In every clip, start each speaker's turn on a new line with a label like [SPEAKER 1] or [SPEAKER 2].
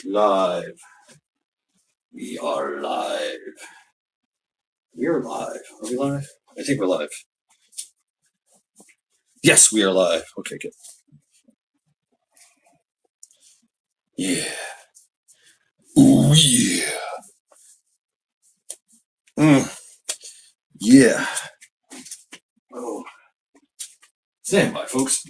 [SPEAKER 1] Live. We are live. We are live. Are we live? I think we're live. Yes, we are live. Okay, good. Yeah. Ooh, yeah. Yeah. Oh. Stand by, folks.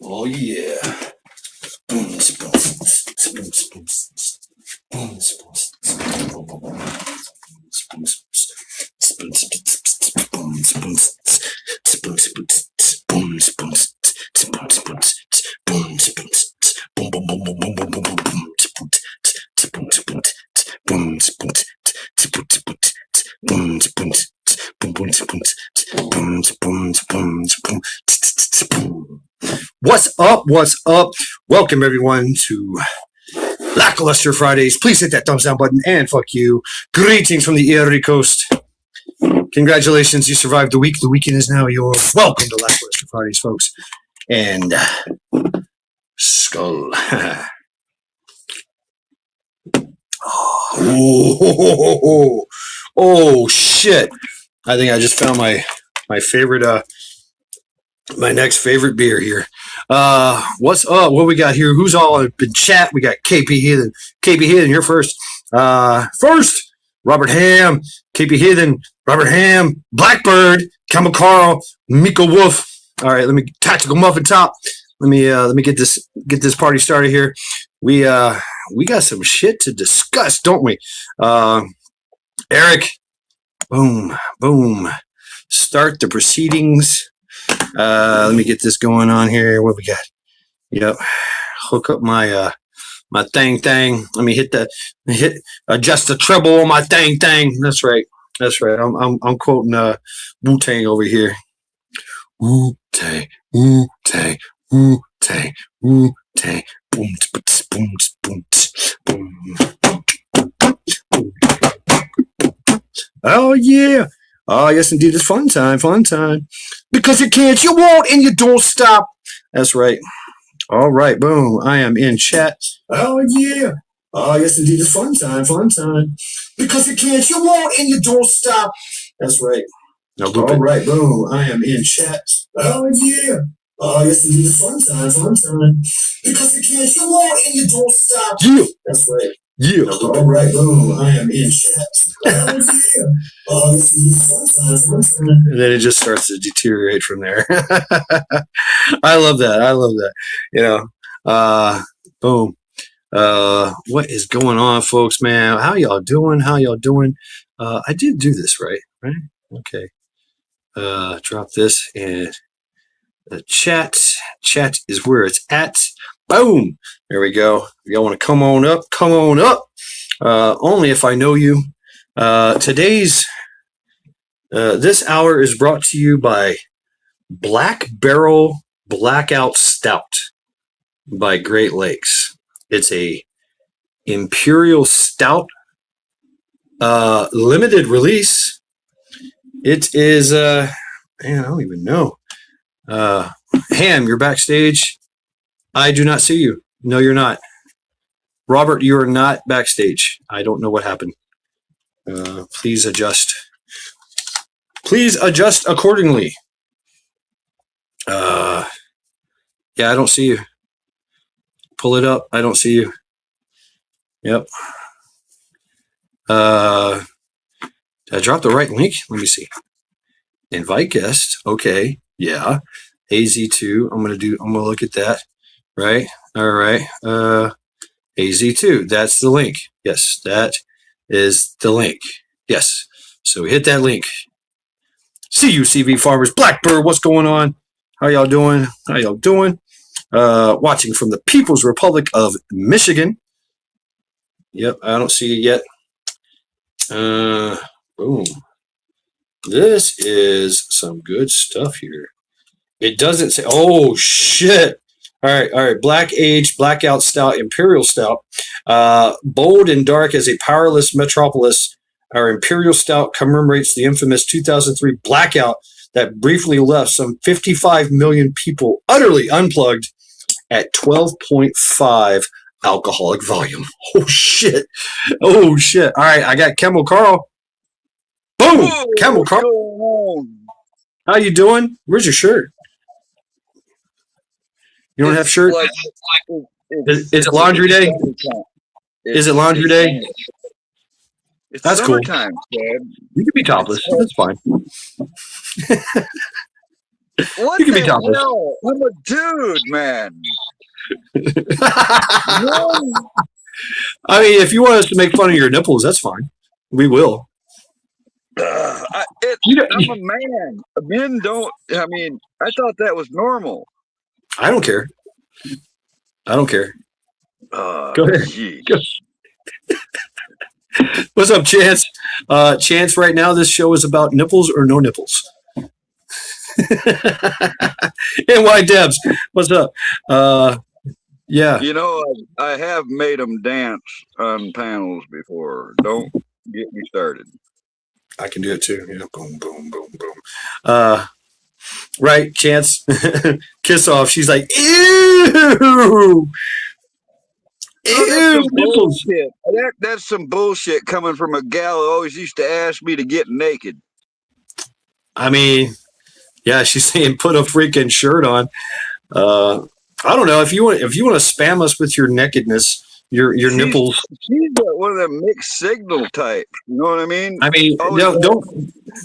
[SPEAKER 1] Oh, yeah. Boom, boom, boom, boom, boom, boom. What's up? What's up? Welcome everyone to Lackluster Fridays. Please hit that thumbs down button and fuck you. Greetings from the Erie Coast. Congratulations, you survived the week. The weekend is now yours. Welcome to Lackluster Fridays, folks. And skull. Oh, shit. I think I just found my favorite my next favorite beer here. What's up? What we got here? Who's all in chat? We got KP Heathen. KP Heathen, you're first. First, Robert Ham, KP Heathen, Robert Ham, Blackbird, Campbell Carl, Miko Wolf. All right, let me Tactical Muffin Top. Let me get this party started here. We got some shit to discuss, don't we? Eric, boom, boom. Start the proceedings. Let me get this going on here. What we got? Yep. Hook up my my thing. Let me adjust the treble on my thing. That's right. I'm quoting Wu-Tang over here. Wu-Tang, Wu-Tang, Wu-Tang, Wu-Tang. Boom, boom, boom, boom. Oh yeah. Oh, yes, indeed. It's fun time. Because you can't, you won't, and you don't stop. That's right. All right, boom. I am in chat. Oh, yeah. Oh, yes, indeed. It's fun time. Because you can't, you won't, and you don't stop. That's right. No, all right, boom. I am in chat. Oh, yeah. Oh, yes, indeed. It's fun time. Because you can't, you won't, and you don't stop. Yeah. That's right. Yeah. All right, boom. I am in chat. Oh, yeah. Oh, this is fun time. And then it just starts to deteriorate from there. I love that. You know, boom. What is going on, folks, man? How y'all doing? I did do this, right? Okay. Drop this and the chat. Chat is where it's at. Boom. There we go. If y'all want to come on up. Only if I know you. Today's this hour is brought to you by Black Barrel Blackout Stout by Great Lakes. It's a imperial stout, limited release. It is man, I don't even know. Ham, you're backstage. I do not see you. No, you're not. Robert, you are not backstage. I don't know what happened. Please adjust. Please adjust accordingly. Yeah, I don't see you. Pull it up. I don't see you. Yep. Did I drop the right link? Let me see. Invite guest. Okay. Yeah. AZ2. I'm gonna look at that. Right. All right. AZ2. That's the link. Yes, that is the link. Yes. So hit that link. See you, CV Farmers. Blackbird, what's going on? How y'all doing? watching from the People's Republic of Michigan. Yep, I don't see it yet. Boom. This is some good stuff here. It doesn't say. Oh shit! All right. Black aged, blackout stout, imperial stout, bold and dark as a powerless metropolis. Our imperial stout commemorates the infamous 2003 blackout that briefly left some 55 million people utterly unplugged at 12.5 alcoholic volume. Oh shit! Oh shit! All right, I got Camel Carl. Boom!
[SPEAKER 2] Whoa,
[SPEAKER 1] Camel
[SPEAKER 2] what's
[SPEAKER 1] Carl.
[SPEAKER 2] going on?
[SPEAKER 1] How you doing? Where's your shirt? You don't have shirt?
[SPEAKER 2] Like,
[SPEAKER 1] Is it laundry day? Is it laundry day?
[SPEAKER 2] It's
[SPEAKER 1] That's cool.
[SPEAKER 2] summertime, Chad.
[SPEAKER 1] You can be topless. That's fine.
[SPEAKER 2] What
[SPEAKER 1] You can be
[SPEAKER 2] the
[SPEAKER 1] topless.
[SPEAKER 2] hell? I'm a dude, man.
[SPEAKER 1] I mean, if you want us to make fun of your nipples, that's fine. We will.
[SPEAKER 2] I'm a man. Men don't. I mean, I thought that was normal.
[SPEAKER 1] I don't care. I don't care. Go ahead. Go. What's up, Chance? Chance, right now, this show is about nipples or no nipples. NY Debs, what's up? Yeah.
[SPEAKER 2] You know, I have made them dance on panels before. Don't get me started.
[SPEAKER 1] I can do it too. Yeah. Boom, boom, boom, boom. Right, Chance. Kiss off. She's like, ew.
[SPEAKER 2] Oh, that's some bullshit coming from a gal who always used to ask me to get naked.
[SPEAKER 1] I mean, yeah, she's saying put a freaking shirt on. I don't know if you want to spam us with your nakedness, your nipples.
[SPEAKER 2] She's one of them mixed signal types. You know what I mean?
[SPEAKER 1] I mean,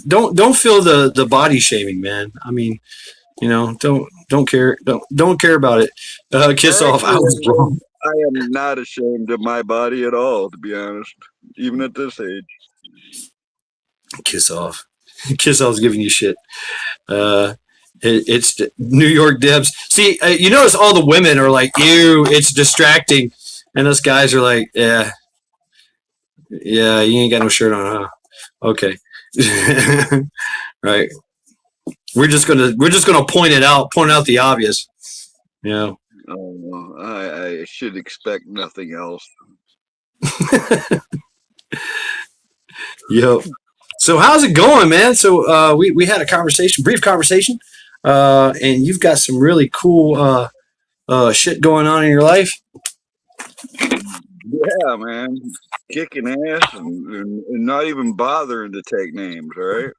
[SPEAKER 1] don't feel the body shaming, man. I mean, you know, don't care about it. Kiss off. I was wrong.
[SPEAKER 2] I am not ashamed of my body at all, to be honest, even at this age.
[SPEAKER 1] Kiss off. Kiss off's giving you shit. It's New York Debs. See, you notice all the women are like, ew, it's distracting. And us guys are like, yeah, you ain't got no shirt on, huh? Okay. Right. We're just gonna point out the obvious. You know.
[SPEAKER 2] Oh, I should expect nothing else.
[SPEAKER 1] Yo. So how's it going, man? So we had a brief conversation, and you've got some really cool shit going on in your life.
[SPEAKER 2] Yeah, man, kicking ass and not even bothering to take names. All right.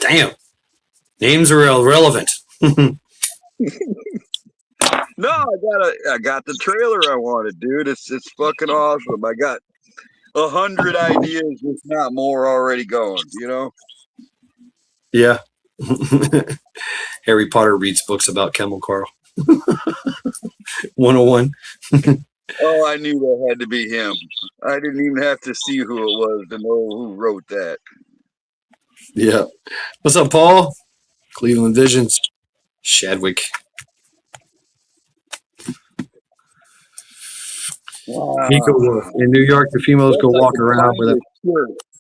[SPEAKER 1] Damn, names are irrelevant.
[SPEAKER 2] No, I got the trailer I wanted, dude. It's fucking awesome. I got 100 ideas, if not more, already going. You know.
[SPEAKER 1] Yeah. Harry Potter reads books about Camel Carl. 101.
[SPEAKER 2] Oh, I knew that had to be him. I didn't even have to see who it was to know who wrote that.
[SPEAKER 1] Yeah. What's up, Paul? Cleveland Visions. Shadwick.
[SPEAKER 2] Wow.
[SPEAKER 1] In New York, the females go walk around with it.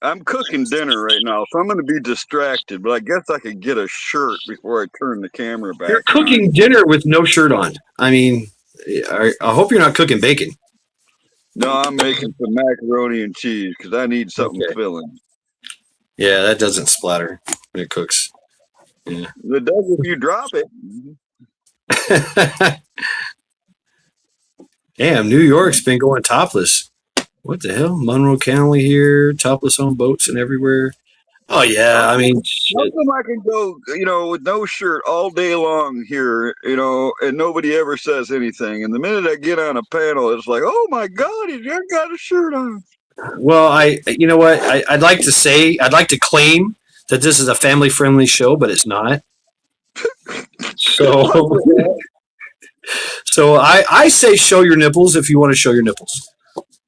[SPEAKER 2] I'm cooking dinner right now, so I'm going to be distracted, but I guess I could get a shirt before I turn the camera back.
[SPEAKER 1] You're cooking dinner with no shirt on. I mean, I hope you're not cooking bacon.
[SPEAKER 2] No, I'm making some macaroni and cheese because I need something filling.
[SPEAKER 1] Yeah, that doesn't splatter when it cooks. Yeah.
[SPEAKER 2] It does if you drop it.
[SPEAKER 1] Damn, New York's been going topless. What the hell? Monroe County here, topless on boats and everywhere. Oh, yeah, I mean,
[SPEAKER 2] how come I can go, with no shirt all day long here, and nobody ever says anything. And the minute I get on a panel, it's like, oh, my God, he's got a shirt on.
[SPEAKER 1] Well, you know what? I'd like to claim that this is a family-friendly show, but it's not. So I say show your nipples if you want to show your nipples.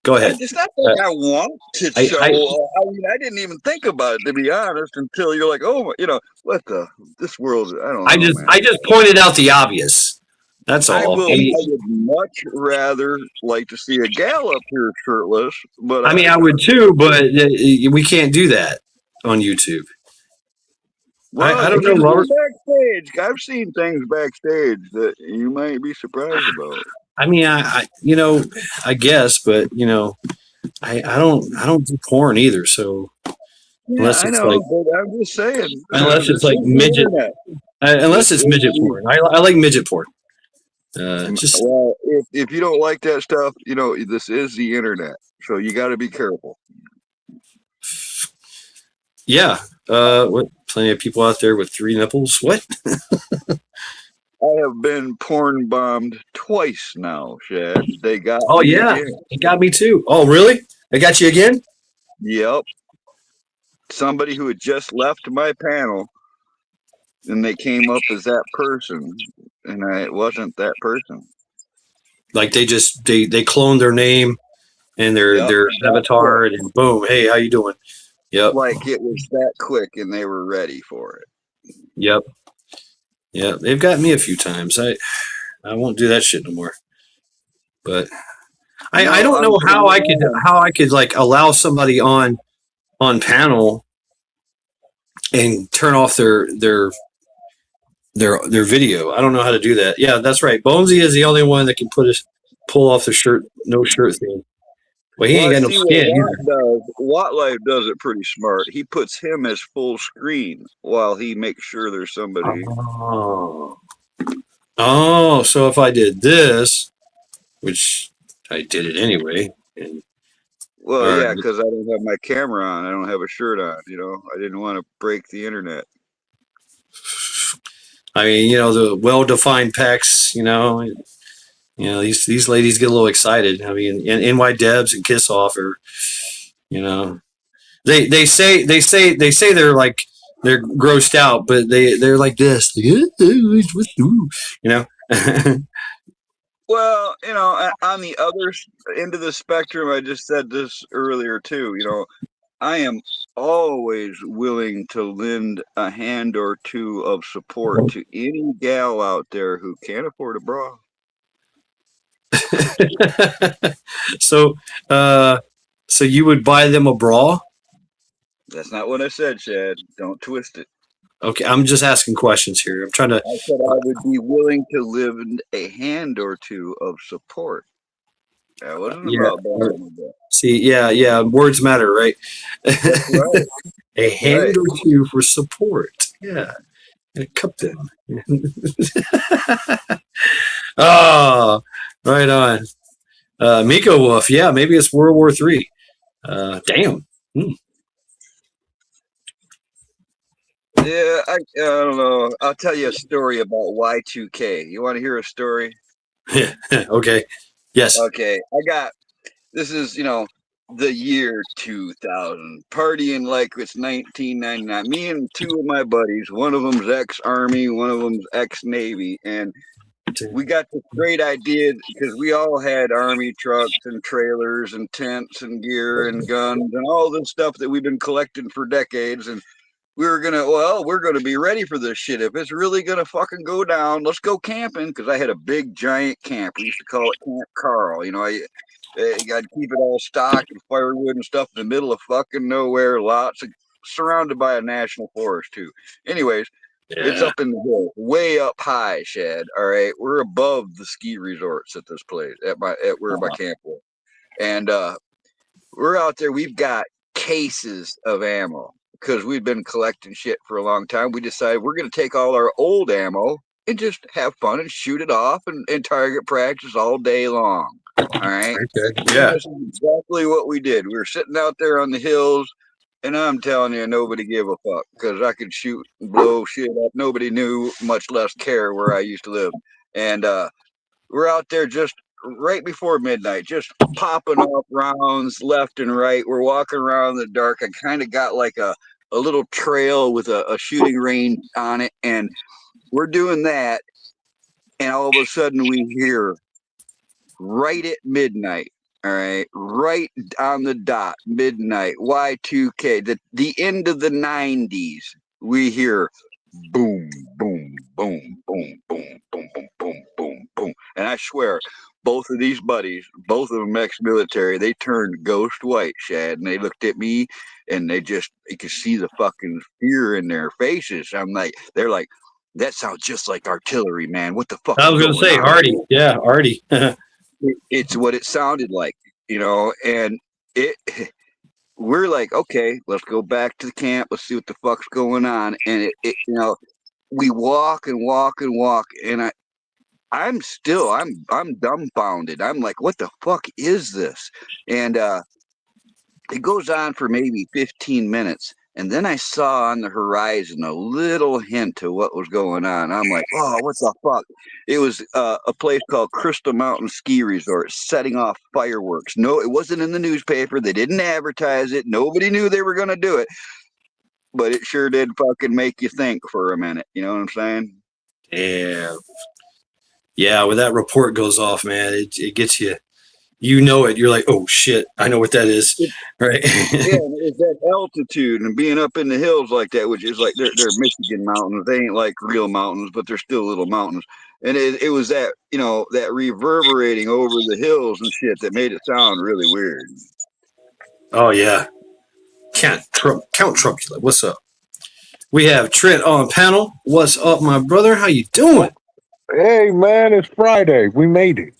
[SPEAKER 1] Go ahead.
[SPEAKER 2] It's not that I want to show. I didn't even think about it, to be honest, until you're like, oh, what this world, I don't know.
[SPEAKER 1] I just pointed out the obvious. That's
[SPEAKER 2] I
[SPEAKER 1] all.
[SPEAKER 2] will. I would much rather like to see a gal up here shirtless, but
[SPEAKER 1] I mean, I would too, but we can't do that on YouTube.
[SPEAKER 2] well,
[SPEAKER 1] I
[SPEAKER 2] you
[SPEAKER 1] don't know,
[SPEAKER 2] can go
[SPEAKER 1] Robert.
[SPEAKER 2] backstage. I've seen things backstage that you might be surprised about.
[SPEAKER 1] I mean, you know, I guess, but you know, I don't do porn either. So
[SPEAKER 2] Yeah,
[SPEAKER 1] unless
[SPEAKER 2] I
[SPEAKER 1] it's
[SPEAKER 2] know,
[SPEAKER 1] like,
[SPEAKER 2] but I'm just saying,
[SPEAKER 1] unless it's
[SPEAKER 2] this
[SPEAKER 1] like
[SPEAKER 2] is the
[SPEAKER 1] midget,
[SPEAKER 2] internet.
[SPEAKER 1] unless
[SPEAKER 2] This
[SPEAKER 1] it's
[SPEAKER 2] is
[SPEAKER 1] midget porn. I like midget porn. Just
[SPEAKER 2] well, if you don't like that stuff, you know, this is the internet, so you got to be careful.
[SPEAKER 1] yeah. What? Plenty of people out there with 3 nipples. What?
[SPEAKER 2] I have been porn bombed twice now, Shad. They got
[SPEAKER 1] Oh
[SPEAKER 2] me
[SPEAKER 1] yeah,
[SPEAKER 2] again.
[SPEAKER 1] it got me too. Oh really? They got you again?
[SPEAKER 2] Yep. Somebody who had just left my panel and they came up as that person, and it wasn't that person.
[SPEAKER 1] Like they cloned their name and
[SPEAKER 2] Yep.
[SPEAKER 1] their
[SPEAKER 2] That quick.
[SPEAKER 1] avatar, and boom, hey, how you doing? Yep,
[SPEAKER 2] Like it was that quick and they were ready for it.
[SPEAKER 1] yep, yep. They've got me a few times. I won't do that shit no more. But I
[SPEAKER 2] No,
[SPEAKER 1] don't
[SPEAKER 2] I'm
[SPEAKER 1] know
[SPEAKER 2] saying,
[SPEAKER 1] how I could like allow somebody on panel and turn off their video. I don't know how to do that. Yeah, that's right. Bonesy is the only one that can pull off the shirt no shirt thing. Well, he
[SPEAKER 2] well,
[SPEAKER 1] ain't
[SPEAKER 2] I
[SPEAKER 1] got no
[SPEAKER 2] see what
[SPEAKER 1] skin
[SPEAKER 2] Watt
[SPEAKER 1] either.
[SPEAKER 2] does. Watt Life does it pretty smart. He puts him as full screen while he makes sure there's somebody.
[SPEAKER 1] Oh, oh. So if I did this, which I did it anyway, and
[SPEAKER 2] Well,
[SPEAKER 1] all right.
[SPEAKER 2] yeah, because I don't have my camera on. I don't have a shirt on. You know, I didn't want to break the internet.
[SPEAKER 1] I mean, you know, the well-defined pecs. These ladies get a little excited. I mean, NY Debs and Kiss Off are, you know, they say they're like they're grossed out, but they're like this, you know.
[SPEAKER 2] Well, you know, on the other end of the spectrum, I just said this earlier too. You know, I am always willing to lend a hand or two of support to any gal out there who can't afford a bra.
[SPEAKER 1] so, uh, so you would buy them a bra?
[SPEAKER 2] That's not what I said, Chad. Don't twist it.
[SPEAKER 1] Okay, I'm just asking questions here. I'm trying to.
[SPEAKER 2] I said I would be willing to lend a hand or two of support. That wasn't
[SPEAKER 1] Yeah.
[SPEAKER 2] about buying a bra.
[SPEAKER 1] See, yeah. Words matter, right?
[SPEAKER 2] That's right.
[SPEAKER 1] A
[SPEAKER 2] That's right.
[SPEAKER 1] hand or two for support. Yeah. And a cup then. Oh, right on. Miko Wolf. Yeah, maybe it's World War III. Damn.
[SPEAKER 2] Yeah, I don't know. I'll tell you a story about Y2K. You want to hear a story?
[SPEAKER 1] Okay. Yes.
[SPEAKER 2] Okay, this is, you know, the year 2000, partying like it's 1999. Me and two of my buddies, one of them's ex-Army, one of them's ex-Navy, and we got this great idea because we all had Army trucks and trailers and tents and gear and guns and all this stuff that we've been collecting for decades. And we're gonna be ready for this shit. If it's really gonna fucking go down, let's go camping. Because I had a big giant camp. We used to call it Camp Carl. You know, I got to keep it all stocked with firewood and stuff in the middle of fucking nowhere. Surrounded by a national forest too. Anyways, it's
[SPEAKER 1] Yeah.
[SPEAKER 2] up in the hill, way up high, Shad. All right, we're above the ski resorts at this place at where my camp was, and we're out there. We've got cases of ammo because we've been collecting shit for a long time. We decided we're going to take all our old ammo and just have fun and shoot it off and target practice all day long. All right.
[SPEAKER 1] Okay.
[SPEAKER 2] And
[SPEAKER 1] Yeah.
[SPEAKER 2] this is exactly what we did. We were sitting out there on the hills, and I'm telling you, nobody gave a fuck because I could shoot and blow shit up. Nobody knew, much less care where I used to live. And we're out there just right before midnight, just popping off rounds left and right. We're walking around in the dark. I kind of got like a little trail with a shooting range on it, and we're doing that. And all of a sudden, we hear right at midnight. All right, right on the dot, midnight, Y2K, the end of the 90s. We hear boom, boom, boom, boom, boom, boom, boom, boom, boom, boom. And I swear, both of these buddies, both of them ex-military, they turned ghost white, Shad, and they looked at me, and you could see the fucking fear in their faces. They're like, that sounds just like artillery, man. What the fuck
[SPEAKER 1] I
[SPEAKER 2] is
[SPEAKER 1] was going to
[SPEAKER 2] going
[SPEAKER 1] say
[SPEAKER 2] on?
[SPEAKER 1] Artie. Yeah, Artie.
[SPEAKER 2] It's what it sounded like, and it. We're like, okay, let's go back to the camp. Let's see what the fuck's going on. And we walk and walk and walk, and I'm dumbfounded. I'm like, what the fuck is this? And it goes on for maybe 15 minutes. And then I saw on the horizon a little hint to what was going on. I'm like, oh, what the fuck? It was a place called Crystal Mountain Ski Resort setting off fireworks. No, it wasn't in the newspaper. They didn't advertise it. Nobody knew they were going to do it. But it sure did fucking make you think for a minute. You know what I'm saying?
[SPEAKER 1] Damn. Yeah, when that report goes off, man, it gets you. You know it. You're like, oh shit, I know what that is, right?
[SPEAKER 2] Yeah, it's that altitude and being up in the hills like that, which is like they're Michigan mountains. They ain't like real mountains, but they're still little mountains. And it was that that reverberating over the hills and shit that made it sound really weird.
[SPEAKER 1] Oh yeah, Count Trumpula, what's up? We have Trent on panel. What's up, my brother? How you doing?
[SPEAKER 3] Hey, man, it's Friday. We made it.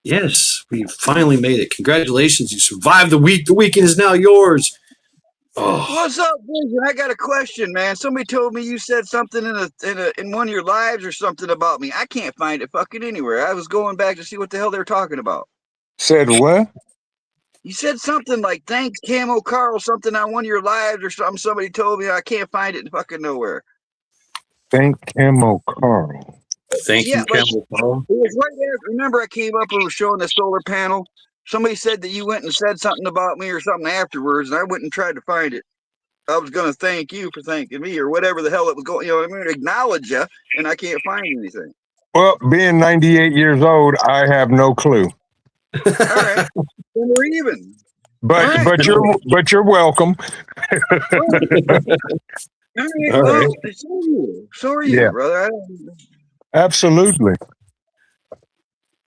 [SPEAKER 1] Yes, we finally made it. Congratulations, you survived the week. The weekend is now yours. Oh,
[SPEAKER 2] What's up, Vision? I got a question, man. Somebody told me you said something in one of your lives or something about me. I can't find it fucking anywhere. I was going back to see what the hell they were talking about.
[SPEAKER 3] Said what?
[SPEAKER 2] You said something like thanks Camo Carl something on one of your lives or something. Somebody told me I can't find it in fucking nowhere.
[SPEAKER 3] Thank Camo Carl.
[SPEAKER 1] thank you,
[SPEAKER 2] like,
[SPEAKER 1] Campbell Paul.
[SPEAKER 2] it was right there. Remember, I came up and was showing the solar panel. Somebody said that you went and said something about me or something afterwards, and I went and tried to find it. I was going to thank you for thanking me or whatever the hell it was going. I'm going to acknowledge you, and I can't find anything.
[SPEAKER 3] Well, being 98 years old, I have no clue.
[SPEAKER 2] All right, then we're even.
[SPEAKER 3] But
[SPEAKER 2] right.
[SPEAKER 3] you're welcome.
[SPEAKER 2] All right,
[SPEAKER 1] All
[SPEAKER 2] well,
[SPEAKER 1] right.
[SPEAKER 2] so are you,
[SPEAKER 3] Yeah.
[SPEAKER 2] brother.
[SPEAKER 3] Absolutely.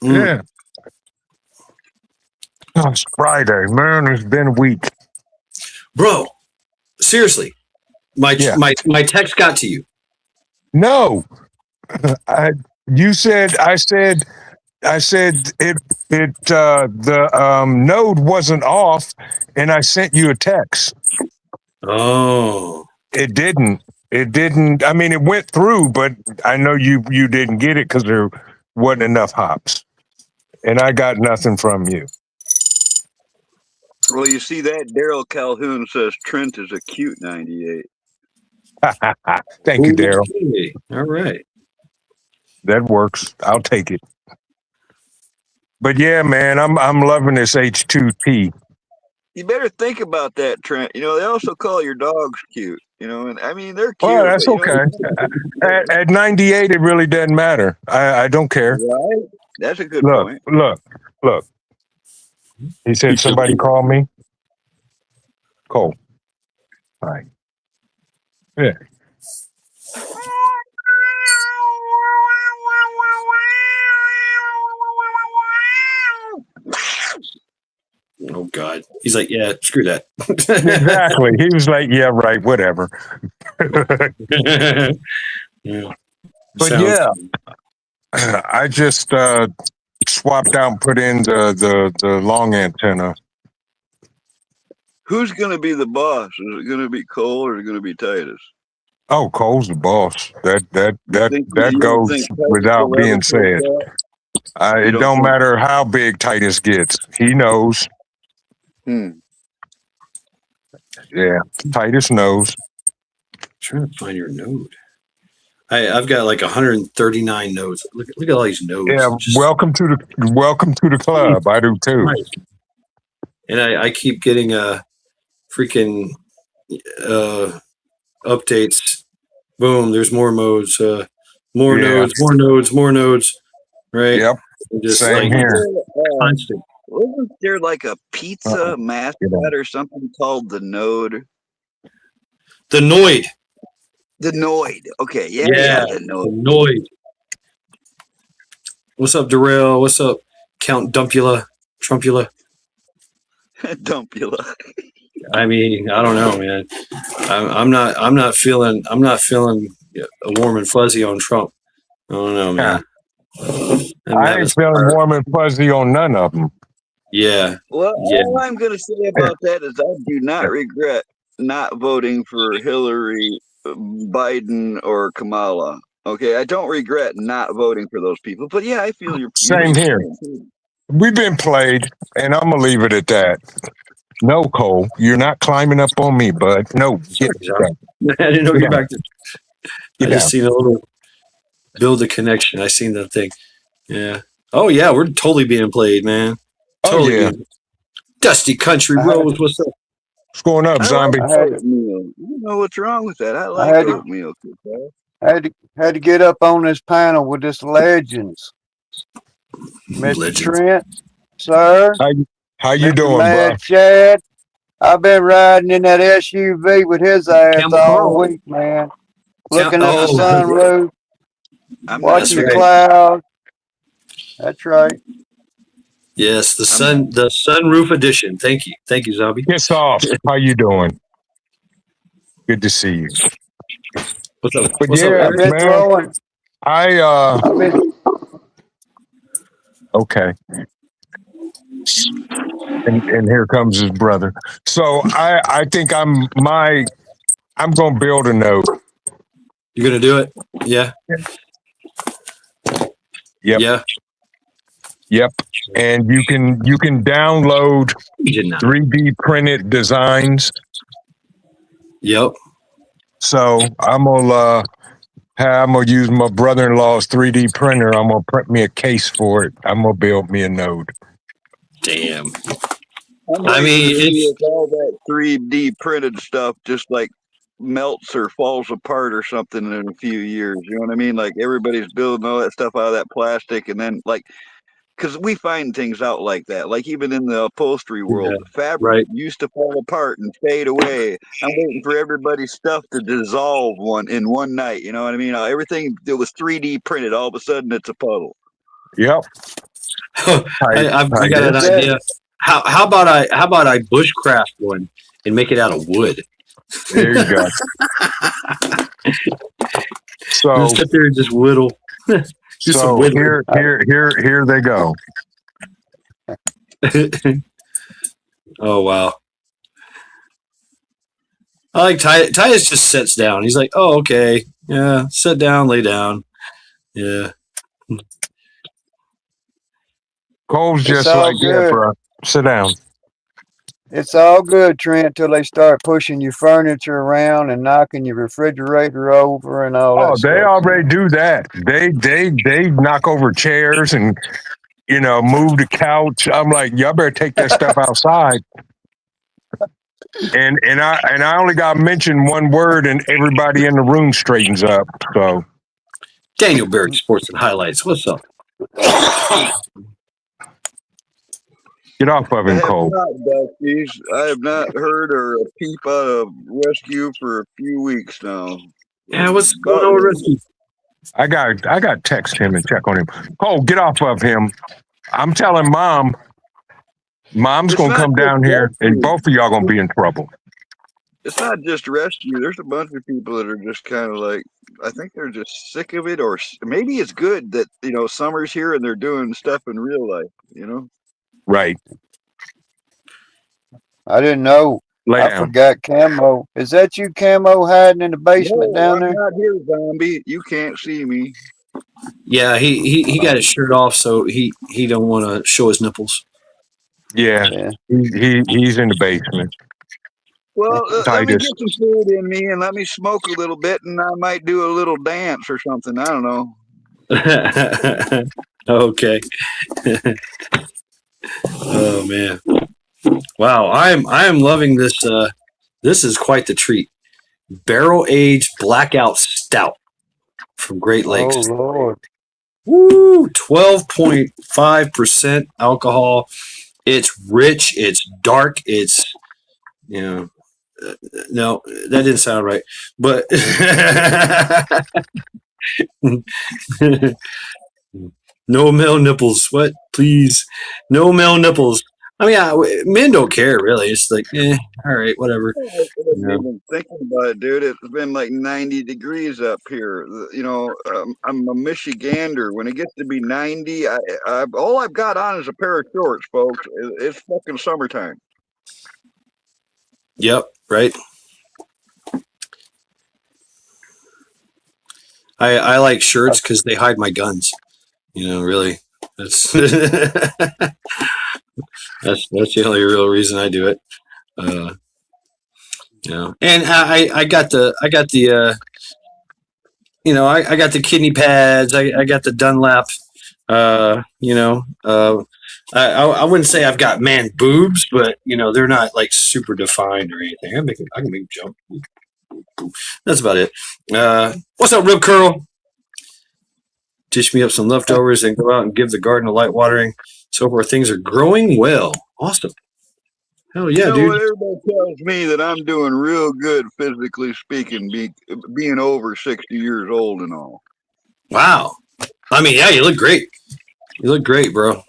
[SPEAKER 3] Yeah. Oh, it's Friday, man. It's been a week.
[SPEAKER 1] Bro, seriously, my text got to you.
[SPEAKER 3] No, I said the node wasn't off, and I sent you a text.
[SPEAKER 1] Oh,
[SPEAKER 3] It didn't. I mean, it went through, but I know you didn't get it because there wasn't enough hops, and I got nothing from you.
[SPEAKER 2] Well, you see that Daryl Calhoun says Trent is a cute 98.
[SPEAKER 3] Thank you, Daryl.
[SPEAKER 1] okay. All right.
[SPEAKER 3] That works. I'll take it. But yeah, man, I'm loving this H2T.
[SPEAKER 2] You better think about that, Trent. They also call your dogs cute. And I mean they're cute.
[SPEAKER 3] Well, that's okay. At 98, it really doesn't matter. I don't care.
[SPEAKER 2] Right? That's a good
[SPEAKER 3] Look,
[SPEAKER 2] point.
[SPEAKER 3] look. He said somebody call me. Cole. Hi. Yeah.
[SPEAKER 1] Oh God. He's like, yeah, screw that.
[SPEAKER 3] Exactly. He was like, yeah, right, whatever.
[SPEAKER 1] Yeah.
[SPEAKER 3] But yeah, I just swapped out and put in the long antenna.
[SPEAKER 2] Who's gonna be the boss? Is it gonna be Cole or is it gonna be Titus?
[SPEAKER 3] Oh, Cole's the boss. That
[SPEAKER 2] You
[SPEAKER 3] goes
[SPEAKER 2] think Titus
[SPEAKER 3] without
[SPEAKER 2] will
[SPEAKER 3] being
[SPEAKER 2] ever
[SPEAKER 3] said.
[SPEAKER 2] take that?
[SPEAKER 3] It don't matter how big Titus gets. He knows. Yeah, Titus knows.
[SPEAKER 1] Trying to find your node. I've got like 139 nodes. Look at all these nodes.
[SPEAKER 3] Yeah, welcome to the club. I do too.
[SPEAKER 1] Right. And I keep getting freaking updates. Boom, there's more modes, more nodes, right?
[SPEAKER 3] Yep.
[SPEAKER 1] Just
[SPEAKER 3] Same here.
[SPEAKER 1] Constant.
[SPEAKER 2] Wasn't there like a pizza mascot or something called the Node?
[SPEAKER 1] The Noid.
[SPEAKER 2] The Noid. Okay, yeah,
[SPEAKER 1] Yeah.
[SPEAKER 2] the Noid.
[SPEAKER 1] Annoyed. What's up, Darrell? What's up, Count Dumpula? Trumpula?
[SPEAKER 2] Dumpula.
[SPEAKER 1] I mean, I don't know, man. I'm not feeling a warm and fuzzy on Trump. I don't know, man.
[SPEAKER 3] I ain't feeling warm and fuzzy on none of them.
[SPEAKER 1] Yeah.
[SPEAKER 2] Well,
[SPEAKER 1] Yeah.
[SPEAKER 2] all I'm going to say about that is I do not regret not voting for Hillary, Biden, or Kamala. Okay, I don't regret not voting for those people. But yeah, I feel you're
[SPEAKER 3] Same here. We've been played, and I'm gonna leave it at that. No, Cole, you're not climbing up on me, bud. No, get
[SPEAKER 1] Sorry, John. I didn't know
[SPEAKER 3] Get
[SPEAKER 1] you're
[SPEAKER 3] down.
[SPEAKER 1] back there.
[SPEAKER 3] Get
[SPEAKER 1] I just
[SPEAKER 3] down.
[SPEAKER 1] seen a little build a connection. I seen that thing. Yeah. Oh yeah, we're totally being played, man.
[SPEAKER 3] Oh,
[SPEAKER 1] Totally
[SPEAKER 3] yeah.
[SPEAKER 1] being Dusty Country
[SPEAKER 4] I had-
[SPEAKER 1] Roads. What's up?
[SPEAKER 3] What's going up,
[SPEAKER 2] I
[SPEAKER 3] zombie?
[SPEAKER 2] like
[SPEAKER 4] I had-
[SPEAKER 2] oatmeal. You know what's wrong with that? I like
[SPEAKER 4] had to-
[SPEAKER 2] oatmeal. Kid,
[SPEAKER 4] had to get up on this panel with this legends. Mr.
[SPEAKER 1] Legends.
[SPEAKER 4] Trent, sir.
[SPEAKER 3] How you
[SPEAKER 4] Mr.
[SPEAKER 3] doing, bro?
[SPEAKER 4] Mad Chad. I've been riding in that SUV with his ass
[SPEAKER 1] Camel
[SPEAKER 4] all
[SPEAKER 1] Carl.
[SPEAKER 4] week, man. Looking at the
[SPEAKER 1] Oh,
[SPEAKER 4] sunroof,
[SPEAKER 2] I'm
[SPEAKER 4] watching the
[SPEAKER 1] right.
[SPEAKER 4] clouds. That's right.
[SPEAKER 1] Yes, the sunroof edition. Thank you, Zombie.
[SPEAKER 3] Kiss off. How you doing? Good to see you.
[SPEAKER 1] What's up?
[SPEAKER 3] But
[SPEAKER 1] What's
[SPEAKER 3] yeah,
[SPEAKER 1] up,
[SPEAKER 4] I've
[SPEAKER 1] Eric?
[SPEAKER 4] been
[SPEAKER 3] man.
[SPEAKER 4] throwing.
[SPEAKER 3] I
[SPEAKER 4] I've been,
[SPEAKER 3] okay. And here comes his brother. So I think I'm gonna build a node.
[SPEAKER 1] You're gonna do it? Yeah.
[SPEAKER 3] Yep.
[SPEAKER 1] Yeah.
[SPEAKER 3] Yep. And you can download
[SPEAKER 1] You did not.
[SPEAKER 3] 3D printed designs.
[SPEAKER 1] Yep.
[SPEAKER 3] So I'm gonna use my brother-in-law's 3D printer. I'm gonna print me a case for it. I'm gonna build me a node.
[SPEAKER 1] Damn.
[SPEAKER 2] I'm
[SPEAKER 1] I
[SPEAKER 2] waiting
[SPEAKER 1] mean,
[SPEAKER 2] to see
[SPEAKER 1] it's-
[SPEAKER 2] if all that 3D printed stuff just like melts or falls apart or something in a few years. You know what I mean? Like everybody's building all that stuff out of that plastic, and then like, because we find things out like that. Like even in the upholstery world, fabric
[SPEAKER 1] right.
[SPEAKER 2] used to fall apart and fade away. I'm waiting for everybody's stuff to dissolve in one night. You know what I mean? Everything that was 3D printed, all of a sudden it's a puddle.
[SPEAKER 3] Yep.
[SPEAKER 1] I got an
[SPEAKER 4] That's it.
[SPEAKER 1] idea. How about I bushcraft one and make it out of wood?
[SPEAKER 3] There you go. So
[SPEAKER 1] Just sit there and just whittle. Just some whittling.
[SPEAKER 3] here they go.
[SPEAKER 1] Oh wow. I like Tyus just sits down. He's like, oh, okay. Yeah, sit down, lay down. Yeah.
[SPEAKER 3] Cole's
[SPEAKER 4] It's
[SPEAKER 3] just
[SPEAKER 4] all
[SPEAKER 3] like, yeah,
[SPEAKER 4] good.
[SPEAKER 3] bro. Sit down.
[SPEAKER 4] It's all good, Trent, till they start pushing your furniture around and knocking your refrigerator over and all that
[SPEAKER 3] Oh, they
[SPEAKER 4] stuff.
[SPEAKER 3] already do that. They knock over chairs and move the couch. I'm like, y'all better take that stuff outside. And I only got to mention one word and everybody in the room straightens up. So
[SPEAKER 1] Daniel Barrett Sports and Highlights. What's up?
[SPEAKER 3] get off of
[SPEAKER 2] I
[SPEAKER 3] him,
[SPEAKER 2] have
[SPEAKER 3] Cole.
[SPEAKER 2] not, Dusties. I have not heard or a peep out of Rescue for a few weeks now.
[SPEAKER 1] Yeah, what's going on with Rescue?
[SPEAKER 3] I got text him and check on him. Cole, get off of him. I'm telling Mom's
[SPEAKER 2] It's
[SPEAKER 3] gonna
[SPEAKER 2] not
[SPEAKER 3] come
[SPEAKER 2] just
[SPEAKER 3] down here and
[SPEAKER 2] Rescue.
[SPEAKER 3] both of y'all gonna be in trouble.
[SPEAKER 2] It's not just Rescue. There's a bunch of people that are just kind of like, I think they're just sick of it, or maybe it's good that summer's here and they're doing stuff in real life.
[SPEAKER 3] Right.
[SPEAKER 4] I didn't know.
[SPEAKER 3] Lay
[SPEAKER 4] I
[SPEAKER 3] down.
[SPEAKER 4] forgot Camo. Is that you, Camo, hiding in the basement
[SPEAKER 2] No,
[SPEAKER 4] down
[SPEAKER 2] I'm
[SPEAKER 4] there?
[SPEAKER 2] not here, zombie. You can't see me.
[SPEAKER 1] Yeah, he got his shirt off, so he don't want to show his nipples.
[SPEAKER 3] Yeah.
[SPEAKER 4] Yeah.
[SPEAKER 3] He's in the basement.
[SPEAKER 2] Well, let me
[SPEAKER 3] Titus.
[SPEAKER 2] get some food in me and let me smoke a little bit, and I might do a little dance or something. I don't know.
[SPEAKER 1] Okay. Oh man. Wow, I am loving this. This is quite the treat. Barrel aged blackout stout from Great Lakes.
[SPEAKER 4] Oh Lord.
[SPEAKER 1] Woo! 12.5% alcohol. It's rich. It's dark. It's No, that didn't sound right. But no male nipples. What? Please, no male nipples. I mean, men don't care really. It's like, all right, whatever.
[SPEAKER 2] I wasn't
[SPEAKER 1] Yeah.
[SPEAKER 2] even thinking about it, dude. It's been like 90 degrees up here. You know, I'm a Michigander. When it gets to be 90, all I've got on is a pair of shorts, folks. It's fucking summertime.
[SPEAKER 1] Yep. Right. I like shirts because they hide my guns. You know, really. That's that's the only real reason I do it. You know, and I got the you know, I got the kidney pads. I got the Dunlap. You know, I wouldn't say I've got man boobs, but you know, they're not like super defined or anything. I can make a jump. That's about it. What's up, Rip Curl? Dish me up some leftovers and go out and give the garden a light watering. So far, things are growing well. Awesome. Hell yeah,
[SPEAKER 2] You know
[SPEAKER 1] dude.
[SPEAKER 2] what? Everybody tells me that I'm doing real good physically speaking, being over 60 years old and all.
[SPEAKER 1] Wow. I mean, yeah, you look great. You look great, bro.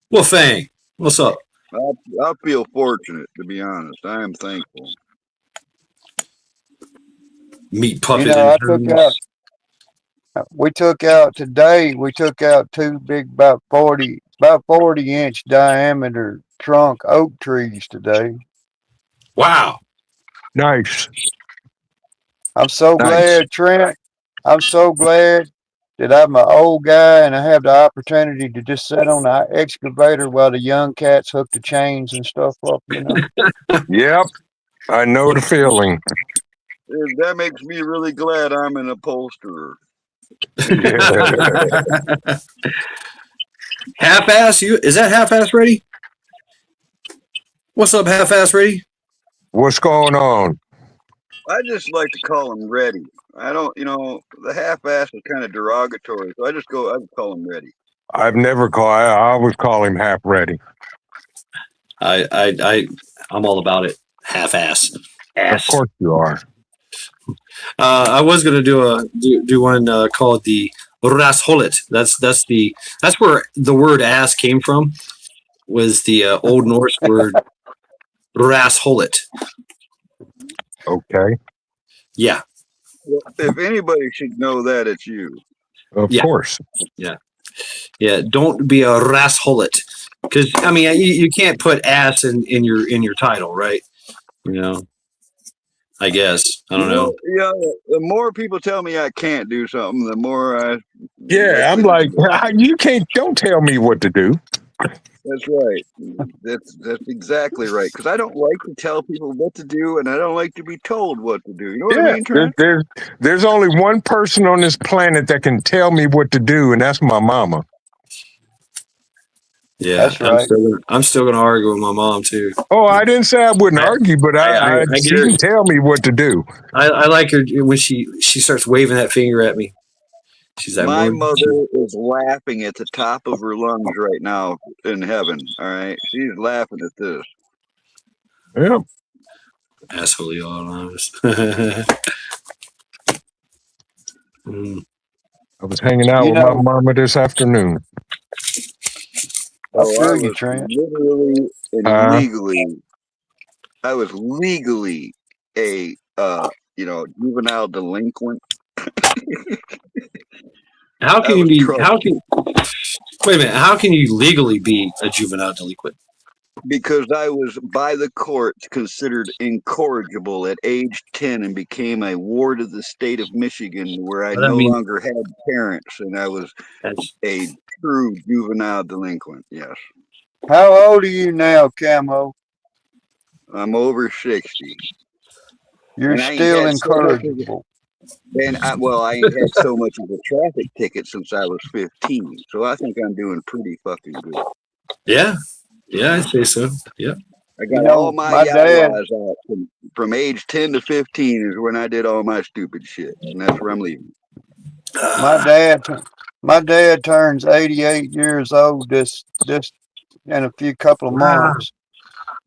[SPEAKER 1] Wolfang, what's up?
[SPEAKER 2] I feel fortunate, to be honest. I am thankful.
[SPEAKER 1] Meat puppet.
[SPEAKER 4] You know, we took out two big, about 40 inch diameter trunk oak trees today.
[SPEAKER 1] Wow.
[SPEAKER 3] Nice.
[SPEAKER 4] I'm so
[SPEAKER 3] Nice.
[SPEAKER 4] glad, Trent. I'm so glad that I'm an old guy and I have the opportunity to just sit on the excavator while the young cats hook the chains and stuff up, you know.
[SPEAKER 3] Yep. I know the feeling.
[SPEAKER 2] That makes me really glad I'm an upholsterer.
[SPEAKER 3] Yeah.
[SPEAKER 1] Half-ass, is that half-ass ready? What's up, half-ass ready?
[SPEAKER 3] What's going on?
[SPEAKER 2] I just like to call them ready. I don't, you know, the half-ass is kind of derogatory, so I just call them ready.
[SPEAKER 3] I've never I always call him half ready.
[SPEAKER 1] I'm all about it. Half-ass.
[SPEAKER 3] Of course you are.
[SPEAKER 1] I was gonna do one called the Rasholit. That's where the word ass came from. Was the Old Norse word Rasholit.
[SPEAKER 3] Okay.
[SPEAKER 1] Yeah.
[SPEAKER 2] If anybody should know that, it's you.
[SPEAKER 3] Of course.
[SPEAKER 1] Yeah. Don't be a Rasholit, because I mean you can't put ass in your title, right? You know. I guess. I don't know.
[SPEAKER 2] Yeah, the more people tell me I can't do something, the more I.
[SPEAKER 3] Yeah, I'm like, don't tell me what to do.
[SPEAKER 2] That's right. That's exactly right. Because I don't like to tell people what to do, and I don't like to be told what to do. You know what I mean, Trent?
[SPEAKER 3] There's only one person on this planet that can tell me what to do, and that's my mama.
[SPEAKER 1] Yeah,
[SPEAKER 4] that's right.
[SPEAKER 1] I'm still gonna argue with my mom too.
[SPEAKER 3] Oh, I didn't say I wouldn't argue, but she can tell me what to do.
[SPEAKER 1] I like her when she starts waving that finger at me. She's like,
[SPEAKER 2] my mother is laughing at the top of her lungs right now in heaven. All right, she's laughing at this.
[SPEAKER 3] Yeah,
[SPEAKER 1] asshole, y'all honest.
[SPEAKER 3] I was hanging out with my mama this afternoon.
[SPEAKER 4] I feel you, Trent.
[SPEAKER 2] Literally and legally, I was legally a juvenile delinquent.
[SPEAKER 1] How can wait a minute, how can you legally be a juvenile delinquent?
[SPEAKER 2] Because I was by the courts considered incorrigible at age 10 and became a ward of the state of Michigan, where I no longer had parents, and I was a true juvenile delinquent. Yes.
[SPEAKER 4] How old are you now, Camo?
[SPEAKER 2] I'm over 60.
[SPEAKER 4] You're still incorrigible.
[SPEAKER 2] And I ain't had so much of a traffic ticket since I was 15, so I think I'm doing pretty fucking good.
[SPEAKER 1] Yeah, I'd say so. Yeah,
[SPEAKER 2] I got all my dad out from age 10 to 15 is when I did all my stupid shit, and that's where I'm leaving.
[SPEAKER 4] My dad turns 88 years old this in a couple of months.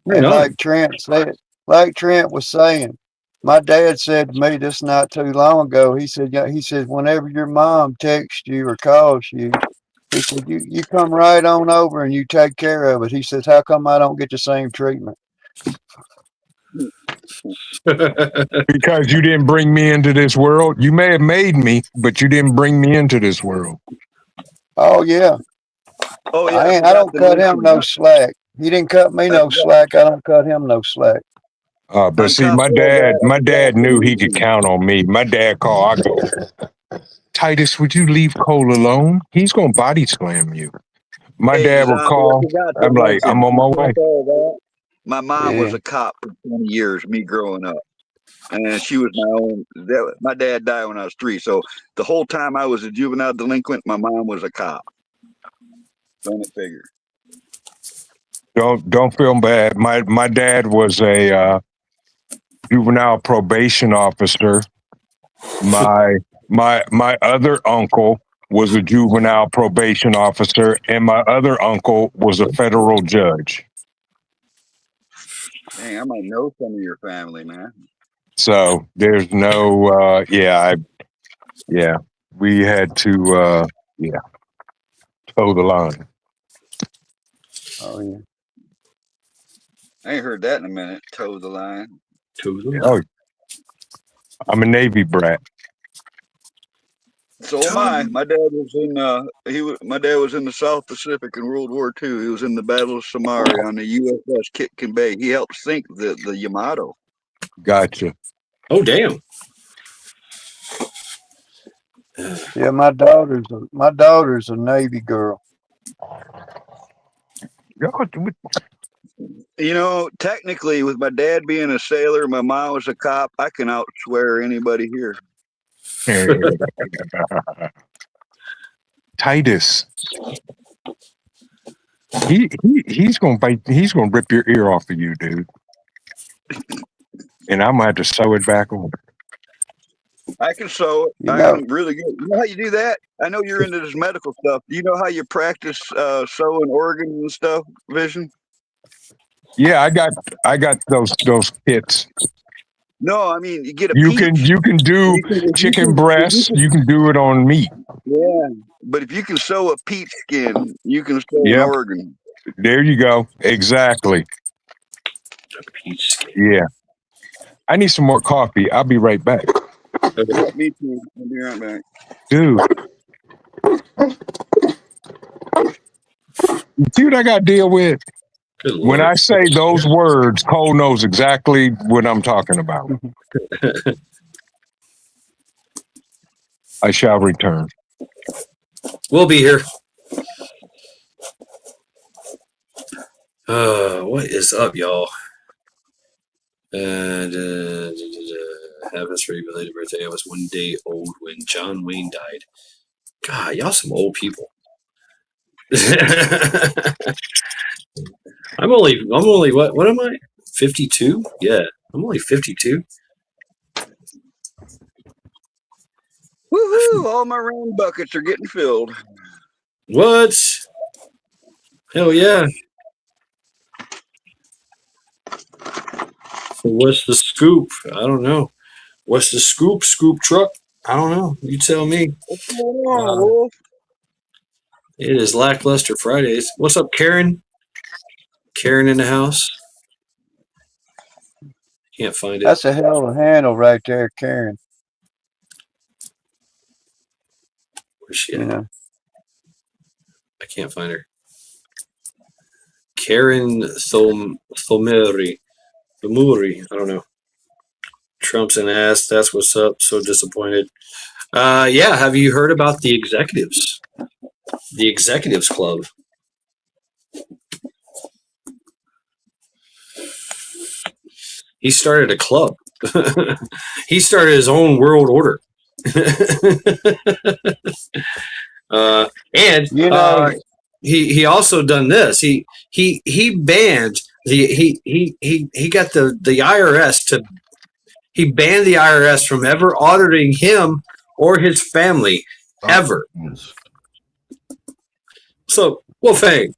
[SPEAKER 4] And like Trent said, like Trent was saying, my dad said to me this not too long ago. He said, yeah, he said, whenever your mom texts you or calls you, he said, you come right on over and you take care of it. He says, how come I don't get the same treatment?
[SPEAKER 3] Because you didn't bring me into this world. You may have made me, but you didn't bring me into this world.
[SPEAKER 4] Oh yeah.
[SPEAKER 2] Oh yeah,
[SPEAKER 4] I
[SPEAKER 2] forgot
[SPEAKER 4] don't
[SPEAKER 2] to
[SPEAKER 4] cut him
[SPEAKER 2] mention,
[SPEAKER 4] no slack. He didn't cut me
[SPEAKER 2] I
[SPEAKER 4] no
[SPEAKER 2] forgot-
[SPEAKER 4] slack. I don't cut him no slack.
[SPEAKER 3] But
[SPEAKER 2] on
[SPEAKER 3] see,
[SPEAKER 2] top
[SPEAKER 3] my
[SPEAKER 2] of all
[SPEAKER 3] dad,
[SPEAKER 2] that, I
[SPEAKER 3] my
[SPEAKER 2] forgot
[SPEAKER 3] dad
[SPEAKER 2] to
[SPEAKER 3] knew he could
[SPEAKER 2] mention.
[SPEAKER 3] count on me. My dad called. I go, Titus, would you leave Cole alone? He's gonna body slam you. My
[SPEAKER 2] Hey,
[SPEAKER 3] dad would
[SPEAKER 2] zombie, I
[SPEAKER 3] call.
[SPEAKER 2] forgot to
[SPEAKER 3] I'm like,
[SPEAKER 2] mention.
[SPEAKER 3] I'm on
[SPEAKER 2] On
[SPEAKER 3] my
[SPEAKER 2] top
[SPEAKER 3] way.
[SPEAKER 2] of all that, my mom was
[SPEAKER 4] Yeah.
[SPEAKER 2] a cop for 20 years, me growing up. And she was my own. My dad died when I was 3. So the whole time I was a juvenile delinquent, my mom was a cop. Don't it figure?
[SPEAKER 3] Don't feel bad. My dad was a juvenile probation officer. My other uncle was a juvenile probation officer, and my other uncle was a federal judge.
[SPEAKER 2] Dang, I might know some of your family, man.
[SPEAKER 3] So there's no we had to toe the line.
[SPEAKER 4] Oh yeah.
[SPEAKER 2] I ain't heard that in a minute. Toe the line.
[SPEAKER 3] Oh, I'm a Navy brat.
[SPEAKER 2] So am I. My dad was in. My dad was in the South Pacific in World War II. He was in the Battle of Samari on the USS Kitkin Bay. He helped sink the Yamato.
[SPEAKER 3] Gotcha.
[SPEAKER 5] Oh, damn.
[SPEAKER 4] Yeah, my daughter's a Navy girl.
[SPEAKER 2] You know, technically, with my dad being a sailor, my mom was a cop. I can outswear anybody here.
[SPEAKER 3] Titus. He's gonna bite. He's gonna rip your ear off of you, dude. And I'm gonna have to sew it back on.
[SPEAKER 2] I can sew it.
[SPEAKER 4] You
[SPEAKER 2] I
[SPEAKER 4] know,
[SPEAKER 2] am really good. You know how you do that? I know you're into this medical stuff. Do you know how you practice sewing organs and stuff, Vision?
[SPEAKER 3] Yeah, I got those kits.
[SPEAKER 2] No, I mean you get a
[SPEAKER 3] You
[SPEAKER 2] peach.
[SPEAKER 3] can do chicken breasts. You can do it on meat.
[SPEAKER 2] Yeah, but if you can sew a peach skin, you can sew an
[SPEAKER 3] Yep.
[SPEAKER 2] organ.
[SPEAKER 3] There you go. Exactly. Yeah. I need some more coffee. I'll be right back.
[SPEAKER 2] Yeah, me too. I'll be right back.
[SPEAKER 3] Dude. You see what I got to deal with?
[SPEAKER 5] Good
[SPEAKER 3] When
[SPEAKER 5] Lord.
[SPEAKER 3] I say those words, Cole knows exactly what I'm talking about. I shall return.
[SPEAKER 5] We'll be here. What is up, y'all? Have a very belated birthday. I was 1 day old when John Wayne died. God, y'all some old people. I'm only what am I? 52? Yeah, I'm only 52.
[SPEAKER 2] Woohoo! All my rain buckets are getting filled.
[SPEAKER 5] What? Hell yeah. So what's the scoop? I don't know. What's the scoop? Scoop truck? I don't know. You tell me.
[SPEAKER 2] What's going on, Wolf?
[SPEAKER 5] It is lackluster Fridays. What's up, Karen? Karen in the house? Can't find it.
[SPEAKER 4] that's a hell of a handle right there, Karen.
[SPEAKER 5] Where's she
[SPEAKER 4] You
[SPEAKER 5] at?
[SPEAKER 4] know,
[SPEAKER 5] I can't find her. Karen Thomeri. Thomuri. I don't know. Trump's an ass. That's what's up. So disappointed. Yeah. Have you heard about the executives? The Executives Club. He started a club. He started his own world order. And
[SPEAKER 4] you know,
[SPEAKER 5] he also done this. He banned he got the IRS to he banned the IRS from ever auditing him or his family ever. So Wolfang.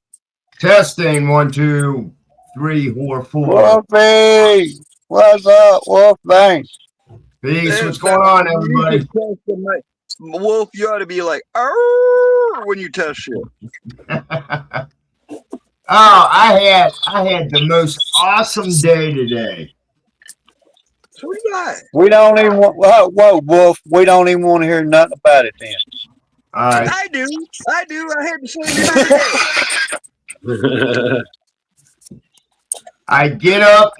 [SPEAKER 6] Testing 1, 2, 3, 4, 4.
[SPEAKER 4] Wolfie, What's up, Wolf? Thanks.
[SPEAKER 6] Peace. What's
[SPEAKER 2] If
[SPEAKER 6] going
[SPEAKER 2] that-
[SPEAKER 6] on,
[SPEAKER 2] you
[SPEAKER 6] everybody?
[SPEAKER 2] just test the mic. Wolf, you ought to be like, "Arr," when you test shit.
[SPEAKER 6] I had the most awesome day today.
[SPEAKER 2] So we got.
[SPEAKER 4] We don't even want. Whoa, Wolf. We don't even want to hear nothing about it then.
[SPEAKER 6] All right.
[SPEAKER 2] I do. I had the same every day.
[SPEAKER 6] I get up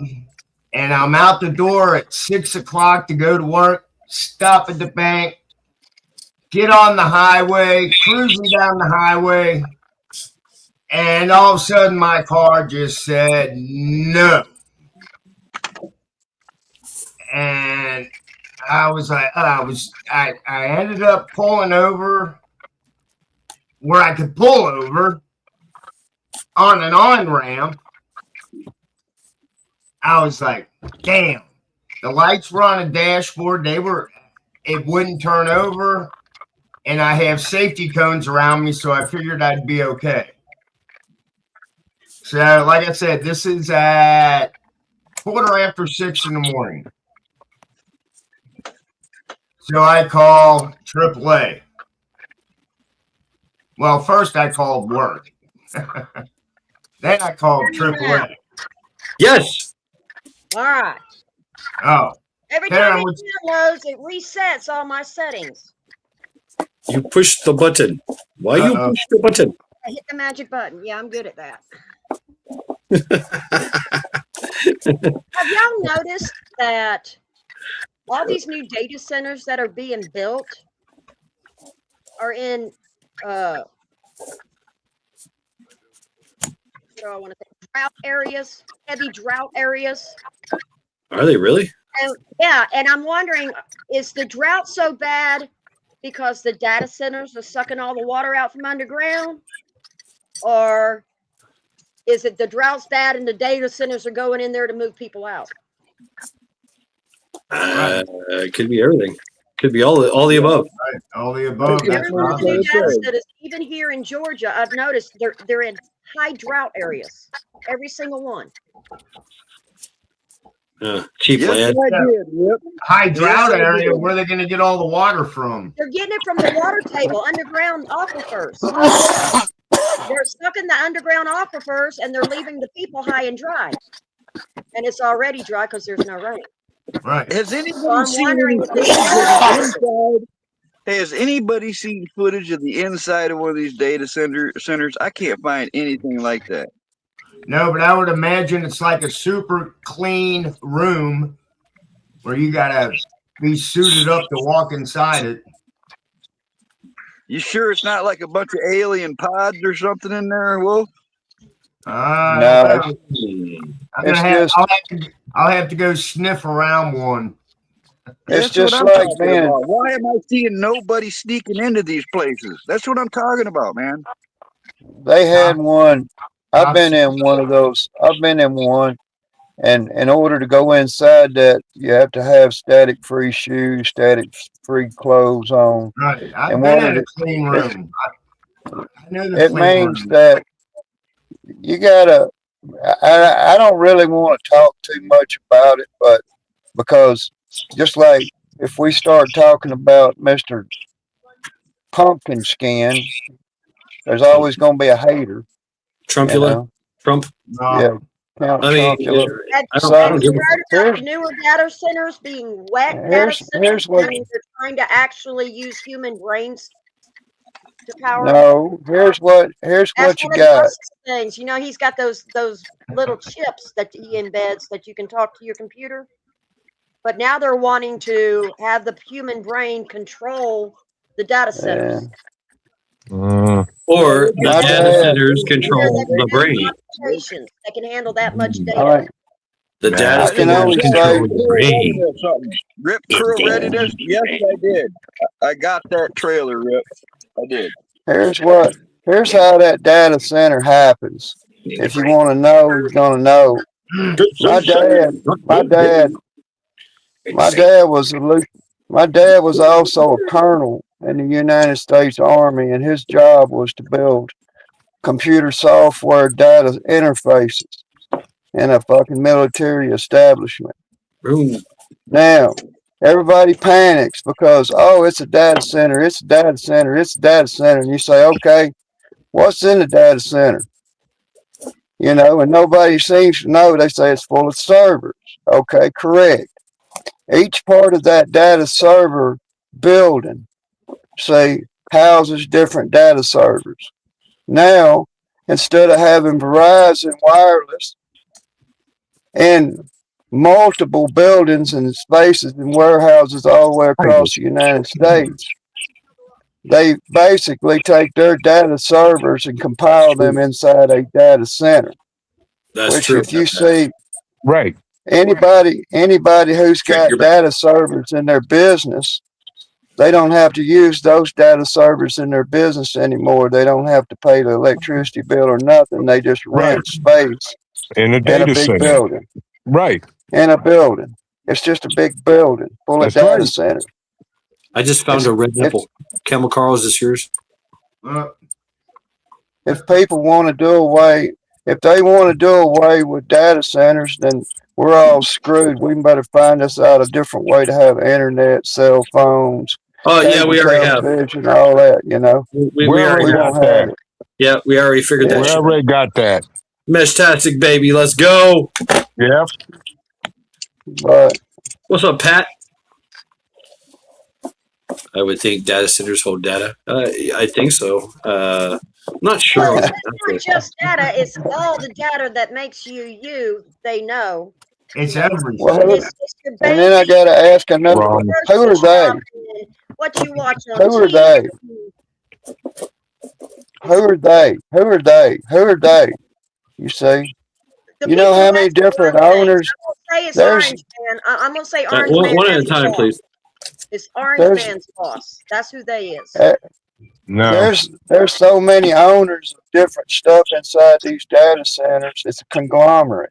[SPEAKER 6] and I'm out the door at 6 o'clock to go to work, stop at the bank, get on the highway, cruising down the highway, and all of a sudden my car just said no. And I was like, I ended up pulling over where I could pull over on an on-ramp. I was like, damn, the lights were on the dashboard. It wouldn't turn over. And I have safety cones around me, so I figured I'd be okay. So, like I said, this is at 6:15 in the morning. So I call AAA. Well, first I called work. Then I called AAA.
[SPEAKER 5] Yes.
[SPEAKER 7] All right.
[SPEAKER 6] Oh,
[SPEAKER 7] Every
[SPEAKER 6] Karen,
[SPEAKER 7] time it
[SPEAKER 6] what's-
[SPEAKER 7] downloads, it resets all my settings.
[SPEAKER 5] You push the button. Why you
[SPEAKER 6] Uh-oh.
[SPEAKER 5] push the button?
[SPEAKER 7] I hit the magic button. Yeah, I'm good at that. Have y'all noticed that all these new data centers that are being built are in what do I want to say? Drought areas, heavy drought areas.
[SPEAKER 5] Are they really?
[SPEAKER 7] And yeah, and I'm wondering, is the drought so bad because the data centers are sucking all the water out from underground? Or is it the drought's bad and the data centers are going in there to move people out?
[SPEAKER 5] It could be everything. Could be all the above.
[SPEAKER 6] right, all the above.
[SPEAKER 2] Yeah.
[SPEAKER 7] Every
[SPEAKER 6] That's
[SPEAKER 7] one of the new
[SPEAKER 6] awesome.
[SPEAKER 7] data centers, even here in Georgia, I've noticed they're in high drought areas. Every single one.
[SPEAKER 5] Cheap
[SPEAKER 2] Yes,
[SPEAKER 5] land.
[SPEAKER 2] I did. Yep.
[SPEAKER 6] High drought
[SPEAKER 2] Yes, I
[SPEAKER 6] area,
[SPEAKER 2] did.
[SPEAKER 6] where are they going to get all the water from?
[SPEAKER 7] They're getting it from the water table, underground aquifers. They're sucking the underground aquifers and they're leaving the people high and dry. And it's already dry because there's no rain.
[SPEAKER 6] Right.
[SPEAKER 2] Has
[SPEAKER 7] So
[SPEAKER 2] anybody
[SPEAKER 7] I'm
[SPEAKER 2] seen
[SPEAKER 7] wondering
[SPEAKER 2] any
[SPEAKER 7] if this
[SPEAKER 2] footage of the
[SPEAKER 7] is
[SPEAKER 2] inside? Has anybody seen footage of the inside of one of these data centers? I can't find anything like that.
[SPEAKER 6] No, but I would imagine it's like a super clean room where you got to be suited up to walk inside it.
[SPEAKER 2] You sure it's not like a bunch of alien pods or something in there, Wolf?
[SPEAKER 4] No,
[SPEAKER 6] I'm gonna
[SPEAKER 4] it's
[SPEAKER 6] have,
[SPEAKER 4] just-
[SPEAKER 6] I'll have to go sniff around one.
[SPEAKER 4] It's
[SPEAKER 2] That's
[SPEAKER 4] just
[SPEAKER 2] what I'm
[SPEAKER 4] like,
[SPEAKER 2] talking
[SPEAKER 4] man,
[SPEAKER 2] about. Why am I seeing nobody sneaking into these places? That's what I'm talking about, man.
[SPEAKER 4] they had one. I've been in one of those. I've been in one. And in order to go inside that, you have to have static-free shoes, static-free clothes on.
[SPEAKER 6] Right. I've
[SPEAKER 4] And
[SPEAKER 6] been
[SPEAKER 4] one
[SPEAKER 6] in
[SPEAKER 4] of
[SPEAKER 6] a clean room. I know the
[SPEAKER 4] It
[SPEAKER 6] clean
[SPEAKER 4] means
[SPEAKER 6] room.
[SPEAKER 4] that you gotta. I don't really want to talk too much about it, but because just like if we start talking about Mr. Pumpkin Skin, there's always going to be a hater. You
[SPEAKER 5] Trumpula.
[SPEAKER 4] know?
[SPEAKER 5] Trump.
[SPEAKER 6] No.
[SPEAKER 4] Yeah. Count
[SPEAKER 5] I mean,
[SPEAKER 4] Trumpula.
[SPEAKER 5] I
[SPEAKER 4] So-
[SPEAKER 5] don't give
[SPEAKER 7] you
[SPEAKER 5] a
[SPEAKER 7] heard about
[SPEAKER 4] Here's-
[SPEAKER 7] newer data centers being wet data
[SPEAKER 4] Here's
[SPEAKER 7] centers?
[SPEAKER 4] what-
[SPEAKER 7] Meaning they're trying to actually use human brains to power.
[SPEAKER 4] No, here's what
[SPEAKER 7] That's
[SPEAKER 4] you
[SPEAKER 7] one of
[SPEAKER 4] got.
[SPEAKER 7] Musk's things. You know, he's got those little chips that he embeds that you can talk to your computer. But now they're wanting to have the human brain control the data centers.
[SPEAKER 5] or the
[SPEAKER 4] My
[SPEAKER 5] data
[SPEAKER 4] dad-
[SPEAKER 5] centers control
[SPEAKER 7] They're
[SPEAKER 5] the brain.
[SPEAKER 7] computations that can handle that much data.
[SPEAKER 4] All right.
[SPEAKER 5] The
[SPEAKER 6] Man,
[SPEAKER 5] data
[SPEAKER 6] I
[SPEAKER 4] can
[SPEAKER 5] centers
[SPEAKER 4] only
[SPEAKER 5] control
[SPEAKER 4] say-
[SPEAKER 5] the brain.
[SPEAKER 2] Rip Crew Readiness? Yes, I did. I got that trailer, Rip. I did.
[SPEAKER 4] Here's how that data center happens. If you want to know, you're gonna know. My dad was also a colonel in the United States Army, and his job was to build computer software data interfaces in a fucking military establishment.
[SPEAKER 5] Boom.
[SPEAKER 4] Now, everybody panics because, oh, it's a data center, it's a data center, it's a data center. And you say, okay, what's in the data center? You know, and nobody seems to know. They say it's full of servers. Okay, correct. Each part of that data server building, say, houses different data servers. Now, instead of having Verizon Wireless and multiple buildings and spaces and warehouses all the way across the United States, they basically take their data servers and compile them inside a data center.
[SPEAKER 5] That's
[SPEAKER 4] Which,
[SPEAKER 5] true.
[SPEAKER 4] if you see
[SPEAKER 3] Right.
[SPEAKER 4] anybody who's
[SPEAKER 5] Check
[SPEAKER 4] got
[SPEAKER 5] your back.
[SPEAKER 4] data servers in their business, they don't have to use those data servers in their business anymore. They don't have to pay the electricity bill or nothing. They just rent
[SPEAKER 3] Right.
[SPEAKER 4] space
[SPEAKER 3] In a
[SPEAKER 4] in a
[SPEAKER 3] data
[SPEAKER 4] big
[SPEAKER 3] center.
[SPEAKER 4] building.
[SPEAKER 3] Right.
[SPEAKER 4] In a building. It's just a big building full of
[SPEAKER 3] That's
[SPEAKER 4] data
[SPEAKER 3] right.
[SPEAKER 4] centers.
[SPEAKER 5] I just found
[SPEAKER 4] It's-
[SPEAKER 5] a red nipple. Camel Carl, is this yours?
[SPEAKER 4] If people want to do away, if they want to do away with data centers, then we're all screwed. We better find us out a different way to have internet, cell phones,
[SPEAKER 5] Oh, yeah,
[SPEAKER 4] cable
[SPEAKER 5] we already have.
[SPEAKER 4] television, all that, you know.
[SPEAKER 5] We
[SPEAKER 3] We
[SPEAKER 5] already
[SPEAKER 3] already
[SPEAKER 4] We
[SPEAKER 5] have.
[SPEAKER 3] got
[SPEAKER 4] won't have
[SPEAKER 3] that.
[SPEAKER 4] it.
[SPEAKER 5] Yeah, we already figured
[SPEAKER 4] Yeah.
[SPEAKER 5] that
[SPEAKER 3] We
[SPEAKER 5] shit out.
[SPEAKER 3] already got that.
[SPEAKER 5] Meshtastic, baby. Let's go.
[SPEAKER 3] Yep.
[SPEAKER 4] But
[SPEAKER 5] What's up, Pat? I would think data centers hold data. I think so. I'm not sure
[SPEAKER 7] Well,
[SPEAKER 5] on
[SPEAKER 7] it's
[SPEAKER 5] that.
[SPEAKER 7] not just data, it's all the data that makes you you, they know.
[SPEAKER 6] It's
[SPEAKER 4] well,
[SPEAKER 6] everything.
[SPEAKER 7] It's your
[SPEAKER 4] and then I
[SPEAKER 7] banking,
[SPEAKER 4] gotta ask another.
[SPEAKER 3] Wrong.
[SPEAKER 4] Who are
[SPEAKER 7] grocery
[SPEAKER 4] they?
[SPEAKER 7] shopping, what you watch on
[SPEAKER 4] Who are
[SPEAKER 7] TV.
[SPEAKER 4] they? Who are they? Who are they? Who are they? You see,
[SPEAKER 7] The
[SPEAKER 4] you know
[SPEAKER 7] people
[SPEAKER 4] how many
[SPEAKER 7] that's doing
[SPEAKER 4] different
[SPEAKER 7] things.
[SPEAKER 4] owners?
[SPEAKER 7] I'm gonna say it's
[SPEAKER 4] There's
[SPEAKER 7] Orange Man. I'm gonna say Orange
[SPEAKER 5] One,
[SPEAKER 7] Man.
[SPEAKER 5] one at a
[SPEAKER 7] That's the
[SPEAKER 5] time,
[SPEAKER 7] boss.
[SPEAKER 5] please.
[SPEAKER 7] It's Orange
[SPEAKER 4] there's
[SPEAKER 7] Man's boss. That's who they is.
[SPEAKER 3] No.
[SPEAKER 4] there's so many owners of different stuff inside these data centers. It's a conglomerate.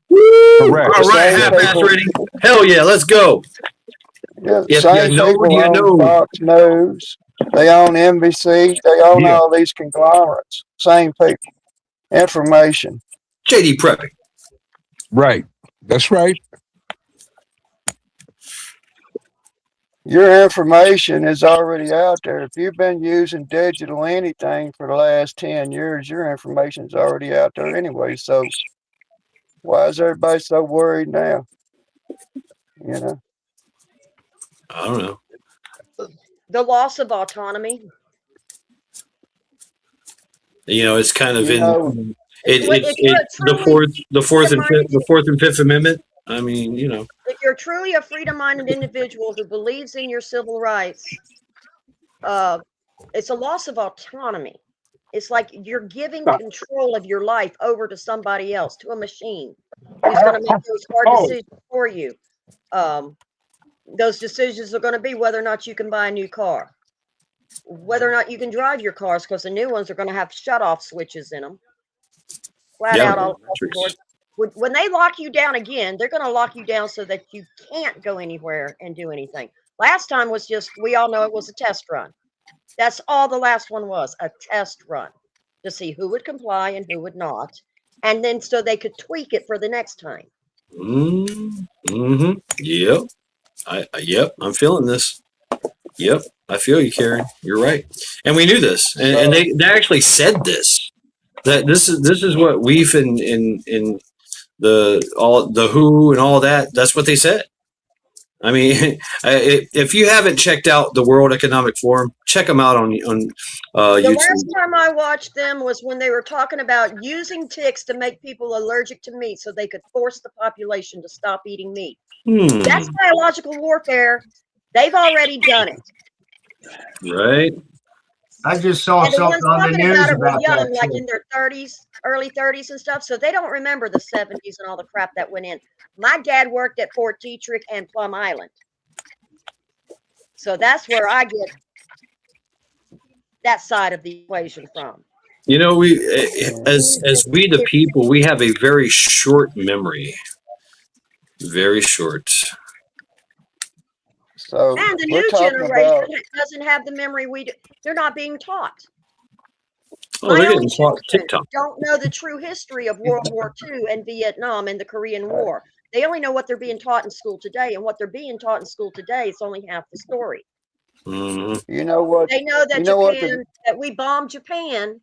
[SPEAKER 3] Correct.
[SPEAKER 5] All
[SPEAKER 4] The
[SPEAKER 5] right,
[SPEAKER 4] same
[SPEAKER 5] half-ass
[SPEAKER 4] people,
[SPEAKER 5] ready. Hell yeah, let's go.
[SPEAKER 4] yeah, the
[SPEAKER 5] If
[SPEAKER 4] same
[SPEAKER 5] you know,
[SPEAKER 4] people
[SPEAKER 5] you
[SPEAKER 4] own
[SPEAKER 5] know.
[SPEAKER 4] Fox News. They own NBC. They own
[SPEAKER 3] Yeah.
[SPEAKER 4] all these conglomerates. Same people. Information.
[SPEAKER 5] JD Prepping.
[SPEAKER 3] Right. That's right.
[SPEAKER 4] Your information is already out there. If you've been using digital anything for the last 10 years, your information's already out there anyway. So why is everybody so worried now? You know,
[SPEAKER 5] I don't know.
[SPEAKER 7] The loss of autonomy.
[SPEAKER 5] You know, it's kind of
[SPEAKER 4] you
[SPEAKER 5] in
[SPEAKER 4] know,
[SPEAKER 7] If you're a truly
[SPEAKER 5] the fourth
[SPEAKER 7] freedom-minded
[SPEAKER 5] and fifth amendment. I mean, you know.
[SPEAKER 7] if you're truly a freedom-minded individual who believes in your civil rights, it's a loss of autonomy. It's like you're giving control of your life over to somebody else, to a machine who's going to make those hard
[SPEAKER 3] Oh.
[SPEAKER 7] decisions for you. Those decisions are going to be whether or not you can buy a new car, whether or not you can drive your cars, because the new ones are going to have shut-off switches in them. Flat
[SPEAKER 5] Yeah,
[SPEAKER 7] out all across the board. When they lock you down again, they're going to lock you down so that you can't go anywhere and do anything. Last time was just, we all know it was a test run. That's all the last one was, a test run to see who would comply and who would not. And then so they could tweak it for the next time.
[SPEAKER 5] Mm-hmm. Yep. Yep. I'm feeling this. Yep. I feel you, Karen. You're right. And we knew this. And they actually said this. That this is what we've in the WHO and all that. That's what they said. I mean, if you haven't checked out the World Economic Forum, check them out on
[SPEAKER 7] The
[SPEAKER 5] YouTube.
[SPEAKER 7] last time I watched them was when they were talking about using ticks to make people allergic to meat so they could force the population to stop eating meat. That's biological warfare. They've already done it.
[SPEAKER 5] Right.
[SPEAKER 6] I just saw
[SPEAKER 7] And the ones
[SPEAKER 6] something on the
[SPEAKER 7] talking
[SPEAKER 6] news
[SPEAKER 7] about it were
[SPEAKER 6] about
[SPEAKER 7] young,
[SPEAKER 6] that
[SPEAKER 7] like
[SPEAKER 6] too.
[SPEAKER 7] in their 30s, early 30s and stuff. So they don't remember the 70s and all the crap that went in. My dad worked at Fort Detrick and Plum Island. So that's where I get that side of the equation from.
[SPEAKER 5] You know, we as we the people, we have a very short memory. Very short.
[SPEAKER 4] so
[SPEAKER 7] And the
[SPEAKER 4] we're
[SPEAKER 7] new
[SPEAKER 4] talking
[SPEAKER 7] generation
[SPEAKER 4] about,
[SPEAKER 7] doesn't have the memory we do. They're not being taught.
[SPEAKER 5] Oh,
[SPEAKER 7] My
[SPEAKER 5] they're
[SPEAKER 7] own
[SPEAKER 5] getting taught
[SPEAKER 7] children
[SPEAKER 5] TikTok.
[SPEAKER 7] don't know the true history of World War II and Vietnam and the Korean War. They only know what they're being taught in school today, and what they're being taught in school today is only half the story.
[SPEAKER 5] Mhm.
[SPEAKER 4] You know what?
[SPEAKER 7] They know that
[SPEAKER 4] You know what
[SPEAKER 7] Japan, that we bombed Japan,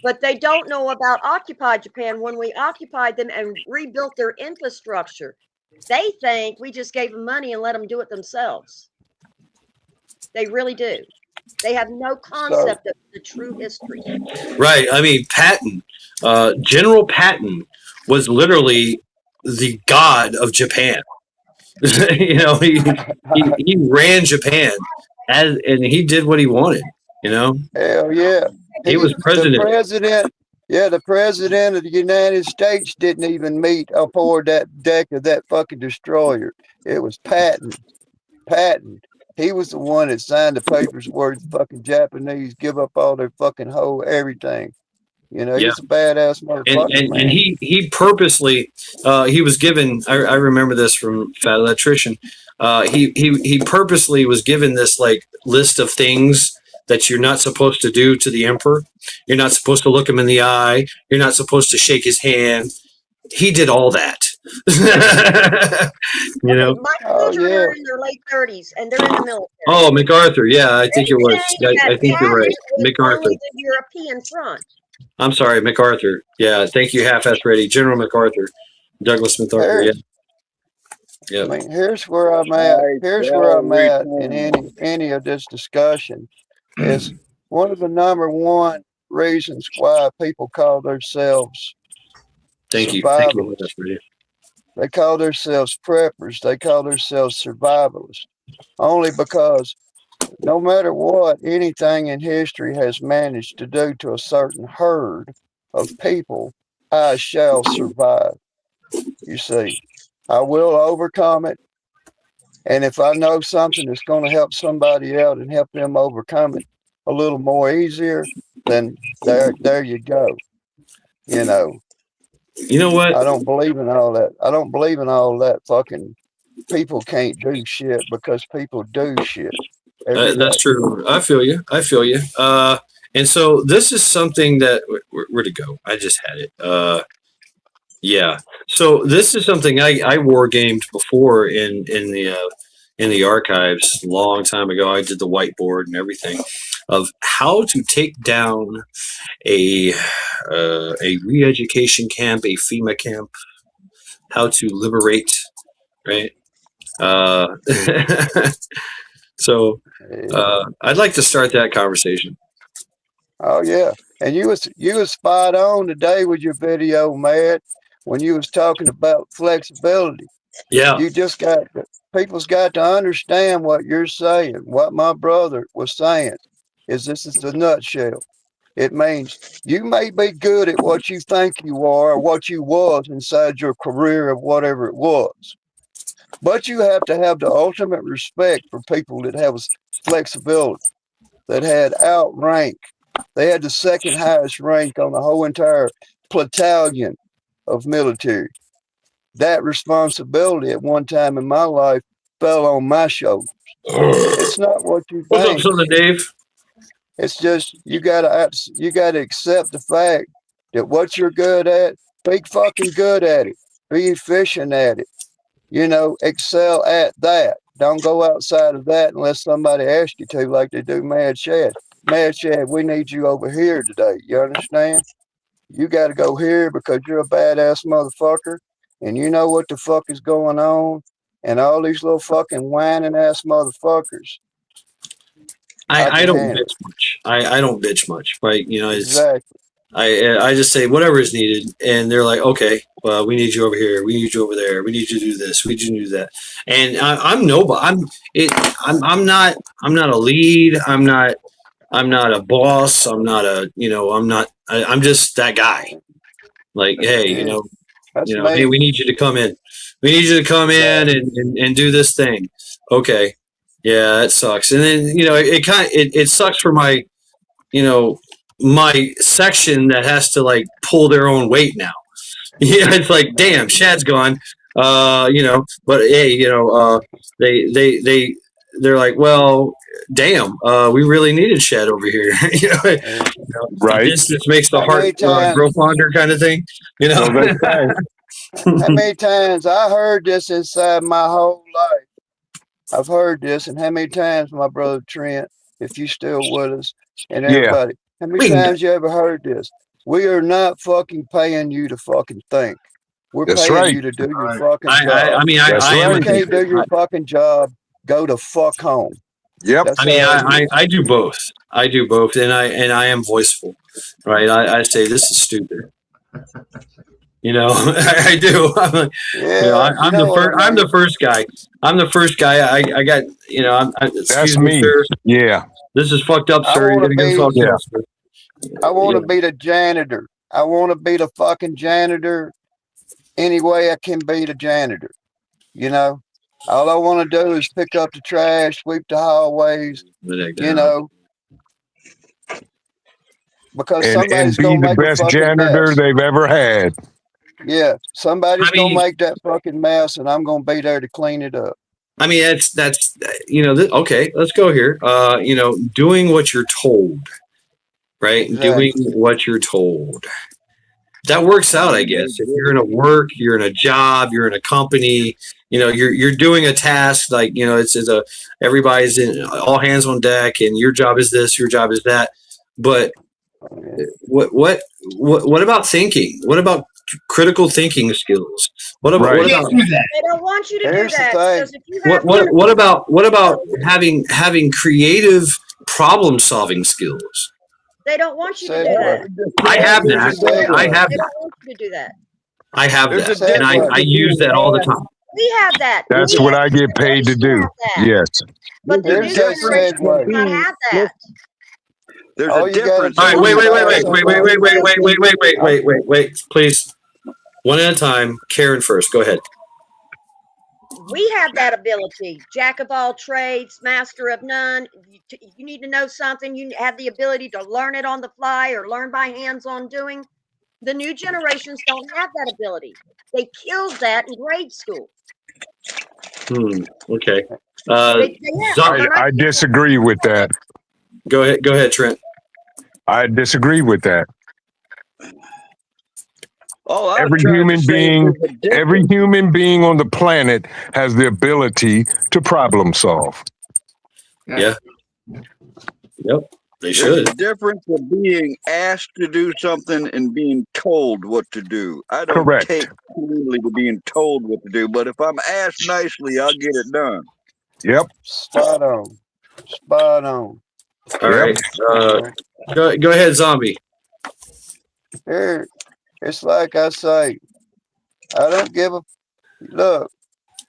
[SPEAKER 7] but they don't know about occupied Japan when we occupied them and rebuilt their infrastructure. They think we just gave them money and let them do it themselves. They really do. They have no concept of the true history.
[SPEAKER 5] Right. I mean, Patton, General Patton was literally the god of Japan. You know, he ran Japan and he did what he wanted, you know?
[SPEAKER 4] Hell yeah.
[SPEAKER 5] He was president.
[SPEAKER 4] The president, yeah, the president of the United States didn't even meet aboard that deck of that fucking destroyer. It was Patton. Patton. He was the one that signed the papers where the fucking Japanese give up all their fucking whole everything. You know,
[SPEAKER 5] Yeah.
[SPEAKER 4] he's a badass motherfucker,
[SPEAKER 5] And
[SPEAKER 4] man.
[SPEAKER 5] he purposely he was given I remember this from Fat Electrician. He purposely was given this like list of things that you're not supposed to do to the emperor. You're not supposed to look him in the eye. You're not supposed to shake his hand. He did all that. You know.
[SPEAKER 7] My
[SPEAKER 4] Oh,
[SPEAKER 7] children
[SPEAKER 4] yeah.
[SPEAKER 7] are in their late 30s and they're in the military.
[SPEAKER 5] Oh, MacArthur. Yeah, I think it was.
[SPEAKER 7] They say
[SPEAKER 5] I
[SPEAKER 7] that
[SPEAKER 5] think you're right.
[SPEAKER 7] Patton is
[SPEAKER 5] MacArthur.
[SPEAKER 7] only the European front.
[SPEAKER 5] I'm sorry, MacArthur. Yeah, thank you, half-ass ready, General MacArthur, Douglas MacArthur. Yeah, yeah.
[SPEAKER 4] I mean, here's where I'm at. Here's where I'm at in any of this discussion. Is one of the number one reasons why people call themselves
[SPEAKER 5] Thank you, half-ass
[SPEAKER 4] survivalists.
[SPEAKER 5] ready.
[SPEAKER 4] They call themselves preppers. They call themselves survivalists. Only because no matter what anything in history has managed to do to a certain herd of people, I shall survive. You see, I will overcome it. And if I know something that's going to help somebody out and help them overcome it a little more easier, then there you go. You know,
[SPEAKER 5] You know what?
[SPEAKER 4] I don't believe in all that. I don't believe in all that fucking people can't do shit because people do shit. every
[SPEAKER 5] That's
[SPEAKER 4] day.
[SPEAKER 5] true. I feel you. I feel you. And so this is something that where'd it go? I just had it. Yeah. So this is something I war gamed before in the archives a long time ago. I did the whiteboard and everything of how to take down a re-education camp, a FEMA camp, how to liberate, right? So I'd like to start that conversation.
[SPEAKER 4] Oh yeah, and you was spot on today with your video, Matt, when you was talking about flexibility.
[SPEAKER 5] Yeah.
[SPEAKER 4] You just got people's got to understand what you're saying. What my brother was saying is this is the nutshell. It means you may be good at what you think you are or what you was inside your career of whatever it was. But you have to have the ultimate respect for people that have flexibility, that had outrank. They had the second highest rank on the whole entire battalion of military. That responsibility at one time in my life fell on my shoulders. It's not what you
[SPEAKER 5] What's up,
[SPEAKER 4] think.
[SPEAKER 5] son of Dave?
[SPEAKER 4] It's just you gotta accept the fact that what you're good at, be fucking good at it. Be efficient at it. You know, excel at that. Don't go outside of that unless somebody asks you to, like they do Mad Chad. Mad Chad, we need you over here today. You understand? You got to go here because you're a badass motherfucker and you know what the fuck is going on. And all these little fucking whining ass motherfuckers.
[SPEAKER 5] I don't
[SPEAKER 4] handle
[SPEAKER 5] bitch much. I don't bitch much, right? You know, it's
[SPEAKER 4] Exactly.
[SPEAKER 5] I just say whatever is needed, and they're like, okay, well, we need you over here, we need you over there, we need you to do this, we need you to do that, and I'm nobody. I'm not a lead. I'm not a boss. I'm not a I'm just that guy. Like, hey,
[SPEAKER 4] That's me.
[SPEAKER 5] hey, we need you to come in. We need you to come in and do this thing. Okay, yeah, it sucks, and then it sucks for my my section that has to like pull their own weight now. Yeah, it's like, damn, Shad's gone. But hey, they're like, well, damn, we really needed Shad over here.
[SPEAKER 3] Right.
[SPEAKER 5] This makes the
[SPEAKER 4] How
[SPEAKER 5] heart
[SPEAKER 4] many times-
[SPEAKER 5] grow fonder kind of thing.
[SPEAKER 3] Well, that's right.
[SPEAKER 4] How many times I heard this inside my whole life? I've heard this, and how many times, my brother Trent, if you still with us, and
[SPEAKER 3] Yeah.
[SPEAKER 4] everybody, how many times you ever heard this? We are not fucking paying you to fucking think. We're
[SPEAKER 3] That's
[SPEAKER 4] paying
[SPEAKER 3] right.
[SPEAKER 4] you to do your
[SPEAKER 6] Right.
[SPEAKER 4] fucking
[SPEAKER 5] I
[SPEAKER 4] job.
[SPEAKER 5] mean,
[SPEAKER 3] That's
[SPEAKER 5] I am
[SPEAKER 4] If
[SPEAKER 5] a
[SPEAKER 4] you
[SPEAKER 3] right.
[SPEAKER 4] can't do your fucking job, go to fuck home.
[SPEAKER 3] Yep.
[SPEAKER 4] That's
[SPEAKER 5] I mean,
[SPEAKER 4] how it is.
[SPEAKER 5] I do both. I do both, and I am voiceful, right? I say this is stupid. You know, I do. I'm like, you know,
[SPEAKER 4] Yeah, you
[SPEAKER 5] I'm
[SPEAKER 4] know
[SPEAKER 5] the
[SPEAKER 4] what
[SPEAKER 5] first.
[SPEAKER 4] I
[SPEAKER 5] I'm
[SPEAKER 4] mean.
[SPEAKER 5] the first guy. I'm the first guy. I got. You know, excuse
[SPEAKER 3] That's
[SPEAKER 5] me,
[SPEAKER 3] me.
[SPEAKER 5] sir.
[SPEAKER 3] Yeah.
[SPEAKER 5] This is fucked up,
[SPEAKER 4] I
[SPEAKER 5] sir. You
[SPEAKER 4] want to
[SPEAKER 5] gotta go
[SPEAKER 4] be.
[SPEAKER 5] talk to
[SPEAKER 3] Yeah.
[SPEAKER 5] us.
[SPEAKER 4] I want
[SPEAKER 5] You
[SPEAKER 4] to be the janitor. I want to be the fucking janitor any way I can be the janitor. You know, all I want to do is pick up the trash, sweep the hallways. You know, because
[SPEAKER 3] And
[SPEAKER 4] somebody's
[SPEAKER 3] be
[SPEAKER 4] gonna
[SPEAKER 3] the
[SPEAKER 4] make a
[SPEAKER 3] best
[SPEAKER 4] fucking
[SPEAKER 3] janitor
[SPEAKER 4] mess.
[SPEAKER 3] they've ever had.
[SPEAKER 4] Yeah, somebody's
[SPEAKER 5] I mean-
[SPEAKER 4] gonna make that fucking mess, and I'm gonna be there to clean it up.
[SPEAKER 5] I mean, that's you know. Okay, let's go here. You know, doing what you're told, right?
[SPEAKER 4] Exactly.
[SPEAKER 5] Doing what you're told. That works out, I guess. If you're in a work, you're in a job, you're in a company, you know, you're doing a task like, you know, it's a everybody's in all hands on deck, and your job is this, your job is that. But what about thinking? What about critical thinking skills? What about
[SPEAKER 3] Right.
[SPEAKER 5] what
[SPEAKER 6] Can't
[SPEAKER 5] about
[SPEAKER 6] do that.
[SPEAKER 7] They don't want you to
[SPEAKER 4] Here's
[SPEAKER 7] do
[SPEAKER 4] the
[SPEAKER 7] that
[SPEAKER 4] thing.
[SPEAKER 7] because if you have to-
[SPEAKER 5] what about having creative problem solving skills?
[SPEAKER 7] they don't want you to do
[SPEAKER 4] Segue.
[SPEAKER 7] that.
[SPEAKER 5] I have
[SPEAKER 4] Here's
[SPEAKER 5] that.
[SPEAKER 4] a segue.
[SPEAKER 5] I have
[SPEAKER 7] They
[SPEAKER 5] that.
[SPEAKER 7] don't want you to do that.
[SPEAKER 5] I have
[SPEAKER 2] There's
[SPEAKER 5] that,
[SPEAKER 2] a
[SPEAKER 5] and I
[SPEAKER 4] difference
[SPEAKER 5] use that all the time.
[SPEAKER 7] We have that.
[SPEAKER 3] That's
[SPEAKER 7] We
[SPEAKER 3] what
[SPEAKER 7] have
[SPEAKER 3] I get paid to do.
[SPEAKER 7] have that.
[SPEAKER 3] Yes.
[SPEAKER 7] But the new
[SPEAKER 4] Here's that
[SPEAKER 7] generation does
[SPEAKER 4] segue.
[SPEAKER 7] not have that.
[SPEAKER 2] There's
[SPEAKER 4] All
[SPEAKER 2] a
[SPEAKER 4] you gotta
[SPEAKER 2] difference.
[SPEAKER 4] do
[SPEAKER 5] All right,
[SPEAKER 4] is
[SPEAKER 5] wait, please. One at a time. Karen first. Go ahead.
[SPEAKER 7] We have that ability. Jack of all trades, master of none. You need to know something. You have the ability to learn it on the fly or learn by hands-on doing. The new generations don't have that ability. They killed that in grade school.
[SPEAKER 5] Okay.
[SPEAKER 3] I disagree with that.
[SPEAKER 5] Go ahead, Trent.
[SPEAKER 3] I disagree with that.
[SPEAKER 2] All I was
[SPEAKER 3] Every
[SPEAKER 2] trying to
[SPEAKER 3] human
[SPEAKER 2] say
[SPEAKER 3] being,
[SPEAKER 2] is there's a difference.
[SPEAKER 3] every human being on the planet has the ability to problem solve.
[SPEAKER 5] Yeah. Yep. They
[SPEAKER 2] There's
[SPEAKER 5] should.
[SPEAKER 2] a difference of being asked to do something and being told what to do. I don't
[SPEAKER 3] Correct.
[SPEAKER 2] take kindly to being told what to do, but if I'm asked nicely, I'll get it done.
[SPEAKER 3] Yep.
[SPEAKER 4] spot on. Spot on.
[SPEAKER 5] All right. Go ahead, Zombie.
[SPEAKER 4] Here, it's like I say, I don't give a look.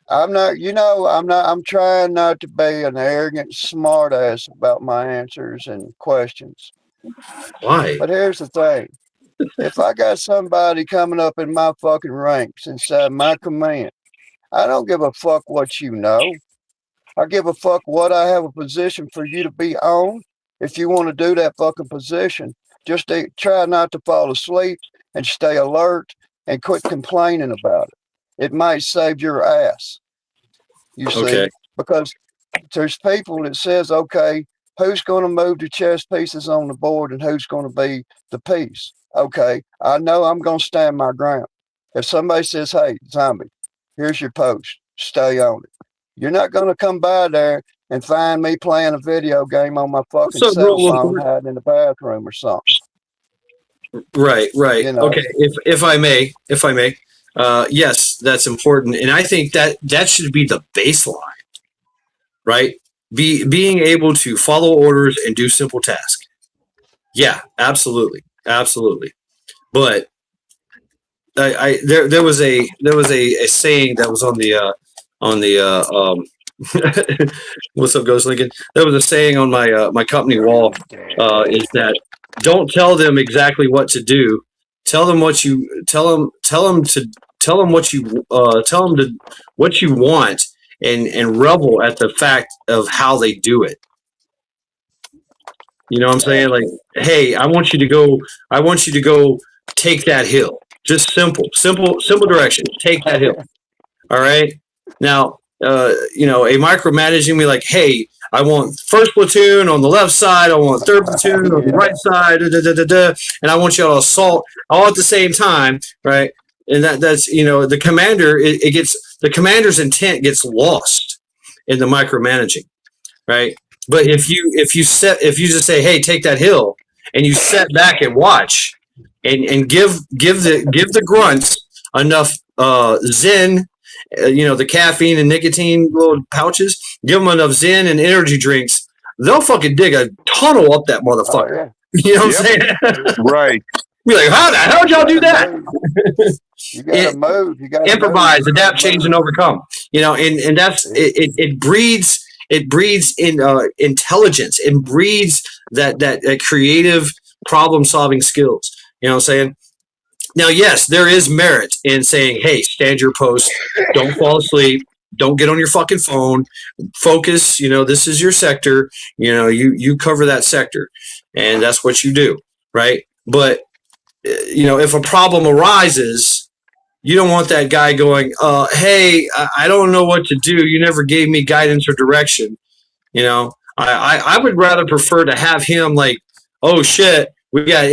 [SPEAKER 4] I'm not, I'm trying not to be an arrogant smartass about my answers and questions.
[SPEAKER 5] Why?
[SPEAKER 4] But here's the thing. If I got somebody coming up in my fucking ranks inside my command, I don't give a fuck what you know. I give a fuck what I have a position for you to be on. If you want to do that fucking position, just try not to fall asleep and stay alert and quit complaining about it. It might save your ass. You see,
[SPEAKER 5] Okay.
[SPEAKER 4] because there's people that says, okay, who's going to move the chess pieces on the board and who's going to be the piece? Okay, I know I'm going to stand my ground. If somebody says, hey, Zombie, here's your post, stay on it. You're not going to come by there and find me playing a video game on my fucking
[SPEAKER 5] What's up,
[SPEAKER 4] cell
[SPEAKER 5] bro?
[SPEAKER 4] phone hiding in the bathroom or something.
[SPEAKER 5] Right.
[SPEAKER 4] You know.
[SPEAKER 5] Okay. If I may, yes, that's important, and I think that should be the baseline, right? Being able to follow orders and do simple tasks. Yeah, absolutely. But there was a saying that was on the what's up, Ghost Lincoln? There was a saying on my company wall, is that don't tell them exactly what to do. Tell them what you want, and revel at the fact of how they do it. You know what I'm saying? Like, hey, I want you to go take that hill. Just simple direction. Take that hill. All right. Now, a micromanaging me like, hey, I want first platoon on the left side. I want third platoon on the right side. And I want you to assault all at the same time. Right. and that's the commander. It gets the commander's intent gets lost in the micromanaging, right? But if you just say, hey, take that hill, and you sit back and watch, and give the grunts enough Zen, the caffeine and nicotine little pouches, give them enough Zen and energy drinks, they'll fucking dig a tunnel up that motherfucker.
[SPEAKER 4] Oh,
[SPEAKER 5] You know what I'm saying?
[SPEAKER 3] Right.
[SPEAKER 5] Be like, how the hell did y'all do that?
[SPEAKER 4] You gotta move. You gotta
[SPEAKER 5] Improvise,
[SPEAKER 4] move.
[SPEAKER 5] adapt, change, and overcome. And that's it breeds in intelligence. It breeds that creative problem solving skills. You know what I'm saying? Now, yes, there is merit in saying, hey, stand your post, don't fall asleep, don't get on your fucking phone, focus, this is your sector, you cover that sector, and that's what you do, right? But, if a problem arises, you don't want that guy going, hey, I don't know what to do, you never gave me guidance or direction. I would rather prefer to have him like, oh shit, we got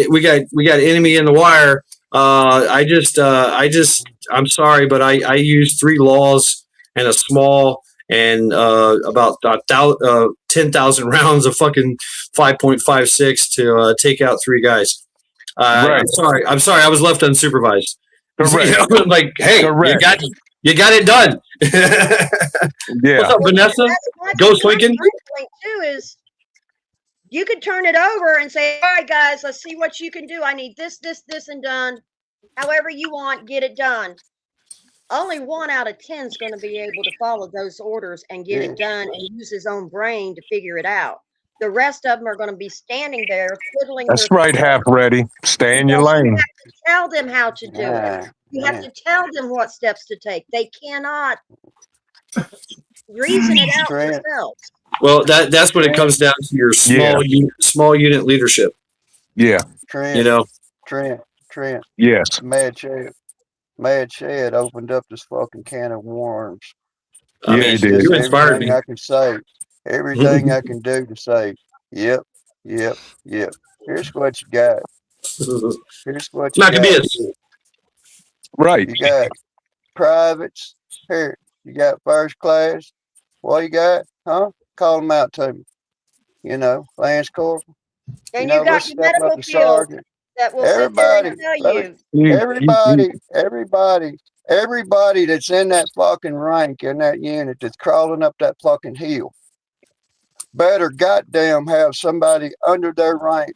[SPEAKER 5] enemy in the wire. I'm sorry, but I used 3 laws and a small and about 10,000 rounds of fucking 5.56 to take out 3 guys.
[SPEAKER 3] Right.
[SPEAKER 5] I'm sorry, I was left unsupervised.
[SPEAKER 3] Correct.
[SPEAKER 5] Like, hey,
[SPEAKER 3] Correct.
[SPEAKER 5] you got it done.
[SPEAKER 3] Yeah.
[SPEAKER 5] What's up, Vanessa? Ghost Lincoln?
[SPEAKER 7] My point too is you could turn it over and say, all right, guys, let's see what you can do. I need this, and done. However you want, get it done. Only 1 out of 10 is going to be able to follow those orders and get it done and use his own brain to figure it out. The rest of them are going to be standing there twiddling.
[SPEAKER 3] That's right, half ready. Stay in your lane.
[SPEAKER 7] You have to tell them how to do it. You have to tell them what steps to take. They cannot reason it out themselves.
[SPEAKER 5] Well, that's when it comes down to your small unit leadership.
[SPEAKER 3] Yeah.
[SPEAKER 4] Trent.
[SPEAKER 3] Yes.
[SPEAKER 4] Mad Shed opened up this fucking can of worms.
[SPEAKER 3] Yeah, he did.
[SPEAKER 5] You inspired me.
[SPEAKER 4] Everything I can say, everything I can do to say, yep. Here's what you got. Here's what you
[SPEAKER 5] Maccabeus.
[SPEAKER 4] got.
[SPEAKER 3] Right.
[SPEAKER 4] You got privates. Here, you got first class. What you got? Huh? Call them out to me. Lance Corporal.
[SPEAKER 7] And you got your medical field that will sit there and tell you.
[SPEAKER 4] Everybody that's in that fucking rank, in that unit that's crawling up that fucking hill, better goddamn have somebody under their rank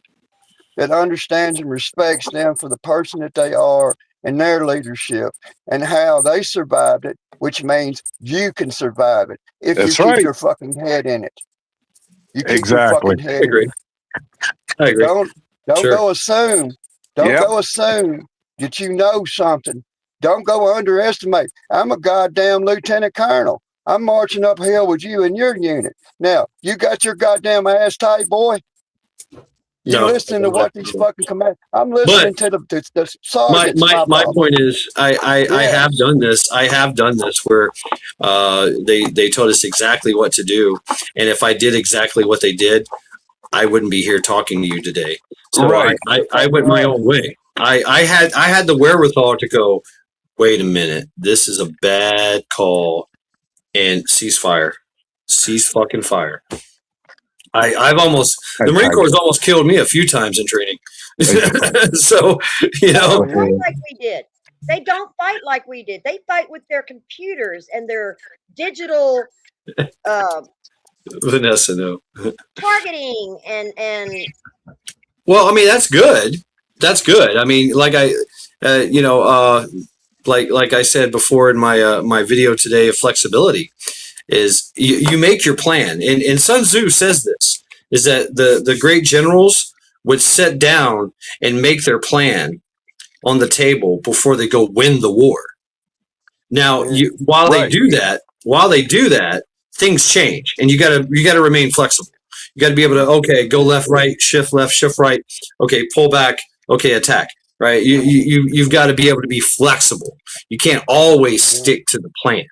[SPEAKER 4] that understands and respects them for the person that they are and their leadership and how they survived it, which means you can survive it if you keep your fucking head in it. You keep your fucking head in it.
[SPEAKER 5] I agree.
[SPEAKER 4] Don't go assume. Don't go assume that you know something. Don't go underestimate. I'm a goddamn lieutenant colonel. I'm marching uphill with you in your unit. Now, you got your goddamn ass tight, boy. You're listening to what these fucking commands. I'm listening to the sergeants.
[SPEAKER 5] My point is, I have done this. I have done this where they told us exactly what to do, and if I did exactly what they did, I wouldn't be here talking to you today. So I went my own way. I had the wherewithal to go, wait a minute, this is a bad call, and cease fucking fire. The Marine Corps has almost killed me a few times in training. So,
[SPEAKER 7] They don't fight like we did. They don't fight like we did. They fight with their computers and their digital
[SPEAKER 5] Vanessa, no.
[SPEAKER 7] targeting and
[SPEAKER 5] well, I mean, that's good. That's good. I mean, like like I said before in my video today of flexibility, is you make your plan. And Sun Tzu says this, is that the great generals would sit down and make their plan on the table before they go win the war. Now, while they do that, things change, and you gotta remain flexible. You got to be able to, go left, right, shift right. Okay, pull back. Okay, attack. Right. You've got to be able to be flexible. You can't always stick to the plan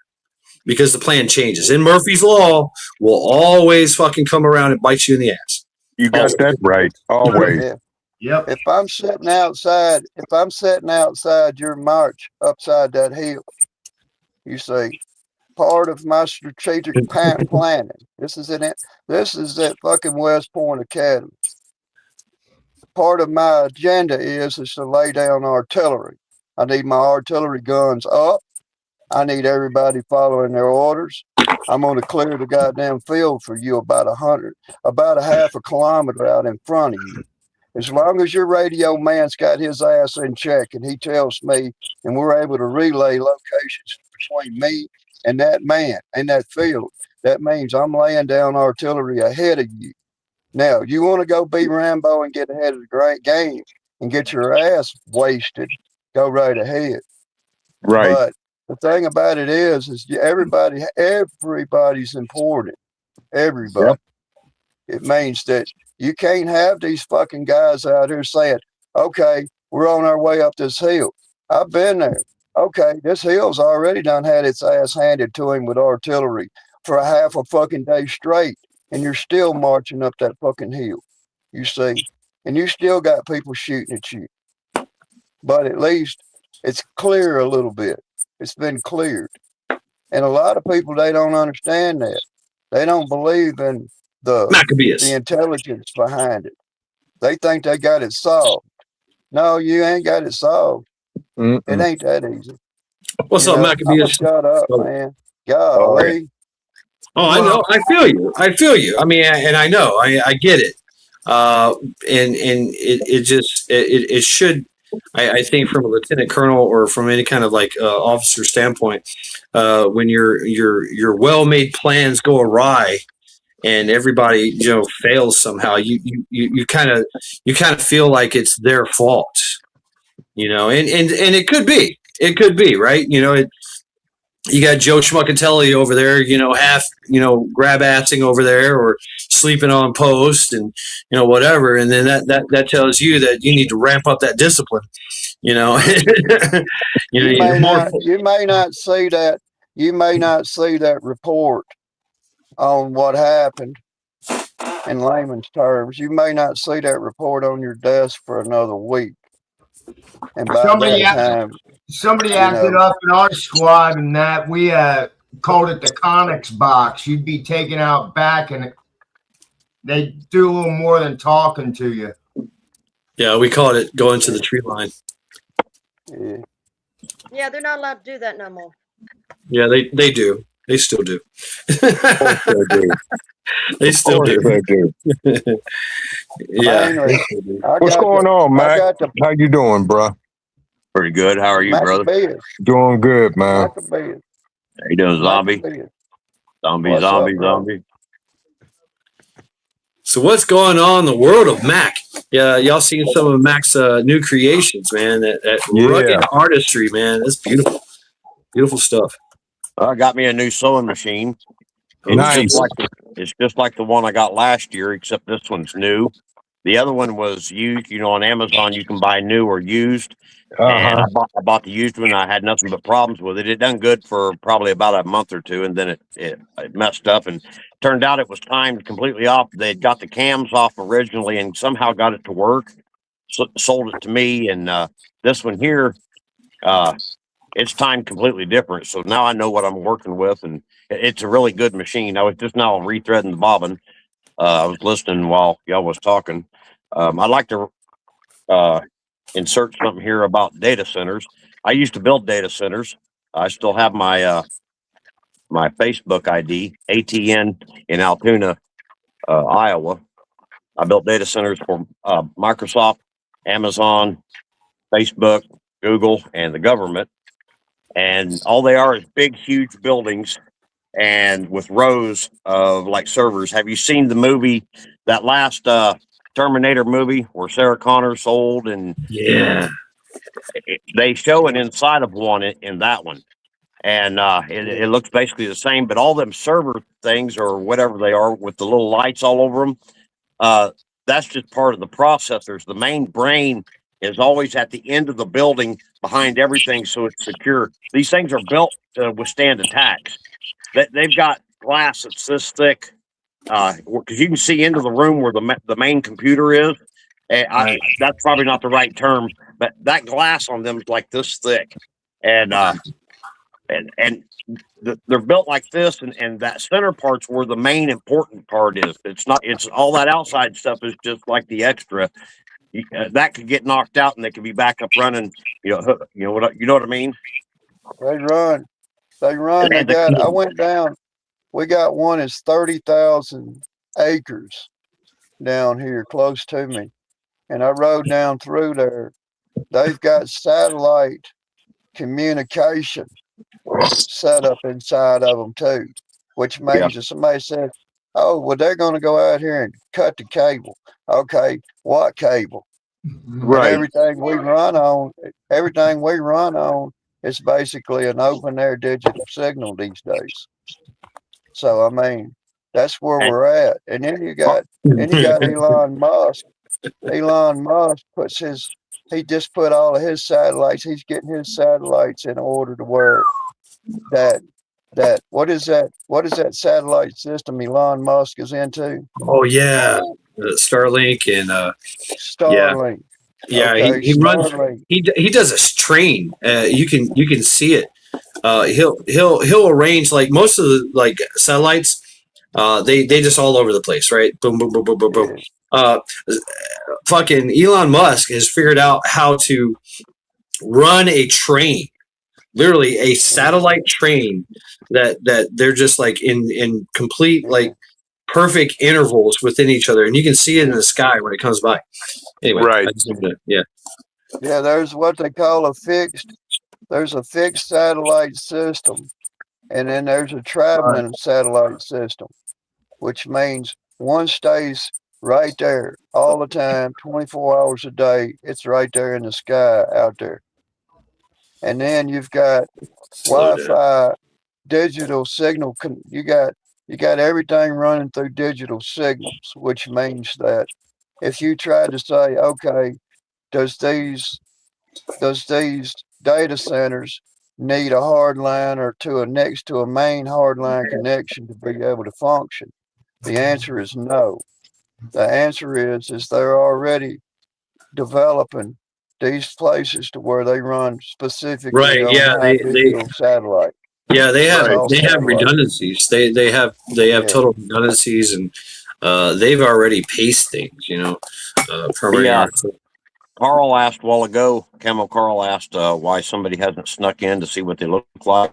[SPEAKER 5] because the plan changes. And Murphy's Law will always fucking come around and bite you in the ass.
[SPEAKER 3] You got that right. Always.
[SPEAKER 6] Yep.
[SPEAKER 4] If I'm sitting outside your march upside that hill, you see, part of my strategic planning. This is at fucking West Point Academy. Part of my agenda is to lay down artillery. I need my artillery guns up. I need everybody following their orders. I'm going to clear the goddamn field for you about a half a kilometer out in front of you. As long as your radio man's got his ass in check and he tells me and we're able to relay locations between me and that man in that field, that means I'm laying down artillery ahead of you. Now, you want to go be Rambo and get ahead of the great game and get your ass wasted, go right ahead.
[SPEAKER 3] Right.
[SPEAKER 4] But the thing about it is everybody's important. Everybody. It means that you can't have these fucking guys out here saying, okay, we're on our way up this hill. I've been there. Okay, this hill's already done had its ass handed to him with artillery for a half a fucking day straight. And you're still marching up that fucking hill, you see. And you still got people shooting at you. But at least it's clear a little bit. It's been cleared. And a lot of people, they don't understand that. They don't believe in the
[SPEAKER 5] Maccabees.
[SPEAKER 4] intelligence behind it. They think they got it solved. No, you ain't got it solved.
[SPEAKER 3] Mm-mm.
[SPEAKER 4] It ain't that easy.
[SPEAKER 5] What's up, Maccabees?
[SPEAKER 4] Shut up, man. Golly.
[SPEAKER 5] Oh, I know. I feel you. I mean, and I know. I get it. And it should. I think from a lieutenant colonel or from any kind of like officer standpoint, when your well-made plans go awry and everybody fails somehow, you kind of feel like it's their fault, and it could be right. You got Joe Schmuckatelli over there, half, grab assing over there or sleeping on post and, whatever. And then that tells you that you need to ramp up that discipline, You
[SPEAKER 4] may not see that. You may not see that report on what happened in layman's terms. You may not see that report on your desk for another week. And by that time,
[SPEAKER 6] somebody acted up in our squad, and that we called it the Connex box. You'd be taken out back, and they do a little more than talking to you.
[SPEAKER 5] Yeah, we called it going to the tree line.
[SPEAKER 7] Yeah, they're not allowed to do that no more.
[SPEAKER 5] Yeah, they do. They still do. They still do. Yeah.
[SPEAKER 3] What's going on, Mac? How you doing, bro?
[SPEAKER 8] Pretty good. How are you, brother?
[SPEAKER 3] Doing good, man.
[SPEAKER 8] How you doing, zombie? Zombie.
[SPEAKER 5] So what's going on in the world of Mac? Yeah, y'all seen some of Mac's new creations, man. That rugged artistry, man. That's beautiful. Beautiful stuff.
[SPEAKER 8] I got me a new sewing machine. It's just like the one I got last year, except this one's new. The other one was used. On Amazon you can buy new or used. And I bought the used one. I had nothing but problems with it. It done good for probably about a month or two, and then it messed up. And turned out it was timed completely off. They got the cams off originally, and somehow got it to work. Sold it to me, and this one here, it's timed completely different. So now I know what I'm working with, and it's a really good machine. I was just now rethreading the bobbin. I was listening while y'all was talking. I'd like to insert something here about data centers. I used to build data centers. I still have my my Facebook ID, ATN in Altoona, Iowa. I built data centers for Microsoft, Amazon, Facebook, Google, and the government. And all they are is big, huge buildings and with rows of like servers. Have you seen the movie, that last Terminator movie where Sarah Connor sold? And they show it inside of one in that one. And it looks basically the same, but all them server things or whatever they are with the little lights all over them, that's just part of the processors. The main brain is always at the end of the building behind everything, so it's secure. These things are built to withstand attacks. They've got glass that's this thick, because you can see into the room where the main computer is. That's probably not the right term, but that glass on them is like this thick, and they're built like this, and that center part's where the main important part is. It's not. It's all that outside stuff is just like the extra. That could get knocked out, and they could be back up running. You know what I mean?
[SPEAKER 4] They run. They run. They got. I went down. We got one that's 30,000 acres down here close to me, and I rode down through there. They've got satellite communication set up inside of them too, which means if somebody said, "Oh, well, they're going to go out here and cut the cable." Okay, what cable?
[SPEAKER 3] Right.
[SPEAKER 4] And everything we run on is basically an open air digital signal these days. So I mean, that's where we're at. And then you got Elon Musk. Elon Musk he just put all of his satellites. He's getting his satellites in order to where that what is that satellite system Elon Musk is into?
[SPEAKER 5] Oh yeah, Starlink and
[SPEAKER 4] Starlink.
[SPEAKER 5] yeah.
[SPEAKER 4] Okay,
[SPEAKER 5] He runs.
[SPEAKER 4] Starlink.
[SPEAKER 5] He does a train. You can see it. He'll arrange like most of the like satellites. They just all over the place, right? Boom, boom, boom, boom, boom, boom. Fucking Elon Musk has figured out how to run a train, literally a satellite train that they're just like in complete like perfect intervals within each other, and you can see it in the sky when it comes by. Anyway,
[SPEAKER 3] Right.
[SPEAKER 4] Yeah, there's what they call a fixed satellite system, and then there's a traveling satellite system, which means one stays right there all the time, 24 hours a day. It's right there in the sky out there. And then you've got Wi-Fi, digital signal. You got everything running through digital signals, which means that if you try to say, okay, does these data centers need a hard line or next to a main hard line connection to be able to function? The answer is no. The answer is they're already developing these places to where they run specifically
[SPEAKER 5] Right,
[SPEAKER 4] on
[SPEAKER 5] yeah,
[SPEAKER 4] high
[SPEAKER 5] they-
[SPEAKER 4] digital satellite.
[SPEAKER 5] Yeah, they have
[SPEAKER 4] Right.
[SPEAKER 5] redundancies. They have total redundancies, and they've already paced things. Permanent.
[SPEAKER 8] Yeah. Carl asked a while ago, Carl asked why somebody hasn't snuck in to see what they look like.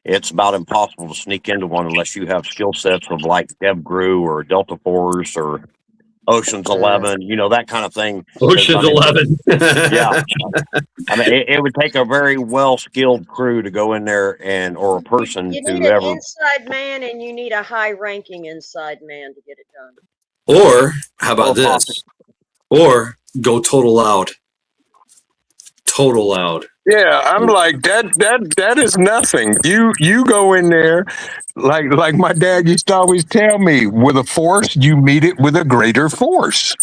[SPEAKER 8] It's about impossible to sneak into one unless you have skill sets of like DevGru or Delta Force or Ocean's 11, that kind of thing.
[SPEAKER 5] Ocean's 11.
[SPEAKER 8] Yeah. I mean, it would take a very well-skilled crew to go in there or a person
[SPEAKER 7] You
[SPEAKER 8] to
[SPEAKER 7] need an
[SPEAKER 8] ever.
[SPEAKER 7] inside man, and you need a high-ranking inside man to get it done.
[SPEAKER 5] Or how about this? Or go total loud. Total loud.
[SPEAKER 3] Yeah, I'm like that is nothing. You go in there like my dad used to always tell me, with a force, you meet it with a greater force.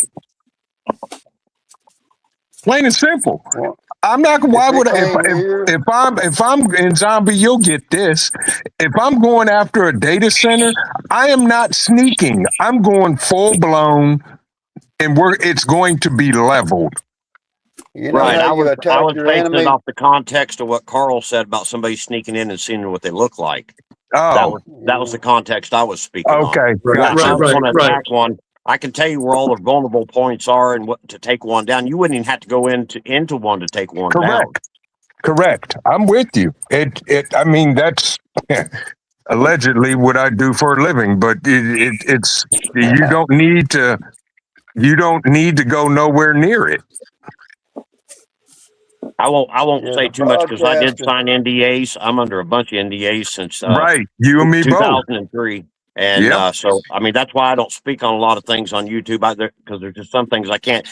[SPEAKER 3] Plain and simple. I'm not. Why would if I'm in zombie? You'll get this. If I'm going after a data center, I am not sneaking. I'm going full blown, and it's going to be leveled.
[SPEAKER 8] Right. I was basing it off the context of what Carl said about somebody sneaking in and seeing what they look like.
[SPEAKER 3] Oh,
[SPEAKER 8] that was the context I was speaking on.
[SPEAKER 3] Okay.
[SPEAKER 8] Attack one. I can tell you where all the vulnerable points are and what to take one down. You wouldn't even have to go into one to take one down.
[SPEAKER 3] Correct. I'm with you. I mean, that's allegedly what I do for a living, but it's you don't need to go nowhere near it.
[SPEAKER 8] I won't say too much because I did sign NDAs. I'm under a bunch of NDAs since
[SPEAKER 3] right. You and me
[SPEAKER 8] 2003.
[SPEAKER 3] both.
[SPEAKER 8] And so, I mean, that's why I don't speak on a lot of things on YouTube out there, because there's just some things I can't.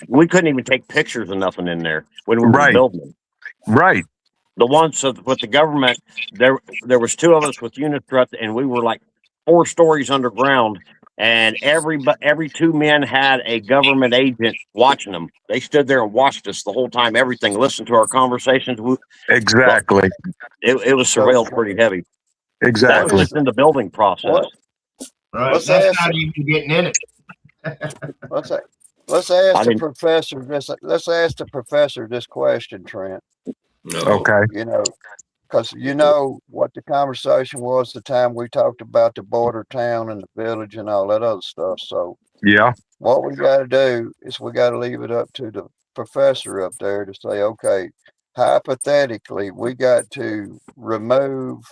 [SPEAKER 8] We couldn't even take pictures of nothing in there when we were building them.
[SPEAKER 3] Right.
[SPEAKER 8] The ones with the government, there was two of us with Unistrut, and we were like 4 stories underground. And every 2 men had a government agent watching them. They stood there and watched us the whole time, everything, listened to our conversations.
[SPEAKER 3] Exactly.
[SPEAKER 8] It was surveilled pretty heavy.
[SPEAKER 3] Exactly.
[SPEAKER 8] That was just in the building process.
[SPEAKER 6] Right. That's not even getting in it.
[SPEAKER 4] What's that? Let's ask
[SPEAKER 8] I
[SPEAKER 4] the
[SPEAKER 8] didn't.
[SPEAKER 4] professor this. Let's ask the professor this question, Trent.
[SPEAKER 5] No.
[SPEAKER 3] Okay.
[SPEAKER 4] You know, because you know what the conversation was the time we talked about the border town and the village and all that other stuff. So
[SPEAKER 3] Yeah.
[SPEAKER 4] what we got to do is we got to leave it up to the professor up there to say, okay, hypothetically, we got to remove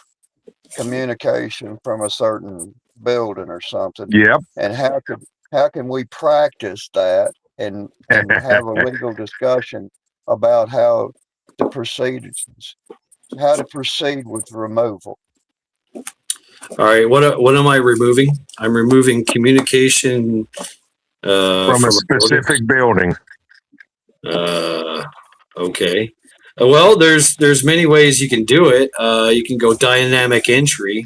[SPEAKER 4] communication from a certain building or something,
[SPEAKER 3] Yep.
[SPEAKER 4] and how can we practice that and have a legal discussion about how to proceed with removal.
[SPEAKER 5] All right. What am I removing? I'm removing communication
[SPEAKER 3] From a
[SPEAKER 5] building.
[SPEAKER 3] specific building.
[SPEAKER 5] Okay. Well, there's many ways you can do it. You can go dynamic entry.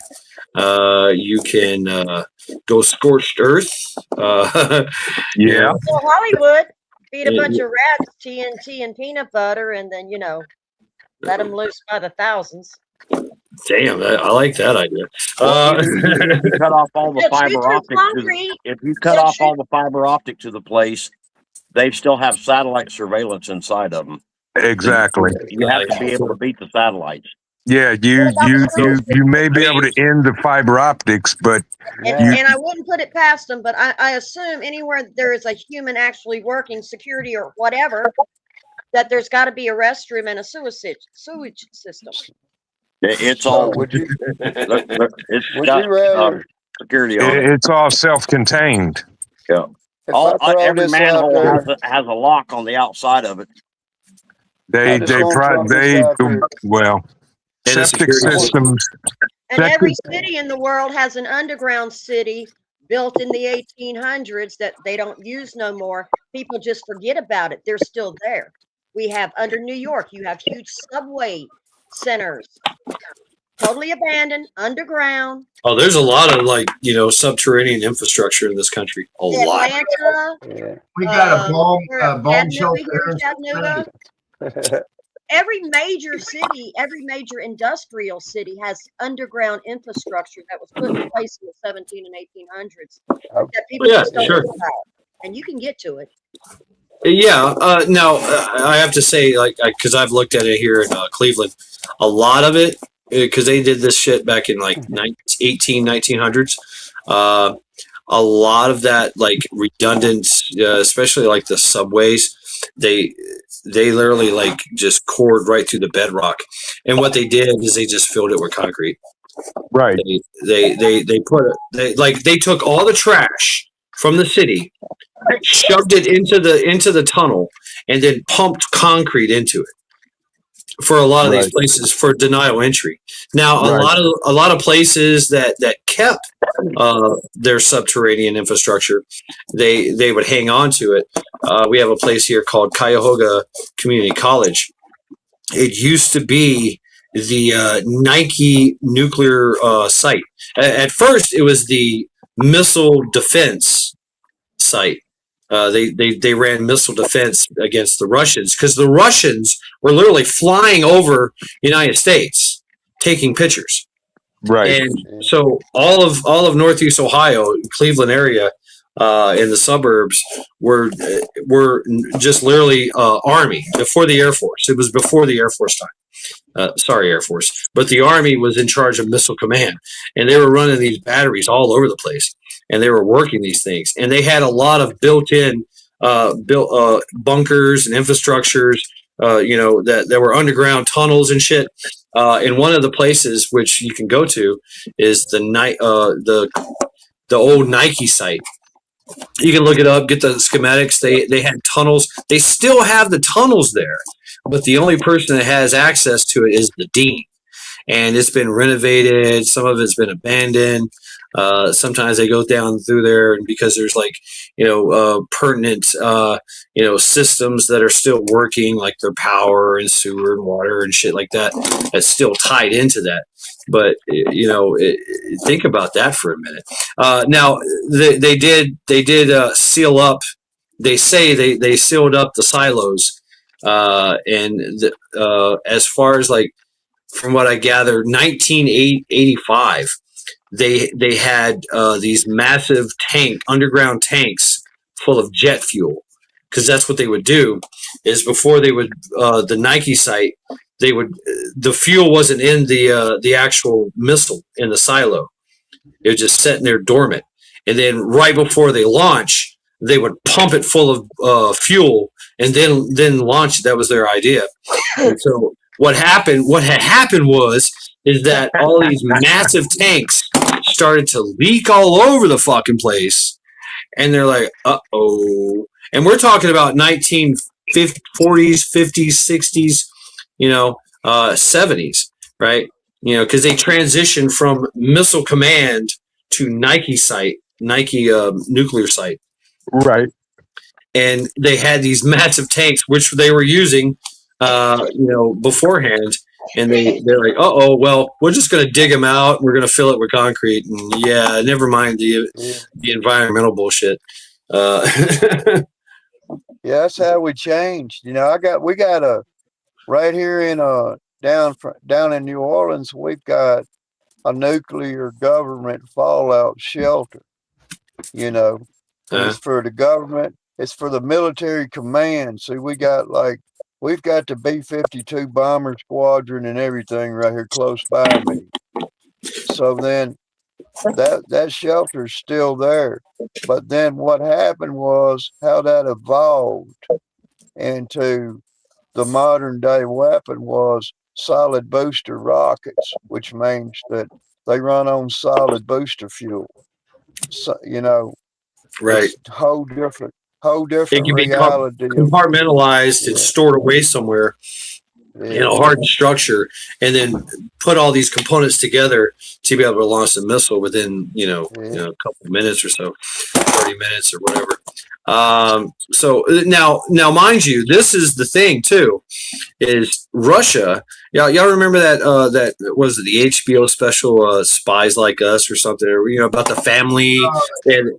[SPEAKER 5] You can go scorched earth. You
[SPEAKER 3] Yeah.
[SPEAKER 5] know,
[SPEAKER 7] Well, Hollywood feed a
[SPEAKER 5] Yeah,
[SPEAKER 7] bunch of rats TNT and peanut butter, and then let them loose by the thousands.
[SPEAKER 5] damn, I like that idea.
[SPEAKER 8] Well, if you cut off all the
[SPEAKER 7] They'll chew
[SPEAKER 8] fiber
[SPEAKER 7] through
[SPEAKER 8] optic
[SPEAKER 7] concrete.
[SPEAKER 8] if you cut
[SPEAKER 7] They'll
[SPEAKER 8] off
[SPEAKER 7] chew-
[SPEAKER 8] all the fiber optic to the place, they still have satellite surveillance inside of them.
[SPEAKER 3] Exactly.
[SPEAKER 8] You have to be able to beat the satellites.
[SPEAKER 3] Yeah. You may be able to end the fiber optics, but
[SPEAKER 7] And I wouldn't put it past them, but I assume anywhere there is a human actually working security or whatever, that there's got to be a restroom and a sewage system.
[SPEAKER 8] It's
[SPEAKER 4] So
[SPEAKER 8] all
[SPEAKER 4] would you
[SPEAKER 8] it's
[SPEAKER 4] would
[SPEAKER 8] got
[SPEAKER 4] you rather
[SPEAKER 8] security on it.
[SPEAKER 3] it's all self-contained.
[SPEAKER 8] Yeah.
[SPEAKER 4] if I throw
[SPEAKER 8] Every
[SPEAKER 4] this out
[SPEAKER 8] manhole
[SPEAKER 4] there?
[SPEAKER 8] has a lock on the outside of it.
[SPEAKER 3] They
[SPEAKER 4] just wanna throw this out there.
[SPEAKER 3] well,
[SPEAKER 5] And a
[SPEAKER 3] septic
[SPEAKER 5] security
[SPEAKER 3] systems.
[SPEAKER 7] And every
[SPEAKER 3] Septic-
[SPEAKER 7] city in the world has an underground city built in the 1800s that they don't use no more. People just forget about it. They're still there. We have under New York, you have huge subway centers, totally abandoned, underground.
[SPEAKER 5] Oh, there's a lot of subterranean infrastructure in this country. A lot.
[SPEAKER 7] Atlanta,
[SPEAKER 4] Yeah.
[SPEAKER 6] We got a bomb
[SPEAKER 7] Chattanooga,
[SPEAKER 6] shelter.
[SPEAKER 7] here in Chattanooga. Every major city, every major industrial city has underground infrastructure that was put in place in the 17 and 1800s that people
[SPEAKER 5] Yeah,
[SPEAKER 7] just don't
[SPEAKER 5] sure.
[SPEAKER 7] know about. And you can get to it.
[SPEAKER 5] Yeah. Now, I have to say, because I've looked at it here in Cleveland, a lot of it, because they did this shit back in 1900s. A lot of that, redundant, especially like the subways, they literally just cored right through the bedrock. And what they did is they just filled it with concrete.
[SPEAKER 3] Right.
[SPEAKER 5] They took all the trash from the city, shoved it into the tunnel, and then pumped concrete into it for a lot of these places for denial entry. Now, a lot of places that kept their subterranean infrastructure, they would hang on to it. We have a place here called Cuyahoga Community College. It used to be the Nike nuclear site. At first, it was the missile defense site. They ran missile defense against the Russians because the Russians were literally flying over the United States, taking pictures.
[SPEAKER 3] Right.
[SPEAKER 5] And so all of Northeast Ohio, Cleveland area, in the suburbs were just literally Army before the Air Force. It was before the Air Force time. Sorry, Air Force, but the Army was in charge of missile command, and they were running these batteries all over the place, and they were working these things, and they had a lot of built-in bunkers and infrastructures, that were underground tunnels and shit. And one of the places which you can go to is the old Nike site. You can look it up, get the schematics. They had tunnels. They still have the tunnels there, but the only person that has access to it is the dean. And it's been renovated. Some of it's been abandoned. Sometimes they go down through there, and because there's pertinent systems that are still working, like their power and sewer and water and shit like that, that's still tied into that. But think about that for a minute. Now they did seal up. They say they sealed up the silos, and as far as from what I gather, 1985, they had these massive underground tanks full of jet fuel, because that's what they would do. Is before they would the Nike site, they would the fuel wasn't in the actual missile in the silo. It was just sitting there dormant, and then right before they launch, they would pump it full of fuel and then launch it. That was their idea. And so what had happened is that all these massive tanks started to leak all over the fucking place, and they're like, uh-oh. And we're talking about 1940s, 50s, 60s, 70s, right? Because they transitioned from Missile Command to Nike nuclear site.
[SPEAKER 3] Right.
[SPEAKER 5] And they had these massive tanks, which they were using, beforehand. And they're like, uh-oh, well, we're just going to dig them out. And we're going to fill it with concrete. And yeah, never mind the environmental bullshit.
[SPEAKER 4] Yeah, that's how we changed. We got right here in down in New Orleans, we've got a nuclear government fallout shelter. It's for the government. It's for the military command. See, we've got the B-52 bomber squadron and everything right here close by me. So then that shelter's still there. But then what happened was how that evolved into the modern day weapon was solid booster rockets, which means that they run on solid booster fuel. So,
[SPEAKER 5] right.
[SPEAKER 4] It's whole different
[SPEAKER 5] It can be
[SPEAKER 4] reality.
[SPEAKER 5] compartmentalized and stored away somewhere in a hardened structure, and then put all these components together to be able to launch the missile within, a couple of minutes or so, 30 minutes or whatever. So now, mind you, this is the thing too, is Russia. Y'all remember that was it the HBO special, Spies Like Us or something, about the family and.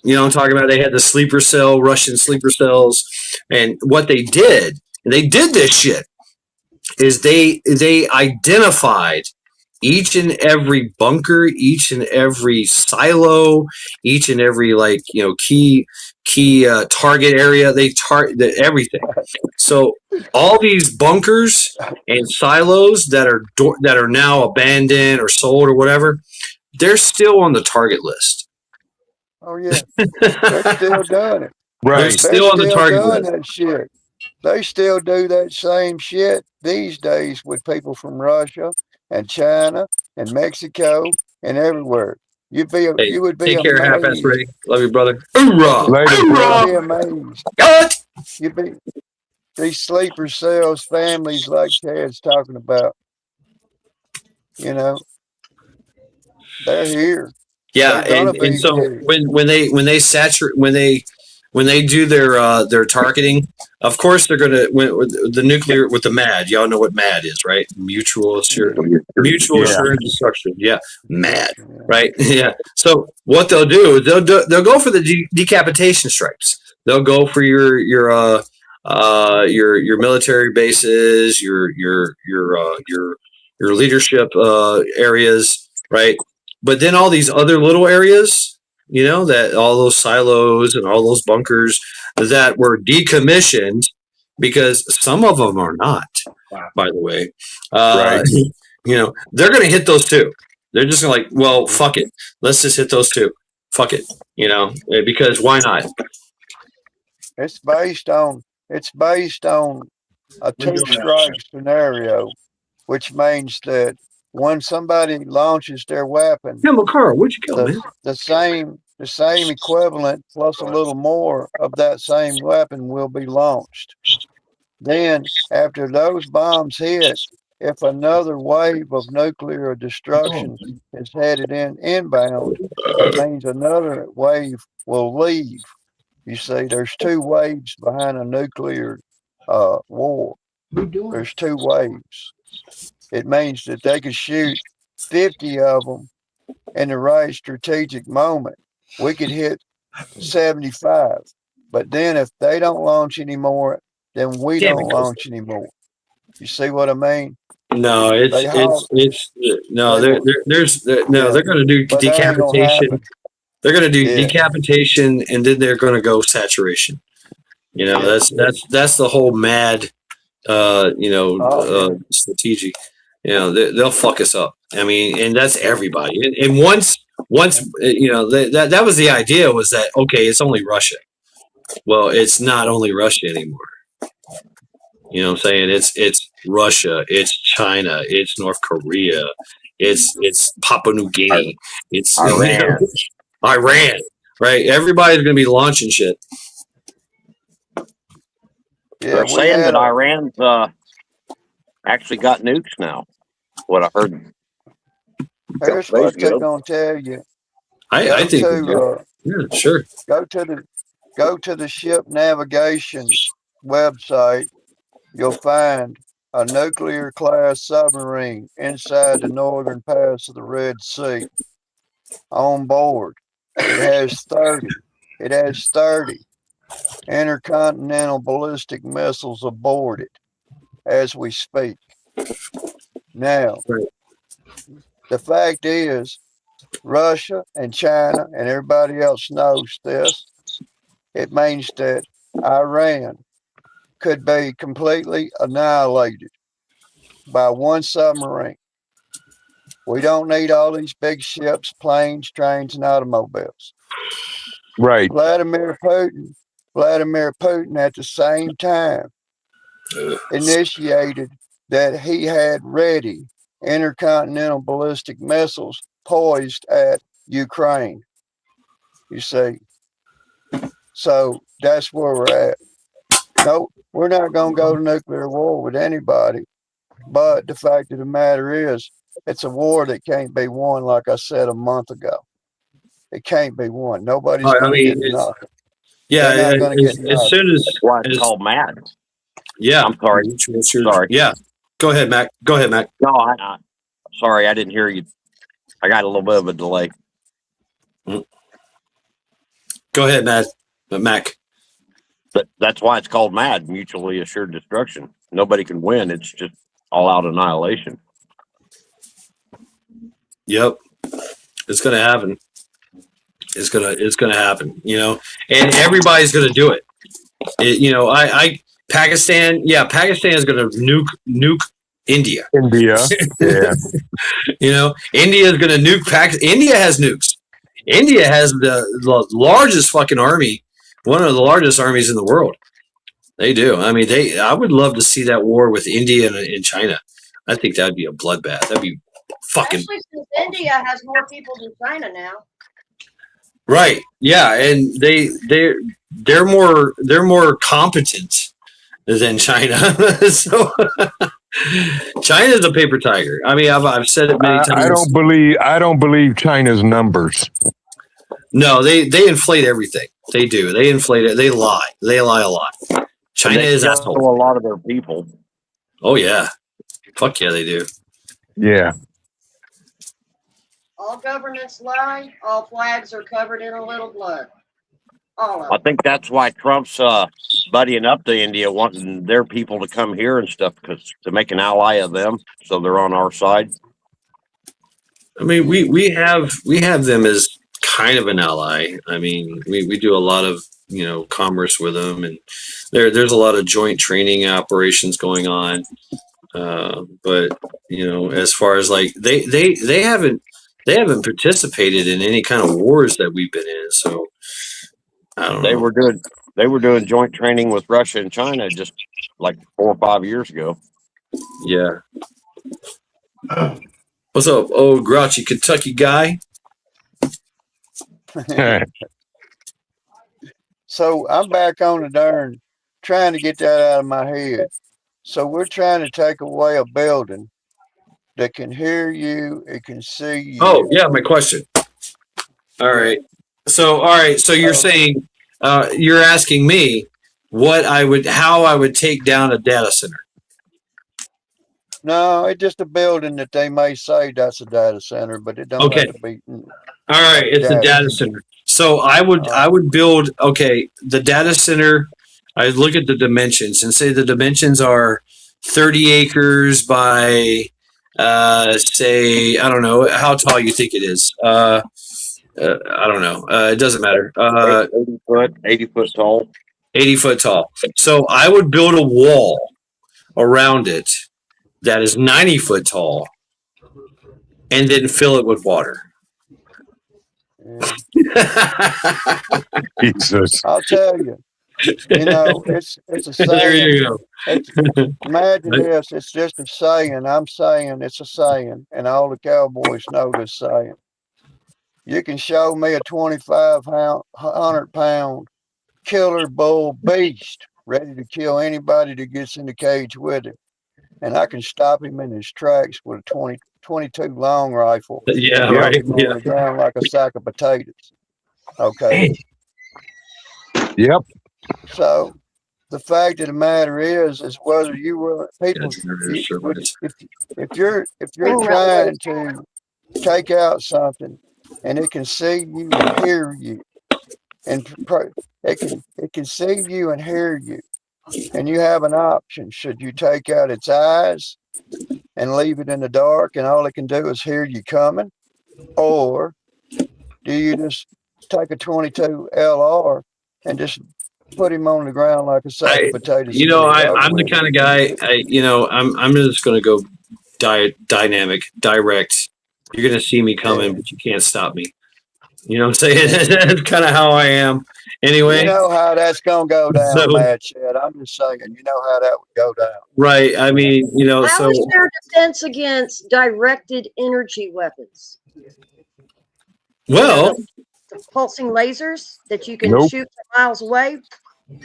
[SPEAKER 5] I'm talking about, they had the Russian sleeper cells, and what they did, and they did this shit, is they identified each and every bunker, each and every silo, each and every key target area. They target everything. So all these bunkers and silos that are now abandoned or sold or whatever, they're still on the target list.
[SPEAKER 4] Oh yeah, they're still doing it.
[SPEAKER 3] Right.
[SPEAKER 5] They're still on the target list.
[SPEAKER 4] That shit. They still do that same shit these days with people from Russia and China and Mexico and everywhere. You would be
[SPEAKER 5] take care,
[SPEAKER 4] amazed.
[SPEAKER 5] half-ass Ray. Love you, brother. Hoorah!
[SPEAKER 3] Later.
[SPEAKER 4] You'd be amazed.
[SPEAKER 5] What?
[SPEAKER 4] You'd be these sleeper cells, families like Chad's talking about. They're here.
[SPEAKER 5] Yeah, and so when they do their targeting, of course they're gonna with the nuclear with the MAD. Y'all know what MAD is, right? Mutual assured destruction. Yeah, MAD, right? Yeah. So what they'll do is they'll go for the decapitation strikes. They'll go for your military bases, your leadership areas, right? But then all these other little areas, that all those silos and all those bunkers that were decommissioned, because some of them are not, by the way.
[SPEAKER 3] Right.
[SPEAKER 5] They're going to hit those too. They're just going to well, fuck it. Let's just hit those two. Fuck it. Because why not?
[SPEAKER 4] It's based on a two-strike scenario, which means that when somebody launches their weapon,
[SPEAKER 5] Carl, where'd you go, man?
[SPEAKER 4] The same equivalent plus a little more of that same weapon will be launched. Then, after those bombs hit, if another wave of nuclear destruction is headed inbound, it means another wave will leave. You see, there's two waves behind a nuclear war. There's two waves. It means that they could shoot 50 of them in the right strategic moment. We could hit 75. But then if they don't launch anymore, then we don't launch anymore. You see what I mean?
[SPEAKER 5] No, they're going to do decapitation. They're going to do decapitation, and then they're going to go saturation. You know, that's the whole mad, strategic. You know, they'll fuck us up. I mean, and that's everybody. And once that was the idea, was that okay? It's only Russia. Well, it's not only Russia anymore. You know what I'm saying? It's Russia, it's China, it's North Korea, it's Papua New Guinea, it's
[SPEAKER 8] Iran.
[SPEAKER 5] Iran, right? Everybody's gonna be launching shit.
[SPEAKER 4] Yeah,
[SPEAKER 8] They're
[SPEAKER 4] we
[SPEAKER 8] saying
[SPEAKER 4] had
[SPEAKER 8] that Iran's actually got nukes now. What I heard.
[SPEAKER 4] here's what they're gonna tell you.
[SPEAKER 5] I think
[SPEAKER 4] To
[SPEAKER 5] yeah, sure.
[SPEAKER 4] go to the ship navigation website. You'll find a nuclear class submarine inside the northern pass of the Red Sea. On board, it has 30 intercontinental ballistic missiles aboard it as we speak. Now,
[SPEAKER 5] Right.
[SPEAKER 4] the fact is, Russia and China and everybody else knows this. It means that Iran could be completely annihilated by one submarine. We don't need all these big ships, planes, trains, and automobiles.
[SPEAKER 3] Right.
[SPEAKER 4] Vladimir Putin at the same time initiated that he had ready intercontinental ballistic missiles poised at Ukraine. You see, so that's where we're at. No, we're not going to go to nuclear war with anybody. But the fact of the matter is, it's a war that can't be won, like I said a month ago. It can't be won. Nobody's going to get nothing.
[SPEAKER 5] Yeah,
[SPEAKER 4] They're not going to get
[SPEAKER 5] as
[SPEAKER 4] nothing.
[SPEAKER 5] soon as
[SPEAKER 8] That's why it's called MAD.
[SPEAKER 5] yeah,
[SPEAKER 8] I'm sorry. Sorry.
[SPEAKER 5] Yeah, go ahead, Mac. Go ahead, Mac.
[SPEAKER 8] No, sorry, I didn't hear you. I got a little bit of a delay.
[SPEAKER 5] Go ahead, Mac.
[SPEAKER 8] But that's why it's called MAD, mutually assured destruction. Nobody can win. It's just all out annihilation.
[SPEAKER 5] Yep, it's gonna happen. It's gonna happen. You know, and everybody's gonna do it. Pakistan. Yeah, Pakistan is gonna nuke India.
[SPEAKER 3] India. Yeah.
[SPEAKER 5] You know, India is gonna nuke Pakistan. India has nukes. India has the largest fucking army, one of the largest armies in the world. They do. I mean, I would love to see that war with India and China. I think that'd be a bloodbath. That'd be fucking
[SPEAKER 7] Especially since India has more people than China now.
[SPEAKER 5] right. Yeah, and they're more competent than China. So China's a paper tiger. I mean, I've said it many times.
[SPEAKER 3] I don't believe China's numbers.
[SPEAKER 5] No, they inflate everything. They do. They inflate it. They lie. They lie a lot. China is
[SPEAKER 8] kill
[SPEAKER 5] asshole.
[SPEAKER 8] a lot of their people.
[SPEAKER 5] Oh yeah, fuck yeah, they do.
[SPEAKER 3] Yeah.
[SPEAKER 7] All governments lie. All flags are covered in a little blood. All of
[SPEAKER 8] I
[SPEAKER 7] them.
[SPEAKER 8] think that's why Trump's buddying up to India, wanting their people to come here and stuff, because to make an ally of them, so they're on our side.
[SPEAKER 5] I mean, we have them as kind of an ally. I mean, we do a lot of commerce with them, and there's a lot of joint training operations going on. But as far as like they haven't participated in any kind of wars that we've been in. So I don't know.
[SPEAKER 8] They were doing joint training with Russia and China just like 4 or 5 years ago.
[SPEAKER 5] Yeah. What's up, old grouchy Kentucky guy?
[SPEAKER 4] So I'm back on the darn trying to get that out of my head. So we're trying to take away a building that can hear you, it can see you.
[SPEAKER 5] Oh yeah, my question. All right. So you're saying you're asking me how I would take down a data center.
[SPEAKER 4] No, it's just a building that they may say that's a data center, but it don't
[SPEAKER 5] Okay.
[SPEAKER 4] have to be.
[SPEAKER 5] All right, it's a data center. So I would build the data center. I look at the dimensions and say the dimensions are 30 acres by say, I don't know how tall you think it is. I don't know. It doesn't matter.
[SPEAKER 8] 80 foot tall.
[SPEAKER 5] 80 foot tall. So I would build a wall around it that is 90 foot tall and then fill it with water.
[SPEAKER 4] Yeah.
[SPEAKER 3] Jesus.
[SPEAKER 4] I'll tell you. You know, it's a saying.
[SPEAKER 5] There you go.
[SPEAKER 4] Imagine this. It's just a saying. I'm saying it's a saying, and all the cowboys know this saying. You can show me a 2,500-pound killer bull beast ready to kill anybody that gets in the cage with him, and I can stop him in his tracks with a 22 long rifle.
[SPEAKER 5] Yeah,
[SPEAKER 4] and
[SPEAKER 5] right.
[SPEAKER 4] drop him on the ground like a sack of potatoes. Okay.
[SPEAKER 3] Yep.
[SPEAKER 4] So the fact of the matter is whether you were people, if you're trying to take out something and it can see you and hear you, and it can see you and hear you, and you have an option. Should you take out its eyes and leave it in the dark and all it can do is hear you coming, or do you just take a 22 LR and just put him on the ground like a sack of potatoes?
[SPEAKER 5] You know, I'm the kind of guy. I'm just going to go dynamic, direct. You're going to see me coming, but you can't stop me. You know what I'm saying? That's kind of how I am. Anyway,
[SPEAKER 4] you know how that's going to go down, Mad Chad. I'm just saying, you know how that would go down.
[SPEAKER 5] Right. I mean, you know,
[SPEAKER 7] how is there defense against directed energy weapons?
[SPEAKER 5] Well,
[SPEAKER 7] the pulsing lasers that you can shoot miles away.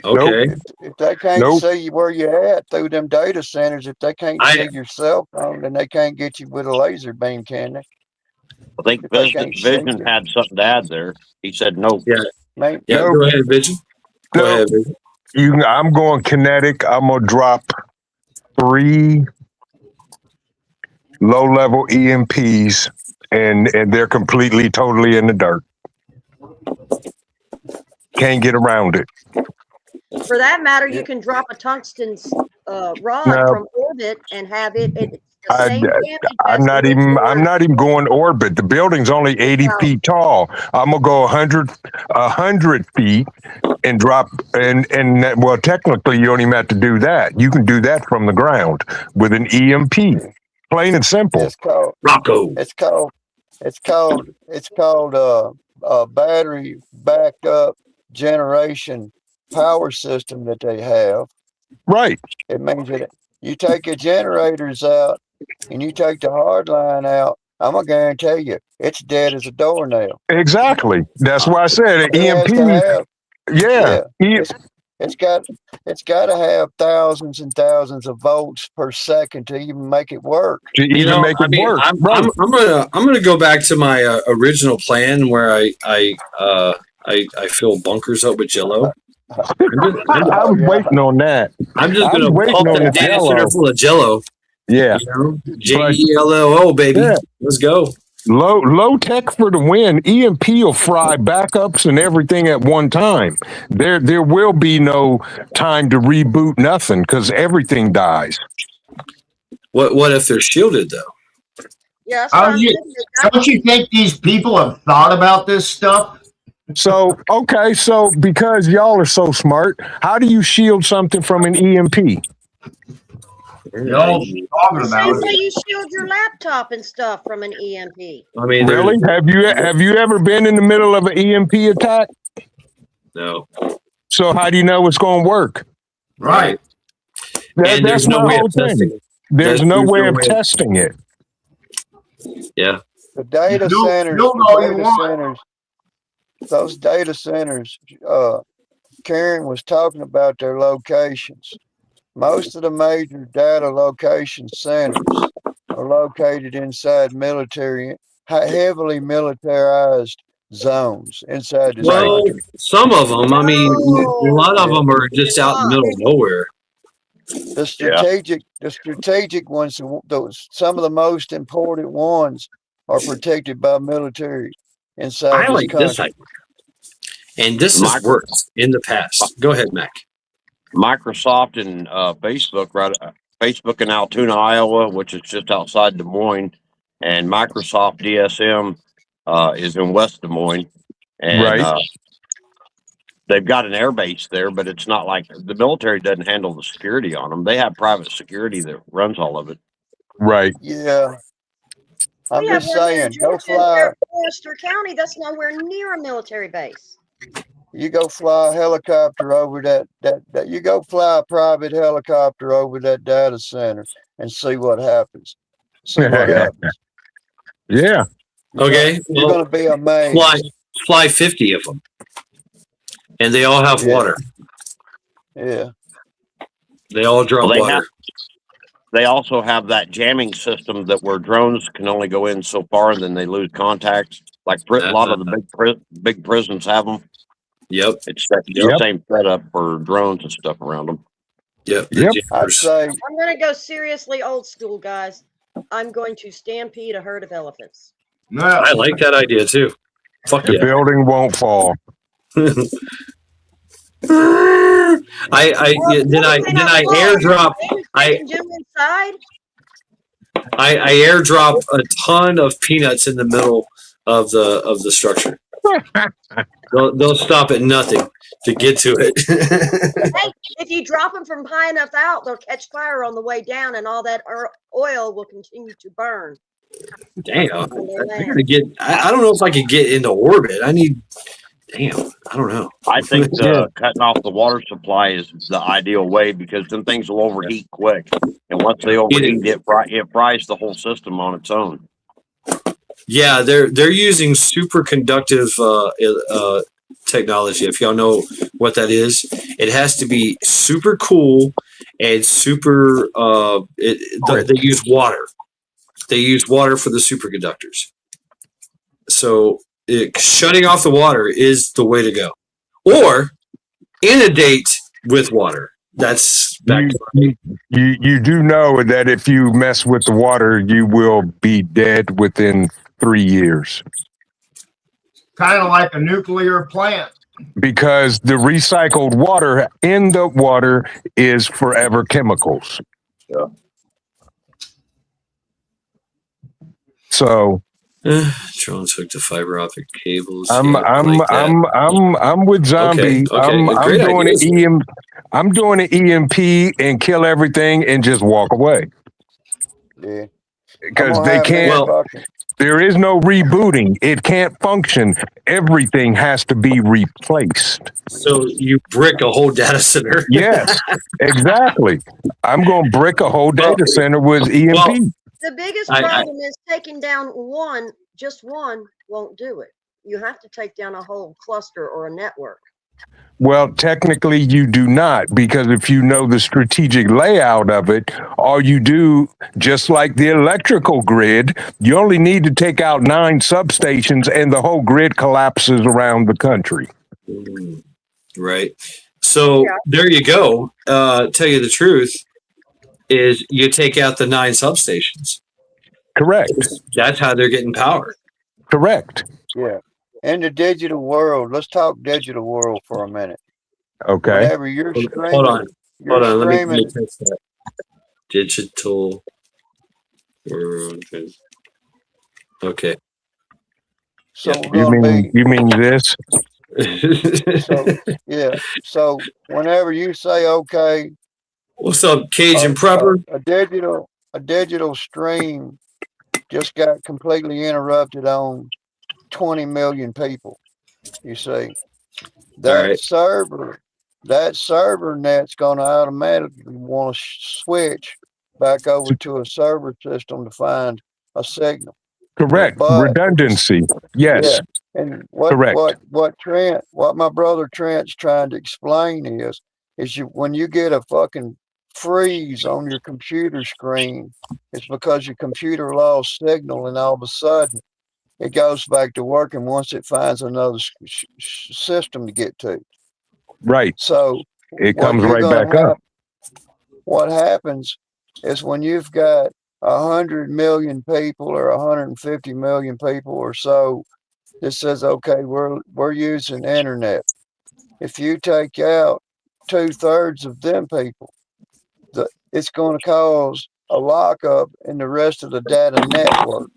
[SPEAKER 5] Okay.
[SPEAKER 4] If they can't see where you're at through them data centers, if they can't see your cell phone, then they can't get you with a laser beam, can they?
[SPEAKER 8] I think Vision had something to add there. He said no.
[SPEAKER 5] Yeah. Go ahead, Vision. Go ahead, Vision.
[SPEAKER 3] I'm going kinetic. I'm gonna drop 3 low-level EMPs, and they're completely, totally in the dirt. Can't get around it.
[SPEAKER 7] For that matter, you can drop a tungsten rod from orbit and have it.
[SPEAKER 3] I'm not even going orbit. The building's only 80 feet tall. I'm gonna go 100 feet and drop and well, technically you don't even have to do that. You can do that from the ground with an EMP. Plain and simple.
[SPEAKER 4] It's called
[SPEAKER 5] Rocco.
[SPEAKER 4] It's called a battery backup generation power system that they have.
[SPEAKER 3] Right.
[SPEAKER 4] It means that you take your generators out and you take the hard line out, I'm gonna guarantee you it's dead as a doornail.
[SPEAKER 3] Exactly. That's why I said an EMP.
[SPEAKER 4] It's got to have thousands and thousands of volts per second to even make it work.
[SPEAKER 5] I'm gonna go back to my original plan where I fill bunkers up with Jello.
[SPEAKER 3] I'm waiting on that.
[SPEAKER 5] I'm just gonna pump the data center full of Jello.
[SPEAKER 3] Yeah.
[SPEAKER 5] JELLO, baby. Yeah. Let's go.
[SPEAKER 3] Low tech for the win. EMP will fry backups and everything at one time. There will be no time to reboot nothing because everything dies.
[SPEAKER 5] What if they're shielded though?
[SPEAKER 7] Yeah.
[SPEAKER 6] Don't you think these people have thought about this stuff?
[SPEAKER 3] So because y'all are so smart, how do you shield something from an EMP?
[SPEAKER 6] Talking about
[SPEAKER 7] it. You shield your laptop and stuff from an EMP.
[SPEAKER 5] I mean,
[SPEAKER 3] really? Have you ever been in the middle of an EMP attack?
[SPEAKER 5] No.
[SPEAKER 3] So how do you know it's going to work?
[SPEAKER 6] Right.
[SPEAKER 3] That's my whole thing. There's no way of testing it.
[SPEAKER 5] Yeah.
[SPEAKER 4] The data centers. Those data centers. Karen was talking about their locations. Most of the major data location centers are located inside heavily militarized zones inside the
[SPEAKER 5] country. Some of them, I mean, a lot of them are just out in the middle of nowhere.
[SPEAKER 4] The strategic ones, some of the most important ones are protected by military inside this country.
[SPEAKER 5] This idea. And this has worked in the past. Go ahead, Mac.
[SPEAKER 8] Microsoft and Facebook in Altoona, Iowa, which is just outside Des Moines, and Microsoft DSM is in West Des Moines. And they've got an air base there, but it's not like the military doesn't handle the security on them. They have private security that runs all of it.
[SPEAKER 3] Right.
[SPEAKER 4] Yeah. I'm
[SPEAKER 7] We have
[SPEAKER 4] just
[SPEAKER 7] one in
[SPEAKER 4] saying, go
[SPEAKER 7] Georgia,
[SPEAKER 4] fly.
[SPEAKER 7] Forester County. That's nowhere near a military base.
[SPEAKER 4] You go fly a helicopter over that. You go fly a private helicopter over that data center and see what happens. See what happens.
[SPEAKER 3] Yeah.
[SPEAKER 5] Okay.
[SPEAKER 4] You're
[SPEAKER 5] Well,
[SPEAKER 4] gonna be amazed.
[SPEAKER 5] fly 50 of them, and they all have
[SPEAKER 4] Yeah.
[SPEAKER 5] water.
[SPEAKER 4] Yeah.
[SPEAKER 5] They all drop
[SPEAKER 8] Well,
[SPEAKER 5] water.
[SPEAKER 8] They also have that jamming system that where drones can only go in so far and then they lose contact. Like a lot of the big prisons have them.
[SPEAKER 5] Yep.
[SPEAKER 8] It's the same setup for drones and stuff around them.
[SPEAKER 5] Yep.
[SPEAKER 3] Yep.
[SPEAKER 4] I'd say
[SPEAKER 7] I'm going to go seriously old school, guys. I'm going to stampede a herd of elephants.
[SPEAKER 6] No.
[SPEAKER 5] I like that idea too. Fuck
[SPEAKER 3] The
[SPEAKER 5] yeah.
[SPEAKER 3] building won't fall.
[SPEAKER 5] I airdrop
[SPEAKER 7] I do inside.
[SPEAKER 5] I airdrop a ton of peanuts in the middle of the structure. They'll stop at nothing to get to it.
[SPEAKER 7] Hey, if you drop them from high enough out, they'll catch fire on the way down, and all that oil will continue to burn.
[SPEAKER 5] Damn, I don't know if I could get into orbit. I don't know.
[SPEAKER 8] I think cutting off the water supply is the ideal way because then things will overheat quick. And once they overheat, it fries the whole system on its own.
[SPEAKER 5] Yeah, they're using superconductive technology. If y'all know what that is, it has to be super cool and super. They use water. They use water for the superconductors. So shutting off the water is the way to go, or inundate with water. That's back to
[SPEAKER 3] you do know that if you mess with the water, you will be dead within 3 years.
[SPEAKER 6] Kind of like a nuclear plant.
[SPEAKER 3] Because the recycled water in the water is forever chemicals.
[SPEAKER 8] Yeah.
[SPEAKER 3] So
[SPEAKER 5] drones hooked to fiber optic cables.
[SPEAKER 3] I'm with Zombie.
[SPEAKER 5] Okay.
[SPEAKER 3] I'm doing an EMP and kill everything and just walk away.
[SPEAKER 4] yeah.
[SPEAKER 3] Because they can't. There is no rebooting. It can't function. Everything has to be replaced.
[SPEAKER 5] So you brick a whole data center.
[SPEAKER 3] Yes, exactly. I'm going to brick a whole data center with EMP.
[SPEAKER 5] Well,
[SPEAKER 7] The biggest problem is taking down just one won't do it. You have to take down a whole cluster or a network.
[SPEAKER 3] Well, technically you do not, because if you know the strategic layout of it, all you do, just like the electrical grid, you only need to take out 9 substations and the whole grid collapses around the country.
[SPEAKER 5] Right. So there you go. Tell you the truth is you take out the 9 substations.
[SPEAKER 3] Correct.
[SPEAKER 5] That's how they're getting power.
[SPEAKER 3] Correct.
[SPEAKER 4] Yeah. In the digital world, let's talk digital world for a minute.
[SPEAKER 3] Okay.
[SPEAKER 4] Whenever you're screaming,
[SPEAKER 5] Hold on. Let me
[SPEAKER 4] screaming,
[SPEAKER 5] fix that. Digital world. Okay.
[SPEAKER 4] so
[SPEAKER 5] Yeah.
[SPEAKER 4] we're gonna be
[SPEAKER 3] You mean this?
[SPEAKER 4] So whenever you say okay,
[SPEAKER 5] What's up, Cajun Prepper?
[SPEAKER 4] a digital stream just got completely interrupted on 20 million people. You see, that server net's going to automatically want to switch back over to a server system to find a signal.
[SPEAKER 3] Correct.
[SPEAKER 4] But,
[SPEAKER 3] redundancy. Yes.
[SPEAKER 4] Yeah. And what my brother Trent's trying to explain is when you get a fucking freeze on your computer screen, it's because your computer lost signal, and all of a sudden it goes back to working once it finds another system to get to.
[SPEAKER 3] Right.
[SPEAKER 4] So
[SPEAKER 3] it comes right back up.
[SPEAKER 4] What happens is when you've got 100 million people or 150 million people or so that says, okay, we're using internet. If you take out 2/3 of them people, it's going to cause a lockup in the rest of the data network.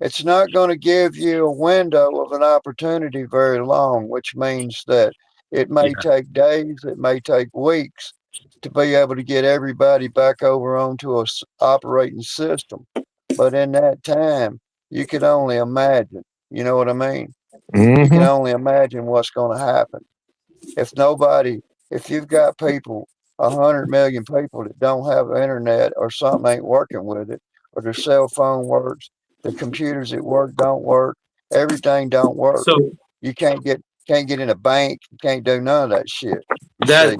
[SPEAKER 4] It's not going to give you a window of an opportunity very long, which means that It may
[SPEAKER 5] Yeah.
[SPEAKER 4] take days, it may take weeks to be able to get everybody back over onto a operating system. But in that time, you could only imagine. You know what I mean? You can
[SPEAKER 3] Mm-hmm.
[SPEAKER 4] only imagine what's going to happen. If you've got people, 100 million people that don't have internet or something ain't working with it, or their cell phone works, the computers at work don't work, everything don't work.
[SPEAKER 5] So
[SPEAKER 4] You can't get in a bank, you can't do none of that shit. You see?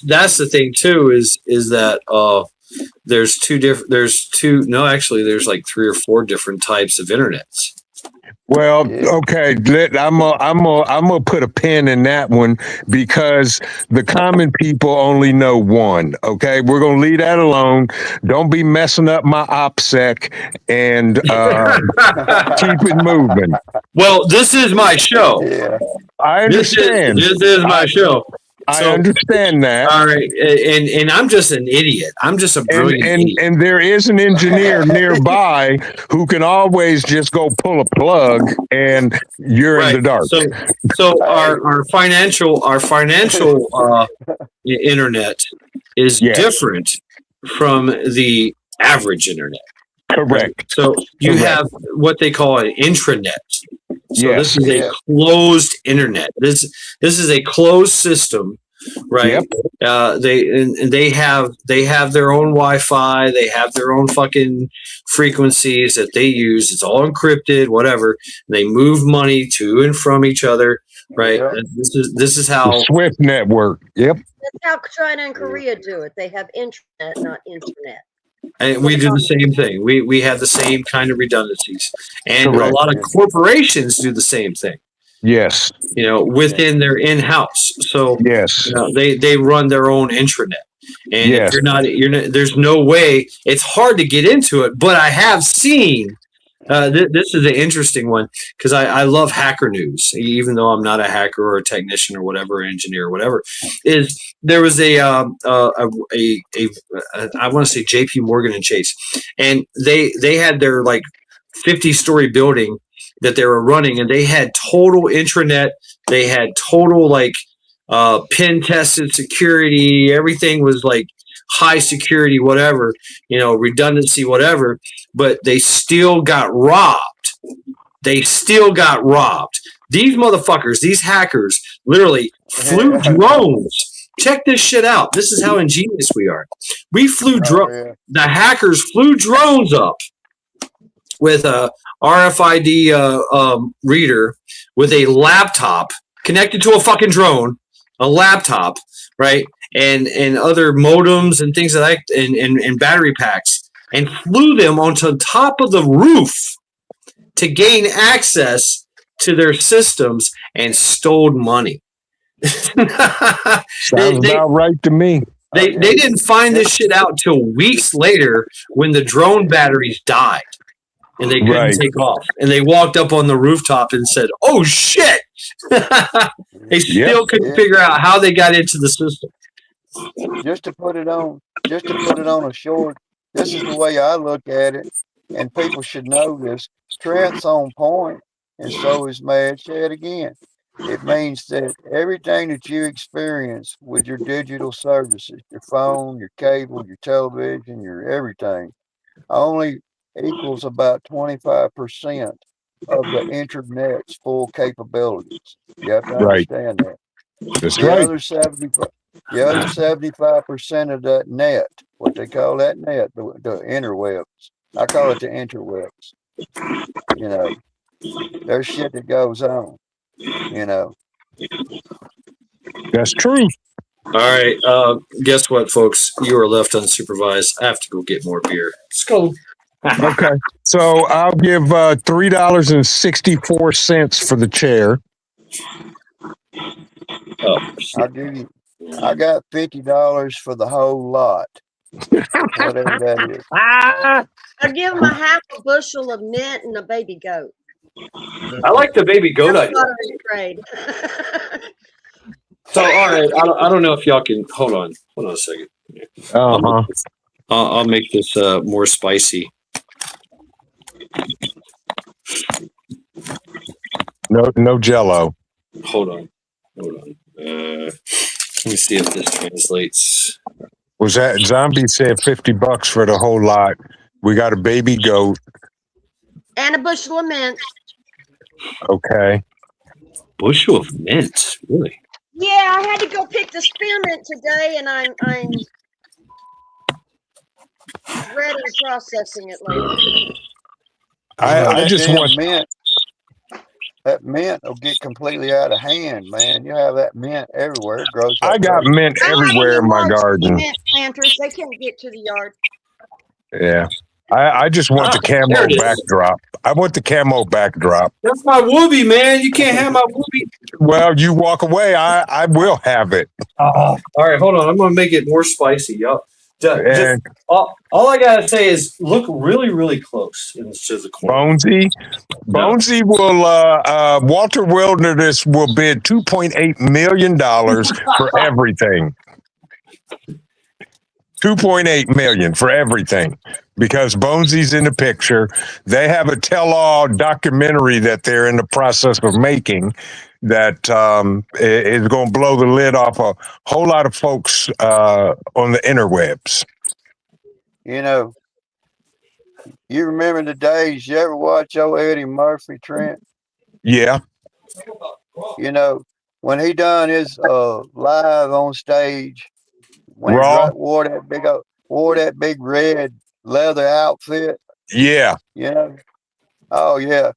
[SPEAKER 5] that's the thing too, is that there's there's like 3 or 4 different types of internets.
[SPEAKER 3] Well,
[SPEAKER 4] Yeah.
[SPEAKER 3] okay. I'm gonna put a pin in that one because the common people only know one. Okay, we're gonna leave that alone. Don't be messing up my OPSEC and keep it moving.
[SPEAKER 5] Well, this is my show.
[SPEAKER 4] Yeah.
[SPEAKER 3] I understand.
[SPEAKER 5] This is my show.
[SPEAKER 3] I understand that.
[SPEAKER 5] All right, and I'm just an idiot. I'm just a brilliant idiot.
[SPEAKER 3] And there is an engineer nearby who can always just go pull a plug and you're in the dark.
[SPEAKER 5] So our financial internet is different from the average internet.
[SPEAKER 3] Correct.
[SPEAKER 5] So you have what they call an intranet. So
[SPEAKER 3] Yes.
[SPEAKER 5] this is a closed internet. This is a closed system, right?
[SPEAKER 3] Yep.
[SPEAKER 5] They have their own Wi-Fi. They have their own fucking frequencies that they use. It's all encrypted, whatever. They move money to and from each other, right?
[SPEAKER 4] Yep.
[SPEAKER 5] This is how
[SPEAKER 3] The Swift network. Yep.
[SPEAKER 7] That's how China and Korea do it. They have intranet, not internet.
[SPEAKER 5] and we do the same thing. We have the same kind of redundancies, and
[SPEAKER 3] Correct.
[SPEAKER 5] a lot of corporations do the same thing.
[SPEAKER 3] Yes.
[SPEAKER 5] You know, within their in-house. So
[SPEAKER 3] Yes.
[SPEAKER 5] you know, they run their own intranet. And
[SPEAKER 3] Yes.
[SPEAKER 5] if you're not, there's no way. It's hard to get into it, but I have seen. This is an interesting one because I love hacker news, even though I'm not a hacker or a technician or whatever, engineer or whatever. There was I want to say JP Morgan and Chase, and they had their like 50-story building that they were running, and they had total intranet. They had total like pin tested security. Everything was like high security, whatever, redundancy, whatever, but they still got robbed. These motherfuckers, these hackers literally flew drones. Check this shit out. This is how ingenious we are. We flew drones. The hackers flew drones up with a RFID reader with a laptop connected to a fucking drone, a laptop, right? And other modems and things like that, and battery packs, and flew them onto top of the roof to gain access to their systems and stole money.
[SPEAKER 3] Sounds about right to me.
[SPEAKER 5] They didn't find this shit out till weeks later when the drone batteries died and they couldn't take off. And they walked up on the rooftop and said, "Oh shit!" They still couldn't figure out how they got into the system.
[SPEAKER 4] Just to put it on a short, this is the way I look at it, and people should know this. Trent's on point, and so is Mad Chad again. It means that everything that you experience with your digital services, your phone, your cable, your television, your everything, only equals about 25% of the internet's full capabilities. You have to understand that.
[SPEAKER 3] That's
[SPEAKER 4] the
[SPEAKER 3] right.
[SPEAKER 4] The other 75% of that net, what they call that net, the interwebs. I call it the interwebs. There's shit that goes on.
[SPEAKER 3] That's true.
[SPEAKER 5] All right. Guess what, folks? You are left unsupervised. I have to go get more beer. Let's go.
[SPEAKER 3] Okay. So I'll give $3.64 for the chair.
[SPEAKER 4] I got $50 for the whole lot. Whatever that is.
[SPEAKER 7] I give them a half a bushel of mint and a baby goat.
[SPEAKER 5] I like the baby goat idea.
[SPEAKER 7] Trade.
[SPEAKER 5] So, all right. I don't know if y'all can hold on a second. I'll make this more spicy.
[SPEAKER 3] No Jello.
[SPEAKER 5] Hold on. Let me see if this translates.
[SPEAKER 3] Was that Zombie said $50 for the whole lot? We got a baby goat.
[SPEAKER 7] And a bushel of mint.
[SPEAKER 3] Okay.
[SPEAKER 5] Bushel of mint, really?
[SPEAKER 7] Yeah, I had to go pick the spearmint today, and I'm ready processing it later.
[SPEAKER 3] I just
[SPEAKER 4] damn
[SPEAKER 3] want.
[SPEAKER 4] mint. That mint will get completely out of hand, man. You have that mint everywhere. It grows.
[SPEAKER 3] I got mint
[SPEAKER 7] I have
[SPEAKER 3] everywhere in my
[SPEAKER 7] large
[SPEAKER 3] garden.
[SPEAKER 7] mint planters. They can't get to the yard.
[SPEAKER 3] Yeah. I just want the
[SPEAKER 5] there
[SPEAKER 3] camo
[SPEAKER 5] it is.
[SPEAKER 3] backdrop. I want the camo backdrop.
[SPEAKER 5] That's my whoopee, man. You can't have my whoopee.
[SPEAKER 3] Well, you walk away. I will have it.
[SPEAKER 5] All right, hold on. I'm going to make it more spicy. Y'all.
[SPEAKER 3] And
[SPEAKER 5] All I got to say is look really, really close to the corner.
[SPEAKER 3] Bonesy will, Walter Wilderness will bid $2.8 million for everything. $2.8 million for everything because Bonesy's in the picture. They have a tell-all documentary that they're in the process of making that is going to blow the lid off a whole lot of folks on the interwebs.
[SPEAKER 4] You know, you remember the days. You ever watch old Eddie Murphy, Trent?
[SPEAKER 3] Yeah.
[SPEAKER 4] You know, when he done his live on stage, when
[SPEAKER 3] Raw.
[SPEAKER 4] he wore that big red leather outfit.
[SPEAKER 3] Yeah.
[SPEAKER 4] You know, oh yeah.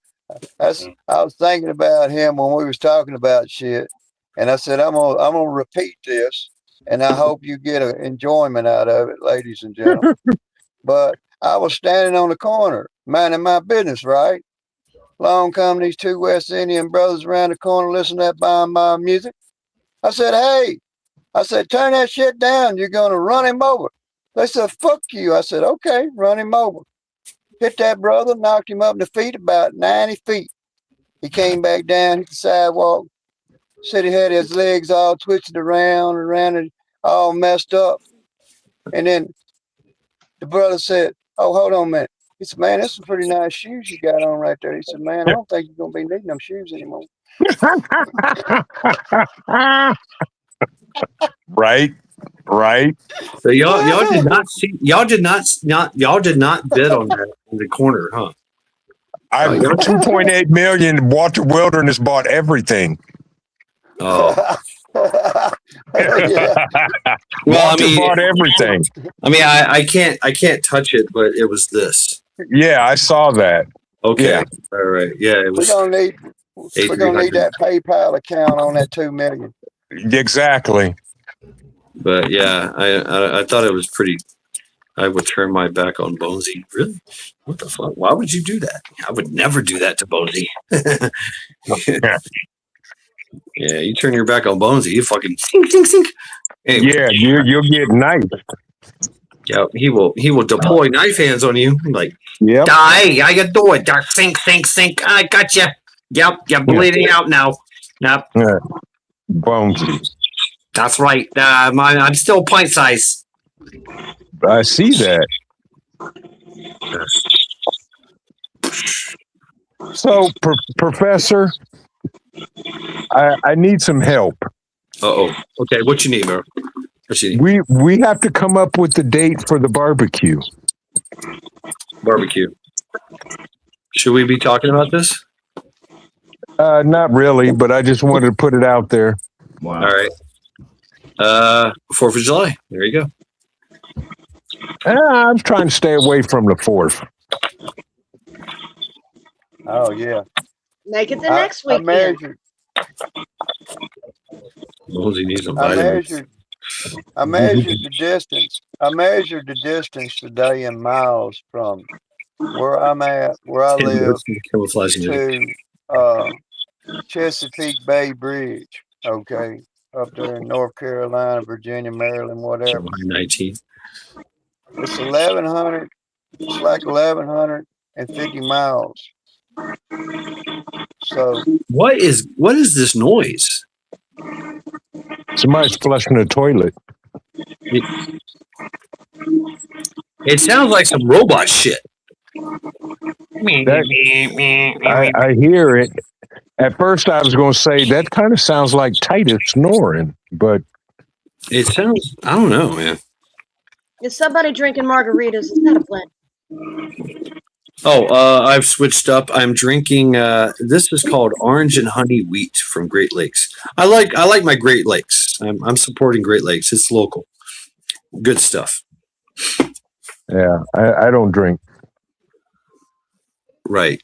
[SPEAKER 4] I was thinking about him when we was talking about shit, and I said I'm gonna repeat this, and I hope you get an enjoyment out of it, ladies and gentlemen. But I was standing on the corner, minding my business, right? Along come these two West Indian brothers around the corner, listening to that bomb music. I said, hey, turn that shit down. You're gonna run him over. They said, fuck you. I said, okay, run him over. Hit that brother, knocked him up in the feet about 90 feet. He came back down, hit the sidewalk. Said he had his legs all twisted around and all messed up. And then the brother said, oh, hold on a minute. He said, man, that's some pretty nice shoes you got on right there. He said, man, I don't think you're going to be needing them shoes anymore.
[SPEAKER 3] Right.
[SPEAKER 5] So y'all did not bid on that in the corner, huh?
[SPEAKER 3] I $2.8 million. Walter Wilderness bought everything.
[SPEAKER 5] Oh.
[SPEAKER 4] Yeah.
[SPEAKER 5] Well,
[SPEAKER 3] Walter bought everything.
[SPEAKER 5] I mean, I can't touch it, but it was this.
[SPEAKER 3] Yeah, I saw that.
[SPEAKER 5] Okay.
[SPEAKER 3] Yeah.
[SPEAKER 5] All right. Yeah, it was.
[SPEAKER 4] We're gonna need that PayPal account on that $2 million.
[SPEAKER 3] Exactly.
[SPEAKER 5] But yeah, I thought it was pretty. I would turn my back on Bonesy. Really? What the fuck? Why would you do that? I would never do that to Bonesy. Yeah, you turn your back on Bonesy, you fucking sink. Anyway,
[SPEAKER 3] Yeah, you'll get knifed.
[SPEAKER 5] yeah, he will deploy knife hands on you. Like,
[SPEAKER 3] Yep.
[SPEAKER 5] die, how you doing? Sink. I got you. Yep, you're bleeding out now. Yep,
[SPEAKER 3] Bonesy.
[SPEAKER 5] that's right. I'm still pint size.
[SPEAKER 3] I see that. So, Professor, I need some help.
[SPEAKER 5] Uh-oh. Okay, what you need, bro? What you need?
[SPEAKER 3] We have to come up with the date for the barbecue.
[SPEAKER 5] Barbecue. Should we be talking about this?
[SPEAKER 3] Not really, but I just wanted to put it out there.
[SPEAKER 5] All right. 4th of July. There you go.
[SPEAKER 3] I'm trying to stay away from the 4th.
[SPEAKER 4] Oh yeah.
[SPEAKER 7] Make it the next weekend.
[SPEAKER 5] Bonesy needs some
[SPEAKER 4] I
[SPEAKER 5] vitamins.
[SPEAKER 4] measured the distance. I measured the distance today in miles from where I'm at, where I live,
[SPEAKER 5] Camouflaging it.
[SPEAKER 4] to Chesapeake Bay Bridge. Okay, up there in North Carolina, Virginia, Maryland, whatever.
[SPEAKER 5] July 19th.
[SPEAKER 4] It's 1,100. It's like 1,150 miles. So
[SPEAKER 5] What is this noise?
[SPEAKER 3] Somebody's flushing the toilet.
[SPEAKER 5] It sounds like some robot shit.
[SPEAKER 3] I hear it. At first, I was going to say that kind of sounds like Titus snoring, but
[SPEAKER 5] It sounds. I don't know, man.
[SPEAKER 7] Is somebody drinking margaritas? Is that a blend?
[SPEAKER 5] Oh, I've switched up. I'm drinking. This is called Orange and Honey Wheat from Great Lakes. I like my Great Lakes. I'm supporting Great Lakes. It's local. Good stuff.
[SPEAKER 3] yeah, I don't drink.
[SPEAKER 5] Right.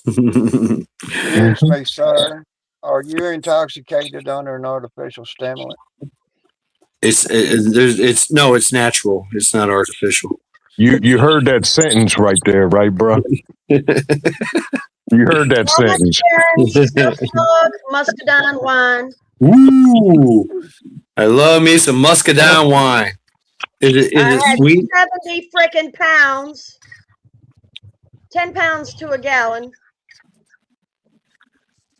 [SPEAKER 4] Excuse me, sir. Are you intoxicated under an artificial stimulant?
[SPEAKER 5] It's natural. It's not artificial.
[SPEAKER 3] You heard that sentence right there, right, bro? You heard that sentence.
[SPEAKER 7] Muscadine wine.
[SPEAKER 5] Ooh, I love me some muscadine wine. Is
[SPEAKER 7] I
[SPEAKER 5] it
[SPEAKER 7] had
[SPEAKER 5] sweet?
[SPEAKER 7] 70 freaking pounds. 10 pounds to a gallon.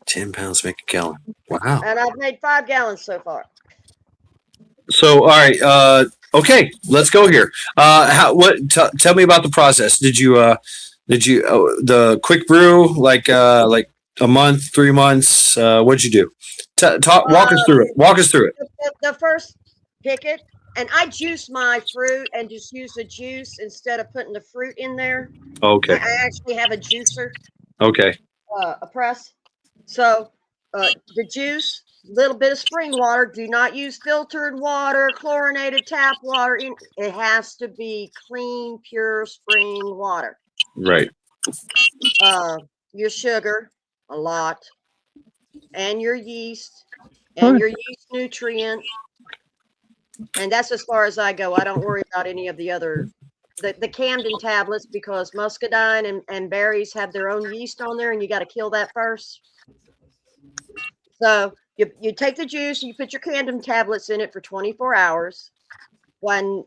[SPEAKER 5] 10 pounds make a gallon. Wow.
[SPEAKER 7] And I've made 5 gallons so far.
[SPEAKER 5] So, all right. Okay, let's go here. Tell me about the process. Did you the quick brew like a month, 3 months? What'd you do? Walk us through it. Walk us through it.
[SPEAKER 7] The first pick it, and I juice my fruit and just use the juice instead of putting the fruit in there.
[SPEAKER 5] Okay.
[SPEAKER 7] I actually have a juicer,
[SPEAKER 5] Okay.
[SPEAKER 7] a press. So the juice, little bit of spring water. Do not use filtered water, chlorinated tap water. It has to be clean, pure spring water.
[SPEAKER 5] Right.
[SPEAKER 7] Your sugar, a lot, and your yeast, and your yeast nutrient. And that's as far as I go. I don't worry about any of the other, the Camden tablets, because muscadine and berries have their own yeast on there, and you got to kill that first. So you take the juice, you put your Camden tablets in it for 24 hours. While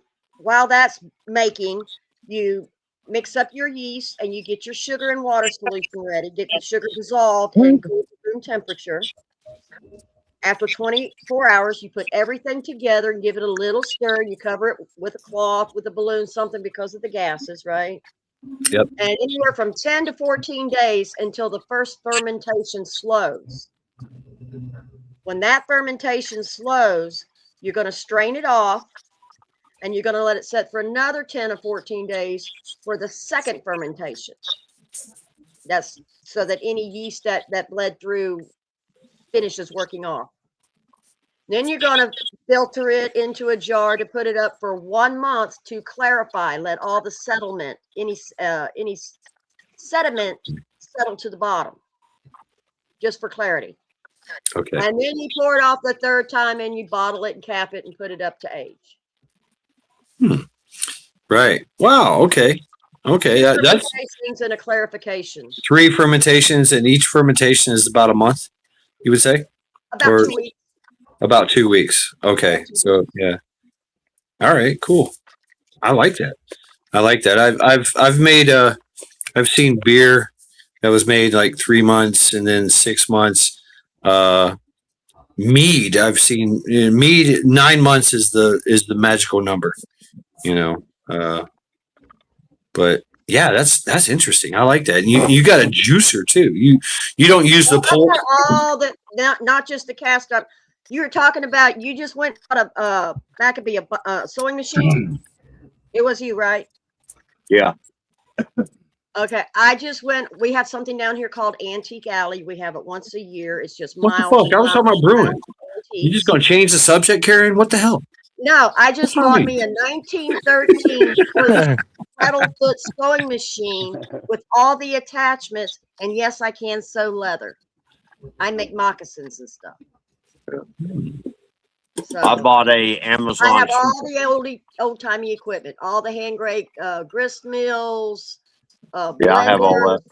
[SPEAKER 7] that's making, you mix up your yeast and you get your sugar and water solution ready. Get the sugar dissolved and cool to room temperature. After 24 hours, you put everything together and give it a little stir. You cover it with a cloth, with a balloon, something, because of the gases, right?
[SPEAKER 5] Yep.
[SPEAKER 7] And anywhere from 10 to 14 days until the first fermentation slows. When that fermentation slows, you're going to strain it off, and you're going to let it set for another 10 or 14 days for the second fermentation. That's so that any yeast that bled through finishes working off. Then you're going to filter it into a jar to put it up for 1 month to clarify, let all the settlement, any sediment settle to the bottom, just for clarity.
[SPEAKER 5] Okay.
[SPEAKER 7] And then you pour it off the third time, and you bottle it and cap it and put it up to age.
[SPEAKER 5] Right. Wow. Okay. Okay. That's
[SPEAKER 7] Fermentations and a clarification.
[SPEAKER 5] 3 fermentations, and each fermentation is about a month, you would say?
[SPEAKER 7] About 2 weeks.
[SPEAKER 5] About 2 weeks. Okay. So yeah. All right. Cool. I like that. I like that. I've made I've seen beer that was made like 3 months and then 6 months. Mead. I've seen mead. 9 months is the magical number. You know. But yeah, that's interesting. I like that. And you got a juicer too. You don't use the pulp.
[SPEAKER 7] All the not just the cast up. You were talking about, you just went out of that could be a sewing machine. It was you, right?
[SPEAKER 8] Yeah.
[SPEAKER 7] Okay. I just went. We have something down here called Antique Alley. We have it once a year. It's just
[SPEAKER 5] What the
[SPEAKER 7] miles.
[SPEAKER 5] fuck? I was talking about brewing. You just gonna change the subject, Karen? What the hell?
[SPEAKER 7] No, I just
[SPEAKER 5] What's wrong
[SPEAKER 7] bought
[SPEAKER 5] with
[SPEAKER 7] me a 1913 pedal foot sewing machine with all the attachments. And yes, I can sew leather. I make moccasins and stuff. So
[SPEAKER 8] I bought a
[SPEAKER 7] I
[SPEAKER 8] Amazon.
[SPEAKER 7] have all the old timey equipment, all the hand grate grist mills.
[SPEAKER 8] Yeah, I have all
[SPEAKER 7] blenders.
[SPEAKER 8] that.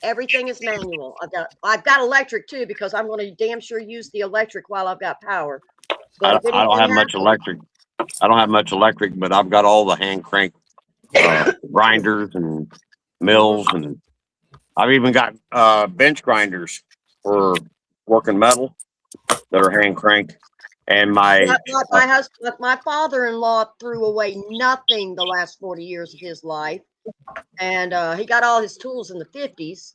[SPEAKER 7] Everything is manual. I've got electric too, because I'm going to damn sure use the electric while I've got power.
[SPEAKER 8] I
[SPEAKER 7] But if
[SPEAKER 8] don't
[SPEAKER 7] anything
[SPEAKER 8] have much
[SPEAKER 7] happens-
[SPEAKER 8] electric. I don't have much electric, but I've got all the hand crank grinders and mills, and I've even got bench grinders for working metal that are hand cranked. And my
[SPEAKER 7] my husband, my father-in-law threw away nothing the last 40 years of his life. and he got all his tools in the 50s.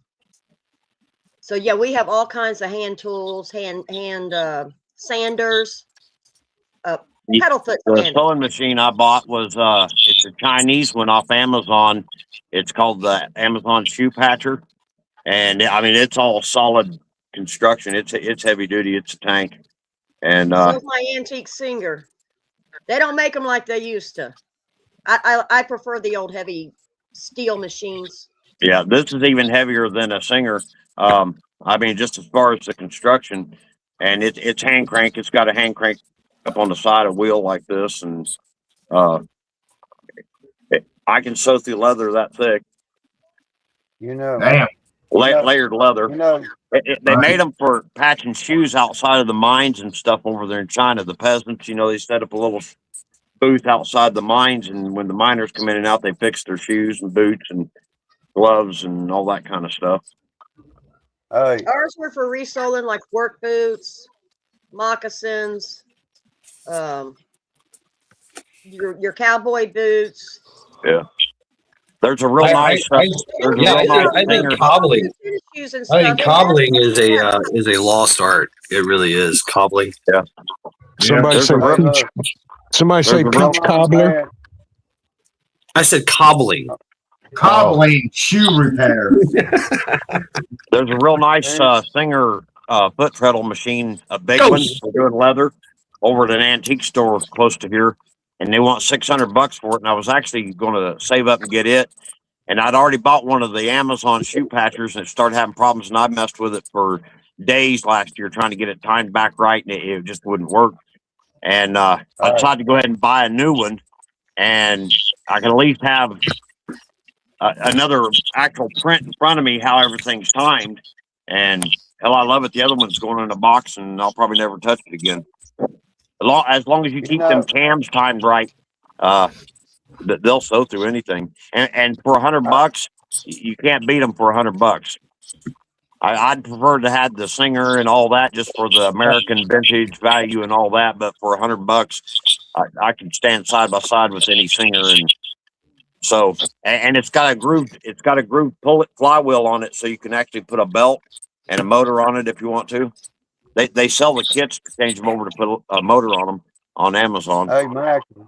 [SPEAKER 7] So yeah, we have all kinds of hand tools, hand sanders, pedal foot
[SPEAKER 8] The
[SPEAKER 7] sanders.
[SPEAKER 8] sewing machine I bought was it's a Chinese one off Amazon. It's called the Amazon Shoe Patcher, and I mean it's all solid construction. It's heavy duty. It's a tank, and
[SPEAKER 7] So is my antique Singer. They don't make them like they used to. I prefer the old heavy steel machines.
[SPEAKER 8] yeah, this is even heavier than a Singer. I mean, just as far as the construction, and it's hand crank. It's got a hand crank up on the side of wheel like this, and I can sew through leather that thick,
[SPEAKER 4] You know,
[SPEAKER 6] Damn.
[SPEAKER 8] layered leather.
[SPEAKER 4] you know,
[SPEAKER 8] They made them for patching shoes outside of the mines and stuff over there in China. The peasants, they set up a little booth outside the mines, and when the miners come in and out, they fix their shoes and boots and gloves and all that kind of stuff.
[SPEAKER 4] hey,
[SPEAKER 7] Ours were for resoling, like work boots, moccasins, your cowboy boots.
[SPEAKER 8] There's a real nice.
[SPEAKER 5] I think
[SPEAKER 8] Singer.
[SPEAKER 5] cobbling.
[SPEAKER 7] Tennis shoes and
[SPEAKER 5] I
[SPEAKER 7] stuff.
[SPEAKER 5] think cobbling is a lost art. It really is cobbling.
[SPEAKER 3] Somebody
[SPEAKER 8] there's
[SPEAKER 3] say
[SPEAKER 8] a real-
[SPEAKER 3] peach. Somebody say
[SPEAKER 8] there's a real-
[SPEAKER 3] peach cobbler.
[SPEAKER 5] I said cobbling.
[SPEAKER 6] Cobbling shoe repair.
[SPEAKER 8] There's a real nice Singer foot treadle machine, a big
[SPEAKER 5] Go.
[SPEAKER 8] one for doing leather, over at an antique store close to here, and they want $600 for it. And I was actually going to save up and get it, and I'd already bought one of the Amazon shoe patchers, and it started having problems. And I messed with it for days last year trying to get it timed back right, and it just wouldn't work. And I decided to go ahead and buy a new one, and I can at least have another actual print in front of me how everything's timed. And hell, I love it. The other one's going in a box, and I'll probably never touch it again. As long as you keep them cams timed right, they'll sew through anything. And for $100, you can't beat them for $100. I'd prefer to have the Singer and all that just for the American vintage value and all that. But for $100, I can stand side by side with any Singer. And so, and it's got a grooved flywheel on it, so you can actually put a belt and a motor on it if you want to. They sell the kits to change them over to put a motor on them on Amazon.
[SPEAKER 4] Hey, Mackins.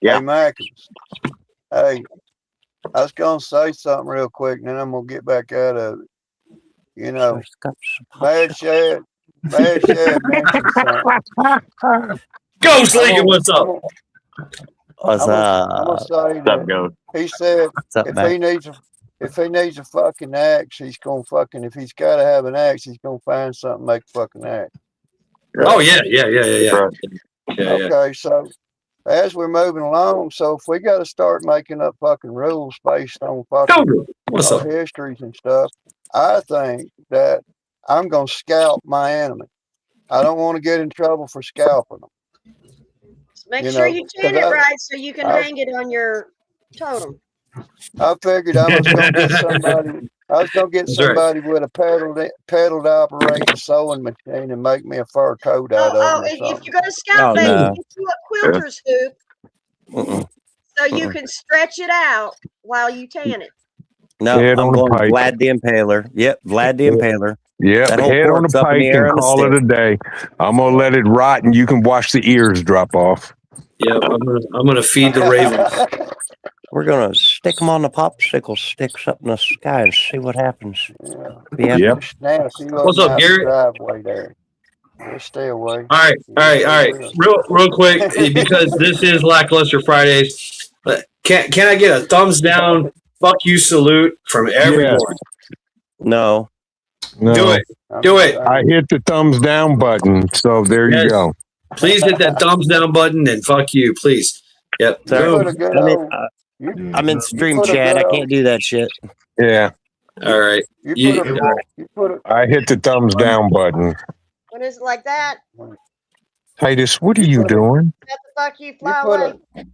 [SPEAKER 8] Yeah.
[SPEAKER 4] Hey, Mackins. Hey, I was going to say something real quick, and then I'm going to get back out of it. Bad Shad mentioned something.
[SPEAKER 5] Ghost Lincoln, what's up?
[SPEAKER 9] What's
[SPEAKER 4] I'm
[SPEAKER 9] up?
[SPEAKER 4] going to say
[SPEAKER 8] What's up,
[SPEAKER 4] that
[SPEAKER 8] Goat?
[SPEAKER 4] he said
[SPEAKER 9] What's up,
[SPEAKER 4] if
[SPEAKER 9] man?
[SPEAKER 4] he needs a fucking axe, he's going to fucking, if he's got to have an axe, he's going to find something to make a fucking axe.
[SPEAKER 5] Oh yeah.
[SPEAKER 8] Right.
[SPEAKER 5] Yeah.
[SPEAKER 4] Okay, so as we're moving along, so if we got to start making up fucking rules based on fucking
[SPEAKER 5] Go. What's up?
[SPEAKER 4] histories and stuff, I think that I'm going to scalp my enemy. I don't want to get in trouble for scalping them.
[SPEAKER 7] Make
[SPEAKER 4] You
[SPEAKER 7] sure
[SPEAKER 4] know,
[SPEAKER 7] you tan
[SPEAKER 4] 'cause
[SPEAKER 7] it
[SPEAKER 4] I-
[SPEAKER 7] right so you can
[SPEAKER 4] I-
[SPEAKER 7] hang it on your totem.
[SPEAKER 4] I figured I was going to get somebody. I was going to get
[SPEAKER 5] That's right.
[SPEAKER 4] somebody with a pedal operated sewing machine and make me a fur coat out
[SPEAKER 7] Oh,
[SPEAKER 4] of it. or
[SPEAKER 7] if
[SPEAKER 4] something.
[SPEAKER 7] you're gonna scalp
[SPEAKER 9] Oh,
[SPEAKER 7] baby,
[SPEAKER 9] no.
[SPEAKER 7] get you a quilter's hoop
[SPEAKER 9] Mm-mm.
[SPEAKER 7] so you can stretch it out while you tan it.
[SPEAKER 9] No,
[SPEAKER 3] Head
[SPEAKER 9] I'm
[SPEAKER 3] on a
[SPEAKER 9] going
[SPEAKER 3] pike.
[SPEAKER 9] Vlad the Impaler. Yep, Vlad the Impaler.
[SPEAKER 3] Yep,
[SPEAKER 9] That whole
[SPEAKER 3] head on a
[SPEAKER 9] fork's up in the
[SPEAKER 3] pike
[SPEAKER 9] air
[SPEAKER 3] and
[SPEAKER 9] on the
[SPEAKER 3] call it a day. I'm gonna let it rot, and you can watch the ears drop off.
[SPEAKER 5] Yeah, I'm gonna feed the raven.
[SPEAKER 9] We're gonna stick them on the popsicle sticks up in the sky and see what happens.
[SPEAKER 4] Yeah.
[SPEAKER 9] Yeah.
[SPEAKER 3] Yep.
[SPEAKER 4] Snap, you
[SPEAKER 5] What's
[SPEAKER 4] look
[SPEAKER 5] up,
[SPEAKER 4] out the
[SPEAKER 5] Garrett?
[SPEAKER 4] driveway there. Just stay away.
[SPEAKER 5] All right. Real quick, because this is Lackluster Fridays. Can I get a thumbs down? Fuck you salute from everyone.
[SPEAKER 9] No.
[SPEAKER 3] No,
[SPEAKER 5] Do it.
[SPEAKER 4] I'm
[SPEAKER 5] Do it.
[SPEAKER 4] saying,
[SPEAKER 3] I hit the thumbs down button, so there
[SPEAKER 5] Yes.
[SPEAKER 3] you go.
[SPEAKER 5] Please hit that thumbs down button and fuck you, please. Yep.
[SPEAKER 4] you
[SPEAKER 9] Sorry.
[SPEAKER 4] put
[SPEAKER 5] Boom.
[SPEAKER 4] a good
[SPEAKER 9] I'm in,
[SPEAKER 4] old, you,
[SPEAKER 9] I'm in stream
[SPEAKER 4] put a
[SPEAKER 9] chat.
[SPEAKER 4] good
[SPEAKER 9] I
[SPEAKER 4] old-
[SPEAKER 9] can't do that shit.
[SPEAKER 3] Yeah,
[SPEAKER 5] All right.
[SPEAKER 4] you put a,
[SPEAKER 3] I hit the thumbs down button.
[SPEAKER 7] When is it like that?
[SPEAKER 3] Titus, what are you doing?
[SPEAKER 7] Let the fuck you
[SPEAKER 4] you
[SPEAKER 7] fly
[SPEAKER 4] put
[SPEAKER 7] away.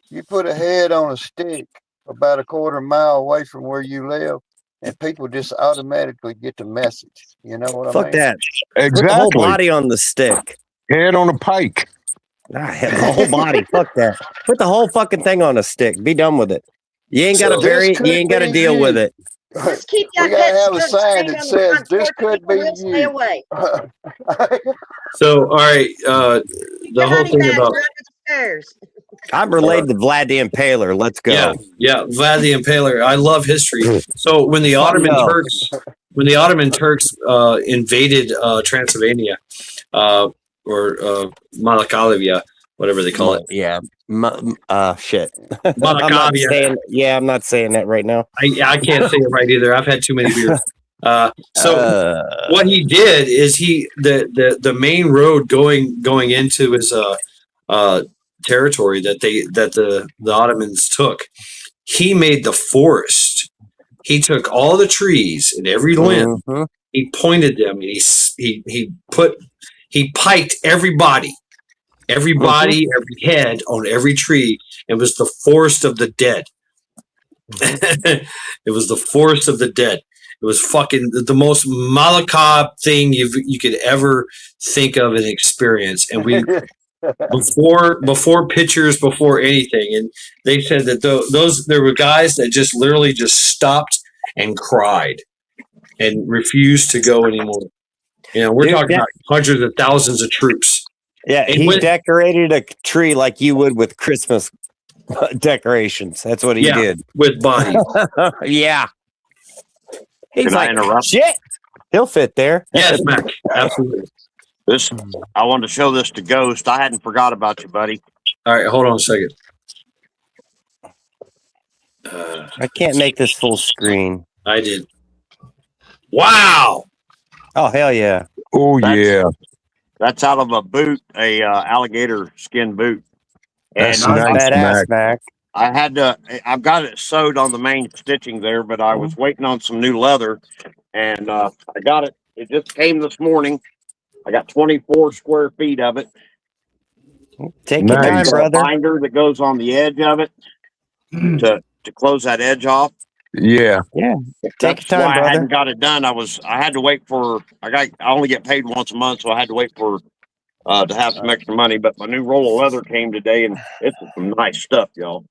[SPEAKER 4] you put a head on a stick about a quarter mile away from where you live, and people just automatically get the message. You know what I
[SPEAKER 9] Fuck
[SPEAKER 4] mean?
[SPEAKER 9] that. Put the whole
[SPEAKER 3] Exactly.
[SPEAKER 9] body on the stick.
[SPEAKER 3] Head on a pike.
[SPEAKER 9] Ah, hell, the whole body. Fuck that. Put the whole fucking thing on a stick. Be done with it. You ain't got to
[SPEAKER 1] So-
[SPEAKER 9] bury
[SPEAKER 4] This
[SPEAKER 9] it. You ain't got to
[SPEAKER 4] could be
[SPEAKER 9] deal with
[SPEAKER 4] you.
[SPEAKER 9] it.
[SPEAKER 7] Just keep
[SPEAKER 4] We
[SPEAKER 7] that
[SPEAKER 4] gotta
[SPEAKER 7] pet
[SPEAKER 4] have a
[SPEAKER 7] sign
[SPEAKER 4] sign
[SPEAKER 7] on
[SPEAKER 4] that
[SPEAKER 7] the
[SPEAKER 4] says
[SPEAKER 7] front
[SPEAKER 4] this
[SPEAKER 7] porch,
[SPEAKER 4] could
[SPEAKER 7] people
[SPEAKER 4] be
[SPEAKER 7] will stay
[SPEAKER 4] you.
[SPEAKER 7] away.
[SPEAKER 5] So, all right, the
[SPEAKER 7] Your
[SPEAKER 5] whole
[SPEAKER 7] honey
[SPEAKER 5] thing
[SPEAKER 7] badger
[SPEAKER 5] about
[SPEAKER 7] under the stairs.
[SPEAKER 9] I'm related to Vlad the Impaler. Let's go.
[SPEAKER 5] yeah, Vlad the Impaler. I love history. So when the
[SPEAKER 9] Fuck
[SPEAKER 5] Ottoman
[SPEAKER 9] no.
[SPEAKER 5] Turks invaded Transylvania, or Malakavia, whatever they call it,
[SPEAKER 9] Yeah. Shit.
[SPEAKER 5] Malakavia.
[SPEAKER 9] I'm not saying that right now.
[SPEAKER 5] I can't say it right either. I've had too many beers. So what he did is the main road going into his territory that the Ottomans took, he made the forest. He took all the trees and every limb.
[SPEAKER 9] Mhm.
[SPEAKER 5] He pointed them and he piked everybody, every head on every tree. It was the forest of the dead. It was the forest of the dead. It was fucking the most macabre thing you could ever think of and experience. And we before pictures, before anything, and they said that there were guys that just literally just stopped and cried and refused to go anymore. You know, we're
[SPEAKER 9] Dude,
[SPEAKER 5] talking about hundreds of thousands of troops.
[SPEAKER 9] Yeah,
[SPEAKER 5] And
[SPEAKER 9] he
[SPEAKER 5] when-
[SPEAKER 9] decorated a tree like you would with Christmas decorations. That's what he
[SPEAKER 5] Yeah.
[SPEAKER 9] did.
[SPEAKER 5] With bodies.
[SPEAKER 9] Yeah. He's
[SPEAKER 8] Can I
[SPEAKER 9] like,
[SPEAKER 8] interrupt?
[SPEAKER 9] shit. He'll fit there.
[SPEAKER 5] Yes, Mac. Absolutely.
[SPEAKER 8] I wanted to show this to Ghost. I hadn't forgot about you, buddy.
[SPEAKER 5] All right, hold on a second.
[SPEAKER 9] I can't make this full screen.
[SPEAKER 5] I did. Wow.
[SPEAKER 9] Oh, hell yeah.
[SPEAKER 3] Oh
[SPEAKER 8] That's-
[SPEAKER 3] yeah,
[SPEAKER 8] That's out of a boot, a alligator skin boot. And
[SPEAKER 3] that's
[SPEAKER 6] nice,
[SPEAKER 3] nice,
[SPEAKER 9] Badass,
[SPEAKER 3] Mac.
[SPEAKER 9] Mac.
[SPEAKER 8] I've got it sewed on the main stitching there, but I was waiting on some new leather, and I got it. It just came this morning. I got 24 square feet of it.
[SPEAKER 9] Take your
[SPEAKER 3] Nice.
[SPEAKER 9] time,
[SPEAKER 8] Got a
[SPEAKER 9] brother.
[SPEAKER 8] binder that goes on the edge of it to close that edge off.
[SPEAKER 3] Yeah,
[SPEAKER 9] Take
[SPEAKER 8] That's
[SPEAKER 9] your time,
[SPEAKER 8] why I
[SPEAKER 9] brother.
[SPEAKER 8] hadn't got it done. I had to wait for. I only get paid once a month, so I had to wait for to have some extra money. But my new roll of leather came today, and it's some nice stuff, y'all.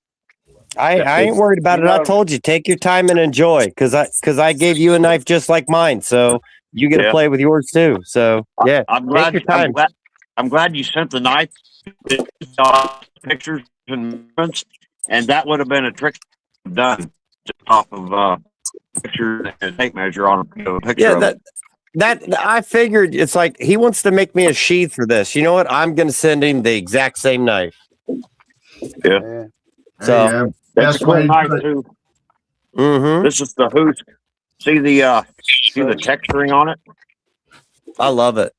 [SPEAKER 9] I ain't worried about
[SPEAKER 4] You
[SPEAKER 9] it. I
[SPEAKER 4] know-
[SPEAKER 9] told you, take your time and enjoy, because I gave you a knife just like mine, so you get to
[SPEAKER 8] Yeah.
[SPEAKER 9] play with yours too. So yeah,
[SPEAKER 8] I'm glad.
[SPEAKER 9] your time.
[SPEAKER 8] I'm glad you sent the knife pictures and moments, and that would have been a trick done just off of picture and tape measure on a picture.
[SPEAKER 9] Yeah,
[SPEAKER 8] of it.
[SPEAKER 9] that I figured it's like he wants to make me a sheath for this. You know what? I'm gonna send him the exact same knife.
[SPEAKER 4] Yeah.
[SPEAKER 9] So
[SPEAKER 6] Yeah,
[SPEAKER 8] That's
[SPEAKER 6] best
[SPEAKER 8] a cool
[SPEAKER 6] way to
[SPEAKER 8] knife
[SPEAKER 6] do it.
[SPEAKER 8] too.
[SPEAKER 9] mm-hmm.
[SPEAKER 8] This is the Husk. See the texturing on it?
[SPEAKER 9] I love it.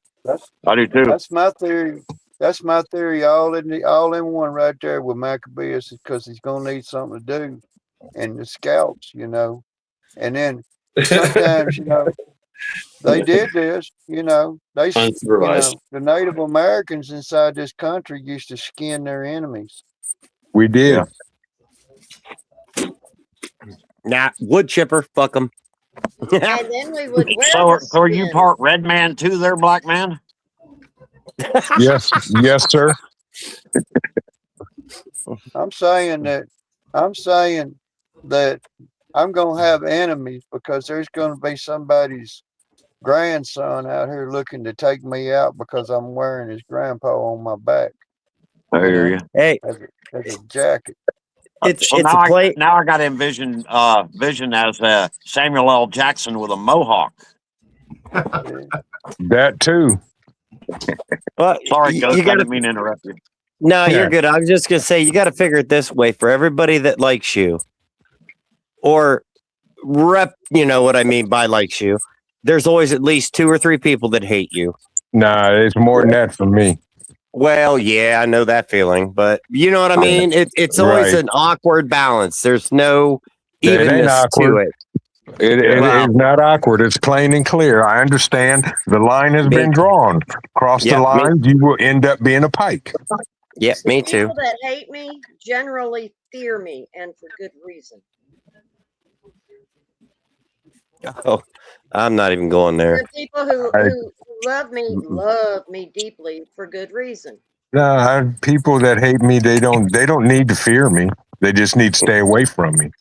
[SPEAKER 8] I do too.
[SPEAKER 4] That's my theory. That's my theory. All in one right there with Maccabeus, because he's gonna need something to do, and the scouts, you know, and then sometimes, you know, they did this, you know,
[SPEAKER 5] Unsupervised.
[SPEAKER 4] the Native Americans inside this country used to skin their enemies.
[SPEAKER 3] we did.
[SPEAKER 8] Yeah.
[SPEAKER 9] Nah, wood chipper, fuck him.
[SPEAKER 7] And then we would wear
[SPEAKER 8] So,
[SPEAKER 7] the
[SPEAKER 8] so are you
[SPEAKER 7] skin.
[SPEAKER 8] part red man too there, black man?
[SPEAKER 3] Yes, yes, sir.
[SPEAKER 4] I'm saying that I'm gonna have enemies because there's gonna be somebody's grandson out here looking to take me out because I'm wearing his grandpa on my back
[SPEAKER 8] I hear you.
[SPEAKER 9] Hey,
[SPEAKER 4] as a jacket.
[SPEAKER 9] it's
[SPEAKER 8] Well,
[SPEAKER 9] it's a play.
[SPEAKER 8] now I got to envision vision as Samuel L. Jackson with a mohawk.
[SPEAKER 4] Yeah.
[SPEAKER 3] That too.
[SPEAKER 9] Well,
[SPEAKER 8] Sorry, Ghost,
[SPEAKER 9] you
[SPEAKER 8] I
[SPEAKER 9] gotta.
[SPEAKER 8] didn't mean to interrupt you.
[SPEAKER 9] No,
[SPEAKER 3] Yeah.
[SPEAKER 9] you're good. I was just gonna say you got to figure it this way: for everybody that likes you, or you know what I mean by likes you, there's always at least 2 or 3 people that hate you.
[SPEAKER 3] Nah, it's more than that for me.
[SPEAKER 9] Well, yeah, I know that feeling, but you know what I mean. It's always
[SPEAKER 3] Right.
[SPEAKER 9] an awkward balance. There's no
[SPEAKER 3] It ain't
[SPEAKER 9] evenness to
[SPEAKER 3] awkward.
[SPEAKER 9] it.
[SPEAKER 3] It is not awkward. It's plain and clear. I understand the line has been drawn. Cross
[SPEAKER 9] Yeah,
[SPEAKER 3] the
[SPEAKER 9] me-
[SPEAKER 3] line, you will end up being a pike.
[SPEAKER 9] Yeah, me too.
[SPEAKER 7] People that hate me generally fear me, and for good reason.
[SPEAKER 9] Oh, I'm not even going there.
[SPEAKER 7] There are people who love me deeply for good reason.
[SPEAKER 3] Nah, people that hate me, they don't need to fear me. They just need to stay away from me.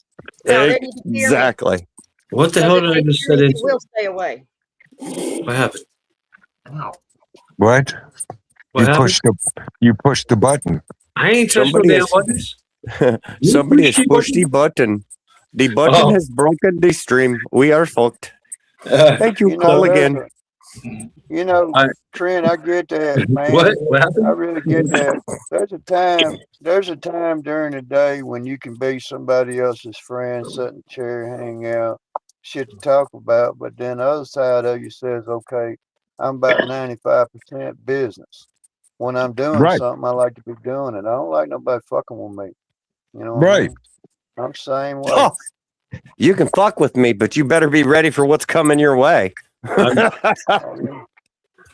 [SPEAKER 7] Well, then you can hear me.
[SPEAKER 9] Exactly.
[SPEAKER 5] What the
[SPEAKER 7] Because
[SPEAKER 5] hell
[SPEAKER 7] if
[SPEAKER 5] did I
[SPEAKER 7] they
[SPEAKER 5] just
[SPEAKER 7] hear
[SPEAKER 5] set
[SPEAKER 7] me,
[SPEAKER 5] into?
[SPEAKER 7] they will stay away.
[SPEAKER 5] What happened?
[SPEAKER 6] Ow.
[SPEAKER 3] What?
[SPEAKER 5] What happened?
[SPEAKER 3] You pushed the button.
[SPEAKER 5] I ain't touched no
[SPEAKER 9] Somebody
[SPEAKER 5] damn
[SPEAKER 9] is-
[SPEAKER 5] buttons.
[SPEAKER 9] Somebody has
[SPEAKER 5] pushed
[SPEAKER 9] pushed the button. The button
[SPEAKER 5] Oh.
[SPEAKER 9] has broken the stream. We are fucked. Thank you.
[SPEAKER 4] You
[SPEAKER 9] Call
[SPEAKER 4] know,
[SPEAKER 9] again.
[SPEAKER 4] You know,
[SPEAKER 5] I-
[SPEAKER 4] Trent, I get that, man.
[SPEAKER 5] What happened?
[SPEAKER 4] I really get that. There's a time during the day when you can be somebody else's friend, sit in a chair, hang out, shit to talk about. But then the other side of you says, okay, I'm about 95% business. When I'm doing
[SPEAKER 3] Right.
[SPEAKER 4] something, I like to be doing it. I don't like nobody fucking with me. You know what I
[SPEAKER 3] Right.
[SPEAKER 4] mean? I'm the same way.
[SPEAKER 9] Oh, you can fuck with me, but you better be ready for what's coming your way.
[SPEAKER 4] Oh, yeah.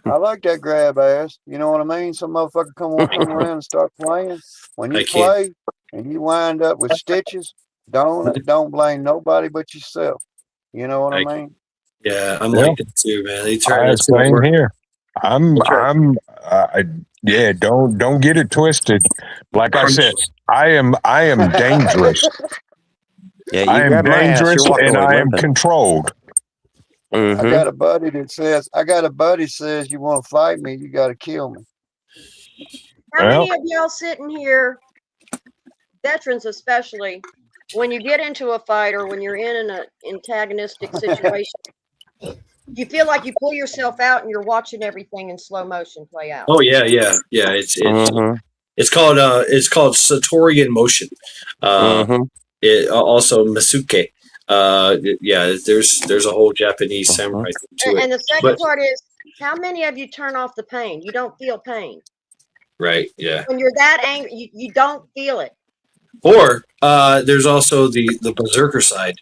[SPEAKER 4] I like that grab ass. You know what I mean? Some motherfucker come around and start playing. When
[SPEAKER 5] I
[SPEAKER 4] you
[SPEAKER 5] can't.
[SPEAKER 4] play and you wind up with stitches, don't blame nobody but yourself. You know what I mean?
[SPEAKER 5] Yeah, I'm
[SPEAKER 3] Yeah.
[SPEAKER 5] like that too, man. They turn that's
[SPEAKER 3] Same
[SPEAKER 5] what
[SPEAKER 3] here.
[SPEAKER 5] That's right.
[SPEAKER 3] Yeah, don't get it twisted. Like I said, I am dangerous.
[SPEAKER 9] Yeah, you
[SPEAKER 3] I am
[SPEAKER 9] grab my ass,
[SPEAKER 3] dangerous
[SPEAKER 9] you're walking
[SPEAKER 3] and
[SPEAKER 9] away
[SPEAKER 3] I am
[SPEAKER 9] limping.
[SPEAKER 3] controlled.
[SPEAKER 4] I
[SPEAKER 9] Mhm.
[SPEAKER 4] got a buddy says you want to fight me, you got to kill me.
[SPEAKER 7] How
[SPEAKER 3] Well.
[SPEAKER 7] many of y'all sitting here, veterans especially, when you get into a fight or when you're in an antagonistic situation, you feel like you pull yourself out and you're watching everything in slow motion play out?
[SPEAKER 5] Oh yeah.
[SPEAKER 9] Mhm.
[SPEAKER 5] It's called Satorian motion.
[SPEAKER 9] Mhm.
[SPEAKER 5] It also Masuke. Yeah, there's a whole Japanese samurai thing to
[SPEAKER 7] And
[SPEAKER 5] it.
[SPEAKER 7] the second
[SPEAKER 5] But
[SPEAKER 7] part is, how many of you turn off the pain? You don't feel pain.
[SPEAKER 5] right, yeah.
[SPEAKER 7] When you're that angry, you don't feel it.
[SPEAKER 5] Or there's also the berserker side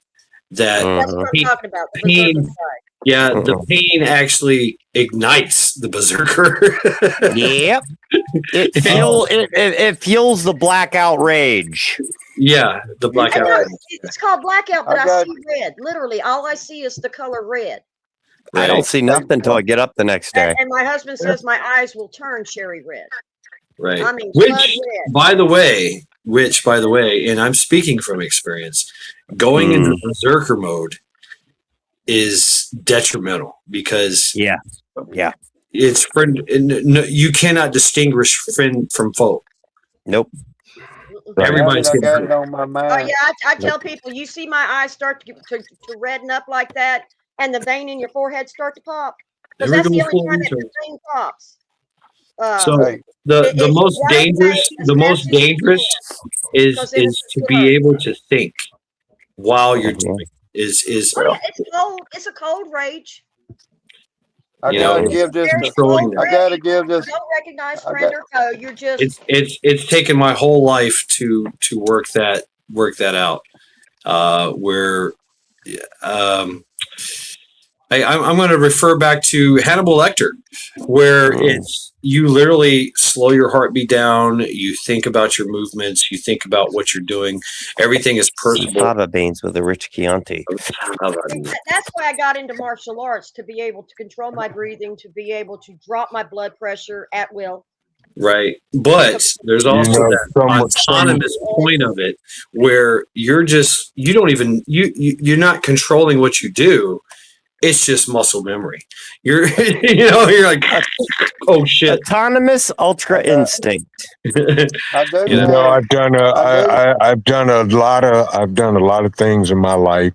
[SPEAKER 5] that
[SPEAKER 7] That's what I'm
[SPEAKER 5] Pain-
[SPEAKER 7] talking about. The
[SPEAKER 5] pain-
[SPEAKER 7] berserker side.
[SPEAKER 5] yeah, the pain actually ignites the berserker.
[SPEAKER 9] Yep. It fuels the blackout rage.
[SPEAKER 5] Yeah, the
[SPEAKER 7] I
[SPEAKER 5] blackout.
[SPEAKER 7] know it's called blackout, but
[SPEAKER 4] I
[SPEAKER 7] I
[SPEAKER 4] got-
[SPEAKER 7] see red. Literally, all I see is the color red.
[SPEAKER 9] I don't
[SPEAKER 5] Right,
[SPEAKER 9] see nothing until I get up the next day.
[SPEAKER 7] And my husband says my eyes will turn cherry red.
[SPEAKER 5] right.
[SPEAKER 7] I mean,
[SPEAKER 5] Which,
[SPEAKER 7] blood red.
[SPEAKER 5] by the way, and I'm speaking from experience, going into berserker mode is detrimental because
[SPEAKER 9] Yeah.
[SPEAKER 5] it's you cannot distinguish friend from foe.
[SPEAKER 9] Nope.
[SPEAKER 5] Everybody's
[SPEAKER 4] I
[SPEAKER 5] getting
[SPEAKER 4] got
[SPEAKER 5] hurt.
[SPEAKER 4] it on my
[SPEAKER 7] Oh
[SPEAKER 4] mind.
[SPEAKER 7] yeah, I tell people, you see my eyes start to redden up like that, and the vein in your forehead start to pop, because
[SPEAKER 5] There we
[SPEAKER 7] that's the
[SPEAKER 5] go,
[SPEAKER 7] only
[SPEAKER 5] full
[SPEAKER 7] time that
[SPEAKER 5] retard.
[SPEAKER 7] the vein pops.
[SPEAKER 5] So
[SPEAKER 4] Hey,
[SPEAKER 5] the
[SPEAKER 7] it's
[SPEAKER 5] most
[SPEAKER 7] right
[SPEAKER 5] dangerous
[SPEAKER 7] away,
[SPEAKER 5] the
[SPEAKER 7] as
[SPEAKER 5] most
[SPEAKER 7] fast as you
[SPEAKER 5] dangerous
[SPEAKER 7] can, 'cause then
[SPEAKER 5] is
[SPEAKER 7] it's
[SPEAKER 5] to
[SPEAKER 7] too
[SPEAKER 5] be
[SPEAKER 7] hard.
[SPEAKER 5] able to think while you're
[SPEAKER 9] Mhm.
[SPEAKER 5] doing is
[SPEAKER 7] Oh, yeah, it's cold. It's a cold rage.
[SPEAKER 4] I
[SPEAKER 5] You
[SPEAKER 4] gotta
[SPEAKER 5] know,
[SPEAKER 4] give this
[SPEAKER 7] Very
[SPEAKER 4] to.
[SPEAKER 5] controlling
[SPEAKER 7] cold
[SPEAKER 5] that.
[SPEAKER 4] I gotta
[SPEAKER 7] rage.
[SPEAKER 4] give
[SPEAKER 7] You
[SPEAKER 4] this.
[SPEAKER 7] don't recognize
[SPEAKER 4] I
[SPEAKER 7] friend or foe. You're just
[SPEAKER 5] it's taken my whole life to work that out. Where I'm going to refer back to Hannibal Lecter, where it's you literally slow your heartbeat down. You think about your movements. You think about what you're doing. Everything is personable.
[SPEAKER 9] Fava beans with a rich Chianti.
[SPEAKER 7] that's why I got into martial arts, to be able to control my breathing, to be able to drop my blood pressure at will.
[SPEAKER 5] Right. But there's also that autonomous point of it where you're not controlling what you do. It's just muscle memory. You're like, oh shit.
[SPEAKER 9] Autonomous ultra instinct.
[SPEAKER 4] I do.
[SPEAKER 5] You
[SPEAKER 3] know, I've done a lot of things in my life,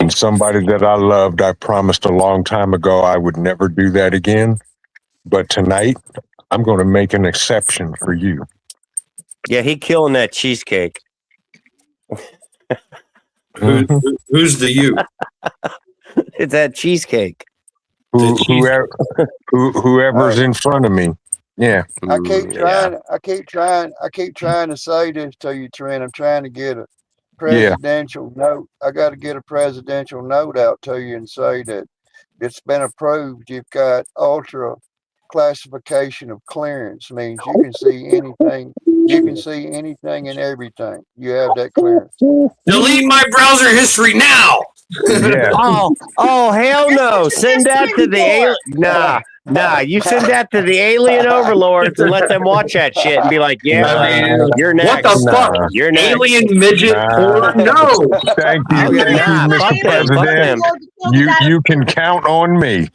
[SPEAKER 3] and somebody that I loved, I promised a long time ago I would never do that again. But tonight, I'm going to make an exception for you.
[SPEAKER 9] Yeah, he killing that cheesecake.
[SPEAKER 5] Who's the you?
[SPEAKER 9] It's that cheesecake.
[SPEAKER 3] Whoever's in front of me. Yeah.
[SPEAKER 4] I keep trying to say this to you, Trent. I'm trying to get a presidential note. I got to get a presidential note out to you and say that it's been approved. You've got ultra classification of clearance. Means you can see anything. You can see anything and everything. You have that clearance.
[SPEAKER 5] Delete my browser history now.
[SPEAKER 3] Yeah.
[SPEAKER 9] Oh, hell no. Send that to the alien. Nah. Nah, you send that to the alien overlords and let them watch that shit and be like, yeah, you're
[SPEAKER 5] What
[SPEAKER 9] next.
[SPEAKER 5] the fuck?
[SPEAKER 9] You're next.
[SPEAKER 5] Alien midget porn? No.
[SPEAKER 3] Thank you,
[SPEAKER 9] Nah,
[SPEAKER 3] Mr.
[SPEAKER 9] fuck them, fuck
[SPEAKER 3] President.
[SPEAKER 9] them.
[SPEAKER 3] You can count on me.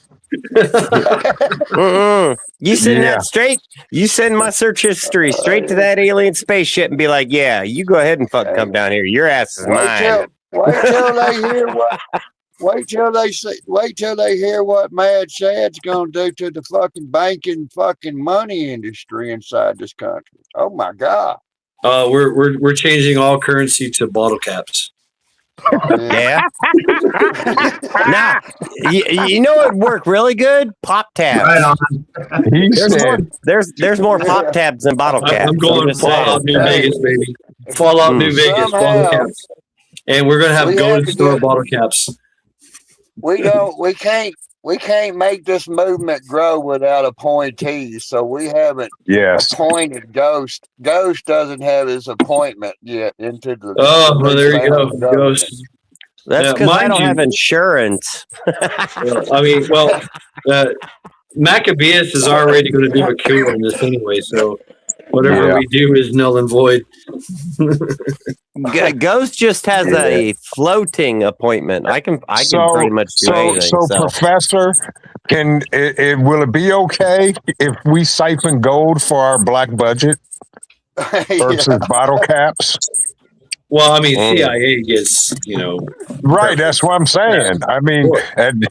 [SPEAKER 9] Mm-mm. You send
[SPEAKER 3] Yeah.
[SPEAKER 9] that straight. You send my search history straight to that alien spaceship and be like, yeah, you go ahead and fucking come down here. Your ass is mine.
[SPEAKER 4] Wait till they hear what. Wait till they hear what Mad Shad's gonna do to the fucking banking fucking money industry inside this country. Oh my god.
[SPEAKER 5] We're changing all currency to bottle caps.
[SPEAKER 9] Yeah. Nah, you know what worked really good? Pop tabs.
[SPEAKER 6] Right on.
[SPEAKER 3] He
[SPEAKER 9] There's more,
[SPEAKER 3] said,
[SPEAKER 9] there's more pop tabs than bottle caps.
[SPEAKER 5] I'm going
[SPEAKER 9] just saying.
[SPEAKER 5] Fallout New Vegas, baby. Fallout New Vegas bottle
[SPEAKER 4] Somehow.
[SPEAKER 5] caps. And we're gonna have
[SPEAKER 4] We
[SPEAKER 5] go
[SPEAKER 4] have
[SPEAKER 5] to
[SPEAKER 4] to
[SPEAKER 5] store
[SPEAKER 4] get-
[SPEAKER 5] bottle caps.
[SPEAKER 4] We can't make this movement grow without appointees. So we haven't
[SPEAKER 3] yes.
[SPEAKER 4] appointed Ghost. Ghost doesn't have his appointment yet into the.
[SPEAKER 5] Oh, well, there you go.
[SPEAKER 4] federal government.
[SPEAKER 5] Ghost.
[SPEAKER 9] That's
[SPEAKER 5] Yeah,
[SPEAKER 9] because I
[SPEAKER 5] mind
[SPEAKER 9] don't
[SPEAKER 5] you-
[SPEAKER 9] have insurance.
[SPEAKER 5] I mean, well, Maccabeus is already going to do a coup on this anyway, so whatever
[SPEAKER 3] Yeah.
[SPEAKER 5] we do is null and void.
[SPEAKER 9] Ghost just has a floating appointment. I can pretty much do anything.
[SPEAKER 3] So, Professor, will it be okay if we siphon gold for our black budget versus bottle caps?
[SPEAKER 5] Well, I mean, CIA gets,
[SPEAKER 3] Right, that's what I'm saying. I mean,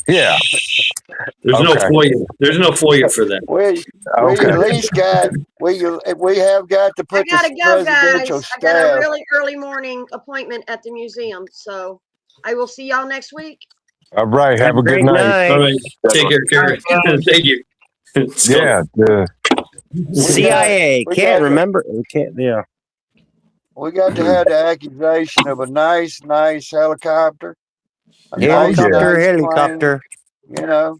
[SPEAKER 3] yeah.
[SPEAKER 5] there's no
[SPEAKER 3] Okay.
[SPEAKER 5] FOIA. There's no FOIA for that.
[SPEAKER 4] We
[SPEAKER 3] Okay.
[SPEAKER 4] at least got we have got to
[SPEAKER 7] I
[SPEAKER 4] put
[SPEAKER 7] gotta
[SPEAKER 4] the
[SPEAKER 7] go, guys.
[SPEAKER 4] presidential
[SPEAKER 7] I got a
[SPEAKER 4] staff.
[SPEAKER 7] really early morning appointment at the museum, so I will see y'all next week.
[SPEAKER 3] All right. Have a good
[SPEAKER 9] Great
[SPEAKER 3] night.
[SPEAKER 5] All right. Take care, Karen. Thank you. So,
[SPEAKER 3] Yeah.
[SPEAKER 9] CIA
[SPEAKER 4] we
[SPEAKER 9] can't
[SPEAKER 4] got-
[SPEAKER 9] remember. We can't. Yeah.
[SPEAKER 4] We got to have the accusation of a nice helicopter. A
[SPEAKER 9] Helicopter,
[SPEAKER 4] nice
[SPEAKER 9] helicopter.
[SPEAKER 4] plane, you know,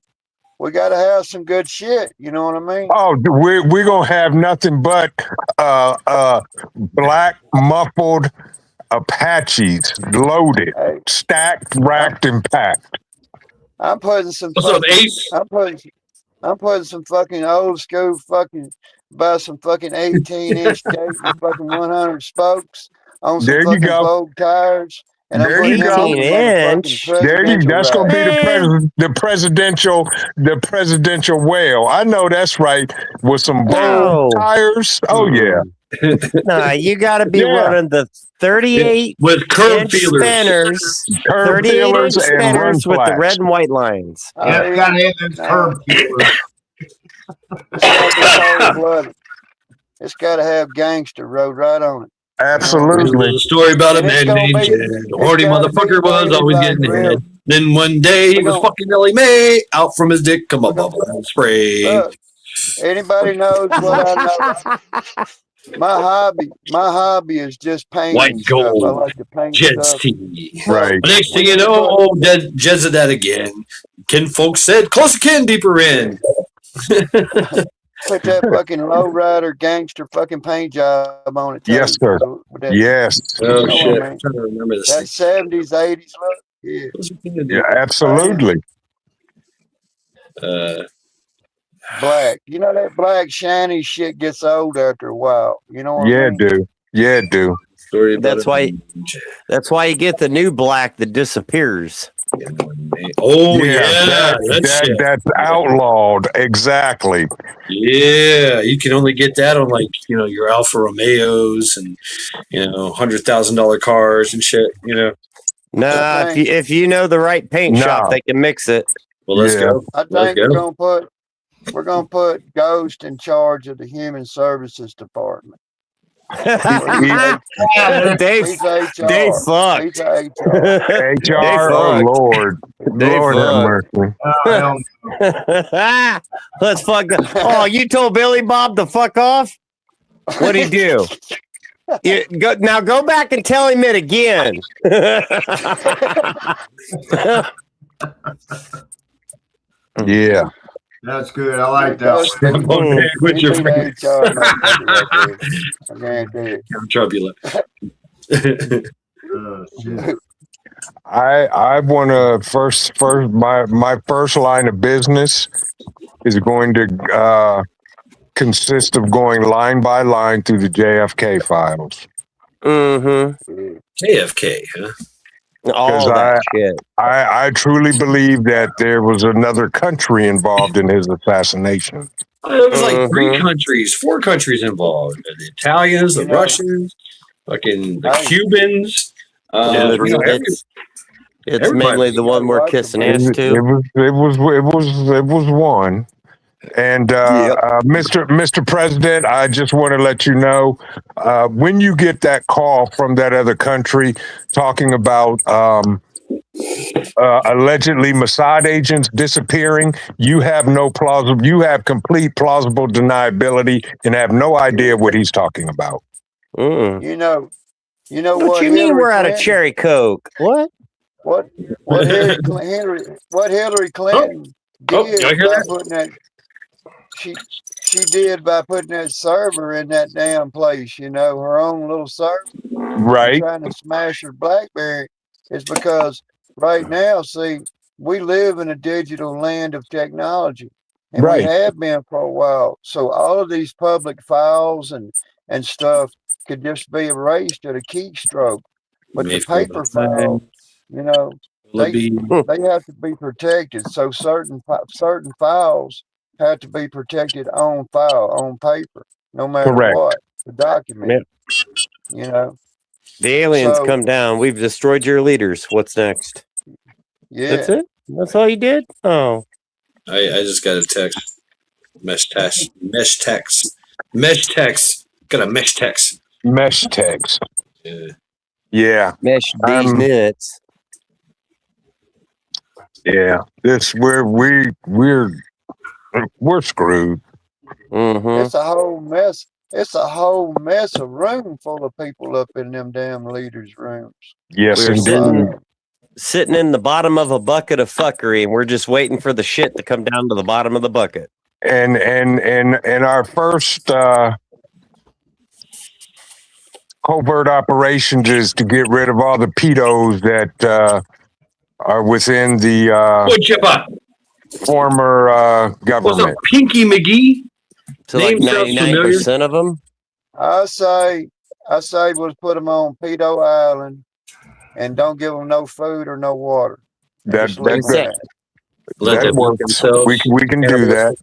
[SPEAKER 4] we got to have some good shit. You know what I mean?
[SPEAKER 3] Oh, we're gonna have nothing but black muffled Apaches loaded,
[SPEAKER 4] Hey,
[SPEAKER 3] stacked, racked, and packed.
[SPEAKER 4] I'm putting some.
[SPEAKER 5] what's up,
[SPEAKER 4] fucking-
[SPEAKER 5] Ace?
[SPEAKER 4] I'm putting some fucking old school buy some fucking 18-inch fucking 100 spokes on some
[SPEAKER 3] There you
[SPEAKER 4] fucking
[SPEAKER 3] go.
[SPEAKER 4] Vogue tires. And
[SPEAKER 3] There
[SPEAKER 4] I'm
[SPEAKER 3] you
[SPEAKER 4] putting
[SPEAKER 3] go.
[SPEAKER 4] them on the
[SPEAKER 9] 18-inch.
[SPEAKER 4] motherfucking
[SPEAKER 3] There you. That's
[SPEAKER 4] presidential
[SPEAKER 3] gonna be
[SPEAKER 4] ride.
[SPEAKER 3] the presidential whale. I know that's right. With some
[SPEAKER 9] No.
[SPEAKER 3] Vogue tires. Oh yeah.
[SPEAKER 9] Nah, you got to be
[SPEAKER 3] Yeah.
[SPEAKER 9] running the 38
[SPEAKER 5] With curb
[SPEAKER 9] inch
[SPEAKER 5] feelers.
[SPEAKER 9] spinners,
[SPEAKER 3] Curb
[SPEAKER 9] 38 inch
[SPEAKER 3] feelers and run
[SPEAKER 9] spinners with the
[SPEAKER 3] flats.
[SPEAKER 9] red and white lines.
[SPEAKER 6] Yeah, you gotta have those curb feelers.
[SPEAKER 4] It's gotta be cold-blooded. It's got to have gangster road right on it.
[SPEAKER 3] Absolutely.
[SPEAKER 5] There's a story about a
[SPEAKER 4] And it's
[SPEAKER 5] man
[SPEAKER 4] gonna
[SPEAKER 5] named
[SPEAKER 4] be-
[SPEAKER 5] Jed. The horny
[SPEAKER 4] gotta be
[SPEAKER 5] motherfucker was
[SPEAKER 4] rated
[SPEAKER 5] always
[SPEAKER 4] like
[SPEAKER 5] getting
[SPEAKER 4] real.
[SPEAKER 5] head. Then one day he
[SPEAKER 4] We're
[SPEAKER 5] was
[SPEAKER 4] gonna-
[SPEAKER 5] fucking Ellie Mae. Out from his dick come a bubble and spray.
[SPEAKER 4] Look, anybody knows what I know? My hobby is just painting
[SPEAKER 5] White
[SPEAKER 4] stuff. I
[SPEAKER 5] gold.
[SPEAKER 4] like to paint
[SPEAKER 5] Jed's
[SPEAKER 4] stuff.
[SPEAKER 5] tea.
[SPEAKER 3] Right.
[SPEAKER 5] The next thing you know, oh, Jed's at that again. Kin folks said, close again, deeper in.
[SPEAKER 4] Put that fucking lowrider gangster fucking paint job on it. too.
[SPEAKER 3] Yes, sir.
[SPEAKER 4] With that,
[SPEAKER 3] Yes.
[SPEAKER 5] Oh,
[SPEAKER 4] know
[SPEAKER 5] shit.
[SPEAKER 4] what I mean?
[SPEAKER 5] I'm trying to remember this
[SPEAKER 4] that
[SPEAKER 5] thing.
[SPEAKER 4] 70s, 80s look. Yeah.
[SPEAKER 3] Yeah. Absolutely.
[SPEAKER 4] Black. You know that black shiny shit gets old after a while. You know what
[SPEAKER 3] Yeah,
[SPEAKER 4] I mean?
[SPEAKER 3] dude. Yeah, dude.
[SPEAKER 5] Story about
[SPEAKER 9] That's
[SPEAKER 5] a-
[SPEAKER 9] why- That's why you get the new black that disappears.
[SPEAKER 5] Oh, yeah. That shit.
[SPEAKER 3] That's outlawed. Exactly.
[SPEAKER 5] Yeah, you can only get that on your Alfa Romeos and $100,000 cars and shit.
[SPEAKER 9] Nah, if you know the right paint
[SPEAKER 3] No.
[SPEAKER 9] shop, they can mix it.
[SPEAKER 5] Well, let's
[SPEAKER 3] Yeah.
[SPEAKER 5] go.
[SPEAKER 4] I
[SPEAKER 5] Let's
[SPEAKER 4] think
[SPEAKER 5] go.
[SPEAKER 4] we're gonna put Ghost in charge of the Human Services Department.
[SPEAKER 9] they
[SPEAKER 4] He's HR.
[SPEAKER 9] they fucked.
[SPEAKER 4] He's HR.
[SPEAKER 3] HR. Oh
[SPEAKER 9] fucked.
[SPEAKER 3] Lord.
[SPEAKER 9] They
[SPEAKER 3] Lord have mercy.
[SPEAKER 6] I don't
[SPEAKER 9] Let's fuck that. Oh, you told Billy Bob to fuck off? What'd he do? Now go back and tell him it again.
[SPEAKER 3] Yeah.
[SPEAKER 6] That's good. I like that.
[SPEAKER 5] I'm okay with your
[SPEAKER 4] He's an
[SPEAKER 5] friends.
[SPEAKER 4] HR motherfucker right there. I guarantee it.
[SPEAKER 5] I'm turbulent.
[SPEAKER 6] Shit.
[SPEAKER 3] I want to first my first line of business is going to consist of going line by line through the JFK files.
[SPEAKER 9] Mm-hmm.
[SPEAKER 5] JFK, huh?
[SPEAKER 9] All that shit.
[SPEAKER 3] I truly believe that there was another country involved in his assassination.
[SPEAKER 5] It was like 3 countries, 4 countries involved. The Italians, the Russians, fucking the Cubans.
[SPEAKER 9] It's mainly the one we're kissing ass to.
[SPEAKER 3] It was one. And Mr. President, I just want to let you know, when you get that call from that other country talking about allegedly Mossad agents disappearing, you have complete plausible deniability and have no idea what he's talking about.
[SPEAKER 4] You know
[SPEAKER 9] What
[SPEAKER 4] what
[SPEAKER 9] you mean
[SPEAKER 4] Hillary
[SPEAKER 9] we're out of
[SPEAKER 4] Clinton-
[SPEAKER 9] cherry coke? What?
[SPEAKER 4] What Hillary Clinton did
[SPEAKER 5] y'all hear
[SPEAKER 4] by
[SPEAKER 5] that?
[SPEAKER 4] putting that she did by putting that server in that damn place, her own little server,
[SPEAKER 3] Right.
[SPEAKER 4] trying to smash her BlackBerry, is because right now, see, we live in a digital land of technology, and
[SPEAKER 3] Right.
[SPEAKER 4] we have been for a while. So all of these public files and stuff could just be erased at a keystroke. But the paper files, they have to be protected. So certain files have to be protected on paper, no matter
[SPEAKER 3] Correct.
[SPEAKER 4] what the document.
[SPEAKER 9] The aliens
[SPEAKER 4] So-
[SPEAKER 9] come down. We've destroyed your leaders. What's next?
[SPEAKER 4] Yeah.
[SPEAKER 9] That's it? That's all you did? Oh.
[SPEAKER 5] I just got a text. Mesh text. Got a mesh text.
[SPEAKER 3] Mesh text. Yeah.
[SPEAKER 9] Mesh these nuts.
[SPEAKER 3] Yeah. We're screwed.
[SPEAKER 9] Mm-hmm.
[SPEAKER 4] It's a whole mess. It's a whole mess of room full of people up in them damn leaders' rooms.
[SPEAKER 3] Yes,
[SPEAKER 9] We're
[SPEAKER 3] indeed.
[SPEAKER 9] sitting in the bottom of a bucket of fuckery, and we're just waiting for the shit to come down to the bottom of the bucket.
[SPEAKER 3] And our first covert operations is to get rid of all the pedos that are within the
[SPEAKER 5] Wood chipper.
[SPEAKER 3] former
[SPEAKER 5] What's up,
[SPEAKER 3] government.
[SPEAKER 5] Pinky McGee?
[SPEAKER 9] So like
[SPEAKER 5] Name sounds
[SPEAKER 9] 99% of them.
[SPEAKER 4] I say we'll put them on Pedo Island and don't give them no food or no water.
[SPEAKER 3] That
[SPEAKER 4] Just leave
[SPEAKER 3] that,
[SPEAKER 4] them there.
[SPEAKER 5] Let
[SPEAKER 3] that
[SPEAKER 5] them work
[SPEAKER 3] works.
[SPEAKER 5] themselves.
[SPEAKER 3] We can do that.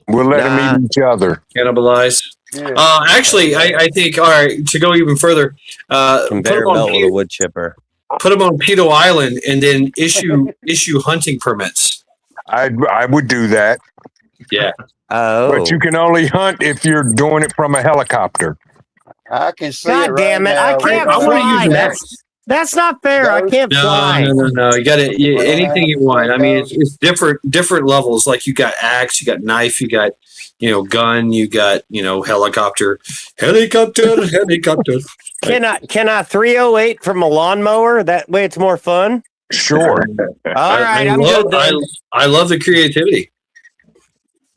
[SPEAKER 3] We'll let them eat each other.
[SPEAKER 5] Cannibalize.
[SPEAKER 4] Yeah.
[SPEAKER 5] Actually, I think, all right, to go even further, put
[SPEAKER 9] Conveyor
[SPEAKER 5] them on
[SPEAKER 9] belt with a wood chipper.
[SPEAKER 5] Pedo Island and then issue hunting permits.
[SPEAKER 3] I would do that.
[SPEAKER 5] Yeah.
[SPEAKER 9] Oh.
[SPEAKER 3] But you can only hunt if you're doing it from a helicopter.
[SPEAKER 4] I can see
[SPEAKER 9] God
[SPEAKER 4] it right
[SPEAKER 9] damn it,
[SPEAKER 4] now.
[SPEAKER 9] I can't
[SPEAKER 5] I want to
[SPEAKER 9] fly.
[SPEAKER 5] use that.
[SPEAKER 9] That's not fair. I can't fly.
[SPEAKER 5] No. You got to anything you want. I mean, it's different levels. Like you got axe, you got knife, you got gun, you got helicopter.
[SPEAKER 9] Can I 308 from a lawnmower? That way it's more fun.
[SPEAKER 3] Sure.
[SPEAKER 9] All right, I'm good then.
[SPEAKER 5] I love the creativity.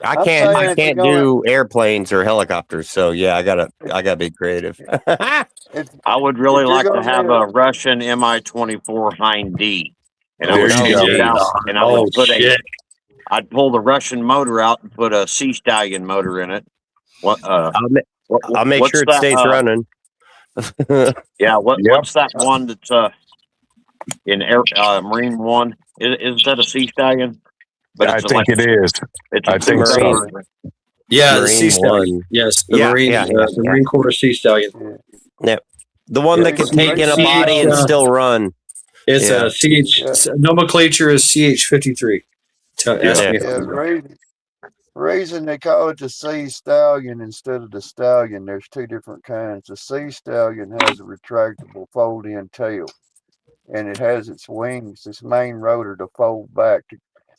[SPEAKER 9] I
[SPEAKER 4] I'm
[SPEAKER 9] can't
[SPEAKER 4] saying if you're
[SPEAKER 9] do airplanes or helicopters, so yeah, I gotta be creative.
[SPEAKER 8] I would really
[SPEAKER 4] If you're
[SPEAKER 8] like to
[SPEAKER 4] gonna
[SPEAKER 8] have
[SPEAKER 4] do
[SPEAKER 8] a
[SPEAKER 4] it-
[SPEAKER 8] Russian Mi-24 Hind D, and I
[SPEAKER 3] There
[SPEAKER 8] would
[SPEAKER 3] you
[SPEAKER 8] take
[SPEAKER 3] go.
[SPEAKER 8] it out, and I
[SPEAKER 5] Oh,
[SPEAKER 8] would put
[SPEAKER 5] shit.
[SPEAKER 8] I'd pull the Russian motor out and put a Sea Stallion motor in it. What?
[SPEAKER 9] I'll make
[SPEAKER 8] what's
[SPEAKER 9] sure it
[SPEAKER 8] that,
[SPEAKER 9] stays running.
[SPEAKER 8] Yeah.
[SPEAKER 3] Yep.
[SPEAKER 8] What's that one that's in Marine One? Is that a Sea Stallion? But
[SPEAKER 3] I
[SPEAKER 8] it's
[SPEAKER 3] think it is.
[SPEAKER 8] It's
[SPEAKER 3] I
[SPEAKER 8] a
[SPEAKER 3] think so.
[SPEAKER 8] Marine.
[SPEAKER 5] Yeah, the
[SPEAKER 9] Marine
[SPEAKER 5] Sea Stallion.
[SPEAKER 9] one.
[SPEAKER 5] Yes, the
[SPEAKER 9] Yeah,
[SPEAKER 5] Marine,
[SPEAKER 9] yeah,
[SPEAKER 5] the Marine Corps Sea Stallion.
[SPEAKER 9] The one that can take in a body and still run.
[SPEAKER 5] It's
[SPEAKER 9] Yeah.
[SPEAKER 5] a CH nomenclature is CH-53. Ask me.
[SPEAKER 4] Yeah, reason they call it the Sea Stallion instead of the Stallion, there's two different kinds. The Sea Stallion has a retractable fold-in tail, and it has its wings, its main rotor to fold back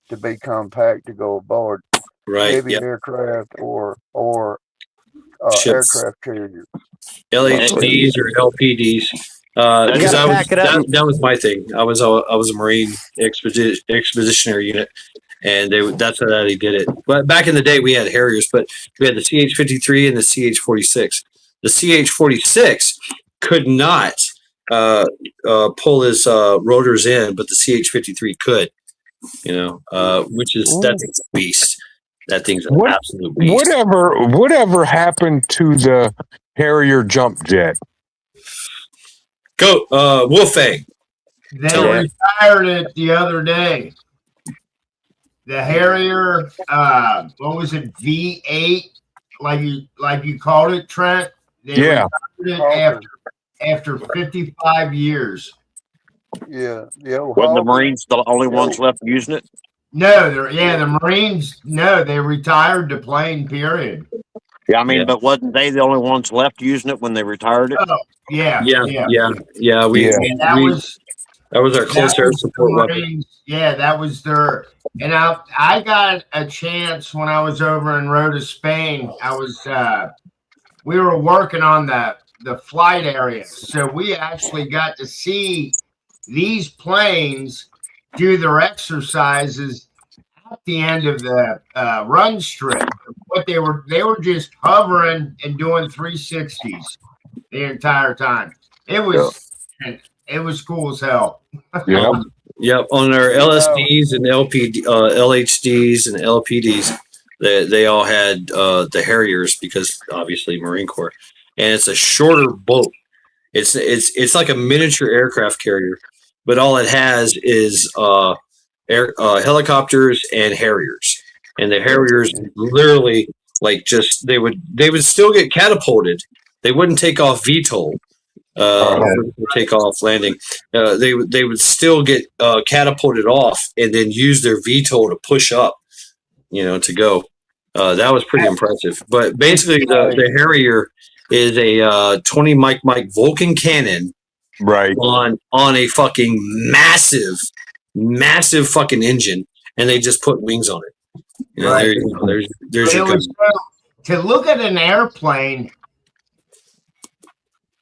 [SPEAKER 4] to be compact to go aboard
[SPEAKER 5] Right.
[SPEAKER 4] heavy
[SPEAKER 5] Yep.
[SPEAKER 4] aircraft or
[SPEAKER 5] Ships.
[SPEAKER 4] aircraft carrier.
[SPEAKER 5] LHDs or LPDs. Because
[SPEAKER 9] gotta pack it up.
[SPEAKER 5] that was my thing. I was a Marine expeditionary unit, and that's how they did it. But back in the day, we had Harriers, but we had the CH-53 and the CH-46. The CH-46 could not pull his rotors in, but the CH-53 could. Which is that's a beast. That thing's an
[SPEAKER 3] What-
[SPEAKER 5] absolute beast.
[SPEAKER 3] Whatever happened to the Harrier jump jet?
[SPEAKER 5] Go, Wolfang.
[SPEAKER 6] They
[SPEAKER 5] Yeah.
[SPEAKER 6] retired it the other day. The Harrier, what was it, V8, like you called it, Trent? They
[SPEAKER 3] Yeah.
[SPEAKER 6] retired it after 55 years.
[SPEAKER 4] Yeah. The old
[SPEAKER 8] Wasn't the
[SPEAKER 4] Hawker.
[SPEAKER 8] Marines the only ones left using it?
[SPEAKER 6] No, the Marines, no, they retired the plane, period.
[SPEAKER 8] Yeah, I mean,
[SPEAKER 5] Yeah.
[SPEAKER 8] but wasn't they the only ones left using it when they retired it?
[SPEAKER 6] Yeah.
[SPEAKER 5] Yeah.
[SPEAKER 6] That
[SPEAKER 5] was our close
[SPEAKER 6] that
[SPEAKER 5] air
[SPEAKER 6] was the
[SPEAKER 5] support weapon.
[SPEAKER 6] Marines. Yeah, that was their. And I got a chance when I was over in Rota, Spain. We were working on the flight area, so we actually got to see these planes do their exercises at the end of the run strip. What they were just hovering and doing 360s the entire time. It was cool as hell.
[SPEAKER 3] Yeah.
[SPEAKER 5] Yep, on our LSDs and LHDs and LPDs, they all had the Harriers because obviously Marine Corps, and it's a shorter boat. It's like a miniature aircraft carrier, but all it has is helicopters and Harriers, and the Harriers literally they would still get catapulted. They wouldn't take off VTOL. Take off landing. They would still get catapulted off and then use their VTOL to push up, to go. That was pretty impressive. But basically, the Harrier is a 20 Mike Vulcan cannon,
[SPEAKER 3] Right.
[SPEAKER 5] on a fucking massive fucking engine, and they just put wings on it.
[SPEAKER 6] Right.
[SPEAKER 5] There you go. There's your gun.
[SPEAKER 6] To look at an airplane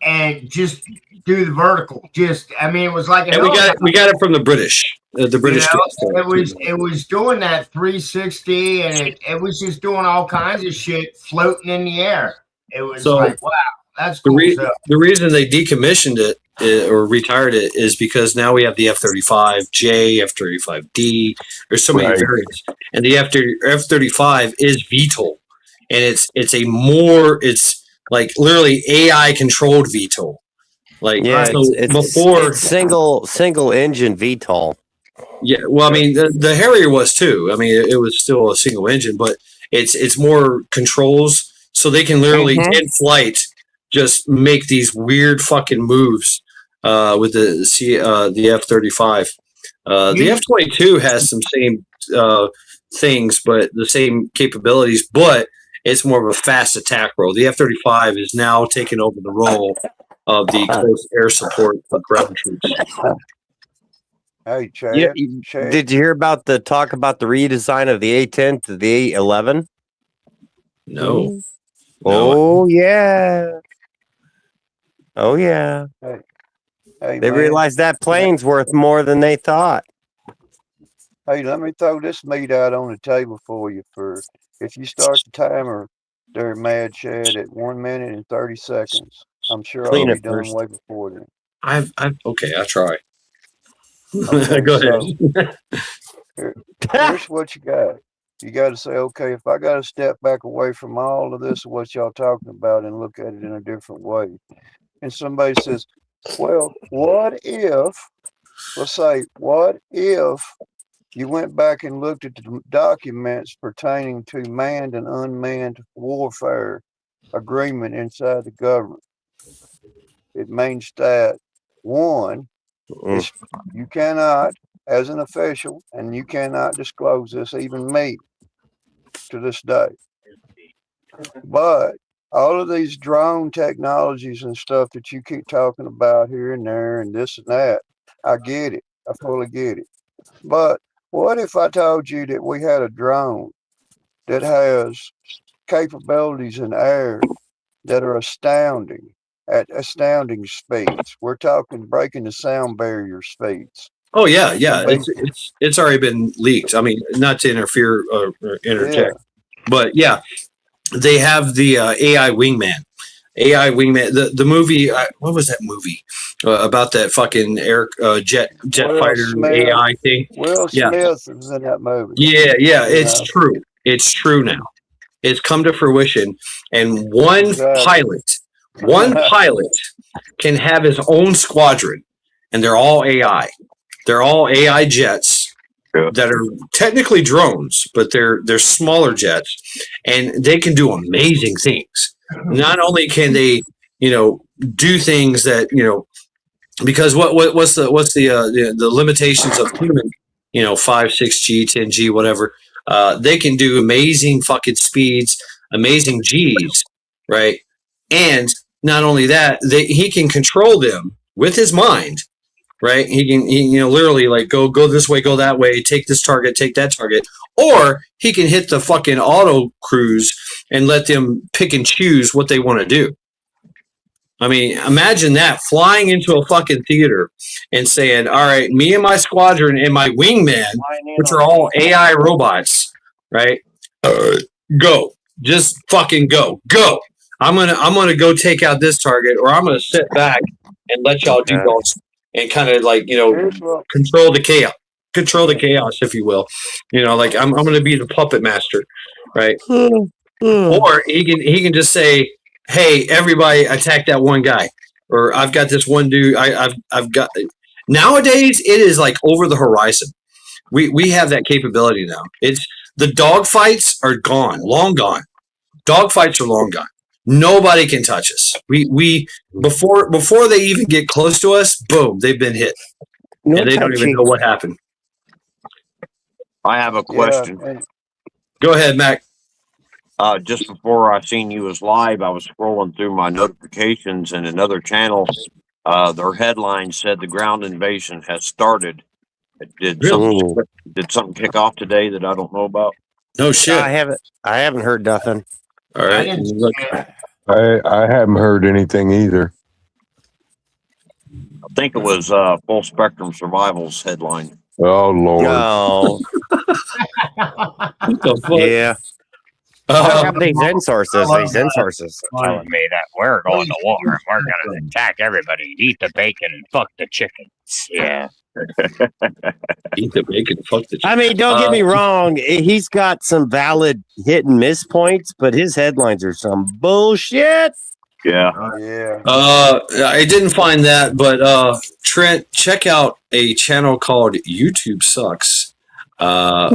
[SPEAKER 6] and just do the vertical. It was like
[SPEAKER 5] And we got it from the British. The British.
[SPEAKER 6] It was doing that 360, and it was just doing all kinds of shit floating in the air. It was like, wow, that's cool.
[SPEAKER 5] The reason they decommissioned it or retired it is because now we have the F-35J, F-35D. There's so many variants, and the F-35 is VTOL, and it's like literally AI controlled VTOL.
[SPEAKER 9] It's single engine VTOL.
[SPEAKER 5] Yeah, well, I mean, the Harrier was too. I mean, it was still a single engine, but it's more controls, so they can literally in flight just make these weird fucking moves with the F-35. The F-22 has some same things, but the same capabilities, but it's more of a fast attack role. The F-35 is now taking over the role of the close air support for ground troops.
[SPEAKER 4] Hey, Chad.
[SPEAKER 9] Yeah,
[SPEAKER 4] Chad.
[SPEAKER 9] did you hear about the talk about the redesign of the A-10 to the A-11?
[SPEAKER 5] No.
[SPEAKER 9] Oh yeah. Oh yeah.
[SPEAKER 4] Hey,
[SPEAKER 9] They
[SPEAKER 4] man.
[SPEAKER 9] realized that plane's worth more than they thought.
[SPEAKER 4] Hey, let me throw this meat out on the table for you. If you start the timer during Mad Chad at 1 minute and 30 seconds, I'm sure
[SPEAKER 9] Clean
[SPEAKER 4] I'll
[SPEAKER 9] it
[SPEAKER 4] be done
[SPEAKER 9] first.
[SPEAKER 4] way before then.
[SPEAKER 5] Okay, I'll try.
[SPEAKER 4] Okay,
[SPEAKER 5] Go ahead.
[SPEAKER 4] Here's what you got. You got to say, okay, if I got to step back away from all of this, what y'all talking about, and look at it in a different way. And somebody says, well, what if you went back and looked at the documents pertaining to manned and unmanned warfare agreement inside the government? It means that one, you cannot, as an official, and you cannot disclose this, even me, to this day. But all of these drone technologies and stuff that you keep talking about here and there and this and that, I get it. I fully get it. But what if I told you that we had a drone that has capabilities in air that are astounding, at astounding speeds? We're talking breaking the sound barrier speeds.
[SPEAKER 5] Oh yeah. It's already been leaked. I mean, not to interfere or interject, but yeah, they have the AI Wingman. The movie. What was that movie about that fucking jet
[SPEAKER 4] Will
[SPEAKER 5] fighter
[SPEAKER 4] Smith.
[SPEAKER 5] AI thing?
[SPEAKER 4] Will Smith was in that movie.
[SPEAKER 5] Yeah, it's true. It's true now. It's come to fruition, and one
[SPEAKER 4] Exactly.
[SPEAKER 5] pilot can have his own squadron, and they're all AI. They're all AI jets that are technically drones, but they're smaller jets, and they can do amazing things. Not only can they, do things that because what's the limitations of human, 5, 6G, 10G, whatever. They can do amazing fucking speeds, amazing Gs, right? And not only that, he can control them with his mind, right? He can, literally like go this way, go that way, take this target, take that target, or he can hit the fucking auto cruise and let them pick and choose what they want to do. I mean, imagine that, flying into a fucking theater and saying, all right, me and my squadron and my wingman, which are all AI robots, right? Go. Just fucking go. Go. I'm gonna go take out this target, or I'm gonna sit back and let y'all do y'all's and kind of like, control the chaos. Control the chaos, if you will. Like I'm gonna be the puppet master, right? Or he can just say, hey, everybody attack that one guy. Or I've got this one dude. I've got. Nowadays, it is like over the horizon. We have that capability now. It's the dog fights are gone, long gone. Dog fights are long gone. Nobody can touch us. We before they even get close to us, boom, they've been hit, and they don't even know what happened.
[SPEAKER 8] I have a question.
[SPEAKER 4] Yeah,
[SPEAKER 5] Go ahead, Mac.
[SPEAKER 8] Just before I seen you was live, I was scrolling through my notifications, and another channel, their headline said the ground invasion has started. Did something kick off today that I don't know about?
[SPEAKER 5] No shit.
[SPEAKER 9] I haven't heard nothing.
[SPEAKER 5] All right.
[SPEAKER 3] I haven't heard anything either.
[SPEAKER 8] I think it was Full Spectrum Survival's headline.
[SPEAKER 3] Oh Lord.
[SPEAKER 9] No.
[SPEAKER 5] What the fuck?
[SPEAKER 9] Yeah. I have these in sources. These in sources telling me that we're going to war and we're going to attack everybody, eat the bacon, and fuck the chickens. Yeah.
[SPEAKER 5] Eat the bacon, fuck the chicken.
[SPEAKER 9] I mean, don't get me wrong. He's got some valid hit and miss points, but his headlines are some bullshit.
[SPEAKER 8] Yeah.
[SPEAKER 4] yeah.
[SPEAKER 5] I didn't find that, but Trent, check out a channel called YouTube Sucks. By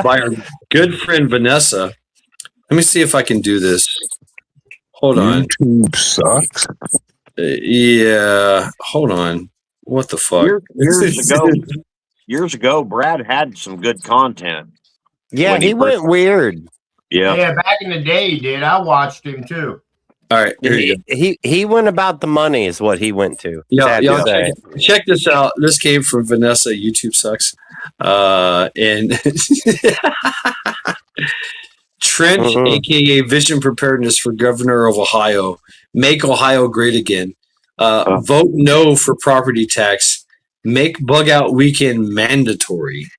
[SPEAKER 5] our good friend Vanessa. Let me see if I can do this. Hold on.
[SPEAKER 3] YouTube sucks.
[SPEAKER 5] Yeah. Hold on. What the fuck?
[SPEAKER 8] Years ago, Brad had some good content.
[SPEAKER 9] Yeah, he went weird.
[SPEAKER 8] Yeah.
[SPEAKER 6] Yeah, back in the day he did. I watched him too.
[SPEAKER 5] All right, here you go.
[SPEAKER 9] He went about the money is what he went to.
[SPEAKER 5] Yeah, check this out. This came from Vanessa. YouTube Sucks. And Trent, aka Vision Preparedness for Governor of Ohio. Make Ohio great again. Vote no for property tax. Make bug out weekend mandatory.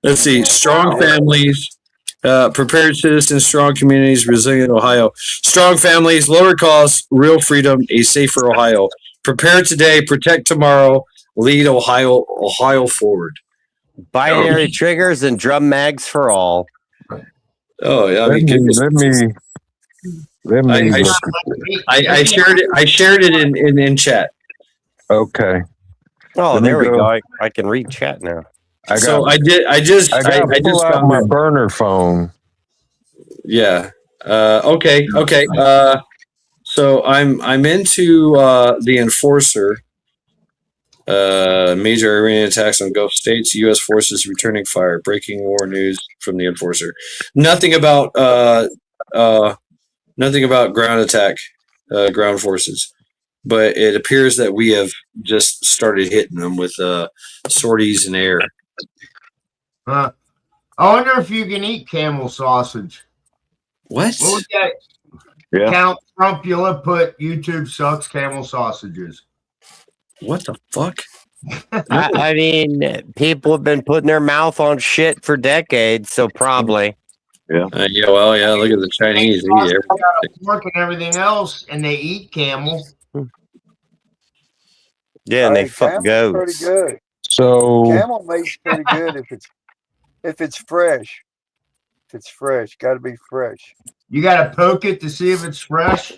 [SPEAKER 5] Let's see. Strong families, prepared citizens, strong communities, resilient Ohio. Strong families, lower costs, real freedom, a safer Ohio. Prepare today, protect tomorrow, lead Ohio forward.
[SPEAKER 9] Binary triggers and drum mags for all.
[SPEAKER 5] Oh yeah, I shared it in chat.
[SPEAKER 3] Okay.
[SPEAKER 9] Oh, there we go. I can read chat now.
[SPEAKER 3] I just got my burner phone.
[SPEAKER 5] Yeah. Okay. So I'm into the Enforcer. Major Iranian attacks on Gulf states. U.S. forces returning fire. Breaking war news from the Enforcer. Nothing about ground attack, ground forces. But it appears that we have just started hitting them with sorties and air.
[SPEAKER 6] I wonder if you can eat camel sausage.
[SPEAKER 5] What?
[SPEAKER 6] What would that?
[SPEAKER 8] Yeah.
[SPEAKER 6] Count Trumpula put YouTube Sucks camel sausages.
[SPEAKER 5] What the fuck?
[SPEAKER 9] I mean, people have been putting their mouth on shit for decades, so probably.
[SPEAKER 8] Yeah.
[SPEAKER 5] Look at the Chinese. They eat everything.
[SPEAKER 6] Pork and everything else, and they eat camel.
[SPEAKER 9] Yeah, and they fuck goats.
[SPEAKER 4] Pretty good.
[SPEAKER 3] So
[SPEAKER 4] Camel meat's pretty good if it's fresh. If it's fresh, got to be fresh.
[SPEAKER 6] You got to poke it to see if it's fresh.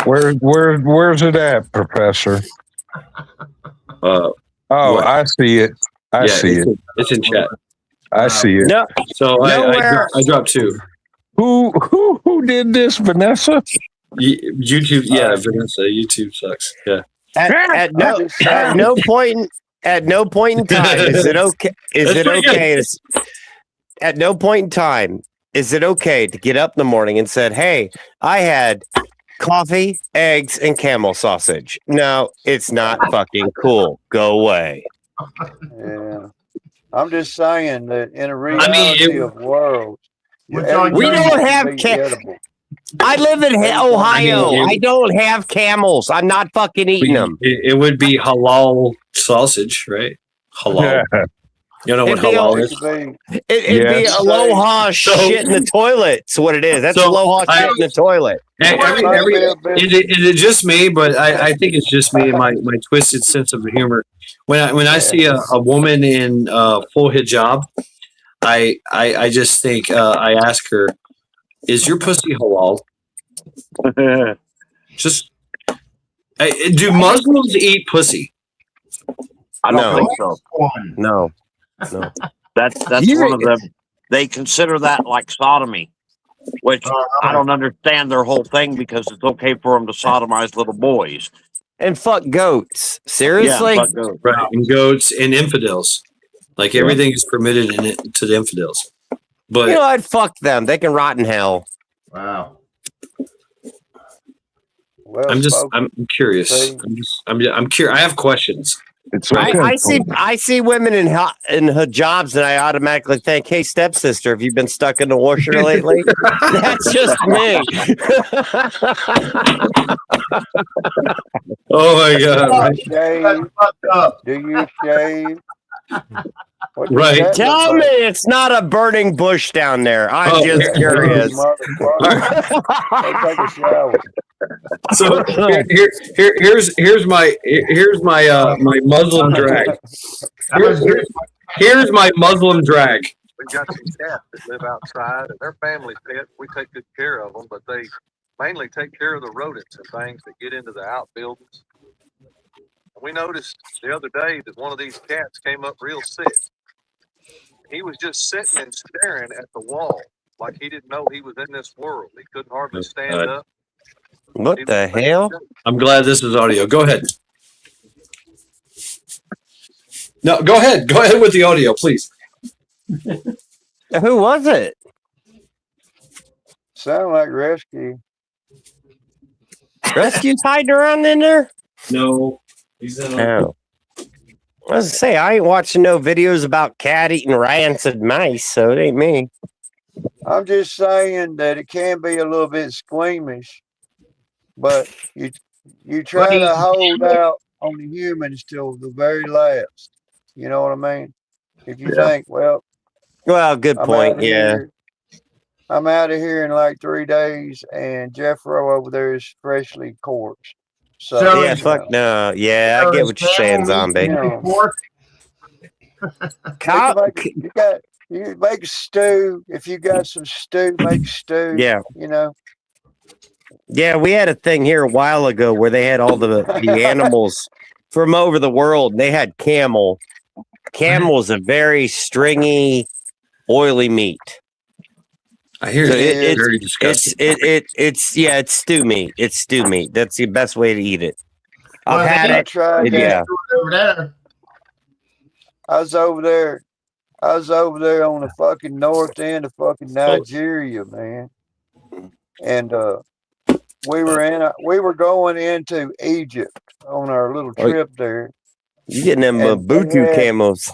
[SPEAKER 3] where's it at, Professor?
[SPEAKER 5] Uh,
[SPEAKER 3] Oh,
[SPEAKER 5] What?
[SPEAKER 3] I see it. I
[SPEAKER 5] yeah,
[SPEAKER 3] see it.
[SPEAKER 5] it's in chat.
[SPEAKER 3] I see it.
[SPEAKER 9] No,
[SPEAKER 5] So
[SPEAKER 9] Nowhere.
[SPEAKER 5] I dropped 2.
[SPEAKER 3] Who did this, Vanessa?
[SPEAKER 5] YouTube, yeah, Vanessa, YouTube sucks. Yeah.
[SPEAKER 9] at no point in time is it okay.
[SPEAKER 5] That's pretty good.
[SPEAKER 9] At no point in time is it okay to get up in the morning and said, "Hey, I had coffee, eggs, and camel sausage." No, it's not fucking cool. Go away.
[SPEAKER 4] Yeah. I'm just saying that in a reality of worlds,
[SPEAKER 6] Which on
[SPEAKER 9] We
[SPEAKER 6] your-
[SPEAKER 9] don't have
[SPEAKER 4] be
[SPEAKER 9] ca-
[SPEAKER 4] edible.
[SPEAKER 9] I live in Ohio.
[SPEAKER 5] I mean,
[SPEAKER 9] I don't have camels. I'm not fucking eating them.
[SPEAKER 5] It would be halal sausage, right? Halal. You know what
[SPEAKER 9] It'd be
[SPEAKER 5] halal
[SPEAKER 4] It
[SPEAKER 5] is?
[SPEAKER 4] could be
[SPEAKER 9] It'd be
[SPEAKER 3] Yes.
[SPEAKER 9] aloha
[SPEAKER 5] So-
[SPEAKER 9] shit in the toilet. That's what it is. That's
[SPEAKER 5] So,
[SPEAKER 9] aloha shit in the toilet.
[SPEAKER 5] Is it just me? But I think it's just me and my twisted sense of humor. When I see a woman in full hijab, I just think I ask her, "Is your pussy halal?" Just do Muslims eat pussy?
[SPEAKER 8] I don't
[SPEAKER 9] No.
[SPEAKER 8] think so.
[SPEAKER 9] No.
[SPEAKER 8] That's
[SPEAKER 9] You-
[SPEAKER 8] one of them. They consider that like sodomy, which I don't understand their whole thing because it's okay for them to sodomize little boys.
[SPEAKER 9] And fuck goats. Seriously?
[SPEAKER 8] Yeah, but,
[SPEAKER 5] Right, and goats and infidels. Like everything is permitted in it to the infidels. But
[SPEAKER 9] You know, I'd fuck them. They can rot in hell.
[SPEAKER 6] Wow.
[SPEAKER 4] well
[SPEAKER 5] I'm
[SPEAKER 4] spoken.
[SPEAKER 5] curious.
[SPEAKER 4] See?
[SPEAKER 5] I'm curious. I have questions.
[SPEAKER 3] It's okay.
[SPEAKER 9] I see women in hijabs and I automatically think, "Hey, stepsister, have you been stuck in the washer lately?" That's just me.
[SPEAKER 5] Oh my god!
[SPEAKER 4] Do you shave?
[SPEAKER 6] Fucked up.
[SPEAKER 4] Do you shave? What does
[SPEAKER 5] Right.
[SPEAKER 4] that
[SPEAKER 9] Tell
[SPEAKER 4] look
[SPEAKER 9] me
[SPEAKER 4] like?
[SPEAKER 9] it's not a burning bush down there. I'm
[SPEAKER 5] Oh,
[SPEAKER 9] just curious.
[SPEAKER 4] Motherfucker. Go take a shower.
[SPEAKER 5] So here's my my Muslim drag.
[SPEAKER 6] That was good.
[SPEAKER 5] Here's my Muslim drag.
[SPEAKER 10] We've got some cats that live outside, and they're family pets. We take good care of them, but they mainly take care of the rodents and things that get into the outbuildings. And we noticed the other day that one of these cats came up real sick. He was just sitting and staring at the wall like he didn't know he was in this world. He couldn't hardly stand
[SPEAKER 5] God.
[SPEAKER 10] up.
[SPEAKER 9] What the hell?
[SPEAKER 5] I'm glad this is audio. Go ahead. No, go ahead. Go ahead with the audio, please.
[SPEAKER 9] Who was it?
[SPEAKER 4] Sound like rescue.
[SPEAKER 9] Rescue's hiding around in there?
[SPEAKER 5] No, he's in.
[SPEAKER 9] No. I was gonna say, I ain't watching no videos about cat eating rancid mice, so it ain't me.
[SPEAKER 4] I'm just saying that it can be a little bit squeamish, but you try to hold out on the humans till the very last. You know what I mean? If you think, well,
[SPEAKER 9] Well, good
[SPEAKER 4] I'm
[SPEAKER 9] point.
[SPEAKER 4] outta
[SPEAKER 9] Yeah.
[SPEAKER 4] here- I'm out of here in like 3 days, and Jeff Rowe over there is freshly corpsed. So,
[SPEAKER 6] So
[SPEAKER 9] Yeah,
[SPEAKER 6] is-
[SPEAKER 9] fuck no. Yeah, I get what you're saying, zombie.
[SPEAKER 4] Yeah.
[SPEAKER 6] Pork?
[SPEAKER 4] you make stew. If you got some stew, make stew.
[SPEAKER 9] Yeah.
[SPEAKER 4] You know.
[SPEAKER 9] Yeah, we had a thing here a while ago where they had all the animals from over the world, and they had camel. Camel is a very stringy, oily meat.
[SPEAKER 5] I hear
[SPEAKER 9] So
[SPEAKER 5] it's very disgusting.
[SPEAKER 9] It's stew meat. It's stew meat. That's the best way to eat it.
[SPEAKER 6] Well,
[SPEAKER 9] I've had
[SPEAKER 4] I
[SPEAKER 9] it.
[SPEAKER 4] tried that.
[SPEAKER 9] Yeah.
[SPEAKER 6] Over there.
[SPEAKER 4] I was over there on the fucking north end of fucking Nigeria, man. And we were going into Egypt on our little trip there.
[SPEAKER 9] You getting them
[SPEAKER 4] And
[SPEAKER 9] Butu
[SPEAKER 4] they had-
[SPEAKER 9] camels?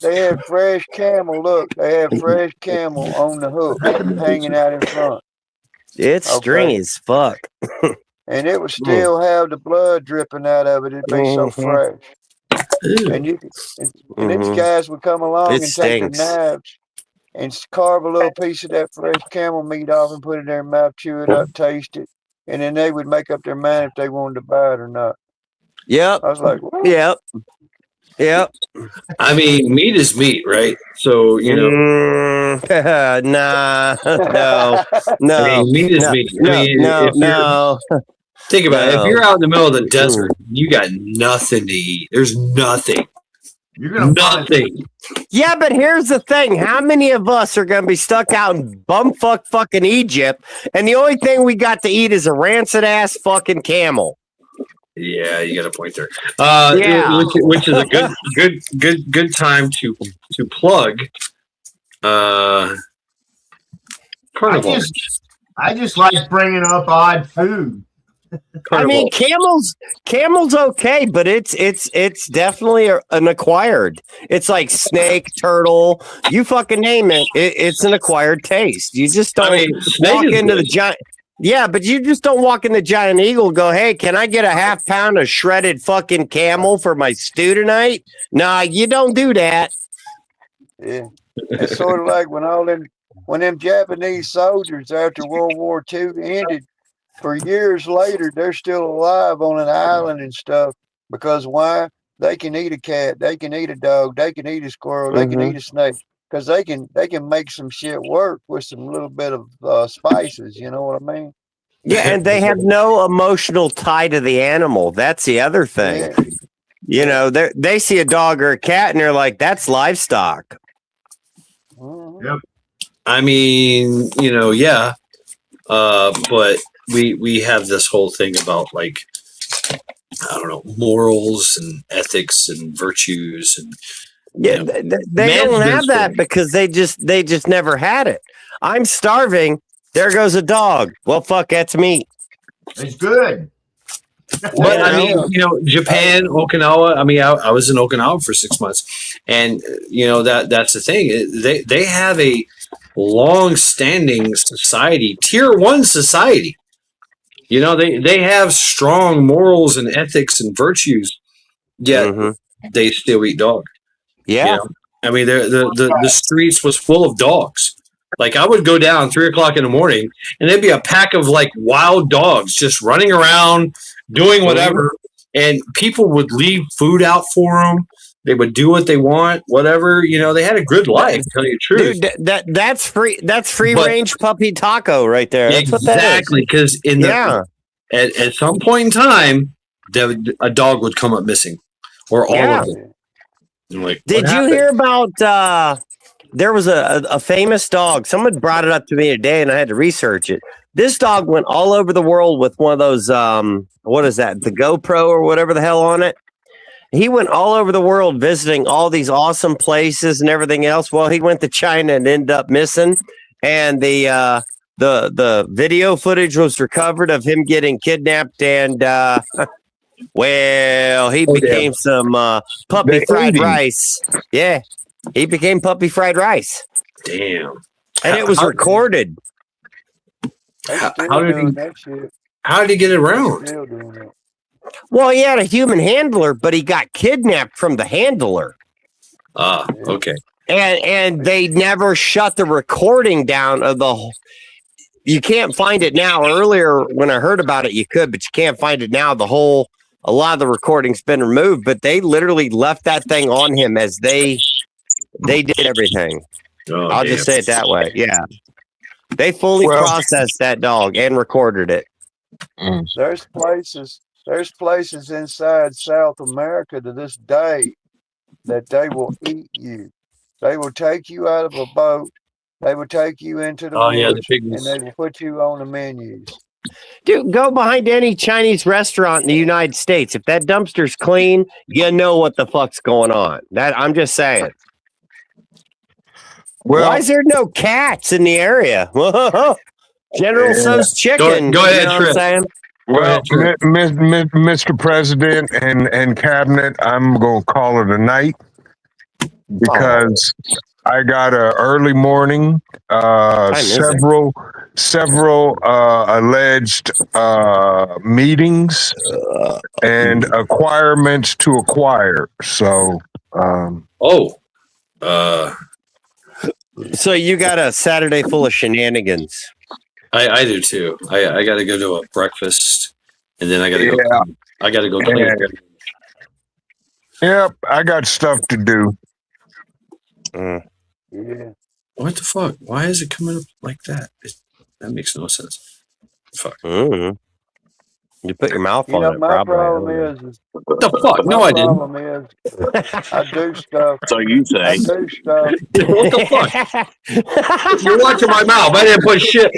[SPEAKER 4] They had fresh camel. Look, they had fresh camel on the hook hanging out in front.
[SPEAKER 9] It's
[SPEAKER 4] Okay.
[SPEAKER 9] stringy as fuck.
[SPEAKER 4] And it would still have the blood dripping out of it. It'd be so
[SPEAKER 9] Mhm.
[SPEAKER 4] fresh.
[SPEAKER 5] Ew.
[SPEAKER 4] And these
[SPEAKER 9] Mhm.
[SPEAKER 4] guys would come along
[SPEAKER 9] It
[SPEAKER 4] and take
[SPEAKER 9] stinks.
[SPEAKER 4] their knives and carve a little piece of that fresh camel meat off and put it in their mouth, chew it up, taste it, and then they would make up their mind if they wanted to buy it or not.
[SPEAKER 9] Yep.
[SPEAKER 4] I was like, what?
[SPEAKER 9] Yep. Yep.
[SPEAKER 5] I mean, meat is meat, right? So you know,
[SPEAKER 9] Nah, no,
[SPEAKER 5] I
[SPEAKER 9] no,
[SPEAKER 5] mean, meat is
[SPEAKER 9] no,
[SPEAKER 5] meat. I
[SPEAKER 9] no,
[SPEAKER 5] mean,
[SPEAKER 9] no,
[SPEAKER 5] if you're
[SPEAKER 9] no,
[SPEAKER 5] think about it, if
[SPEAKER 9] no.
[SPEAKER 5] you're out in the middle of the
[SPEAKER 9] Mm-mm.
[SPEAKER 5] desert, you got nothing to eat. There's nothing,
[SPEAKER 6] You're gonna find
[SPEAKER 5] nothing.
[SPEAKER 9] Yeah, but here's the thing. How many of us are going to be stuck out in bumfuck fucking Egypt, and the only thing we got to eat is a rancid ass fucking camel?
[SPEAKER 5] Yeah, you got a point there.
[SPEAKER 9] Yeah.
[SPEAKER 5] Which is a good time to plug. Carnival.
[SPEAKER 6] I just like bringing up odd food.
[SPEAKER 9] I mean,
[SPEAKER 5] Carnival.
[SPEAKER 9] camels okay, but it's definitely an acquired. It's like snake, turtle, you fucking name it. It's an acquired taste. You just don't
[SPEAKER 5] I mean, snake
[SPEAKER 9] walk
[SPEAKER 5] is
[SPEAKER 9] into
[SPEAKER 5] good.
[SPEAKER 9] the giant. Yeah, but you just don't walk in the Giant Eagle and go, hey, can I get a half pound of shredded fucking camel for my stew tonight? Nah, you don't do that.
[SPEAKER 4] Yeah. It's sort of like when them Japanese soldiers after World War II ended, for years later, they're still alive on an island and stuff. Because why? They can eat a cat, they can eat a dog, they can eat a squirrel, they can eat a snake. Because they can make some shit work with some little bit of spices. You know what I mean?
[SPEAKER 9] Yeah, and they have no emotional tie to the animal. That's the other thing.
[SPEAKER 4] Yeah.
[SPEAKER 9] You know, they see a dog or a cat and they're like, that's livestock.
[SPEAKER 6] Yep.
[SPEAKER 5] I mean, you know, yeah, but we have this whole thing about like I don't know morals and ethics and virtues and
[SPEAKER 9] Yeah,
[SPEAKER 5] you know,
[SPEAKER 9] they
[SPEAKER 5] man's
[SPEAKER 9] don't
[SPEAKER 5] been
[SPEAKER 9] have that
[SPEAKER 5] spoiled.
[SPEAKER 9] because they just never had it. I'm starving. There goes a dog. Well, fuck, that's meat.
[SPEAKER 6] It's good.
[SPEAKER 5] But I mean, you know, Japan, Okinawa. I mean, I was in Okinawa for 6 months, and you know that's the thing. They have a long-standing society, tier 1 society. You know, they have strong morals and ethics and virtues, yet they still eat dog.
[SPEAKER 9] Yeah.
[SPEAKER 5] You know? I mean, the streets was full of dogs. Like I would go down 3 o'clock in the morning, and there'd be a pack of like wild dogs just running around, doing whatever, and people would leave food out for them. They would do what they want, whatever. You know, they had a good life. To tell you the truth,
[SPEAKER 9] Dude, that's free. That's free
[SPEAKER 5] But-
[SPEAKER 9] range puppy taco right there. That's what that is.
[SPEAKER 5] exactly, because in the at some point in time, a dog would come up missing, or all
[SPEAKER 9] Yeah.
[SPEAKER 5] of them. I'm like,
[SPEAKER 9] Did
[SPEAKER 5] what
[SPEAKER 9] you
[SPEAKER 5] happened?
[SPEAKER 9] hear about there was a famous dog? Someone brought it up to me today and I had to research it. This dog went all over the world with one of those what is that? The GoPro or whatever the hell on it. He went all over the world visiting all these awesome places and everything else. Well, he went to China and ended up missing. And the video footage was recovered of him getting kidnapped and well, he became some puppy fried rice. Yeah. He became puppy fried rice.
[SPEAKER 5] Damn.
[SPEAKER 9] And it was recorded.
[SPEAKER 5] How
[SPEAKER 4] doing
[SPEAKER 5] did
[SPEAKER 4] that shit.
[SPEAKER 5] how did he get around?
[SPEAKER 4] Still doing it.
[SPEAKER 9] Well, he had a human handler, but he got kidnapped from the handler.
[SPEAKER 5] Ah, okay.
[SPEAKER 9] And they never shut the recording down of the whole. You can't find it now. Earlier when I heard about it, you could, but you can't find it now. A lot of the recording's been removed, but they literally left that thing on him as they did everything.
[SPEAKER 5] Oh,
[SPEAKER 9] I'll
[SPEAKER 5] damn.
[SPEAKER 9] just say it that way. Yeah. They fully processed that dog and recorded it.
[SPEAKER 4] There's places inside South America to this day that they will eat you. They will take you out of a boat. They will take you into the
[SPEAKER 5] Oh, yeah, the
[SPEAKER 4] woods,
[SPEAKER 5] big
[SPEAKER 4] and
[SPEAKER 5] ones.
[SPEAKER 4] they will put you on the menus.
[SPEAKER 9] Dude, go behind any Chinese restaurant in the United States. If that dumpster's clean, you know what the fuck's going on. That I'm just saying.
[SPEAKER 3] Well,
[SPEAKER 9] Why is there no cats in the area? General So's chicken.
[SPEAKER 5] Go ahead,
[SPEAKER 9] you know what I'm
[SPEAKER 5] Trip.
[SPEAKER 9] saying?
[SPEAKER 3] well, Mr. President and Cabinet, I'm going to call it a night because I got a early morning,
[SPEAKER 9] miss it.
[SPEAKER 3] several alleged meetings and acquirements to acquire. So,
[SPEAKER 9] So you got a Saturday full of shenanigans.
[SPEAKER 5] I do too. I got to go to a breakfast, and then I got to go.
[SPEAKER 3] Yeah.
[SPEAKER 5] I got to go clean.
[SPEAKER 3] Yeah. Yep, I got stuff to do.
[SPEAKER 4] Yeah.
[SPEAKER 1] What the fuck? Why is it coming up like that? That makes no sense. Fuck.
[SPEAKER 9] Mm. You put your mouth
[SPEAKER 4] You
[SPEAKER 9] on
[SPEAKER 4] know,
[SPEAKER 9] it,
[SPEAKER 4] my
[SPEAKER 9] probably.
[SPEAKER 4] problem is
[SPEAKER 1] What the fuck? No,
[SPEAKER 4] my
[SPEAKER 1] I didn't.
[SPEAKER 4] problem is I do stuff.
[SPEAKER 8] So you
[SPEAKER 4] I
[SPEAKER 8] say.
[SPEAKER 4] do stuff.
[SPEAKER 1] What the fuck? You're watching my mouth. I didn't put shit.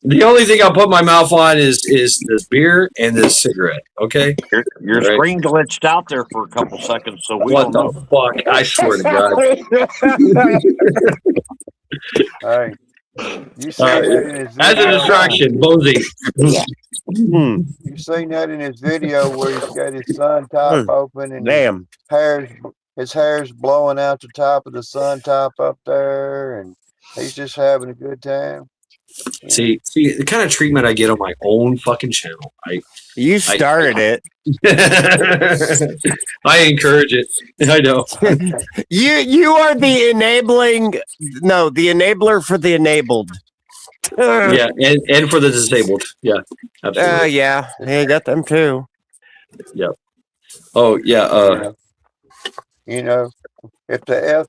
[SPEAKER 1] The only thing I put my mouth on is this beer and this cigarette. Okay.
[SPEAKER 8] Your
[SPEAKER 1] Right.
[SPEAKER 8] screen glitched out there for a couple seconds, so we
[SPEAKER 1] What
[SPEAKER 8] don't
[SPEAKER 1] the
[SPEAKER 8] know.
[SPEAKER 1] fuck? I swear to God.
[SPEAKER 4] Hey, you seen
[SPEAKER 1] All right.
[SPEAKER 4] that in his
[SPEAKER 1] As a
[SPEAKER 4] video?
[SPEAKER 1] distraction, Bozy.
[SPEAKER 4] You seen that in his video where he's got his sun top open and
[SPEAKER 9] Damn.
[SPEAKER 4] his hair's blowing out the top of the sun top up there, and he's just having a good time.
[SPEAKER 1] See the kind of treatment I get on my own fucking channel.
[SPEAKER 9] You started it.
[SPEAKER 1] I encourage it. I know.
[SPEAKER 9] You are the enabler for the enabled.
[SPEAKER 1] Yeah, and for the disabled. Yeah, absolutely.
[SPEAKER 9] Yeah, you got them too.
[SPEAKER 1] Yep. Oh yeah.
[SPEAKER 4] You know, if the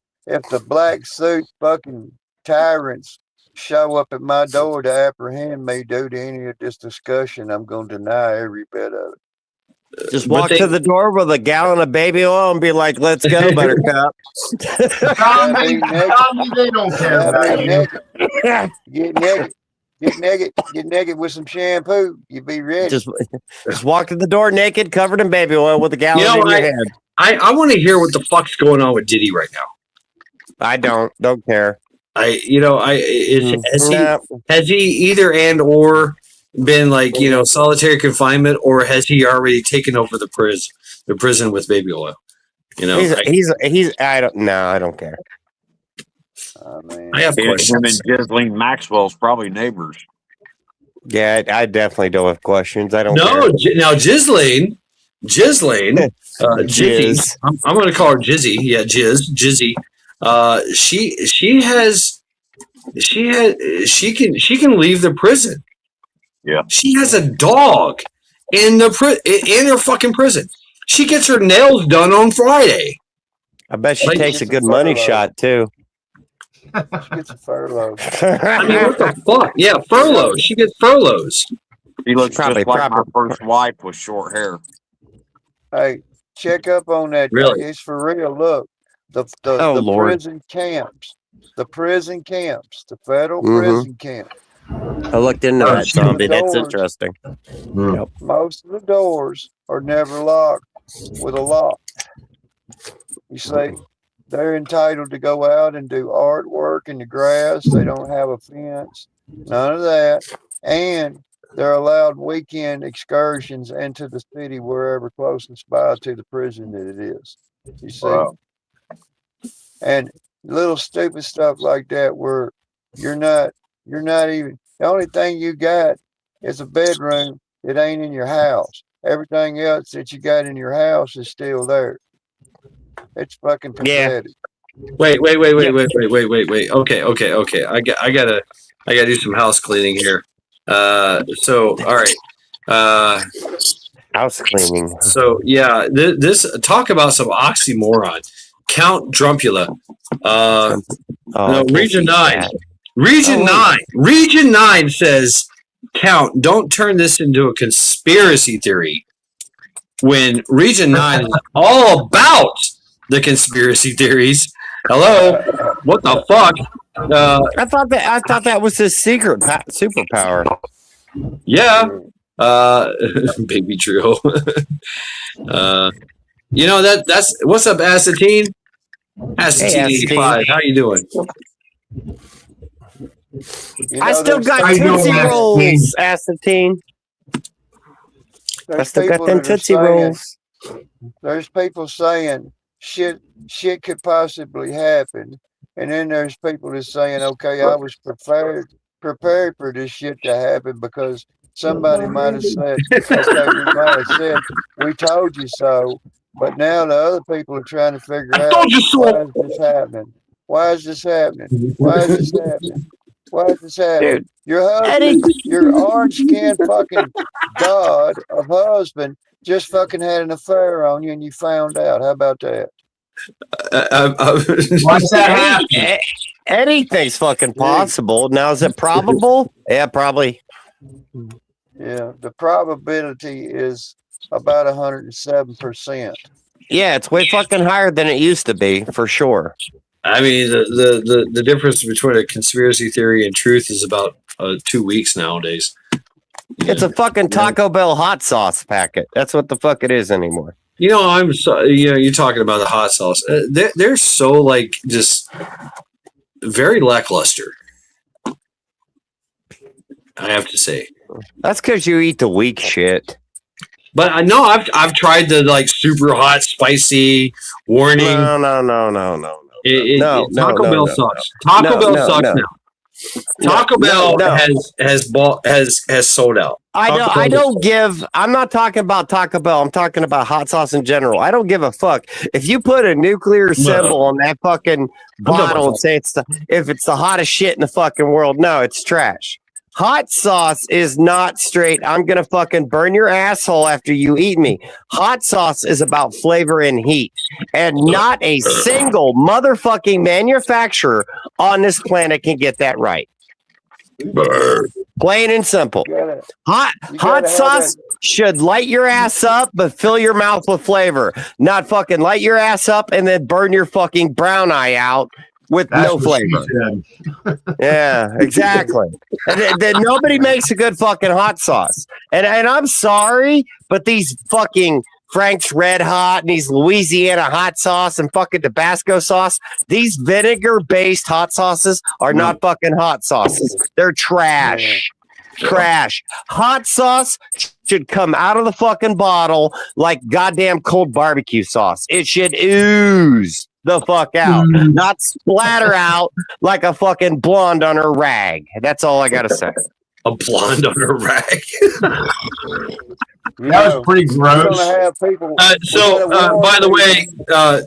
[SPEAKER 4] black suit fucking tyrants show up at my door to apprehend me due to any of this discussion, I'm gonna deny every bit of it.
[SPEAKER 9] Just walk to the door with a gallon of baby oil and be like, "Let's go, Buttercup."
[SPEAKER 6] Tommy, they don't care about you.
[SPEAKER 4] Get naked with some shampoo. You be ready.
[SPEAKER 9] Just walk to the door naked, covered in baby oil, with a gallon in your head.
[SPEAKER 1] I want to hear what the fuck's going on with Diddy right now.
[SPEAKER 9] I don't care.
[SPEAKER 1] Has he either and or been like, solitary confinement, or has he already taken over the prison with baby oil?
[SPEAKER 9] I don't care.
[SPEAKER 1] I have questions.
[SPEAKER 8] Him and Ghislaine Maxwell's probably neighbors.
[SPEAKER 9] Yeah, I definitely don't have questions. I don't care.
[SPEAKER 1] Now Ghislaine, Jizzy, I'm going to call her Jizzy. Yeah, Jizzy. She can leave the prison.
[SPEAKER 8] Yeah.
[SPEAKER 1] She has a dog in her fucking prison. She gets her nails done on Friday.
[SPEAKER 9] I bet she takes a good money shot too.
[SPEAKER 4] She gets a furlough.
[SPEAKER 1] I mean, what the fuck? Yeah, furlough. She gets furloughs.
[SPEAKER 8] She looks just like my first wife with short hair.
[SPEAKER 4] Hey, check up on that.
[SPEAKER 1] Really?
[SPEAKER 4] It's for real. Look, the prison camps, the federal prison camps.
[SPEAKER 9] I looked into that, zombie. That's interesting.
[SPEAKER 4] Yep. Most of the doors are never locked with a lock. You see, they're entitled to go out and do artwork in the grass. They don't have a fence, none of that. And they're allowed weekend excursions into the city wherever closest by to the prison that it is. You see? Wow. And little stupid stuff like that where you're not even, the only thing you got is a bedroom that ain't in your house. Everything else that you got in your house is still there. It's fucking pathetic.
[SPEAKER 1] Wait. Okay. I gotta do some house cleaning here. So all right.
[SPEAKER 9] House cleaning.
[SPEAKER 1] So yeah, this talk about some oxymoron. Count Drumpula. Region 9. Region 9 says, Count, don't turn this into a conspiracy theory. When Region 9 is all about the conspiracy theories. Hello? What the fuck?
[SPEAKER 9] I thought that was his secret superpower.
[SPEAKER 1] Yeah. Baby Drill. That's what's up, Acetine? Acetine 85. How you doing?
[SPEAKER 9] I still got Tootsie Rolls, Acetine. I still got them Tootsie Rolls.
[SPEAKER 4] There's people saying shit could possibly happen, and then there's people that's saying, okay, I was prepared for this shit to happen because somebody might have said, okay, we might have said, we told you so, but now the other people are trying to figure out, why is this happening? Why is this happening? Why is this happening? Why is this happening? Dude, your husband, your orange-skinned fucking god of husband just fucking had an affair on you and you found out. How about that?
[SPEAKER 6] Why's that happen?
[SPEAKER 9] Anything's fucking possible. Now, is it probable? Yeah, probably.
[SPEAKER 4] Yeah, the probability is about 107%.
[SPEAKER 9] Yeah, it's way fucking higher than it used to be, for sure.
[SPEAKER 5] I mean, the difference between a conspiracy theory and truth is about 2 weeks nowadays.
[SPEAKER 9] It's a fucking Taco Bell hot sauce packet. That's what the fuck it is anymore.
[SPEAKER 5] You know, I'm so, you know, you're talking about the hot sauce. They're so like just very lackluster. I have to say.
[SPEAKER 9] That's because you eat the weak shit.
[SPEAKER 5] But I know I've tried the like super hot, spicy warning.
[SPEAKER 9] No.
[SPEAKER 5] Taco Bell sucks. Taco Bell sucks now. Taco Bell has sold out.
[SPEAKER 9] I'm not talking about Taco Bell. I'm talking about hot sauce in general. I don't give a fuck. If you put a nuclear symbol on that fucking bottle and say if it's the hottest shit in the fucking world, no, it's trash. Hot sauce is not straight. I'm going to fucking burn your asshole after you eat me. Hot sauce is about flavor and heat. And not a single motherfucking manufacturer on this planet can get that right. Plain and simple. Hot sauce should light your ass up, but fill your mouth with flavor. Not fucking light your ass up and then burn your fucking brown eye out with no flavor. Yeah, exactly. And then nobody makes a good fucking hot sauce. And I'm sorry, but these fucking Frank's Red Hot and these Louisiana hot sauce and fucking Tabasco sauce, these vinegar-based hot sauces are not fucking hot sauces. They're trash. Trash. Hot sauce should come out of the fucking bottle like goddamn cold barbecue sauce. It should ooze the fuck out, not splatter out like a fucking blonde on her rag. That's all I gotta say.
[SPEAKER 5] A blonde on her rag.
[SPEAKER 6] That was pretty gross.
[SPEAKER 5] By the way,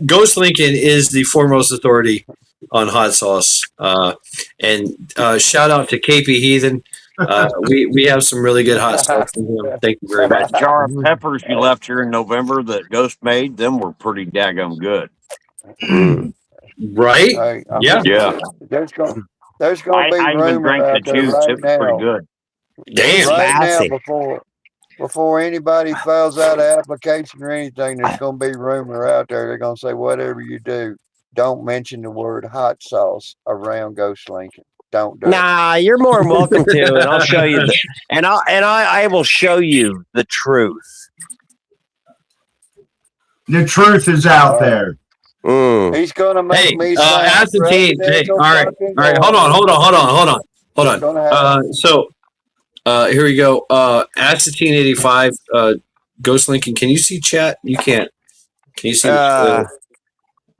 [SPEAKER 5] Ghost Lincoln is the foremost authority on hot sauce. And shout out to KP Heathen. We have some really good hot sauce from him. Thank you very much.
[SPEAKER 8] That jar of peppers you left here in November that Ghost made, them were pretty daggum good.
[SPEAKER 5] Right? Yeah.
[SPEAKER 4] There's going to be
[SPEAKER 8] I even drank the juice. It was pretty good.
[SPEAKER 5] Damn.
[SPEAKER 4] Right now, before anybody fills out an application or anything, there's going to be rumor out there. They're going to say, whatever you do, don't mention the word hot sauce around Ghost Lincoln. Don't do it.
[SPEAKER 9] You're more than welcome to, and I'll show you. I will show you the truth.
[SPEAKER 6] The truth is out there.
[SPEAKER 4] He's gonna make me
[SPEAKER 5] Asantine. Hey, all right. Hold on. So here we go. Asantine 85. Ghost Lincoln. Can you see chat? You can't. Can you see?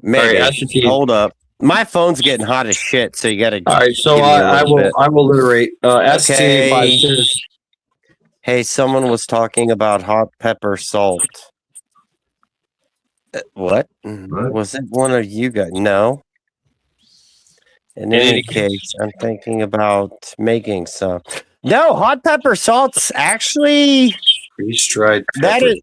[SPEAKER 9] Maybe.
[SPEAKER 5] All right,
[SPEAKER 9] hold up. My phone's getting hot as shit, so you got to.
[SPEAKER 5] All right. So I will alliterate. Asantine 85 says,
[SPEAKER 9] "Hey, someone was talking about hot pepper salt." What? Was it one of you guys? No. In any case, I'm thinking about making some. No, hot pepper salt's actually
[SPEAKER 5] freeze-dried.
[SPEAKER 9] That is,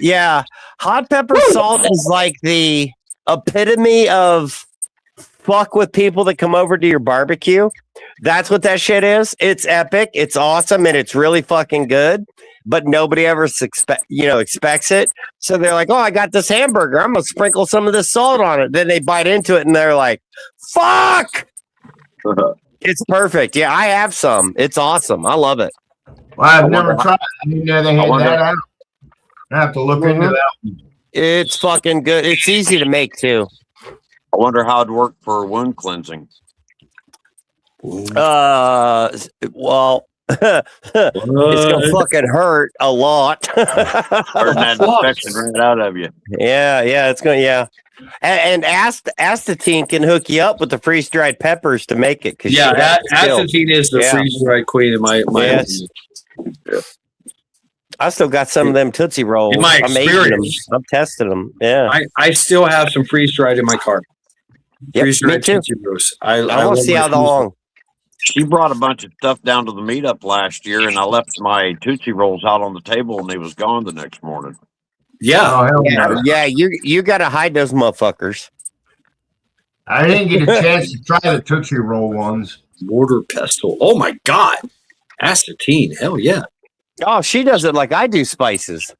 [SPEAKER 9] yeah. Hot pepper salt is like the epitome of fuck with people that come over to your barbecue. That's what that shit is. It's epic. It's awesome, and it's really fucking good. But nobody ever expects it. So they're like, "Oh, I got this hamburger. I'm gonna sprinkle some of this salt on it." Then they bite into it and they're like, "Fuck!" It's perfect. Yeah, I have some. It's awesome. I love it.
[SPEAKER 6] Well, I've never tried. I didn't know they had that out. I have to look into that.
[SPEAKER 9] It's fucking good. It's easy to make too.
[SPEAKER 8] I wonder how it'd work for wound cleansing.
[SPEAKER 9] Well. It's gonna fucking hurt a lot.
[SPEAKER 8] Turn that infection right out of you.
[SPEAKER 9] Yeah, it's gonna And Asantine can hook you up with the freeze dried peppers to make it.
[SPEAKER 5] Asantine is the freeze dried queen in my opinion.
[SPEAKER 9] I still got some of them Tootsie Rolls.
[SPEAKER 5] In my
[SPEAKER 9] I'm
[SPEAKER 5] experience,
[SPEAKER 9] I'm testing them. Yeah,
[SPEAKER 5] I still have some freeze dried in my car.
[SPEAKER 9] Yep,
[SPEAKER 5] freeze dried
[SPEAKER 9] me too.
[SPEAKER 5] Tootsie Rolls. I
[SPEAKER 9] want to see how long.
[SPEAKER 8] She brought a bunch of stuff down to the meetup last year, and I left my Tootsie Rolls out on the table, and they was gone the next morning.
[SPEAKER 5] Yeah.
[SPEAKER 6] Oh, hell
[SPEAKER 9] Yeah,
[SPEAKER 6] no.
[SPEAKER 9] yeah, you gotta hide those motherfuckers.
[SPEAKER 6] I didn't get a chance to try the Tootsie Roll ones.
[SPEAKER 5] Mortar pestle. Oh my God. Aspartame. Hell yeah.
[SPEAKER 9] Oh, she does it like I do spices.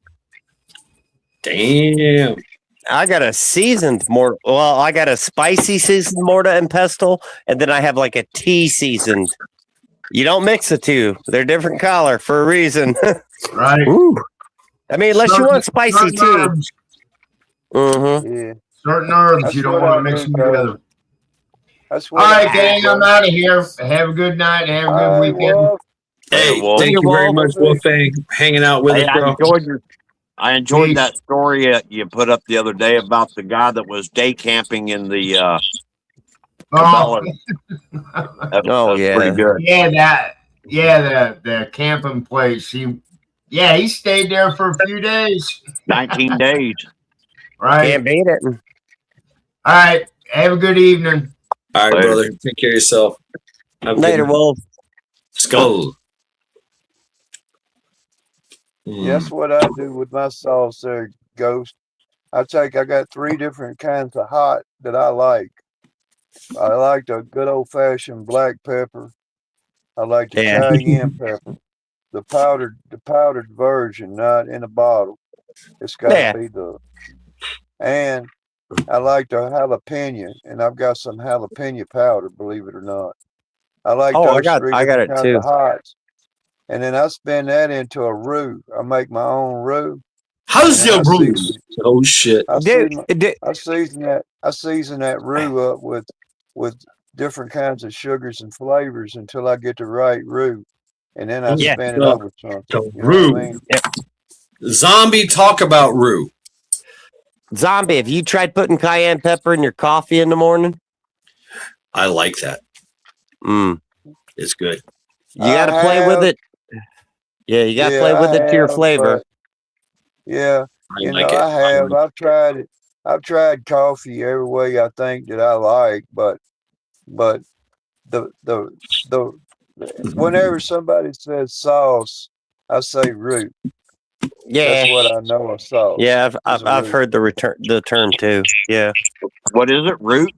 [SPEAKER 5] Damn.
[SPEAKER 9] I got a seasoned mortar. Well, I got a spicy seasoned mortar and pestle, and then I have like a tea seasoned. You don't mix the two; they're different color for a reason.
[SPEAKER 6] Right.
[SPEAKER 9] Ooh. I mean, unless you want spicy
[SPEAKER 6] certain
[SPEAKER 9] tea.
[SPEAKER 6] herbs,
[SPEAKER 9] Mm-hmm.
[SPEAKER 4] Yeah.
[SPEAKER 6] certain herbs
[SPEAKER 4] That's
[SPEAKER 6] you don't
[SPEAKER 4] what
[SPEAKER 6] want
[SPEAKER 4] I
[SPEAKER 6] to mix
[SPEAKER 4] do,
[SPEAKER 6] them
[SPEAKER 4] bro.
[SPEAKER 6] together.
[SPEAKER 4] That's
[SPEAKER 6] All
[SPEAKER 4] what I
[SPEAKER 6] right,
[SPEAKER 4] do,
[SPEAKER 6] gang,
[SPEAKER 4] bro.
[SPEAKER 6] I'm out of here. Have a good night. Have a good
[SPEAKER 4] All right,
[SPEAKER 6] weekend.
[SPEAKER 4] Wolf.
[SPEAKER 5] Hey,
[SPEAKER 8] Wolf.
[SPEAKER 5] thank you very much, Wolfgang, hanging out with
[SPEAKER 8] Hey,
[SPEAKER 5] us,
[SPEAKER 8] I
[SPEAKER 5] bro.
[SPEAKER 8] enjoyed
[SPEAKER 6] Peace.
[SPEAKER 8] that story you put up the other day about the guy that was day camping in the
[SPEAKER 6] Oh,
[SPEAKER 8] Cabela. That's
[SPEAKER 9] Oh,
[SPEAKER 8] pretty
[SPEAKER 9] yeah.
[SPEAKER 8] good.
[SPEAKER 6] the camping place. He stayed there for a few days.
[SPEAKER 8] 19 days.
[SPEAKER 6] Right.
[SPEAKER 9] Can't beat it.
[SPEAKER 6] All right. Have a good evening.
[SPEAKER 5] All right,
[SPEAKER 8] Later.
[SPEAKER 5] brother. Take care of yourself. Have a good
[SPEAKER 9] Later,
[SPEAKER 5] night.
[SPEAKER 9] Wolf.
[SPEAKER 5] Skull.
[SPEAKER 4] That's what I do with my sauce there, Ghost. I got 3 different kinds of hot that I like. I like the good old fashioned black pepper. I like the
[SPEAKER 9] Yeah.
[SPEAKER 4] cayenne pepper. The powdered version, not in a bottle. It's gotta
[SPEAKER 9] Yeah.
[SPEAKER 4] be and I like the jalapeno, and I've got some jalapeno powder, believe it or not. I like
[SPEAKER 9] Oh,
[SPEAKER 4] those 3
[SPEAKER 9] I got
[SPEAKER 4] different
[SPEAKER 9] it
[SPEAKER 4] kinds
[SPEAKER 9] too.
[SPEAKER 4] of hots. And then I spin that into a roux. I make my own roux.
[SPEAKER 5] How's
[SPEAKER 4] And then
[SPEAKER 5] your
[SPEAKER 4] I
[SPEAKER 5] room?
[SPEAKER 4] season-
[SPEAKER 5] Oh shit.
[SPEAKER 4] I
[SPEAKER 9] Dude,
[SPEAKER 4] season that roux up with different kinds of sugars and flavors until I get the right roux, and then I
[SPEAKER 9] Yeah.
[SPEAKER 4] spin it over something.
[SPEAKER 5] The
[SPEAKER 4] You know what I
[SPEAKER 5] roux.
[SPEAKER 4] mean?
[SPEAKER 5] Zombie, talk about roux.
[SPEAKER 9] Zombie, have you tried putting cayenne pepper in your coffee in the morning?
[SPEAKER 5] I like that. It's good.
[SPEAKER 9] You got to play with it. Yeah, you got to play with it to your flavor.
[SPEAKER 4] But, yeah,
[SPEAKER 5] I like it.
[SPEAKER 4] I have. I've tried it. I've tried coffee every way I think that I like, but the whenever somebody says sauce, I say roux.
[SPEAKER 9] Yeah.
[SPEAKER 4] That's what I know of sauce.
[SPEAKER 9] Yeah,
[SPEAKER 4] is
[SPEAKER 9] I've
[SPEAKER 4] a roux.
[SPEAKER 9] heard the term too. Yeah.
[SPEAKER 8] What is it? Root?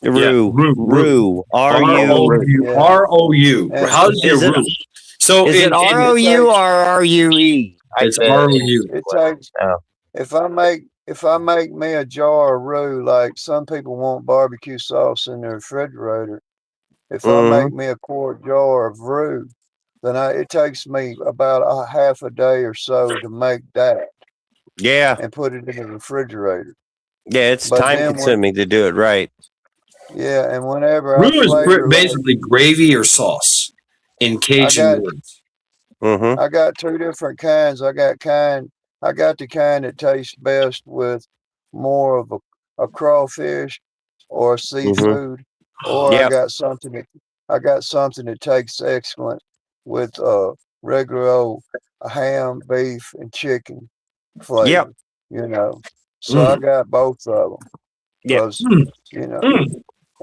[SPEAKER 9] Roux.
[SPEAKER 5] roux.
[SPEAKER 9] Roux. R-U.
[SPEAKER 5] R-O-U.
[SPEAKER 4] Yeah.
[SPEAKER 5] How's your
[SPEAKER 9] Is it-
[SPEAKER 5] roux? So
[SPEAKER 9] Is it R-O-U or R-U-E?
[SPEAKER 5] It's R-O-U.
[SPEAKER 4] It takes
[SPEAKER 9] Oh.
[SPEAKER 4] if I make me a jar of roux, like some people want barbecue sauce in their refrigerator. If I make me a quart jar of roux, then it takes me about a half a day or so to make that
[SPEAKER 9] Yeah.
[SPEAKER 4] and put it in the refrigerator.
[SPEAKER 9] Yeah, it's
[SPEAKER 4] But
[SPEAKER 9] time
[SPEAKER 4] then
[SPEAKER 9] consuming to do it right.
[SPEAKER 4] Yeah, and whenever
[SPEAKER 5] Roux
[SPEAKER 4] I
[SPEAKER 5] is
[SPEAKER 4] flavor,
[SPEAKER 5] basically gravy or sauce in Cajun words.
[SPEAKER 9] Mm-hmm.
[SPEAKER 4] I got 2 different kinds. I got the kind that tastes best with more of a crawfish or seafood, or
[SPEAKER 9] Yep.
[SPEAKER 4] I got something that tastes excellent with regular old ham, beef, and chicken flavor.
[SPEAKER 9] Yep.
[SPEAKER 4] You know, so I got both of them.
[SPEAKER 9] Yep.
[SPEAKER 4] 'Cause, you know,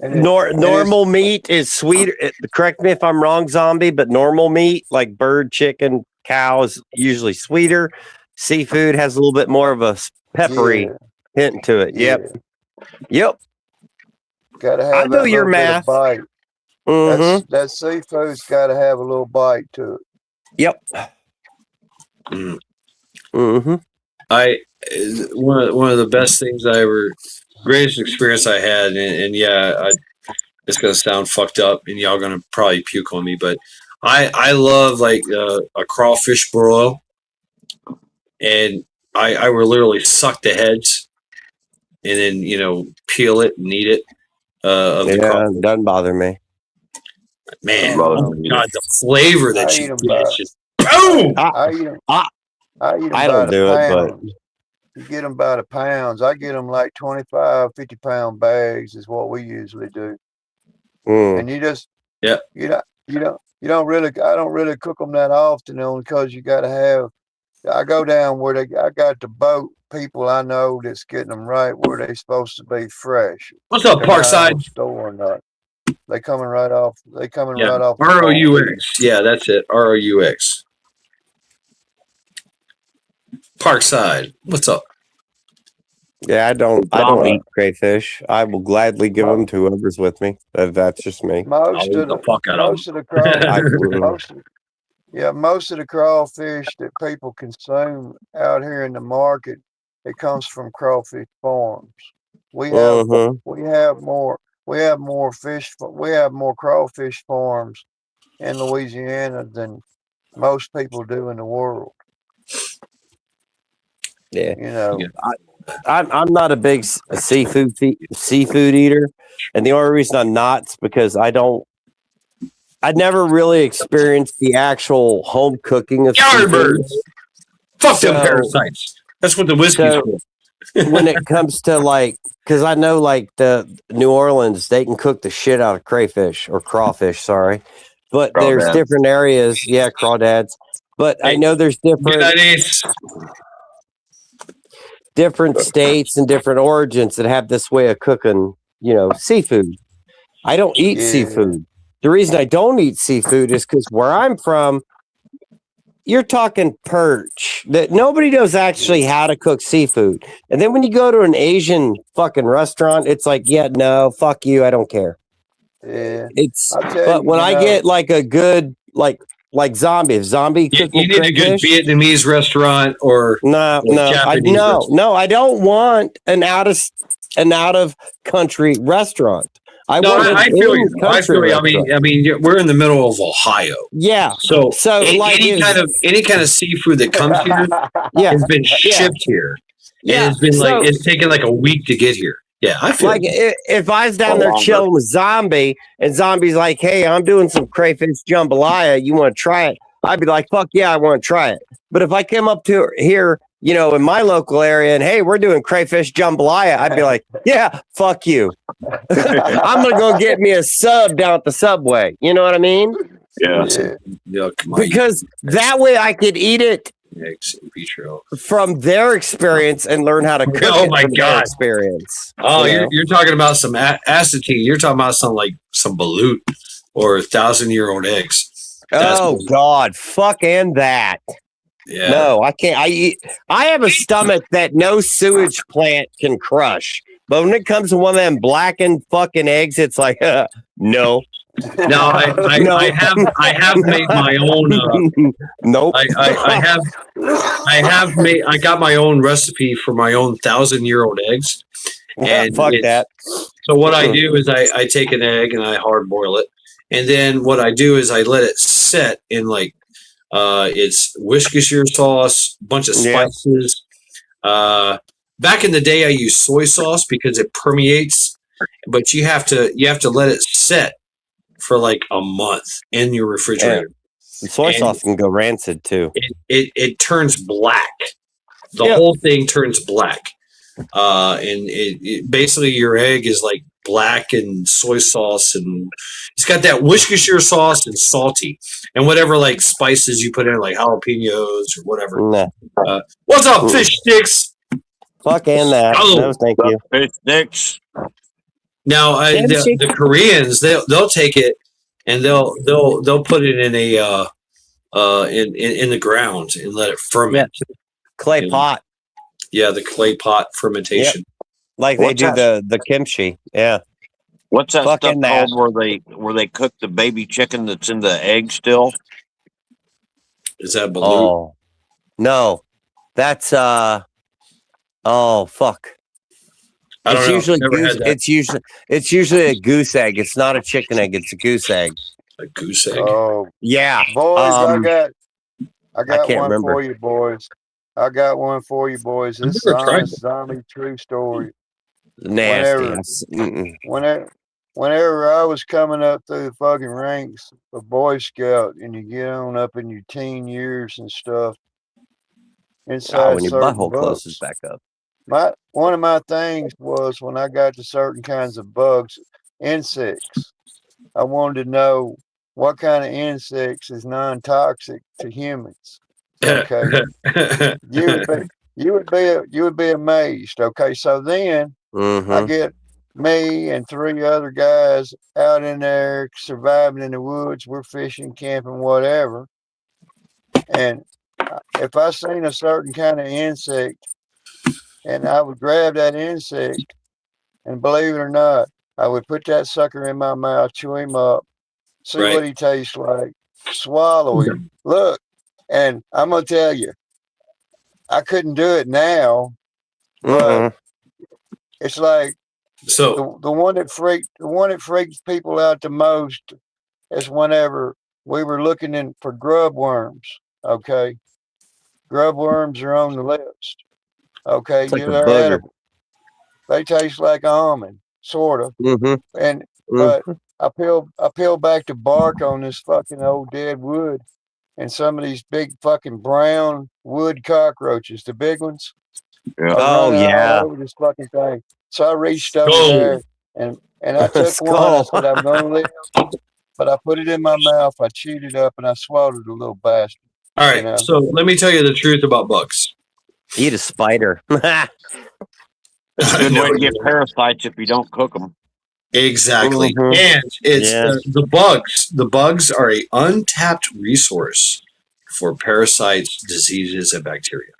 [SPEAKER 4] and
[SPEAKER 9] Normal meat is sweeter. Correct me if I'm wrong, Zombie, but normal meat like bird, chicken, cow is usually sweeter. Seafood has a little bit more of a peppery hint to it. Yep. Yep.
[SPEAKER 4] Gotta have
[SPEAKER 9] I know
[SPEAKER 4] that
[SPEAKER 9] your
[SPEAKER 4] little bit of
[SPEAKER 9] math.
[SPEAKER 4] bite.
[SPEAKER 9] Mm-hmm.
[SPEAKER 4] That seafood's got to have a little bite to it.
[SPEAKER 9] Yep.
[SPEAKER 5] Mm.
[SPEAKER 9] Mm-hmm.
[SPEAKER 5] One of the best things greatest experience I had, and it's gonna sound fucked up, and y'all gonna probably puke on me, but I love like a crawfish broil, and I would literally suck the heads, and then peel it and eat it. Of the crawfish.
[SPEAKER 9] Doesn't bother me.
[SPEAKER 5] Man, oh my God, the flavor that
[SPEAKER 4] I
[SPEAKER 5] you
[SPEAKER 4] eat 'em
[SPEAKER 5] get,
[SPEAKER 4] by-
[SPEAKER 5] just boom.
[SPEAKER 4] I eat them. I eat them
[SPEAKER 9] I
[SPEAKER 4] by
[SPEAKER 9] don't
[SPEAKER 4] the
[SPEAKER 9] do it, but
[SPEAKER 4] pound. You get them by the pounds. I get them like 25, 50-pound bags is what we usually do. And you just
[SPEAKER 5] Yeah.
[SPEAKER 4] you don't really I don't really cook them that often only because you got to have. I go down where I got the boat people I know that's getting them right where they supposed to be fresh.
[SPEAKER 5] What's up,
[SPEAKER 4] They're not
[SPEAKER 5] Parkside?
[SPEAKER 4] on store or not. They coming right off. They coming
[SPEAKER 5] Yeah,
[SPEAKER 4] right off. the
[SPEAKER 5] ROUX. Yeah, that's it. ROUX. Parkside. What's up?
[SPEAKER 9] Yeah, I don't eat crayfish. I will gladly give them to whoever's with me. That's just me.
[SPEAKER 4] Most
[SPEAKER 5] I'll eat
[SPEAKER 4] of
[SPEAKER 5] the
[SPEAKER 4] the
[SPEAKER 5] fuck out of
[SPEAKER 4] most of the craw,
[SPEAKER 9] I,
[SPEAKER 4] most of the crawfish that people consume out here in the market, it comes from crawfish farms. We have
[SPEAKER 9] Mhm.
[SPEAKER 4] we have more we have more crawfish farms in Louisiana than most people do in the world.
[SPEAKER 9] Yeah.
[SPEAKER 4] You know,
[SPEAKER 9] I'm not a big seafood eater, and the only reason I'm not is because I never really experienced the actual home cooking of seafood.
[SPEAKER 5] Yardbirds. Fuck them
[SPEAKER 9] So-
[SPEAKER 5] parasites. That's what the whiskey's
[SPEAKER 9] so-
[SPEAKER 5] for.
[SPEAKER 9] When it comes to because I know the New Orleans, they can cook the shit out of crayfish or crawfish, sorry, but there's
[SPEAKER 8] Crawdads.
[SPEAKER 9] different areas. Yeah, crawdads. But I know there's different states and different origins that have this way of cooking, seafood. I don't eat
[SPEAKER 4] Yeah.
[SPEAKER 9] seafood. The reason I don't eat seafood is because where I'm from, you're talking perch. That nobody knows actually how to cook seafood. And then when you go to an Asian fucking restaurant, it's like, yeah, no, fuck you, I don't care.
[SPEAKER 4] yeah.
[SPEAKER 9] It's
[SPEAKER 4] I'll tell
[SPEAKER 9] but
[SPEAKER 4] you,
[SPEAKER 9] when
[SPEAKER 4] you
[SPEAKER 9] I
[SPEAKER 4] know-
[SPEAKER 9] get like a good like zombie, if zombie
[SPEAKER 5] You
[SPEAKER 9] cooked me
[SPEAKER 5] need a good
[SPEAKER 9] crayfish,
[SPEAKER 5] Vietnamese restaurant or
[SPEAKER 9] no,
[SPEAKER 5] Japanese restaurant.
[SPEAKER 9] I don't want an out of country restaurant. I
[SPEAKER 5] No,
[SPEAKER 9] want
[SPEAKER 5] I
[SPEAKER 9] an
[SPEAKER 5] feel you. I
[SPEAKER 9] in-country
[SPEAKER 5] feel you.
[SPEAKER 9] restaurant.
[SPEAKER 5] I mean, we're in the middle of Ohio,
[SPEAKER 9] Yeah,
[SPEAKER 5] so
[SPEAKER 9] like
[SPEAKER 5] any
[SPEAKER 9] if-
[SPEAKER 5] kind of seafood that comes here
[SPEAKER 9] yeah,
[SPEAKER 5] has been shipped here.
[SPEAKER 9] yeah.
[SPEAKER 5] And it's been
[SPEAKER 9] So-
[SPEAKER 5] it's taken like a week to get here. Yeah, I feel
[SPEAKER 9] Like if I was down
[SPEAKER 8] Or
[SPEAKER 9] there
[SPEAKER 8] longer.
[SPEAKER 9] chilling with Zombie, and Zombie's like, "Hey, I'm doing some crayfish jambalaya. You want to try it?" I'd be like, "Fuck yeah, I want to try it." But if I came up to here, in my local area, and hey, we're doing crayfish jambalaya, I'd be like, "Yeah, fuck you. I'm gonna go get me a sub down at the Subway." You know what I mean?
[SPEAKER 8] Yeah.
[SPEAKER 4] Yeah.
[SPEAKER 5] come on,
[SPEAKER 9] Because that way I could eat it
[SPEAKER 5] eggs in vitro.
[SPEAKER 9] from their experience and learn how to cook
[SPEAKER 5] Oh
[SPEAKER 9] it
[SPEAKER 5] my
[SPEAKER 9] from their
[SPEAKER 5] God.
[SPEAKER 9] experience.
[SPEAKER 5] Oh,
[SPEAKER 9] You know?
[SPEAKER 5] you're talking about some acetine. You're talking about some balut or 1,000-year-old eggs. That's
[SPEAKER 9] Oh God, fuck and that.
[SPEAKER 5] yeah.
[SPEAKER 9] No, I can't. I have a stomach that no sewage plant can crush. But when it comes to one of them blackened fucking eggs, it's like, no.
[SPEAKER 5] No, I have made my own.
[SPEAKER 9] Nope.
[SPEAKER 5] I got my own recipe for my own 1,000-year-old eggs. And
[SPEAKER 9] Fuck
[SPEAKER 5] it's-
[SPEAKER 9] that.
[SPEAKER 5] So what I do is I take an egg and I hard boil it, and then what I do is I let it set in it's Worcestershire sauce, bunch of
[SPEAKER 9] Yeah.
[SPEAKER 5] spices. Back in the day, I used soy sauce because it permeates, but you have to let it set for like a month in your refrigerator.
[SPEAKER 9] Soy
[SPEAKER 5] And-
[SPEAKER 9] sauce can go rancid too.
[SPEAKER 5] It turns black. The
[SPEAKER 9] Yeah.
[SPEAKER 5] whole thing turns black. And it basically your egg is like black and soy sauce, and it's got that Worcestershire sauce and salty and whatever spices you put in, like jalapenos or whatever.
[SPEAKER 9] Nah.
[SPEAKER 5] What's up, fish sticks?
[SPEAKER 9] Fuck and that.
[SPEAKER 5] Oh.
[SPEAKER 9] No, thank you.
[SPEAKER 8] Fish sticks.
[SPEAKER 5] Now
[SPEAKER 9] Kimchi.
[SPEAKER 5] the Koreans they'll take it and they'll put it in a in the ground and let it ferment.
[SPEAKER 9] Clay
[SPEAKER 5] Yeah.
[SPEAKER 9] pot.
[SPEAKER 5] Yeah, the clay pot fermentation.
[SPEAKER 9] Like they
[SPEAKER 8] What's
[SPEAKER 9] do
[SPEAKER 8] that?
[SPEAKER 9] the kimchi. Yeah.
[SPEAKER 8] What's that
[SPEAKER 9] Fucking
[SPEAKER 8] stuff
[SPEAKER 9] that.
[SPEAKER 8] called where they cook the baby chicken that's in the egg still?
[SPEAKER 5] Is that balut?
[SPEAKER 9] Oh. No. That's oh fuck.
[SPEAKER 5] I don't
[SPEAKER 9] It's
[SPEAKER 5] know.
[SPEAKER 9] usually
[SPEAKER 5] Never had that.
[SPEAKER 9] it's usually a goose egg. It's not a chicken egg, it's a goose egg.
[SPEAKER 5] A goose egg.
[SPEAKER 4] Oh,
[SPEAKER 9] Yeah.
[SPEAKER 4] boys, I
[SPEAKER 9] Um,
[SPEAKER 4] got
[SPEAKER 9] can't
[SPEAKER 4] one
[SPEAKER 9] remember.
[SPEAKER 4] for you, boys. I got one for you, boys.
[SPEAKER 5] I've
[SPEAKER 4] This
[SPEAKER 5] never tried
[SPEAKER 4] honest zombie true story.
[SPEAKER 9] Nasty.
[SPEAKER 4] Whenever-
[SPEAKER 9] Mm-mm.
[SPEAKER 4] Whenever I was coming up through the fucking ranks of Boy Scout, and you get on up in your teen years and stuff, inside
[SPEAKER 9] When your
[SPEAKER 4] certain
[SPEAKER 9] butthole
[SPEAKER 4] books,
[SPEAKER 9] closes back up.
[SPEAKER 4] one of my things was when I got to certain kinds of bugs, insects. I wanted to know what kind of insects is non-toxic to humans. Okay, you would be amazed. Okay, so then
[SPEAKER 9] Mm-hmm.
[SPEAKER 4] I get me and 3 other guys out in there surviving in the woods. We're fishing, camping, whatever. And if I seen a certain kind of insect, and I would grab that insect, and believe it or not, I would put that sucker in my mouth, chew him up, see
[SPEAKER 5] Right.
[SPEAKER 4] what he tastes like, swallow him. Look, and I'm gonna tell you, I couldn't do it now, but it's like
[SPEAKER 5] So
[SPEAKER 4] the one that freaks people out the most is whenever we were looking for grub worms. Okay, grub worms are on the list. Okay,
[SPEAKER 9] It's like a
[SPEAKER 4] they're
[SPEAKER 9] booger.
[SPEAKER 4] edible. They taste like almond, sort of. And but I peel back the bark on this fucking old dead wood, and some of these big fucking brown wood cockroaches, the big ones.
[SPEAKER 8] Yeah.
[SPEAKER 9] Oh, yeah.
[SPEAKER 4] All over this fucking thing. So I reached over
[SPEAKER 5] Skull.
[SPEAKER 4] there and I took one. I said, I'm gonna live, but I put it in my mouth. I chewed it up and I swallowed a little bastard.
[SPEAKER 5] all right.
[SPEAKER 4] You know?
[SPEAKER 5] So let me tell you the truth about bugs.
[SPEAKER 9] Eat a spider.
[SPEAKER 8] It's a good way to get parasites if you don't cook them.
[SPEAKER 5] Exactly.
[SPEAKER 9] Mhm.
[SPEAKER 5] And it's
[SPEAKER 9] Yeah.
[SPEAKER 5] the bugs. The bugs are a untapped resource for parasites, diseases, and bacteria.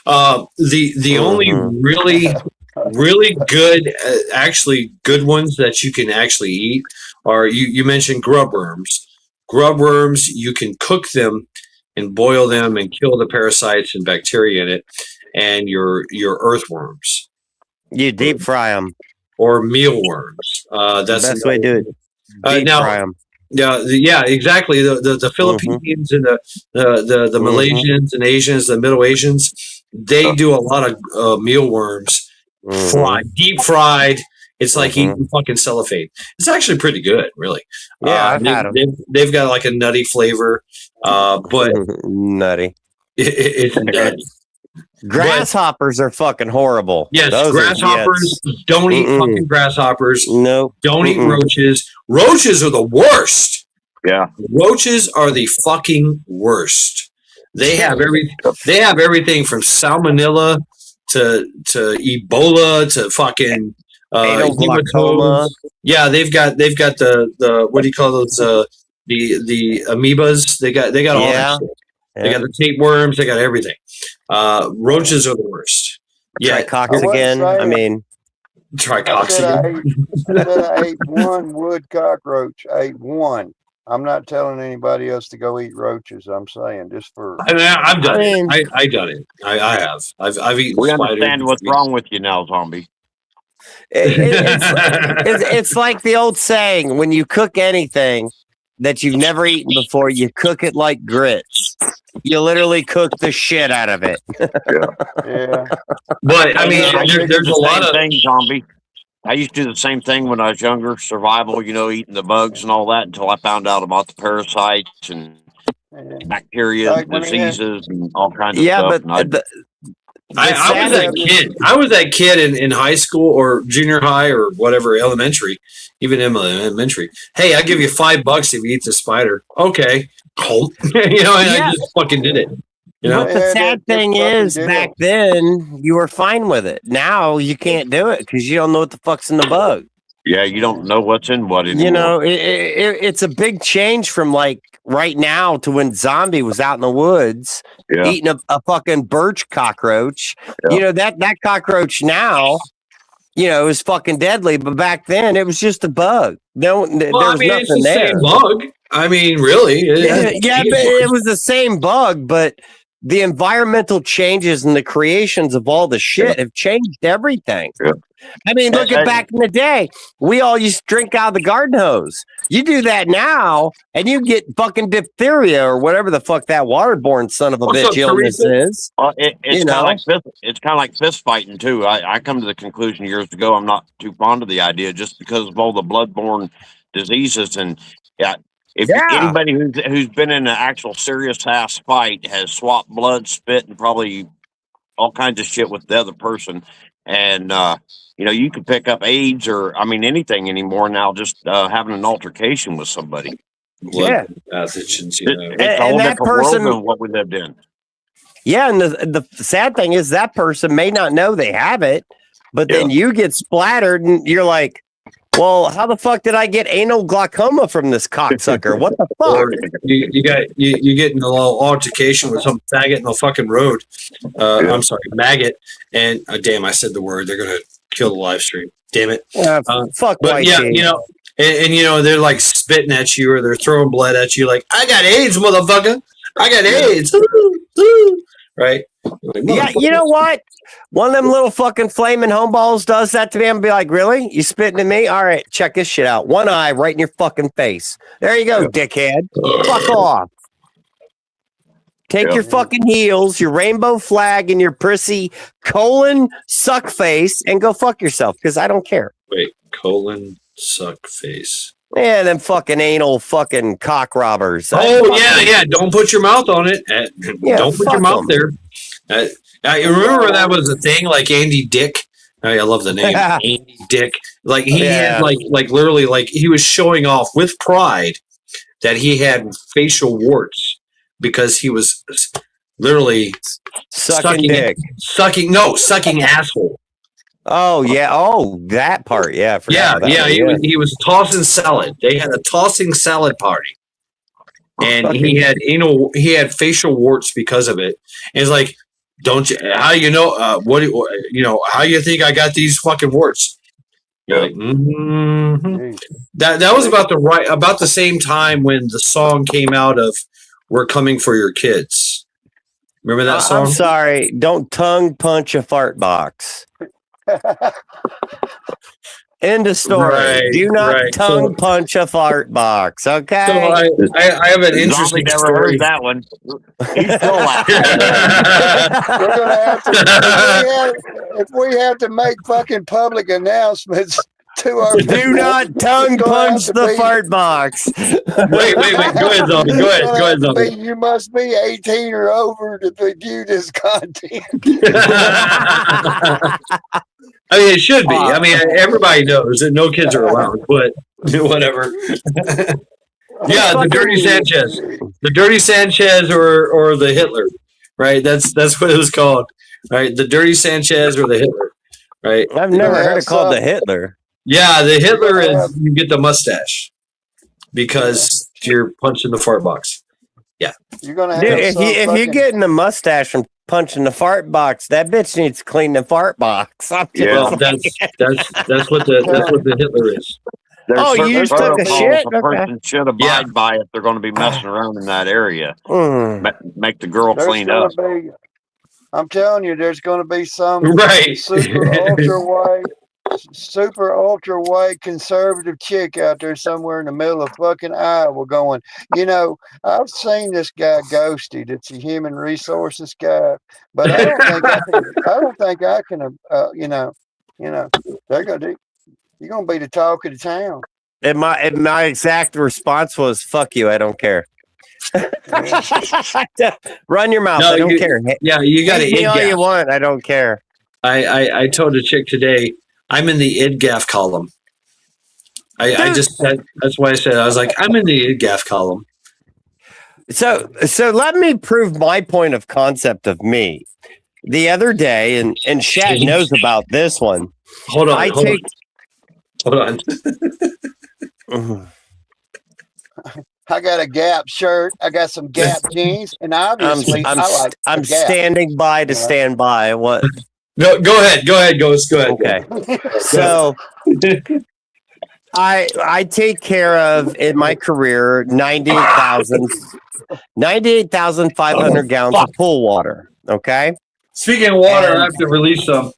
[SPEAKER 5] The only really good, actually good ones that you can actually eat are you mentioned grub worms. Grub worms, you can cook them and boil them and kill the parasites and bacteria in it, and your earthworms
[SPEAKER 9] You deep fry them.
[SPEAKER 5] or mealworms. That's
[SPEAKER 9] Best way to do it. Deep
[SPEAKER 5] now,
[SPEAKER 9] fry them.
[SPEAKER 5] yeah, exactly. The Philippines and the Malaysians and Asians, the Middle Asians, they do a lot of mealworms, fried, deep fried. It's like eating fucking cellophane. It's actually pretty good, really.
[SPEAKER 9] Yeah, I've had 'em.
[SPEAKER 5] They've got like a nutty flavor, but
[SPEAKER 9] Nutty.
[SPEAKER 5] it's nutty.
[SPEAKER 9] Grasshoppers are fucking horrible.
[SPEAKER 5] Yes,
[SPEAKER 9] Those are
[SPEAKER 5] grasshoppers.
[SPEAKER 9] jets.
[SPEAKER 5] Don't eat
[SPEAKER 9] Mm-mm.
[SPEAKER 5] fucking grasshoppers.
[SPEAKER 9] Nope.
[SPEAKER 5] Don't eat roaches. Roaches are the worst.
[SPEAKER 8] Yeah.
[SPEAKER 5] Roaches are the fucking worst. They have everything from salmonella to Ebola to fucking
[SPEAKER 9] Anal glaucoma.
[SPEAKER 5] hematomas. Yeah, they've got the what do you call those the amoebas? They got all
[SPEAKER 9] Yeah.
[SPEAKER 5] that shit. They got the tapeworms, they got everything. Roaches are the worst. Yeah,
[SPEAKER 9] Tricox
[SPEAKER 4] I wasn't
[SPEAKER 9] again. I
[SPEAKER 4] saying-
[SPEAKER 9] mean,
[SPEAKER 5] try
[SPEAKER 4] I
[SPEAKER 5] cox
[SPEAKER 4] said
[SPEAKER 5] again.
[SPEAKER 4] I ate one wood cockroach. I ate one. I'm not telling anybody else to go eat roaches. I'm saying just for
[SPEAKER 5] I mean, I've done
[SPEAKER 9] I mean-
[SPEAKER 5] it. I done it. I have. I've eaten
[SPEAKER 8] We
[SPEAKER 5] spiders.
[SPEAKER 8] understand what's wrong with you now, zombie.
[SPEAKER 9] it's like the old saying: when you cook anything that you've never eaten before, you cook it like grits. You literally cook the shit out of it.
[SPEAKER 4] yeah.
[SPEAKER 5] But I mean,
[SPEAKER 8] I used to do
[SPEAKER 5] there's
[SPEAKER 8] the
[SPEAKER 5] a lot
[SPEAKER 8] same
[SPEAKER 5] of
[SPEAKER 8] thing, zombie. I used to do the same thing when I was younger, survival, eating the bugs and all that until I found out about the parasites and
[SPEAKER 4] Yeah.
[SPEAKER 8] bacteria,
[SPEAKER 4] Like when he had-
[SPEAKER 8] diseases, and all kinds of
[SPEAKER 9] Yeah,
[SPEAKER 8] stuff.
[SPEAKER 9] but
[SPEAKER 8] And
[SPEAKER 5] I was that kid. I was that kid in high school or junior high or whatever, elementary, even in elementary. Hey, I'll give you $5 if you eat the spider. Okay. And I just fucking did it.
[SPEAKER 9] But the
[SPEAKER 4] Yeah,
[SPEAKER 9] sad
[SPEAKER 4] that's
[SPEAKER 9] thing
[SPEAKER 4] fucking
[SPEAKER 9] is,
[SPEAKER 4] deal.
[SPEAKER 9] back then you were fine with it. Now you can't do it because you don't know what the fuck's in the bug.
[SPEAKER 8] yeah, you don't know what's in what anymore.
[SPEAKER 9] You know, it's a big change from like right now to when Zombie was out in the woods
[SPEAKER 8] Yeah.
[SPEAKER 9] eating a fucking birch cockroach.
[SPEAKER 8] Yeah.
[SPEAKER 9] You know, that cockroach now, is fucking deadly, but back then it was just a bug. There was
[SPEAKER 5] It's
[SPEAKER 9] nothing
[SPEAKER 5] the
[SPEAKER 9] there.
[SPEAKER 5] same bug. I mean, really.
[SPEAKER 9] Yeah, but it was the same bug, but the environmental changes and the creations of all the shit have changed everything.
[SPEAKER 8] Yeah.
[SPEAKER 9] I mean, look at back in the day. We all used to drink out of the garden hose. You do that now, and you get fucking diphtheria or whatever the fuck that waterborne son of a
[SPEAKER 5] What's
[SPEAKER 9] bitch
[SPEAKER 5] up,
[SPEAKER 9] illness
[SPEAKER 5] Teresa?
[SPEAKER 9] is.
[SPEAKER 8] It's kind of like fist fighting too. I come to the conclusion years ago I'm not too fond of the idea just because of all the bloodborne diseases and anybody who's been in an actual serious ass fight has swapped blood, spit, and probably all kinds of shit with the other person, and you can pick up AIDS or anything anymore now just having an altercation with somebody.
[SPEAKER 9] Yeah.
[SPEAKER 5] Pathogens,
[SPEAKER 8] It's a whole
[SPEAKER 9] And that
[SPEAKER 8] different
[SPEAKER 9] person-
[SPEAKER 8] world than what we lived in.
[SPEAKER 9] Yeah, and the sad thing is that person may not know they have it, but then you get splattered and you're like, well, how the fuck did I get anal glaucoma from this cocksucker? What the fuck?
[SPEAKER 5] Or you get in a little altercation with some faggot in the fucking road. I'm sorry, maggot. And damn, I said the word. They're gonna kill the live stream. Damn it.
[SPEAKER 9] Fuck.
[SPEAKER 5] But yeah, you know, and you know they're like spitting at you or they're throwing blood at you. Like, I got AIDS, motherfucker. I got AIDS. Right? Like,
[SPEAKER 9] Yeah, you know what? One of them little fucking flaming homeballs does that to me. I'm be like, really? You spitting at me? All right, check this shit out. One eye right in your fucking face. There you go, dickhead. Fuck off. Take your fucking heels, your rainbow flag, and your prissy colon suck face, and go fuck yourself. Because I don't care.
[SPEAKER 5] Wait, colon suck face.
[SPEAKER 9] Yeah, them fucking anal fucking cock robbers.
[SPEAKER 5] Oh yeah. Don't put your mouth on it.
[SPEAKER 9] Yeah,
[SPEAKER 5] Don't put
[SPEAKER 9] fuck
[SPEAKER 5] your mouth
[SPEAKER 9] 'em.
[SPEAKER 5] there. I remember that was a thing, like Andy Dick. I love the name Andy Dick. Like he had like literally like he was showing off with pride that he had facial warts because he was literally
[SPEAKER 9] Sucking dick.
[SPEAKER 5] sucking asshole.
[SPEAKER 9] Oh yeah. Oh, that part. Yeah. I forgot about that one.
[SPEAKER 5] He was tossing salad. They had a tossing salad party, and he had facial warts because of it. And it's like, don't you? How you know? How you think I got these fucking warts? You're like, that was about the same time when the song came out of "We're Coming for Your Kids." Remember that song?
[SPEAKER 9] I'm sorry. Don't tongue punch a fart box. End of story.
[SPEAKER 5] Right,
[SPEAKER 9] Do not
[SPEAKER 5] right.
[SPEAKER 9] tongue punch a fart box. Okay.
[SPEAKER 5] So I have an interesting
[SPEAKER 8] never
[SPEAKER 5] story.
[SPEAKER 8] heard that one. He's still laughing.
[SPEAKER 4] We're gonna have to if we have to make fucking public announcements to our
[SPEAKER 9] Do not tongue
[SPEAKER 4] it's gonna
[SPEAKER 9] punch
[SPEAKER 4] have to
[SPEAKER 9] the
[SPEAKER 4] be-
[SPEAKER 9] fart box.
[SPEAKER 5] Wait. Go ahead, Zombie. Go ahead, Zombie.
[SPEAKER 4] You must be 18 or over to view this content.
[SPEAKER 5] I mean, it should be. I mean, everybody knows that no kids are allowed, but whatever. Yeah, the Dirty Sanchez or the Hitler, right? That's what it was called, right? The Dirty Sanchez or the Hitler, right?
[SPEAKER 9] I've never heard it called the Hitler.
[SPEAKER 5] Yeah, the Hitler is you get the mustache because you're punching the fart box. Yeah,
[SPEAKER 4] You're gonna have
[SPEAKER 9] Dude, if you're
[SPEAKER 4] fucking-
[SPEAKER 9] getting a mustache from punching the fart box, that bitch needs to clean the fart box.
[SPEAKER 5] well, that's what the Hitler is.
[SPEAKER 8] There's
[SPEAKER 9] Oh, you
[SPEAKER 8] certain
[SPEAKER 9] just took a
[SPEAKER 8] protocols
[SPEAKER 9] shit?
[SPEAKER 8] a person should abide by if they're going to be messing around in that area. Make the girl
[SPEAKER 4] there's
[SPEAKER 8] clean
[SPEAKER 4] gonna
[SPEAKER 8] up.
[SPEAKER 4] be- I'm telling you, there's going to be some
[SPEAKER 5] Right.
[SPEAKER 4] super ultra white conservative chick out there somewhere in the middle of fucking Iowa going, I've seen this guy Ghosted. It's a human resources guy, but I don't think I can, they're going to, you're going to be the talk of the town.
[SPEAKER 9] And my exact response was, "Fuck you, I don't care." Run your mouth.
[SPEAKER 5] No,
[SPEAKER 9] I don't care.
[SPEAKER 5] Yeah, you got to
[SPEAKER 9] Hate me all you want. I don't care.
[SPEAKER 5] I told a chick today, I'm in the IDGAF column. That's why I said, I was like, I'm in the IDGAF column.
[SPEAKER 9] So let me prove my point of concept of me. The other day, and Shad knows about this one.
[SPEAKER 5] Hold on.
[SPEAKER 4] I got a Gap shirt. I got some Gap jeans, and obviously
[SPEAKER 9] I'm standing by to stand by. What?
[SPEAKER 5] No, go ahead, Ghost. Go ahead.
[SPEAKER 9] Okay. So I take care of in my career 98,500 gallons of pool water. Okay.
[SPEAKER 5] Speaking of water, I have to release some.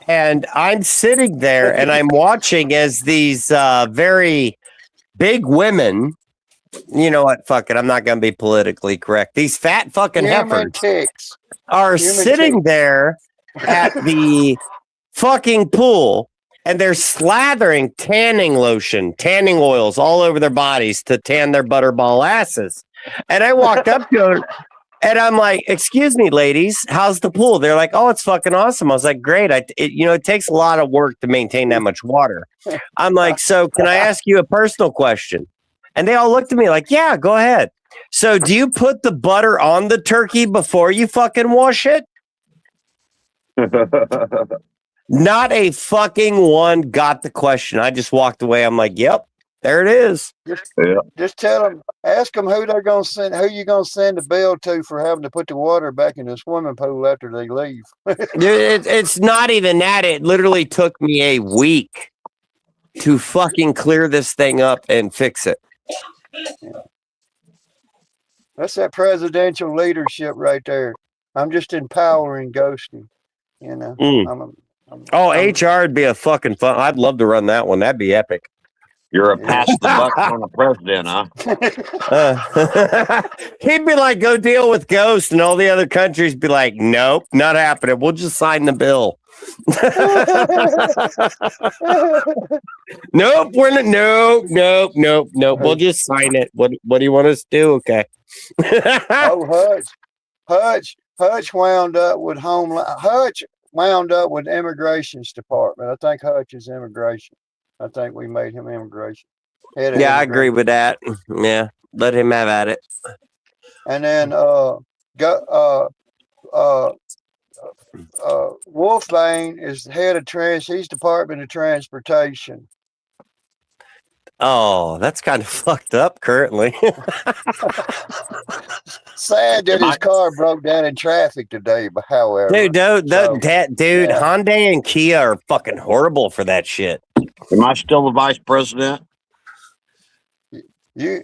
[SPEAKER 9] And I'm sitting there and I'm watching as these very big women, you know what? Fuck it. I'm not going to be politically correct. These fat fucking heifers are sitting there at the fucking pool and they're slathering tanning oils all over their bodies to tan their butterball asses. And I walked up to her and I'm like, "Excuse me, ladies, how's the pool?" They're like, "Oh, it's fucking awesome." I was like, "Great." It takes a lot of work to maintain that much water. I'm like, "So can I ask you a personal question?" And they all looked at me like, "Yeah, go ahead." So do you put the butter on the turkey before you fucking wash it? Not a fucking one got the question. I just walked away. I'm like, yep, there it is.
[SPEAKER 4] Just tell them, ask them who they're gonna send, who you gonna send the bill to for having to put the water back in the swimming pool after they leave.
[SPEAKER 9] It's not even that. It literally took me a week to fucking clear this thing up and fix it.
[SPEAKER 4] That's that presidential leadership right there. I'm just empowering Ghosty. You know.
[SPEAKER 9] HR would be a fucking fun. I'd love to run that one. That'd be epic.
[SPEAKER 8] You're a pass the buck on the president, huh?
[SPEAKER 9] He'd be like, go deal with Ghost, and all the other countries be like, nope, not happening. We'll just sign the bill. Nope, we're not. Nope. We'll just sign it. What do you want us to do? Okay.
[SPEAKER 4] Hutch wound up with Hutch wound up with Immigration's department. I think Hutch is immigration. I think we made him immigration.
[SPEAKER 9] Yeah, I agree with that. Yeah, let him have at it.
[SPEAKER 4] And then Wolfbane is head of he's Department of Transportation.
[SPEAKER 9] Oh, that's kind of fucked up currently.
[SPEAKER 4] Sad that his car broke down in traffic today, but however.
[SPEAKER 9] Dude, Hyundai and Kia are fucking horrible for that shit.
[SPEAKER 8] Am I still the vice president?
[SPEAKER 4] You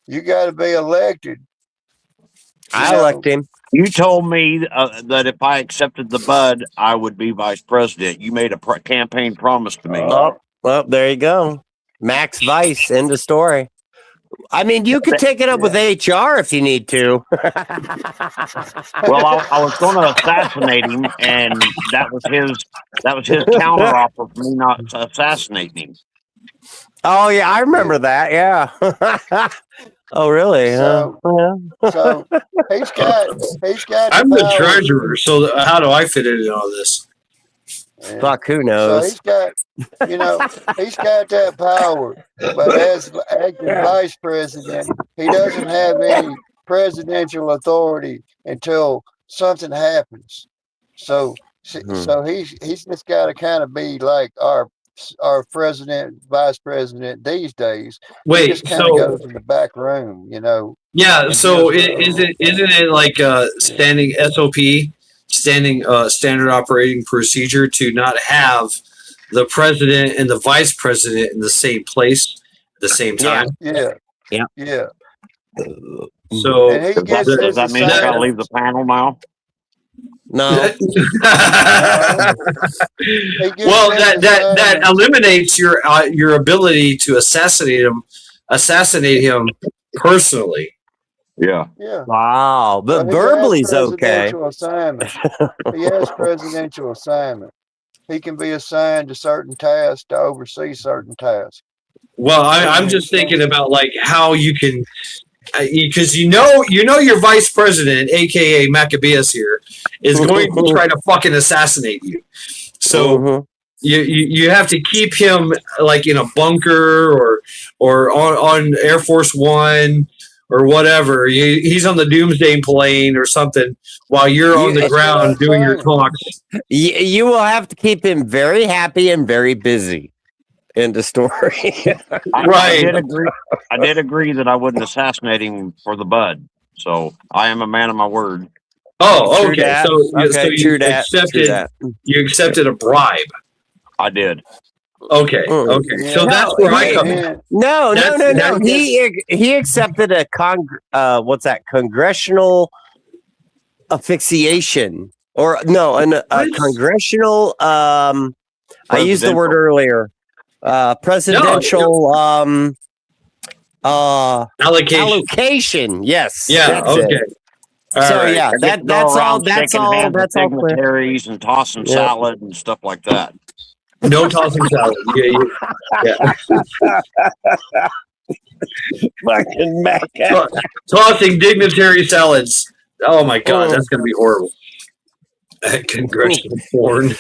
[SPEAKER 4] got to be elected.
[SPEAKER 9] I elect him.
[SPEAKER 8] You told me that if I accepted the Bud, I would be vice president. You made a campaign promise to me.
[SPEAKER 9] Well, there you go. Max Vice, end of story. I mean, you could take it up with HR if you need to.
[SPEAKER 8] Well, I was going to assassinate him, and that was his counteroffer for me not to assassinate him.
[SPEAKER 9] Oh yeah, I remember that. Yeah. Oh really?
[SPEAKER 4] So he's got.
[SPEAKER 5] I'm the treasurer, so how do I fit in all this?
[SPEAKER 4] Yeah.
[SPEAKER 9] Fuck, who
[SPEAKER 4] So
[SPEAKER 9] knows?
[SPEAKER 4] he's got that power, but as acting vice president, he doesn't have any presidential authority until something happens. So he's just got to kind of be like our president, vice president these days. He just kind of goes in the back room, you know.
[SPEAKER 5] Yeah. So isn't it like standing SOP? Standard operating procedure to not have the president and the vice president in the same place at the same time.
[SPEAKER 4] Yeah.
[SPEAKER 5] So
[SPEAKER 8] does that mean I gotta leave the panel now?
[SPEAKER 9] No.
[SPEAKER 5] Well, that eliminates your ability to assassinate him personally.
[SPEAKER 8] Yeah.
[SPEAKER 9] Wow, but verbally's okay.
[SPEAKER 4] He has presidential assignment. He can be assigned to certain tasks to oversee certain tasks.
[SPEAKER 5] Well, I'm just thinking about like how you can, because you know your vice president, aka Maccabeus here, is going to try to fucking assassinate you. So you have to keep him like in a bunker or on Air Force One. Or whatever, he's on the doomsday plane or something while you're on the ground doing your talks.
[SPEAKER 9] You will have to keep him very happy and very busy. End of story.
[SPEAKER 8] Right. I did agree that I wouldn't assassinate him for the Bud. So I am a man of my word.
[SPEAKER 5] Oh, okay. So you accepted a bribe.
[SPEAKER 8] I did.
[SPEAKER 5] Okay. Okay. So that's where I come in.
[SPEAKER 9] No. He accepted a congressional asphyxiation a congressional. I used the word earlier. Presidential allocation. Yes.
[SPEAKER 5] Yeah. Okay.
[SPEAKER 9] That's all
[SPEAKER 8] dignitaries and tossing salad and stuff like that.
[SPEAKER 5] No tossing salad. Yeah.
[SPEAKER 9] Fucking Mac.
[SPEAKER 5] Tossing dignitary salads. Oh my god, that's gonna be horrible. Congressional porn.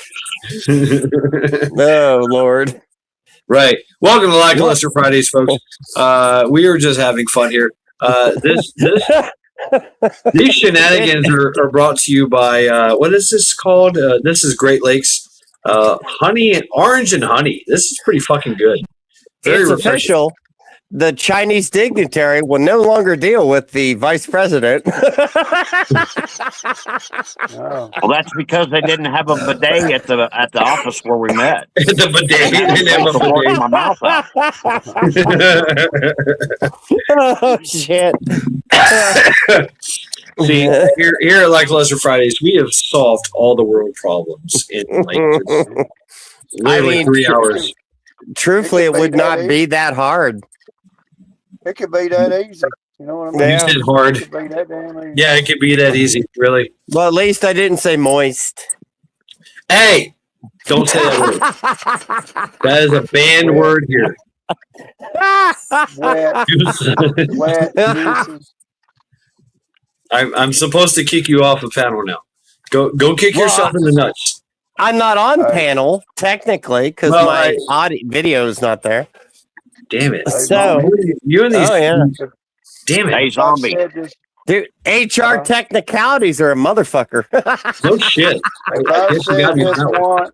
[SPEAKER 9] Oh Lord.
[SPEAKER 5] Right. Welcome to Lackluster Fridays, folks. We are just having fun here. These shenanigans are brought to you by what is this called? This is Great Lakes Honey and orange and honey. This is pretty fucking good. Very
[SPEAKER 9] It's
[SPEAKER 5] refreshing.
[SPEAKER 9] official. The Chinese dignitary will no longer deal with the vice president.
[SPEAKER 4] Oh,
[SPEAKER 8] Well, that's because they didn't have a bidet at the office where we met.
[SPEAKER 5] The bidet. They didn't have a
[SPEAKER 8] I'm working
[SPEAKER 5] bidet.
[SPEAKER 8] my mouth out.
[SPEAKER 9] Oh shit!
[SPEAKER 5] See, here at Lackluster Fridays, we have solved all the world problems in like just literally
[SPEAKER 9] I mean,
[SPEAKER 5] 3 hours.
[SPEAKER 9] Truthfully, it would not be that hard.
[SPEAKER 4] it could be that easy. You know what I mean?
[SPEAKER 9] Yeah.
[SPEAKER 5] You said
[SPEAKER 4] It
[SPEAKER 5] hard.
[SPEAKER 4] could be that damn easy.
[SPEAKER 5] Yeah, it could be that easy, really.
[SPEAKER 9] Well, at least I didn't say moist.
[SPEAKER 5] Hey, don't say that word. That is a banned word here.
[SPEAKER 4] Wet, wet, juicy.
[SPEAKER 5] I'm supposed to kick you off the panel now. Go kick
[SPEAKER 9] Well,
[SPEAKER 5] yourself in the nuts.
[SPEAKER 9] I'm not on
[SPEAKER 4] All right.
[SPEAKER 9] panel technically because
[SPEAKER 5] Well,
[SPEAKER 9] my audio video is not there.
[SPEAKER 5] Damn it.
[SPEAKER 9] So,
[SPEAKER 5] You and these.
[SPEAKER 9] oh yeah,
[SPEAKER 5] Damn it.
[SPEAKER 8] Hey,
[SPEAKER 4] If I
[SPEAKER 8] zombie.
[SPEAKER 4] said this,
[SPEAKER 9] dude, HR technicalities are a motherfucker.
[SPEAKER 5] No shit.
[SPEAKER 4] if I've
[SPEAKER 5] Yes, you gotta
[SPEAKER 4] said
[SPEAKER 5] be
[SPEAKER 4] this
[SPEAKER 5] proud.
[SPEAKER 4] once,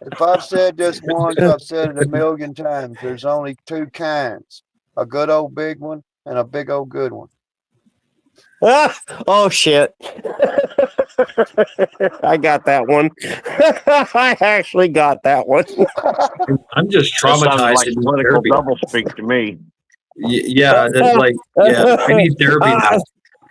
[SPEAKER 4] if I've said this once, I've said it a million times. There's only two kinds: a good old big one and a big old good one.
[SPEAKER 9] Oh shit! I got that one. I actually got that one.
[SPEAKER 5] I'm just
[SPEAKER 8] That sounds
[SPEAKER 5] traumatized.
[SPEAKER 8] like
[SPEAKER 5] in
[SPEAKER 8] political
[SPEAKER 5] therapy.
[SPEAKER 8] doublespeak to me.
[SPEAKER 5] Yeah, that's like, yeah, I need therapy now.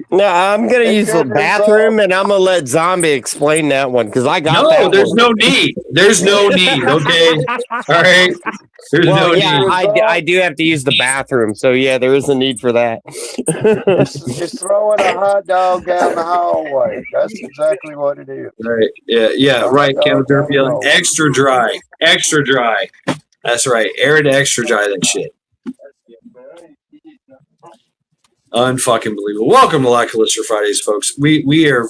[SPEAKER 9] No, I'm gonna
[SPEAKER 4] It
[SPEAKER 9] use the
[SPEAKER 4] could be
[SPEAKER 9] bathroom, and I'm gonna let Zombie explain that one because I got
[SPEAKER 5] No,
[SPEAKER 9] that
[SPEAKER 5] there's
[SPEAKER 9] one.
[SPEAKER 5] no need. There's no need. Okay. All right. There's
[SPEAKER 9] Well,
[SPEAKER 5] no
[SPEAKER 9] yeah,
[SPEAKER 5] need.
[SPEAKER 9] I do have to use the bathroom, so yeah, there is a need for that.
[SPEAKER 4] Just throwing a hot dog down the hallway. That's exactly what it is.
[SPEAKER 5] Right. Yeah. Right. Chemotherapy. Extra dry. Extra dry. That's right. Arid extra dry. That shit. Unfucking believable. Welcome to Lackluster Fridays, folks. We are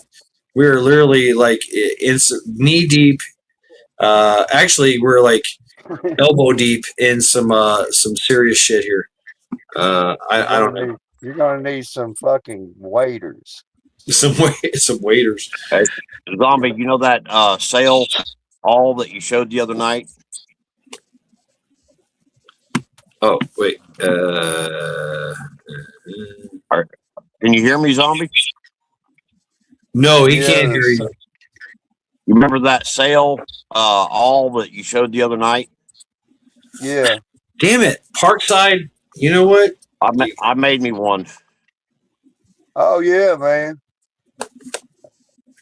[SPEAKER 5] literally like in knee deep. Actually, we're like elbow deep in some serious shit here. I don't know.
[SPEAKER 4] You're gonna need some fucking waiters.
[SPEAKER 5] Some waiters.
[SPEAKER 8] Hey, zombie, you know that sale all that you showed the other night?
[SPEAKER 5] Oh wait.
[SPEAKER 8] Can you hear me, zombie?
[SPEAKER 5] No, he can't hear you.
[SPEAKER 8] You remember that sale all that you showed the other night?
[SPEAKER 4] Yeah.
[SPEAKER 5] Damn it, Parkside. You know what?
[SPEAKER 8] I made me one.
[SPEAKER 4] Oh yeah, man.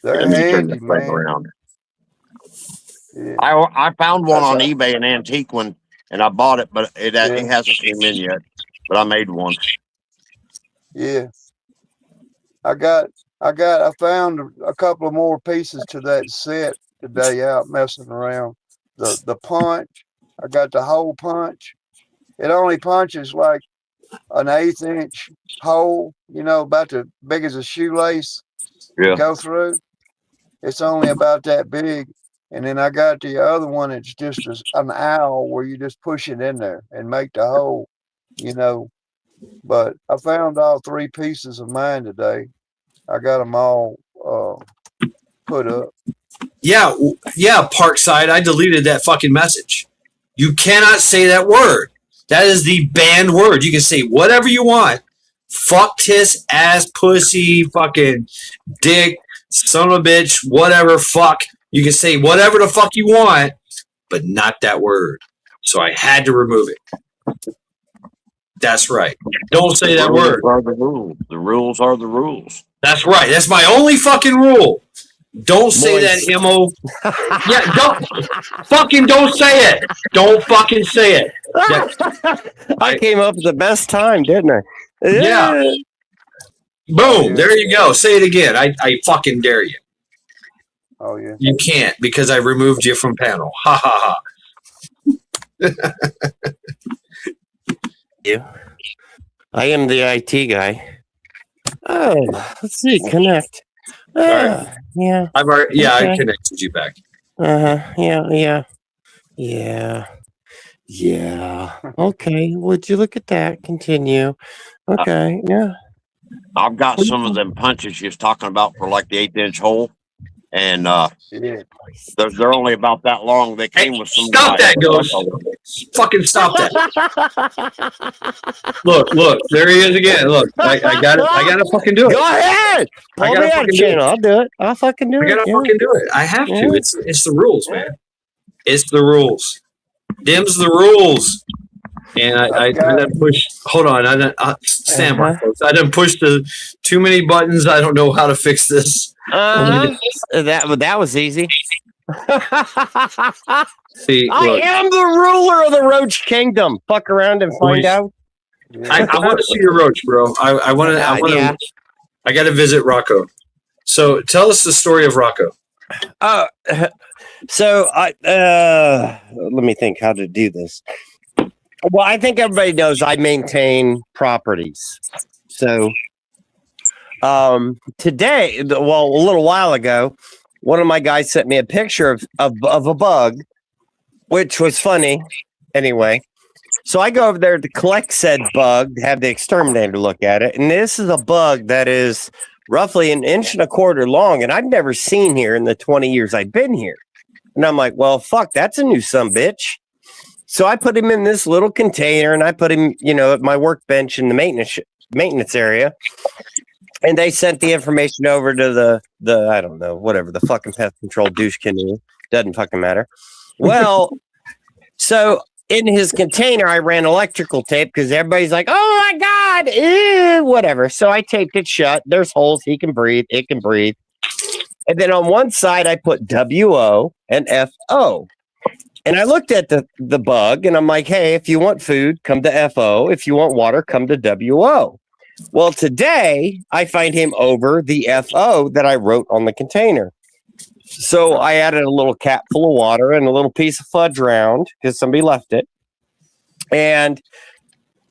[SPEAKER 4] They're
[SPEAKER 8] Let me turn
[SPEAKER 4] handy,
[SPEAKER 8] this thing
[SPEAKER 4] man.
[SPEAKER 8] around.
[SPEAKER 4] Yeah.
[SPEAKER 8] I found one on
[SPEAKER 4] That's
[SPEAKER 8] eBay, an antique one, and I bought it, but it hasn't came in yet. But I made one.
[SPEAKER 4] Yeah. I found a couple of more pieces to that set today out messing around. The punch, I got the hole punch. It only punches like an 1/8 inch hole, about the big as a shoelace to
[SPEAKER 8] Yeah.
[SPEAKER 4] go through. It's only about that big. And then I got the other one. It's just an owl where you just push it in there and make the hole, But I found all three pieces of mine today. I got them all put up.
[SPEAKER 5] Yeah, Parkside. I deleted that fucking message. You cannot say that word. That is the banned word. You can say whatever you want. Fuck, tiss, ass, pussy, fucking dick, son of a bitch, whatever, fuck. You can say whatever the fuck you want, but not that word. So I had to remove it. That's right. Don't say that word.
[SPEAKER 8] Are the rules. The rules are the rules.
[SPEAKER 5] That's right. That's my only fucking rule. Don't say
[SPEAKER 9] Moist.
[SPEAKER 5] that, Mo. Yeah, don't say it. Don't fucking say it.
[SPEAKER 9] I came up with the best time, didn't I?
[SPEAKER 5] Yeah. Boom. There you go. Say it again. I fucking dare you.
[SPEAKER 4] Oh yeah.
[SPEAKER 5] You can't because I removed you from panel. Ha ha ha.
[SPEAKER 9] Yeah. I am the IT guy. Oh, let's see. Connect.
[SPEAKER 5] Right.
[SPEAKER 9] Yeah.
[SPEAKER 5] I've already, yeah, I
[SPEAKER 9] Okay.
[SPEAKER 5] connected you back.
[SPEAKER 9] Yeah. Okay. Would you look at that? Continue. Okay. Yeah.
[SPEAKER 8] I've got some of them punches you was talking about for like the 1/8 inch hole. and
[SPEAKER 4] Yeah.
[SPEAKER 8] they're only about that long. They came with some.
[SPEAKER 5] Stop
[SPEAKER 8] guy.
[SPEAKER 5] that, Ghost. Fucking stop that. Look, there he is again. Look, I got it. I gotta fucking do it.
[SPEAKER 9] Go ahead.
[SPEAKER 5] I
[SPEAKER 9] Pull
[SPEAKER 5] gotta
[SPEAKER 9] me out of
[SPEAKER 5] fucking do it.
[SPEAKER 9] channel. I'll do it. I'll fucking do
[SPEAKER 5] I
[SPEAKER 9] it.
[SPEAKER 5] gotta
[SPEAKER 9] yeah.
[SPEAKER 5] fucking do it. I have to.
[SPEAKER 9] Yeah.
[SPEAKER 5] It's the rules, man. It's the rules. Dim's the rules. And I done push. Hold on. I done stand by, folks. I done pushed too many buttons. I don't know how to fix this.
[SPEAKER 9] That was easy.
[SPEAKER 5] See,
[SPEAKER 9] I
[SPEAKER 5] look,
[SPEAKER 9] am the ruler of the Roach Kingdom. Fuck around and find out.
[SPEAKER 5] I want to see your roach, bro. I want to.
[SPEAKER 9] Yeah.
[SPEAKER 5] I got to visit Rocco. So tell us the story of Rocco.
[SPEAKER 9] So let me think how to do this. Well, I think everybody knows I maintain properties. So today, a little while ago, one of my guys sent me a picture of a bug, which was funny. Anyway, so I go over there to collect said bug, have the exterminator look at it, and this is a bug that is roughly 1.25 inches long, and I've never seen here in the 20 years I've been here. And I'm like, well, fuck, that's a new sumbitch. So I put him in this little container, and I put him, at my workbench in the maintenance area. And they sent the information over to the I don't know, whatever, the fucking pest control douche canoe. Doesn't fucking matter. Well, so in his container, I ran electrical tape because everybody's like, oh my God, whatever. So I taped it shut. There's holes. He can breathe. It can breathe. And then on one side, I put WO and FO. And I looked at the bug and I'm like, hey, if you want food, come to FO. If you want water, come to WO. Well, today I find him over the FO that I wrote on the container. So I added a little cap full of water and a little piece of fudge round because somebody left it. And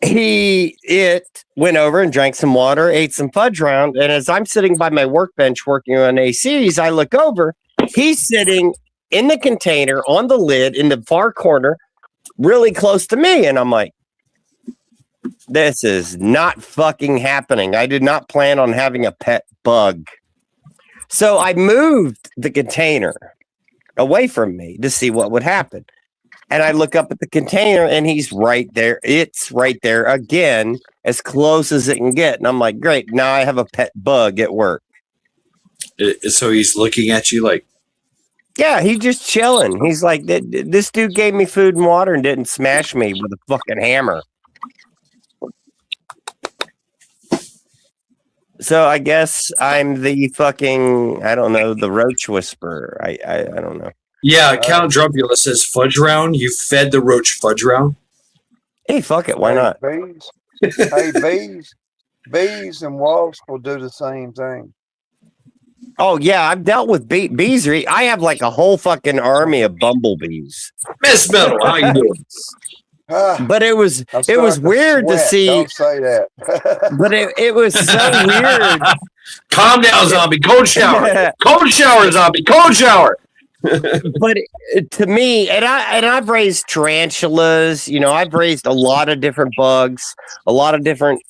[SPEAKER 9] it went over and drank some water, ate some fudge round. And as I'm sitting by my workbench working on ACs, I look over. He's sitting in the container on the lid in the far corner, really close to me. And I'm like, this is not fucking happening. I did not plan on having a pet bug. So I moved the container away from me to see what would happen. And I look up at the container and he's right there. It's right there again, as close as it can get. And I'm like, great. Now I have a pet bug at work.
[SPEAKER 5] So he's looking at you like,
[SPEAKER 9] yeah, he's just chilling. He's like, this dude gave me food and water and didn't smash me with a fucking hammer. So I guess I'm the fucking, I don't know, the roach whisperer. I don't know.
[SPEAKER 5] yeah, Count Drumpula says fudge round. You fed the roach fudge round.
[SPEAKER 9] Hey, fuck it. Why not?
[SPEAKER 4] Bees and wasps will do the same thing.
[SPEAKER 9] Oh, yeah. I've dealt with bees. I have like a whole fucking army of bumblebees.
[SPEAKER 5] Miss Metal, how you doing?
[SPEAKER 9] But it was weird to see.
[SPEAKER 4] Don't say that.
[SPEAKER 9] But it was so weird.
[SPEAKER 5] Calm down, zombie. Cold shower. Cold shower, zombie. Cold shower.
[SPEAKER 9] But to me, and I've raised tarantulas. I've raised a lot of different bugs, a lot of different,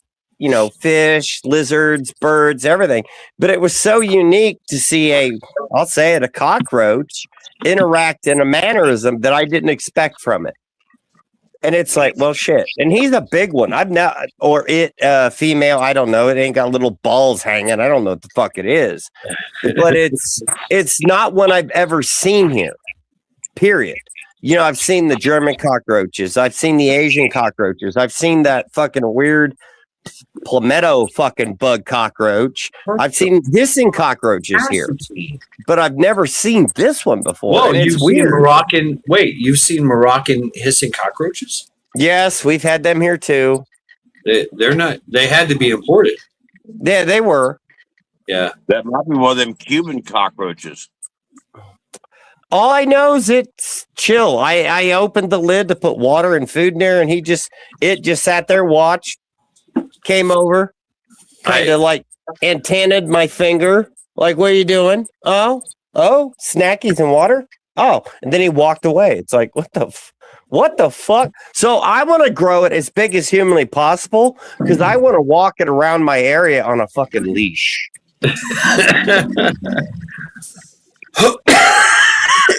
[SPEAKER 9] fish, lizards, birds, everything. But it was so unique to see a cockroach interact in a mannerism that I didn't expect from it. And it's like, well, shit. And he's a big one. Female. I don't know. It ain't got little balls hanging. I don't know what the fuck it is. But it's not one I've ever seen here. Period. I've seen the German cockroaches. I've seen the Asian cockroaches. I've seen that fucking weird palmetto fucking bug cockroach. I've seen hissing cockroaches here, but I've never seen this one before.
[SPEAKER 5] Whoa,
[SPEAKER 9] It's
[SPEAKER 5] you've
[SPEAKER 9] weird.
[SPEAKER 5] you've seen Moroccan hissing cockroaches?
[SPEAKER 9] Yes, we've had them here too.
[SPEAKER 5] They're not, they had to be imported.
[SPEAKER 9] Yeah, they were.
[SPEAKER 5] Yeah.
[SPEAKER 8] That might be one of them Cuban cockroaches.
[SPEAKER 9] All I know is it's chill. I opened the lid to put water and food in there, and it just sat there, watched, came over, kind of like antennaed my finger, like, what are you doing? Oh, snackies and water. Oh, and then he walked away. It's like, what the fuck? So I want to grow it as big as humanly possible because I want to walk it around my area on a fucking leash.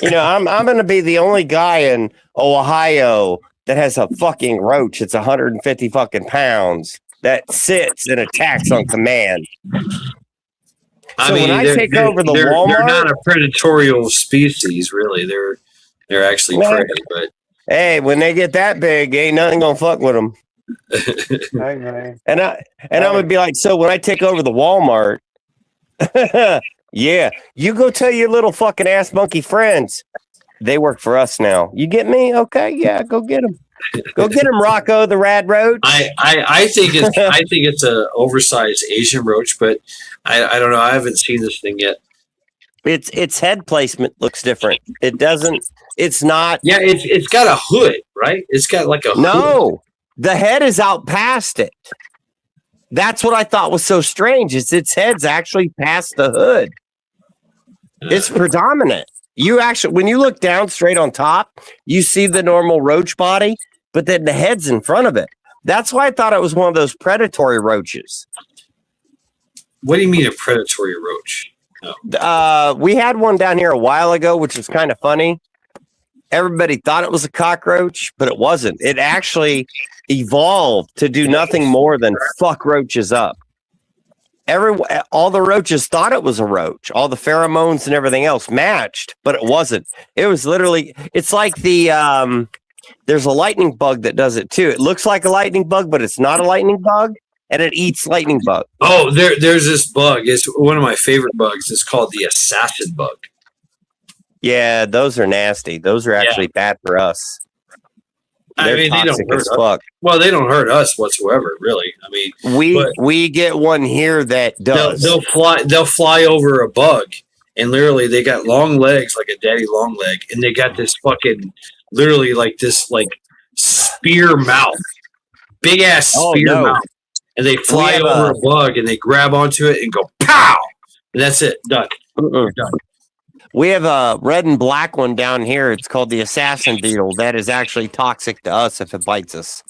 [SPEAKER 9] You know, I'm going to be the only guy in Ohio that has a fucking roach. It's 150 fucking pounds that sits and attacks on command. So when I take over the
[SPEAKER 5] they're
[SPEAKER 9] Walmart,
[SPEAKER 5] not a predatorial species, really. They're actually
[SPEAKER 9] Man.
[SPEAKER 5] prey, but
[SPEAKER 9] hey, when they get that big, ain't nothing gonna fuck with them.
[SPEAKER 4] Hey man,
[SPEAKER 9] And I'm gonna be like, so when I take over the Walmart, yeah, you go tell your little fucking ass monkey friends, they work for us now. You get me? Okay, yeah, go get them. Go get them, Rocco the Rad Roach.
[SPEAKER 5] I think it's a oversized Asian roach, but I don't know. I haven't seen this thing yet.
[SPEAKER 9] Its head placement looks different. It doesn't. It's not.
[SPEAKER 5] Yeah, it's got a hood, right? It's got like a hood.
[SPEAKER 9] No, the head is out past it. That's what I thought was so strange. Is its head's actually past the hood. It's predominant. You actually, when you look down straight on top, you see the normal roach body, but then the head's in front of it. That's why I thought it was one of those predatory roaches.
[SPEAKER 5] What do you mean a predatory roach?
[SPEAKER 9] We had one down here a while ago, which was kind of funny. Everybody thought it was a cockroach, but it wasn't. It actually evolved to do nothing more than fuck roaches up. All the roaches thought it was a roach. All the pheromones and everything else matched, but it wasn't. It was literally, it's like there's a lightning bug that does it too. It looks like a lightning bug, but it's not a lightning bug, and it eats lightning bug.
[SPEAKER 5] Oh, there's this bug. It's one of my favorite bugs. It's called the assassin bug.
[SPEAKER 9] Yeah, those are nasty. Those are actually bad for us. They're
[SPEAKER 5] they don't
[SPEAKER 9] toxic
[SPEAKER 5] hurt
[SPEAKER 9] as
[SPEAKER 5] us.
[SPEAKER 9] fuck.
[SPEAKER 5] Well, they don't hurt us whatsoever, really. I mean,
[SPEAKER 9] We get one here that does.
[SPEAKER 5] They'll fly over a bug, and literally they got long legs like a daddy long leg, and they got this fucking literally like this like spear mouth, big ass spear mouth, and they fly over a bug and they grab onto it and go pow, and that's it, done. You're done.
[SPEAKER 9] We have a red and black one down here. It's called the assassin beetle. That is actually toxic to us if it bites us.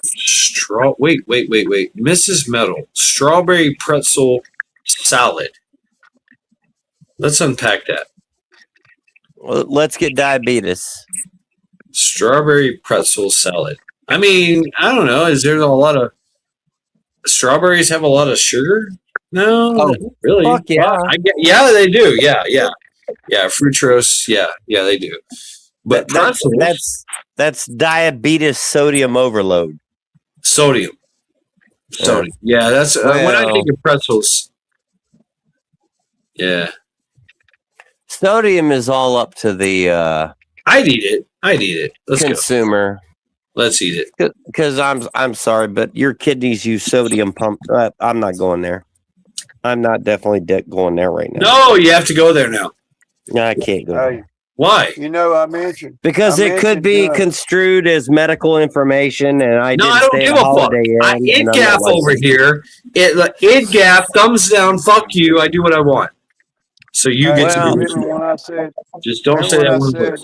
[SPEAKER 5] Wait. Mrs. Metal, strawberry pretzel salad. Let's unpack that.
[SPEAKER 9] Well, let's get diabetes.
[SPEAKER 5] Strawberry pretzel salad. I mean, I don't know. Is there a lot of strawberries have a lot of sugar? No,
[SPEAKER 9] Oh,
[SPEAKER 5] really.
[SPEAKER 9] fuck yeah.
[SPEAKER 5] Yeah, they do. Yeah, fructose. Yeah, they do. But
[SPEAKER 9] that's diabetes sodium overload.
[SPEAKER 5] Sodium. Yeah, that's when I think of pretzels. Yeah.
[SPEAKER 9] Sodium is all up to the
[SPEAKER 5] I'd eat it. Let's
[SPEAKER 9] consumer.
[SPEAKER 5] Go. Let's eat it.
[SPEAKER 9] Because I'm sorry, but your kidneys use sodium pump. I'm not going there. I'm not definitely going there right now.
[SPEAKER 5] No, you have to go there now.
[SPEAKER 9] No, I can't go there.
[SPEAKER 5] Why?
[SPEAKER 4] You know, I mentioned
[SPEAKER 9] because it could be construed as medical information, and I
[SPEAKER 5] don't give a fuck. IdGaff over here. IdGaff, thumbs down. Fuck you. I do what I want. So you get to
[SPEAKER 4] remember when I said,
[SPEAKER 5] just don't say that one word.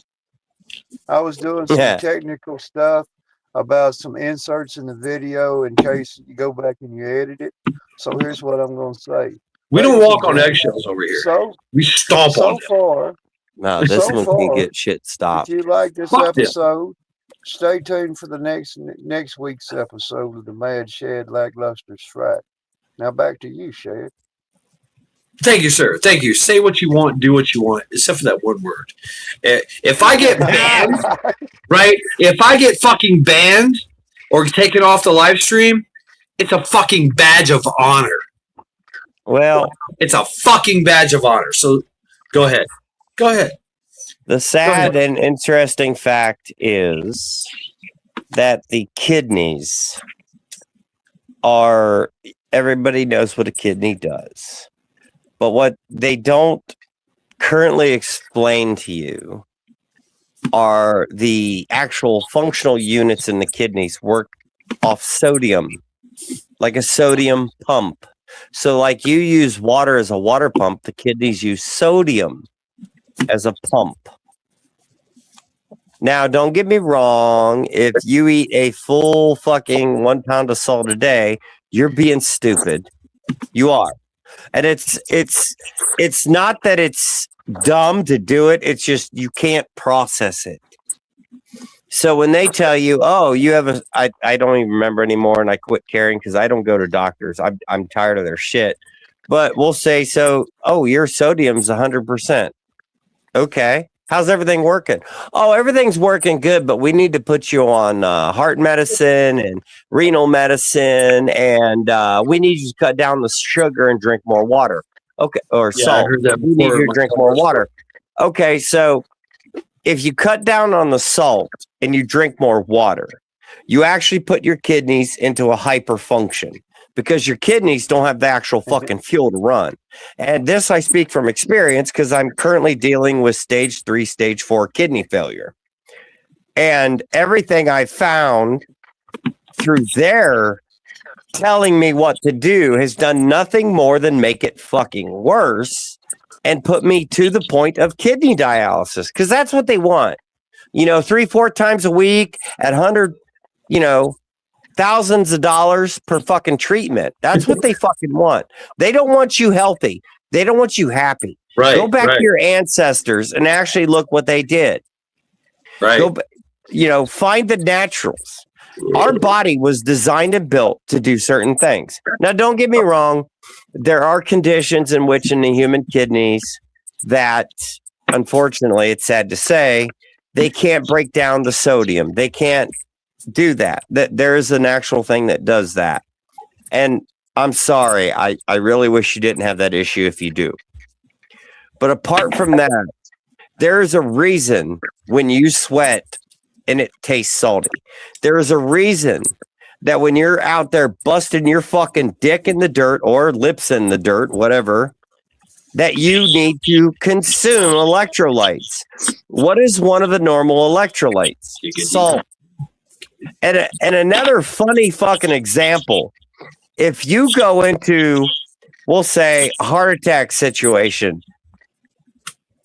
[SPEAKER 4] I was doing some technical stuff about some inserts in the video in case you go back and you edit it. So here's what I'm going to say.
[SPEAKER 5] We don't walk on eggshells over here.
[SPEAKER 4] So
[SPEAKER 5] we stomp on them.
[SPEAKER 4] So far,
[SPEAKER 9] no, this one can get shit stopped.
[SPEAKER 4] If you like this episode, stay tuned for the next week's episode of the Mad Shad Lackluster Strike. Now back to you, Shad.
[SPEAKER 5] Thank you, sir. Thank you. Say what you want, do what you want, except for that one word. If I get banned, right? If I get fucking banned or taken off the live stream, it's a fucking badge of honor.
[SPEAKER 9] Well,
[SPEAKER 5] it's a fucking badge of honor. So go ahead.
[SPEAKER 9] The sad and interesting fact is that the kidneys are, everybody knows what a kidney does. But what they don't currently explain to you are the actual functional units in the kidneys work off sodium, like a sodium pump. So like you use water as a water pump, the kidneys use sodium as a pump. Now, don't get me wrong. If you eat a full fucking 1 pound of salt a day, you're being stupid. You are. And it's not that it's dumb to do it. It's just you can't process it. So when they tell you, oh, you have I don't even remember anymore, and I quit caring because I don't go to doctors. I'm tired of their shit. But we'll say, so, oh, your sodium's 100%. Okay. How's everything working? Oh, everything's working good, but we need to put you on heart medicine and renal medicine, and we need you to cut down the sugar and drink more water. Okay, or
[SPEAKER 5] Yeah, I
[SPEAKER 9] salt.
[SPEAKER 5] heard that
[SPEAKER 9] We need
[SPEAKER 5] before.
[SPEAKER 9] you to drink more water. Okay, so if you cut down on the salt and you drink more water, you actually put your kidneys into a hyperfunction because your kidneys don't have the actual fucking fuel to run. And this I speak from experience because I'm currently dealing with stage 3, stage 4 kidney failure. And everything I found through their telling me what to do has done nothing more than make it fucking worse and put me to the point of kidney dialysis because that's what they want. 3-4 times a week at 100, thousands of dollars per fucking treatment. That's what they fucking want. They don't want you healthy. They don't want you happy.
[SPEAKER 5] Right.
[SPEAKER 9] Go back
[SPEAKER 5] right,
[SPEAKER 9] to your ancestors and actually look what they did.
[SPEAKER 5] right.
[SPEAKER 9] Find the naturals. Our body was designed and built to do certain things. Now, don't get me wrong. There are conditions in which in the human kidneys that, unfortunately, it's sad to say, they can't break down the sodium. They can't do that. That there is an actual thing that does that. And I'm sorry. I really wish you didn't have that issue if you do. But apart from that, there is a reason when you sweat and it tastes salty. There is a reason that when you're out there busting your fucking dick in the dirt or lips in the dirt, whatever, that you need to consume electrolytes. What is one of the normal electrolytes? Salt. And another funny fucking example, if you go into, we'll say, a heart attack situation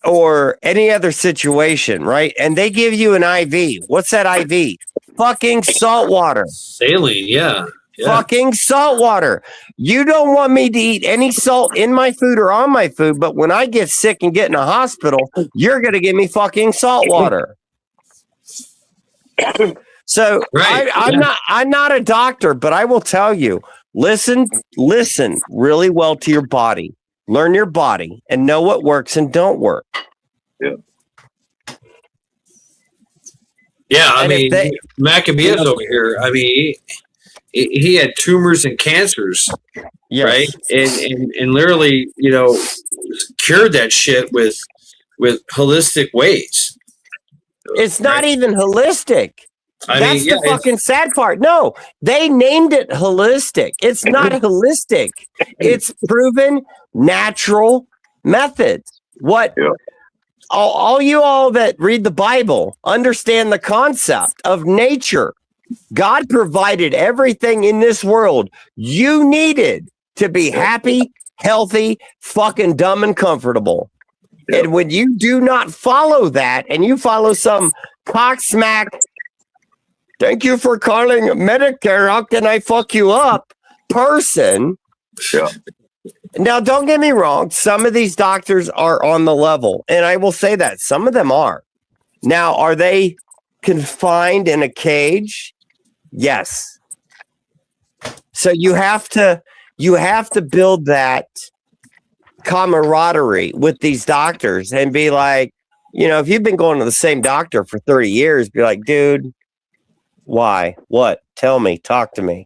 [SPEAKER 9] or any other situation, right? And they give you an IV. What's that IV? Fucking salt water.
[SPEAKER 5] Saline, yeah.
[SPEAKER 9] Fucking salt water. You don't want me to eat any salt in my food or on my food, but when I get sick and get in a hospital, you're going to give me fucking salt water. So
[SPEAKER 5] Right,
[SPEAKER 9] I'm not a doctor, but I will tell you, listen really well to your body. Learn your body and know what works and don't work.
[SPEAKER 5] Yeah, I
[SPEAKER 9] And if
[SPEAKER 5] mean,
[SPEAKER 9] they-
[SPEAKER 5] Maccabeus over here, I mean, he had tumors and cancers,
[SPEAKER 9] Yes.
[SPEAKER 5] right? And literally, cured that shit with holistic ways.
[SPEAKER 9] It's not even holistic. That's the fucking sad part. No, they named it holistic. It's not holistic. It's proven natural methods. What all you all that read the Bible understand the concept of nature. God provided everything in this world you needed to be happy, healthy, fucking dumb and comfortable. And when you do not follow that and you follow some cocksmack, thank you for calling Medicare, how can I fuck you up person?
[SPEAKER 11] Yeah.
[SPEAKER 9] Now, don't get me wrong. Some of these doctors are on the level, and I will say that some of them are. Now, are they confined in a cage? Yes. So you have to build that camaraderie with these doctors and be like, if you've been going to the same doctor for 30 years, be like, dude, why? What? Tell me, talk to me.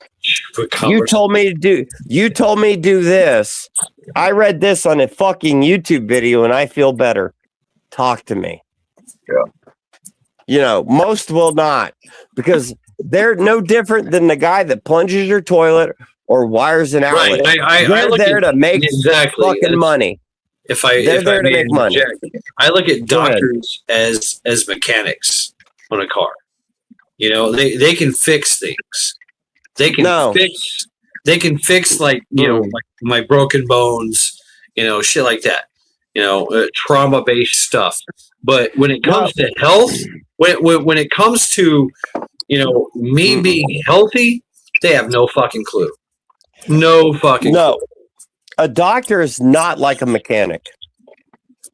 [SPEAKER 9] You told me to do this. I read this on a fucking YouTube video and I feel better. Talk to me.
[SPEAKER 11] Yeah.
[SPEAKER 9] Most will not because they're no different than the guy that plunges your toilet or wires an outlet.
[SPEAKER 5] Right. I
[SPEAKER 9] They're
[SPEAKER 5] look
[SPEAKER 9] there
[SPEAKER 5] at,
[SPEAKER 9] to make
[SPEAKER 5] exactly
[SPEAKER 9] fucking money. They're there to make money.
[SPEAKER 5] I look at
[SPEAKER 9] Go ahead.
[SPEAKER 5] doctors as mechanics on a car. They can fix things. They can fix like like my broken bones, shit like that. Trauma based stuff. But when it comes to health, when it comes to me being healthy, they have no fucking clue. No fucking clue.
[SPEAKER 9] a doctor is not like a mechanic.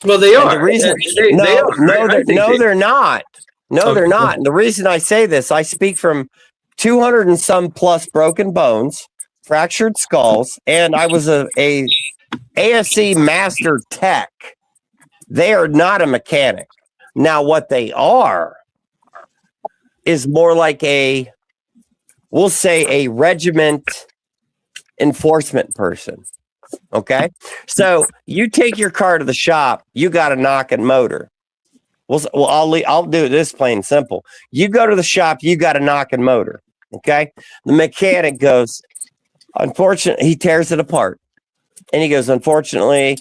[SPEAKER 5] Well, they
[SPEAKER 9] And
[SPEAKER 5] are.
[SPEAKER 9] the reason,
[SPEAKER 5] They
[SPEAKER 9] no,
[SPEAKER 5] are.
[SPEAKER 9] no,
[SPEAKER 5] I
[SPEAKER 9] they're,
[SPEAKER 5] think
[SPEAKER 9] no,
[SPEAKER 5] they-
[SPEAKER 9] they're not. No,
[SPEAKER 5] Okay.
[SPEAKER 9] they're not. And the reason I say this, I speak from 200 and some plus broken bones, fractured skulls, and I was a ASC master tech. They are not a mechanic. Now, what they are is more like we'll say a regiment enforcement person. Okay. So you take your car to the shop, you got a knocking motor. Well, I'll do this plain and simple. You go to the shop, you got a knocking motor. Okay. The mechanic goes, unfortunately, he tears it apart. And he goes, unfortunately,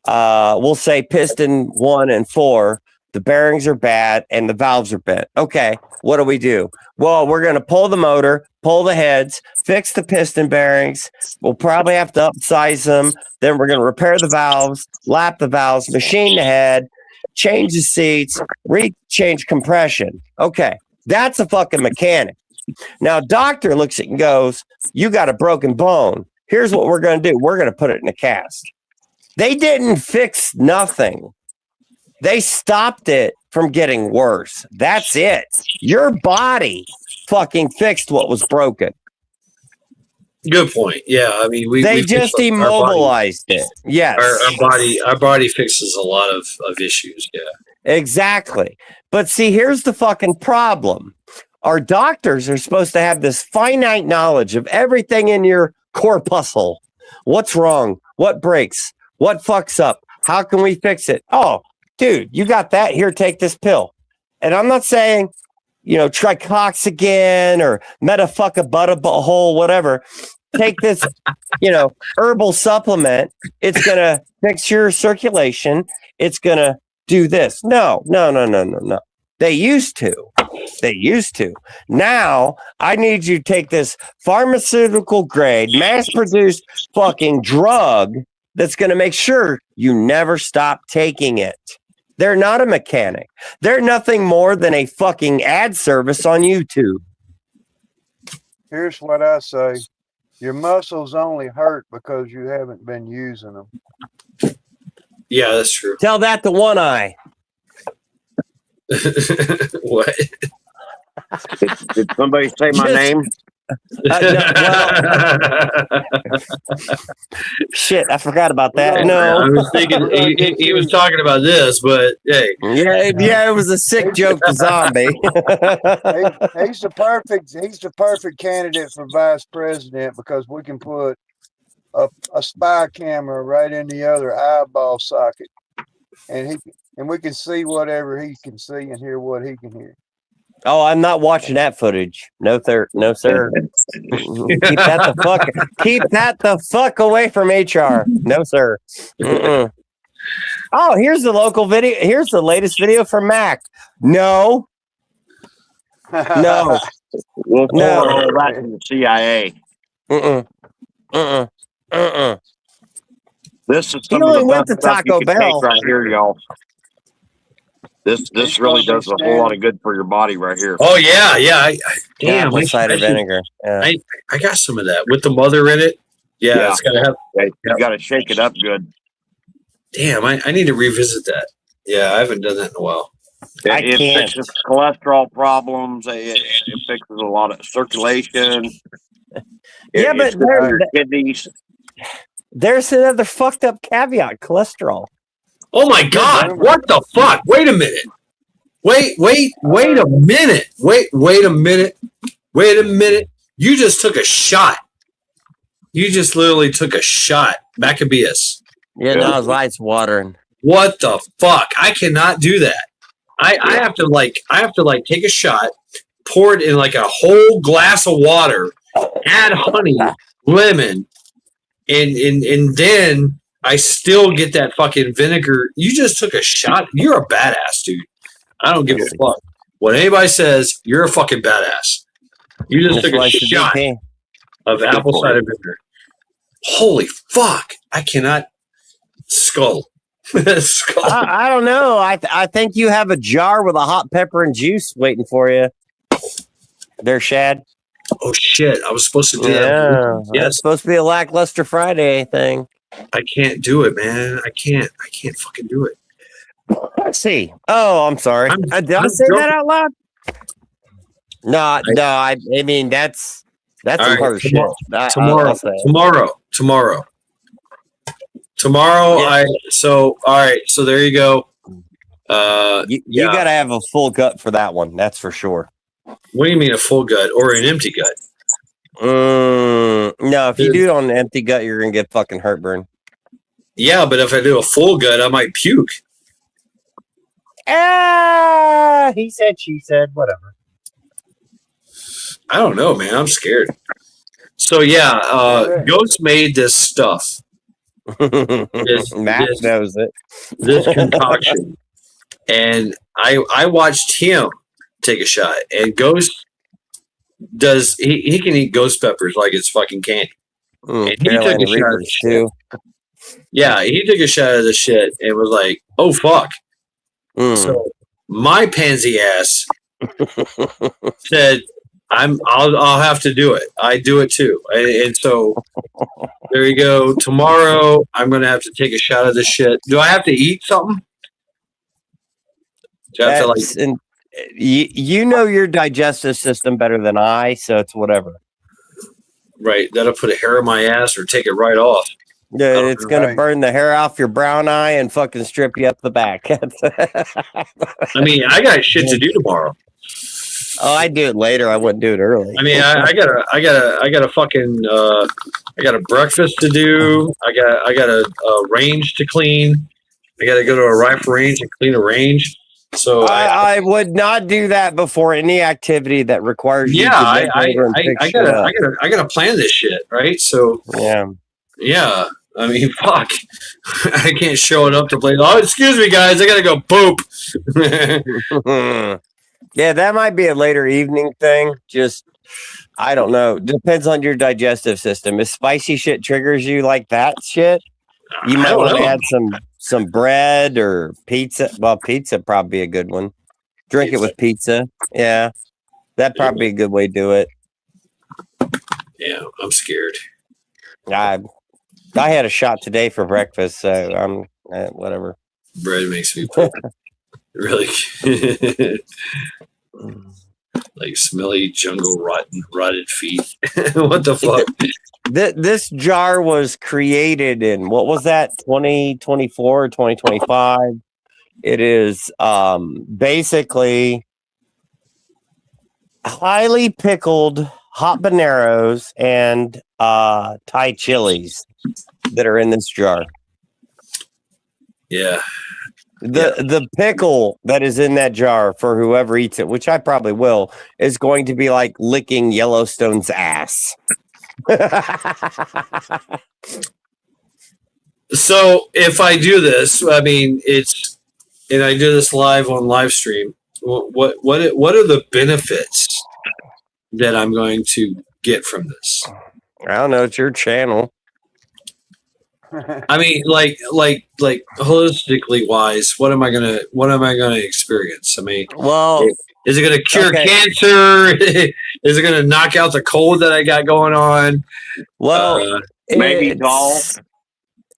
[SPEAKER 9] we'll say piston 1 and 4, the bearings are bad and the valves are bent. Okay. What do? Well, we're going to pull the motor, pull the heads, fix the piston bearings. We'll probably have to upsize them. Then we're going to repair the valves, lap the valves, machine the head, change the seats, change compression. Okay. That's a fucking mechanic. Now, doctor looks at it and goes, you got a broken bone. Here's what we're going to do. We're going to put it in a cast. They didn't fix nothing. They stopped it from getting worse. That's it. Your body fucking fixed what was broken.
[SPEAKER 5] Good point. Yeah, I mean, we
[SPEAKER 9] just
[SPEAKER 5] fix our body.
[SPEAKER 9] immobilized it. Yes,
[SPEAKER 5] Our body fixes a lot of issues. Yeah.
[SPEAKER 9] exactly. But see, here's the fucking problem. Our doctors are supposed to have this finite knowledge of everything in your corpuscle. What's wrong? What breaks? What fucks up? How can we fix it? Oh, dude, you got that? Here, take this pill. And I'm not saying, try Coxigan or Metafukabutahole, whatever. Take this, herbal supplement. It's going to fix your circulation. It's going to do this. No. They used to. Now, I need you to take this pharmaceutical grade, mass produced fucking drug that's going to make sure you never stop taking it. They're not a mechanic. They're nothing more than a fucking ad service on YouTube.
[SPEAKER 4] Here's what I say. Your muscles only hurt because you haven't been using them.
[SPEAKER 5] Yeah, that's true.
[SPEAKER 9] Tell that to One Eye.
[SPEAKER 5] What?
[SPEAKER 8] Did somebody say my name?
[SPEAKER 9] Shit, I forgot about that.
[SPEAKER 5] I
[SPEAKER 9] No.
[SPEAKER 5] was thinking he was talking about this, but hey.
[SPEAKER 9] Yeah, it was a sick joke to Zombie.
[SPEAKER 4] He's the perfect candidate for vice president because we can put a spy camera right in the other eyeball socket, and we can see whatever he can see and hear what he can hear.
[SPEAKER 9] Oh, I'm not watching that footage. No, sir. Keep that the fuck away from HR. No, sir. Mm-mm. Oh, here's the local video. Here's the latest video from Mac. No.
[SPEAKER 8] We'll forward all that to the CIA. This is some
[SPEAKER 9] only
[SPEAKER 8] of the
[SPEAKER 9] went
[SPEAKER 8] best
[SPEAKER 9] to
[SPEAKER 8] stuff you
[SPEAKER 9] Taco
[SPEAKER 8] can take
[SPEAKER 9] Bell.
[SPEAKER 8] right here, y'all. This really does a whole lot of good for your body right here.
[SPEAKER 5] Oh yeah. Damn,
[SPEAKER 9] Apple cider vinegar. Yeah.
[SPEAKER 5] I got some of that with the mother in it. Yeah. It's gotta have.
[SPEAKER 8] You got to shake it up good.
[SPEAKER 5] Damn, I need to revisit that. Yeah, I haven't done that in a while.
[SPEAKER 8] It fixes cholesterol problems. It fixes a lot of circulation.
[SPEAKER 9] Yeah, but
[SPEAKER 8] it's good for your kidneys.
[SPEAKER 9] There's another fucked up caveat: cholesterol.
[SPEAKER 5] Oh my God! What the fuck? Wait a minute. Wait a minute. Wait a minute. You just took a shot. You just literally took a shot. Maccabeus.
[SPEAKER 9] Yeah, now his eyes watering.
[SPEAKER 5] What the fuck? I cannot do that. I have to take a shot, pour it in like a whole glass of water, add honey, lemon, and then I still get that fucking vinegar. You just took a shot. You're a badass, dude. I don't give a fuck what anybody says. You're a fucking badass. You just took a shot of apple cider vinegar. Holy fuck! I cannot skull.
[SPEAKER 9] I don't know. I think you have a jar with a hot pepper and juice waiting for you. There, Shad.
[SPEAKER 5] Oh shit! I was supposed to do that.
[SPEAKER 9] Yeah, it's supposed to be a lackluster Friday thing.
[SPEAKER 5] I can't do it, man. I can't fucking do it.
[SPEAKER 9] Let's see. Oh, I'm sorry. Did I say that out loud? No. I mean that's
[SPEAKER 5] All
[SPEAKER 9] some
[SPEAKER 5] right,
[SPEAKER 9] hard shit.
[SPEAKER 5] tomorrow.
[SPEAKER 9] Yeah.
[SPEAKER 5] All right. So there you go.
[SPEAKER 9] You got to have a full gut for that one. That's for sure.
[SPEAKER 5] What do you mean a full gut or an empty gut?
[SPEAKER 9] No, if you do it on an empty gut, you're gonna get fucking heartburn.
[SPEAKER 5] Yeah, but if I do a full gut, I might puke.
[SPEAKER 9] He said, she said, whatever.
[SPEAKER 5] I don't know, man. I'm scared. So yeah, Ghost made this stuff.
[SPEAKER 9] Matt knows it.
[SPEAKER 5] This concoction, and I watched him take a shot. And Ghost does he can eat ghost peppers like it's fucking candy. And he took a shot of this too. Yeah, he took a shot of the shit and was like, "Oh fuck." So my pansy ass said, I'll have to do it. I do it too. And so there you go. Tomorrow I'm gonna have to take a shot of this shit. Do I have to eat something? Do I have to, like,
[SPEAKER 9] And you know your digestive system better than I, so it's whatever.
[SPEAKER 5] right, that'll put a hair on my ass or take it right off.
[SPEAKER 9] Yeah, it's gonna burn the hair off your brown eye and fucking strip you up the back.
[SPEAKER 5] I mean, I got shit to do tomorrow.
[SPEAKER 9] Oh, I do it later. I wouldn't do it early.
[SPEAKER 5] I mean, I got a fucking I got a breakfast to do. I got a range to clean. I got to go to a rifle range and clean a range. So
[SPEAKER 9] I would not do that before any activity that requires you.
[SPEAKER 5] Yeah,
[SPEAKER 9] to
[SPEAKER 5] I gotta plan this shit, right? So yeah. I mean, fuck. I can't show it up to play. Oh, excuse me, guys. I gotta go poop.
[SPEAKER 9] Yeah, that might be a later evening thing. Just, I don't know. Depends on your digestive system. If spicy shit triggers you like that shit, you might want to add some bread or pizza. Well, pizza probably be a good one. Drink it with pizza. Yeah, that'd probably be a good way to do it.
[SPEAKER 5] Yeah, I'm scared.
[SPEAKER 9] I had a shot today for breakfast, so I'm whatever.
[SPEAKER 5] Bread makes me poop. Really. Like smelly jungle rotted feet. What the fuck?
[SPEAKER 9] This jar was created in, what was that, 2024 or 2025? It is basically highly pickled habaneros and Thai chilies that are in this jar.
[SPEAKER 5] Yeah.
[SPEAKER 9] The pickle that is in that jar for whoever eats it, which I probably will, is going to be like licking Yellowstone's ass.
[SPEAKER 5] So if I do this, I mean, and I do this live on live stream. What are the benefits that I'm going to get from this?
[SPEAKER 9] I don't know. It's your channel.
[SPEAKER 5] I mean, like holistically wise, what am I gonna experience? I mean,
[SPEAKER 9] well,
[SPEAKER 5] is it gonna cure cancer? Is it gonna knock out the cold that I got going on?
[SPEAKER 9] Well,
[SPEAKER 8] maybe doll.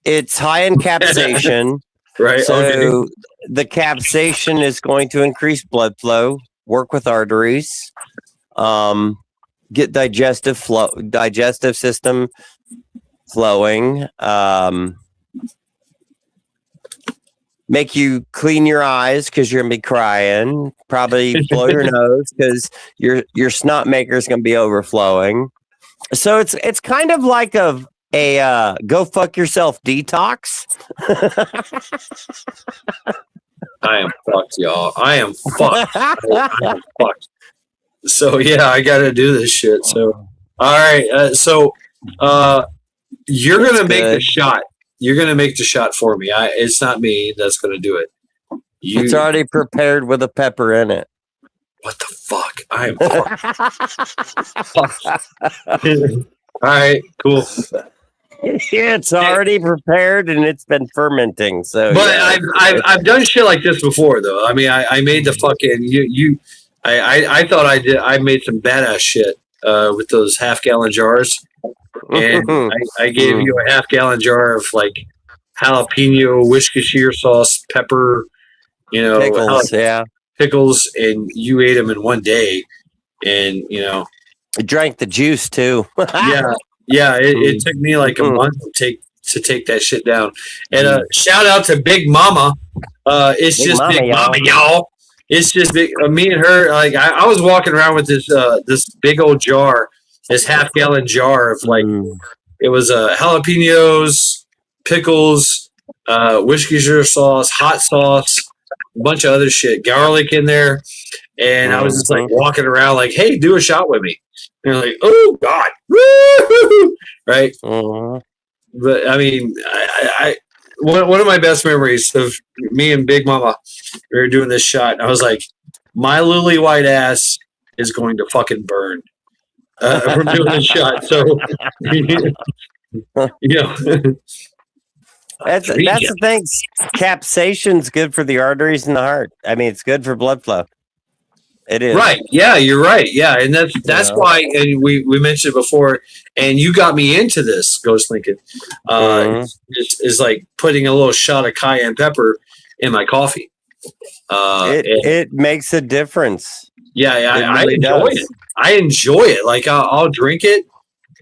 [SPEAKER 9] It's high in capsaicin,
[SPEAKER 5] right?
[SPEAKER 9] So the capsaicin is going to increase blood flow, work with arteries, get digestive system flowing, make you clean your eyes because you're gonna be crying, probably blow your nose because your snot maker is gonna be overflowing. So it's kind of like a go fuck yourself detox.
[SPEAKER 5] I am fucked, y'all. I am fucked. I am fucked. So yeah, I gotta do this shit. So all right, you're gonna make the shot. You're gonna make the shot for me. It's not me that's gonna do it.
[SPEAKER 9] It's already prepared with a pepper in it.
[SPEAKER 5] What the fuck? I am fucked. All right, cool.
[SPEAKER 9] It's already prepared and it's been fermenting. So,
[SPEAKER 5] but yeah. I've done shit like this before though. I mean, I made the fucking I thought I did. I made some badass shit. with those half-gallon jars, and I gave you a half-gallon jar of like jalapeno, Worcestershire sauce, pepper,
[SPEAKER 9] Pickles, yeah.
[SPEAKER 5] pickles, and you ate them in one day, and
[SPEAKER 9] I drank the juice too.
[SPEAKER 5] yeah. It took me like a month to take that shit down. And shout out to Big Mama. It's
[SPEAKER 9] Big
[SPEAKER 5] just
[SPEAKER 9] Mama,
[SPEAKER 5] Big
[SPEAKER 9] y'all.
[SPEAKER 5] Mama, y'all. It's just big. Me and her. Like I was walking around with this big old jar, this half-gallon jar of like it was jalapenos, pickles, Worcestershire sauce, hot sauce, a bunch of other shit, garlic in there, and I was just like walking around like, "Hey, do a shot with me." And you're like, "Oh God, woo!" Right? But I mean, I one of my best memories of me and Big Mama, we were doing this shot, and I was like, "My lily white ass is going to fucking burn from doing this shot." So,
[SPEAKER 9] That's the thing. Capsaicion's good for the arteries and the heart. I mean, it's good for blood flow. It is.
[SPEAKER 5] Right. Yeah, you're right. Yeah, and that's why, and we mentioned it before, and you got me into this, Ghost Lincoln. Is like putting a little shot of cayenne pepper in my coffee.
[SPEAKER 9] It makes a difference.
[SPEAKER 5] Yeah, I
[SPEAKER 9] really
[SPEAKER 5] enjoy
[SPEAKER 9] does.
[SPEAKER 5] it. I enjoy it. Like I'll drink it,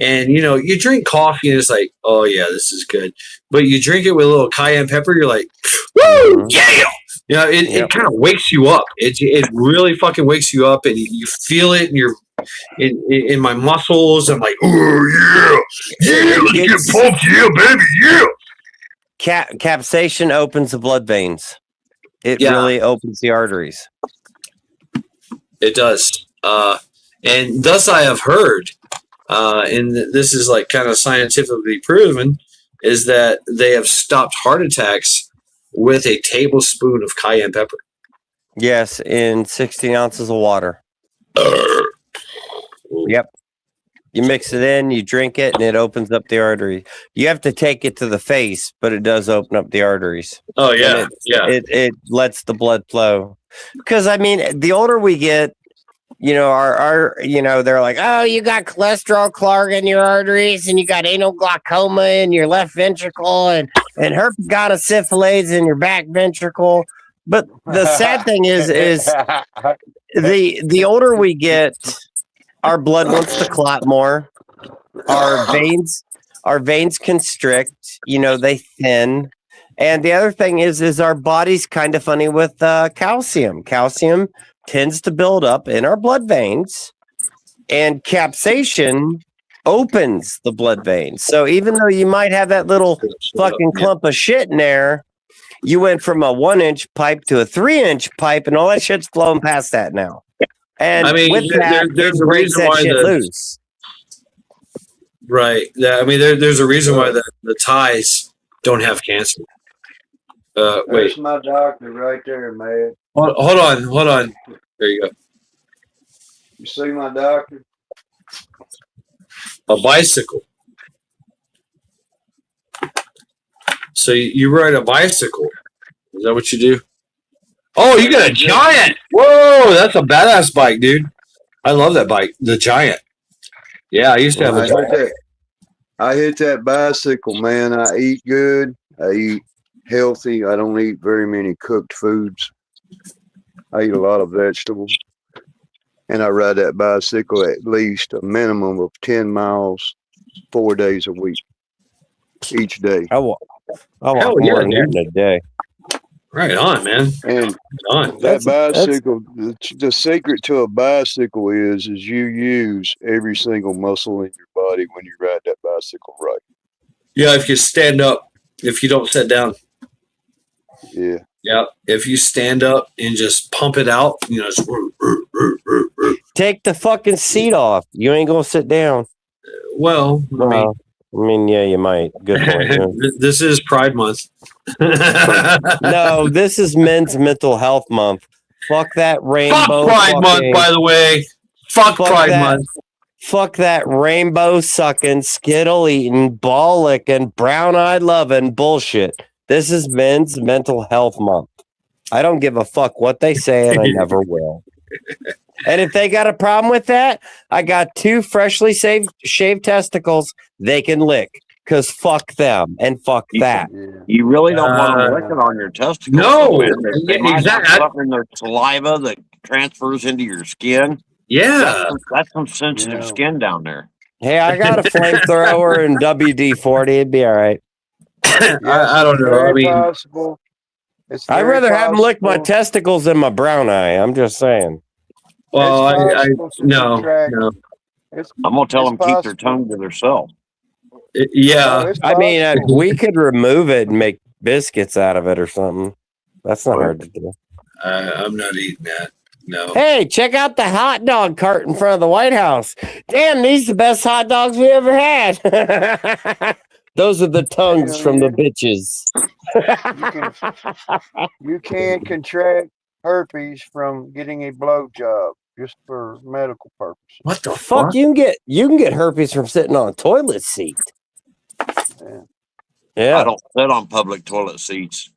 [SPEAKER 5] and you drink coffee, and it's like, oh yeah, this is good. But you drink it with a little cayenne pepper, you're like, woo, yeah. It kind of wakes you up. It really fucking wakes you up, and you feel it in my muscles. I'm like, oh yeah, let's get pumped, yeah, baby, yeah.
[SPEAKER 9] Capsaicin opens the blood veins. It really opens the arteries.
[SPEAKER 5] It does, and thus I have heard, and this is like kind of scientifically proven, is that they have stopped heart attacks with a tablespoon of cayenne pepper.
[SPEAKER 9] Yes, in 16 ounces of water. Yep. You mix it in, you drink it, and it opens up the artery. You have to take it to the face, but it does open up the arteries.
[SPEAKER 5] Oh yeah,
[SPEAKER 9] It lets the blood flow. Because I mean, the older we get, our they're like, oh, you got cholesterol clogging your arteries, and you got anal glaucoma in your left ventricle, and herpes gonosyphilis in your back ventricle. But the sad thing is the older we get, our blood wants to clot more. Our veins constrict. They thin. And the other thing is our body's kind of funny with calcium. Calcium tends to build up in our blood veins, and capsaicin opens the blood veins. So even though you might have that little fucking clump of shit in there, you went from a 1-inch pipe to a 3-inch pipe, and all that shit's flowing past that now. And
[SPEAKER 5] I mean,
[SPEAKER 9] with that,
[SPEAKER 5] there's a reason
[SPEAKER 9] that
[SPEAKER 5] why
[SPEAKER 9] shit loose.
[SPEAKER 5] Right. I mean, there's a reason why the Thais don't have cancer. Wait.
[SPEAKER 4] There's my doctor right there, man.
[SPEAKER 5] Hold on. There you go.
[SPEAKER 4] You see my doctor?
[SPEAKER 5] A bicycle. So you ride a bicycle. Is that what you do? Oh, you got a Giant. Whoa, that's a badass bike, dude. I love that bike. The Giant. Yeah, I used to have a Giant.
[SPEAKER 4] I hit that bicycle, man. I eat good. I eat healthy. I don't eat very many cooked foods. I eat a lot of vegetables. And I ride that bicycle at least a minimum of 10 miles 4 days a week. Each day.
[SPEAKER 9] I walk more than that a day.
[SPEAKER 5] Right on, man.
[SPEAKER 4] And that bicycle, the secret to a bicycle is you use every single muscle in your body when you ride that bicycle right.
[SPEAKER 5] Yeah, if you stand up, if you don't sit down.
[SPEAKER 4] Yeah.
[SPEAKER 5] Yeah, if you stand up and just pump it out, just
[SPEAKER 9] take the fucking seat off. You ain't gonna sit down.
[SPEAKER 5] Well,
[SPEAKER 9] I mean, yeah, you might. Good point. Yeah.
[SPEAKER 5] This is Pride Month.
[SPEAKER 9] No, this is Men's Mental Health Month. Fuck that rainbow.
[SPEAKER 5] Fuck Pride Month, by the way. Fuck Pride Month.
[SPEAKER 9] Fuck that rainbow sucking, skittle eating, ball licking, brown eye loving bullshit. This is Men's Mental Health Month. I don't give a fuck what they say, and I never will. And if they got a problem with that, I got 2 freshly shaved testicles they can lick. Because fuck them and fuck that.
[SPEAKER 4] Yeah.
[SPEAKER 8] You really don't want them licking on your testicles.
[SPEAKER 5] No,
[SPEAKER 8] though, man. They might have
[SPEAKER 5] exactly.
[SPEAKER 8] something in their saliva that transfers into your skin.
[SPEAKER 5] Yeah.
[SPEAKER 8] That's some sensitive
[SPEAKER 4] Yeah.
[SPEAKER 8] skin down there.
[SPEAKER 9] Hey, I got a flamethrower and WD-40. It'd be all right.
[SPEAKER 5] I don't know. I
[SPEAKER 4] Very
[SPEAKER 5] mean,
[SPEAKER 4] possible. It's
[SPEAKER 9] I'd
[SPEAKER 4] very
[SPEAKER 9] rather have them lick my
[SPEAKER 4] possible.
[SPEAKER 9] testicles than my brown eye. I'm just saying.
[SPEAKER 5] well,
[SPEAKER 4] It's
[SPEAKER 5] I
[SPEAKER 4] possible to
[SPEAKER 5] no,
[SPEAKER 4] contract-
[SPEAKER 5] no.
[SPEAKER 4] It's,
[SPEAKER 8] I'm gonna tell
[SPEAKER 4] It's
[SPEAKER 8] them keep their
[SPEAKER 4] possible.
[SPEAKER 8] tongue to themselves.
[SPEAKER 5] Yeah.
[SPEAKER 4] it's
[SPEAKER 9] I mean,
[SPEAKER 4] possible.
[SPEAKER 9] we could remove it and make biscuits out of it or something. That's not hard to do.
[SPEAKER 5] I'm not eating that. No.
[SPEAKER 9] Hey, check out the hot dog cart in front of the White House. Damn, these are the best hot dogs we ever had. Those are the tongues
[SPEAKER 4] Hell
[SPEAKER 9] from the
[SPEAKER 4] yeah.
[SPEAKER 9] bitches.
[SPEAKER 4] You can contract herpes from getting a blowjob just for medical purposes.
[SPEAKER 5] What the
[SPEAKER 9] Fuck,
[SPEAKER 5] fuck?
[SPEAKER 9] you can get herpes from sitting on a toilet seat.
[SPEAKER 4] Yeah.
[SPEAKER 9] Yeah,
[SPEAKER 8] I don't sit on public toilet seats.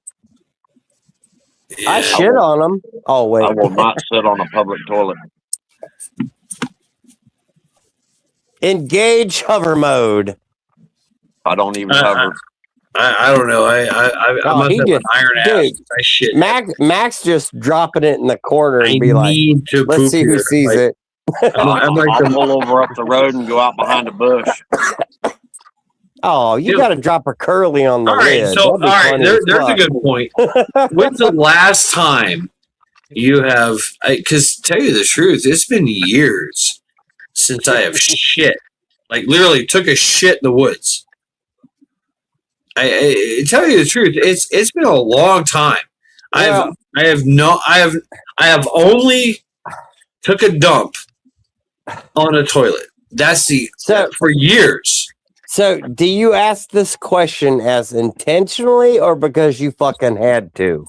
[SPEAKER 9] I
[SPEAKER 5] Yeah.
[SPEAKER 9] shit on them. Oh wait,
[SPEAKER 8] I will not sit on a public toilet.
[SPEAKER 9] engage hover mode.
[SPEAKER 8] I don't even
[SPEAKER 5] Uh-uh.
[SPEAKER 8] hover.
[SPEAKER 5] I don't know. I
[SPEAKER 9] Oh,
[SPEAKER 5] must
[SPEAKER 9] he
[SPEAKER 5] have
[SPEAKER 9] just-
[SPEAKER 5] an iron
[SPEAKER 9] dude,
[SPEAKER 5] ass. I shit.
[SPEAKER 9] Max just dropping it in the corner
[SPEAKER 5] I
[SPEAKER 9] and be like,
[SPEAKER 5] need to
[SPEAKER 9] let's
[SPEAKER 5] poop
[SPEAKER 9] see who
[SPEAKER 5] here.
[SPEAKER 9] sees
[SPEAKER 5] Like,
[SPEAKER 9] it.
[SPEAKER 5] I'm like
[SPEAKER 8] I'll
[SPEAKER 5] the,
[SPEAKER 8] pull over up the road and go out behind a bush.
[SPEAKER 9] Oh, you
[SPEAKER 5] Dude.
[SPEAKER 9] got to drop a curly on the
[SPEAKER 5] all right.
[SPEAKER 9] lid.
[SPEAKER 5] So all
[SPEAKER 9] That'd be
[SPEAKER 5] right,
[SPEAKER 9] funny as
[SPEAKER 5] there's a
[SPEAKER 9] fuck.
[SPEAKER 5] good point. When's the last time you have? Because tell you the truth, it's been years since I have shit. Like literally took a shit in the woods. I tell you the truth, it's been a long time.
[SPEAKER 9] Yeah.
[SPEAKER 5] I have only took a dump on a toilet. That's for years.
[SPEAKER 9] So, do you ask this question as intentionally or because you fucking had to?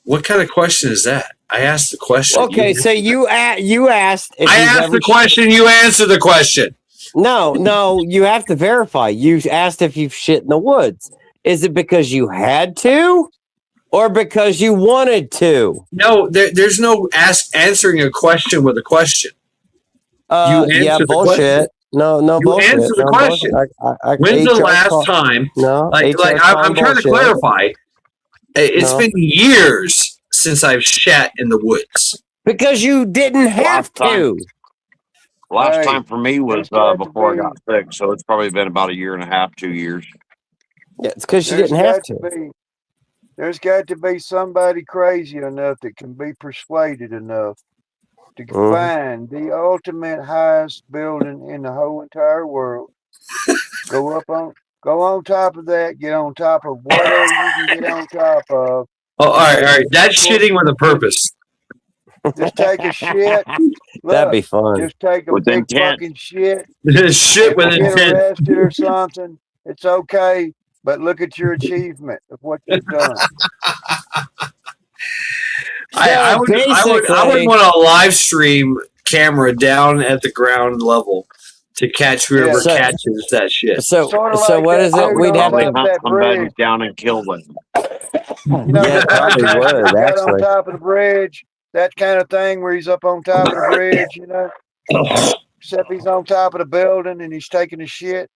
[SPEAKER 5] What kind of question is that? I asked the question.
[SPEAKER 9] Okay, so you asked. If
[SPEAKER 5] I
[SPEAKER 9] you've
[SPEAKER 5] asked
[SPEAKER 9] ever
[SPEAKER 5] the question. You answer the question.
[SPEAKER 9] No, you have to verify. You asked if you've shit in the woods. Is it because you had to, or because you wanted to?
[SPEAKER 5] No, there's no answering a question with a question. You
[SPEAKER 9] Yeah,
[SPEAKER 5] answer the
[SPEAKER 9] bullshit.
[SPEAKER 5] question.
[SPEAKER 9] No,
[SPEAKER 5] You
[SPEAKER 9] bullshit.
[SPEAKER 5] answer the
[SPEAKER 9] No
[SPEAKER 5] question.
[SPEAKER 9] bullshit.
[SPEAKER 5] When's the
[SPEAKER 9] HR
[SPEAKER 5] last
[SPEAKER 9] call-
[SPEAKER 5] time?
[SPEAKER 9] No,
[SPEAKER 5] Like
[SPEAKER 9] HR
[SPEAKER 5] I'm trying to
[SPEAKER 9] bullshit.
[SPEAKER 5] clarify. It's
[SPEAKER 9] No.
[SPEAKER 5] been years since I've shat in the woods.
[SPEAKER 9] Because you didn't have
[SPEAKER 8] Last time.
[SPEAKER 9] to.
[SPEAKER 8] Last
[SPEAKER 4] Hey,
[SPEAKER 8] time for me was
[SPEAKER 4] there's got to
[SPEAKER 8] before I
[SPEAKER 4] be-
[SPEAKER 8] got sick, so it's probably been about a year and a half, 2 years.
[SPEAKER 9] Yeah, it's because you
[SPEAKER 4] There's
[SPEAKER 9] didn't have
[SPEAKER 4] got
[SPEAKER 9] to.
[SPEAKER 4] be- There's got to be somebody crazy enough that can be persuaded enough to
[SPEAKER 9] Mhm.
[SPEAKER 4] find the ultimate highest building in the whole entire world. Go on top of that. Get on top of whatever you can get on top of.
[SPEAKER 5] Oh, all right. That's shitting with a purpose.
[SPEAKER 4] Just take a shit.
[SPEAKER 9] That'd be
[SPEAKER 4] Look,
[SPEAKER 9] fun.
[SPEAKER 4] just take a
[SPEAKER 8] With
[SPEAKER 4] big
[SPEAKER 8] intent.
[SPEAKER 4] fucking shit.
[SPEAKER 5] Shit with
[SPEAKER 4] If you get
[SPEAKER 5] intent.
[SPEAKER 4] arrested or something, it's okay. But look at your achievement of what you've done.
[SPEAKER 5] I would
[SPEAKER 9] basically-
[SPEAKER 5] want a live stream camera down at the ground level to catch whoever
[SPEAKER 9] Yeah.
[SPEAKER 5] catches that shit.
[SPEAKER 9] So
[SPEAKER 4] Sorta
[SPEAKER 9] so
[SPEAKER 4] like
[SPEAKER 9] what
[SPEAKER 4] that
[SPEAKER 9] is it?
[SPEAKER 4] dude
[SPEAKER 9] We'd
[SPEAKER 4] on
[SPEAKER 9] have
[SPEAKER 8] Probably
[SPEAKER 4] top
[SPEAKER 9] to.
[SPEAKER 4] of
[SPEAKER 8] hunt
[SPEAKER 4] that
[SPEAKER 8] somebody
[SPEAKER 4] bridge.
[SPEAKER 8] down and kill them.
[SPEAKER 4] You know,
[SPEAKER 9] Yeah,
[SPEAKER 4] that
[SPEAKER 9] probably
[SPEAKER 4] kind of
[SPEAKER 9] would,
[SPEAKER 4] guy on
[SPEAKER 9] actually.
[SPEAKER 4] top of the bridge, that kind of thing where he's up on top of the bridge, you know. Except he's on top of the building and he's taking a shit.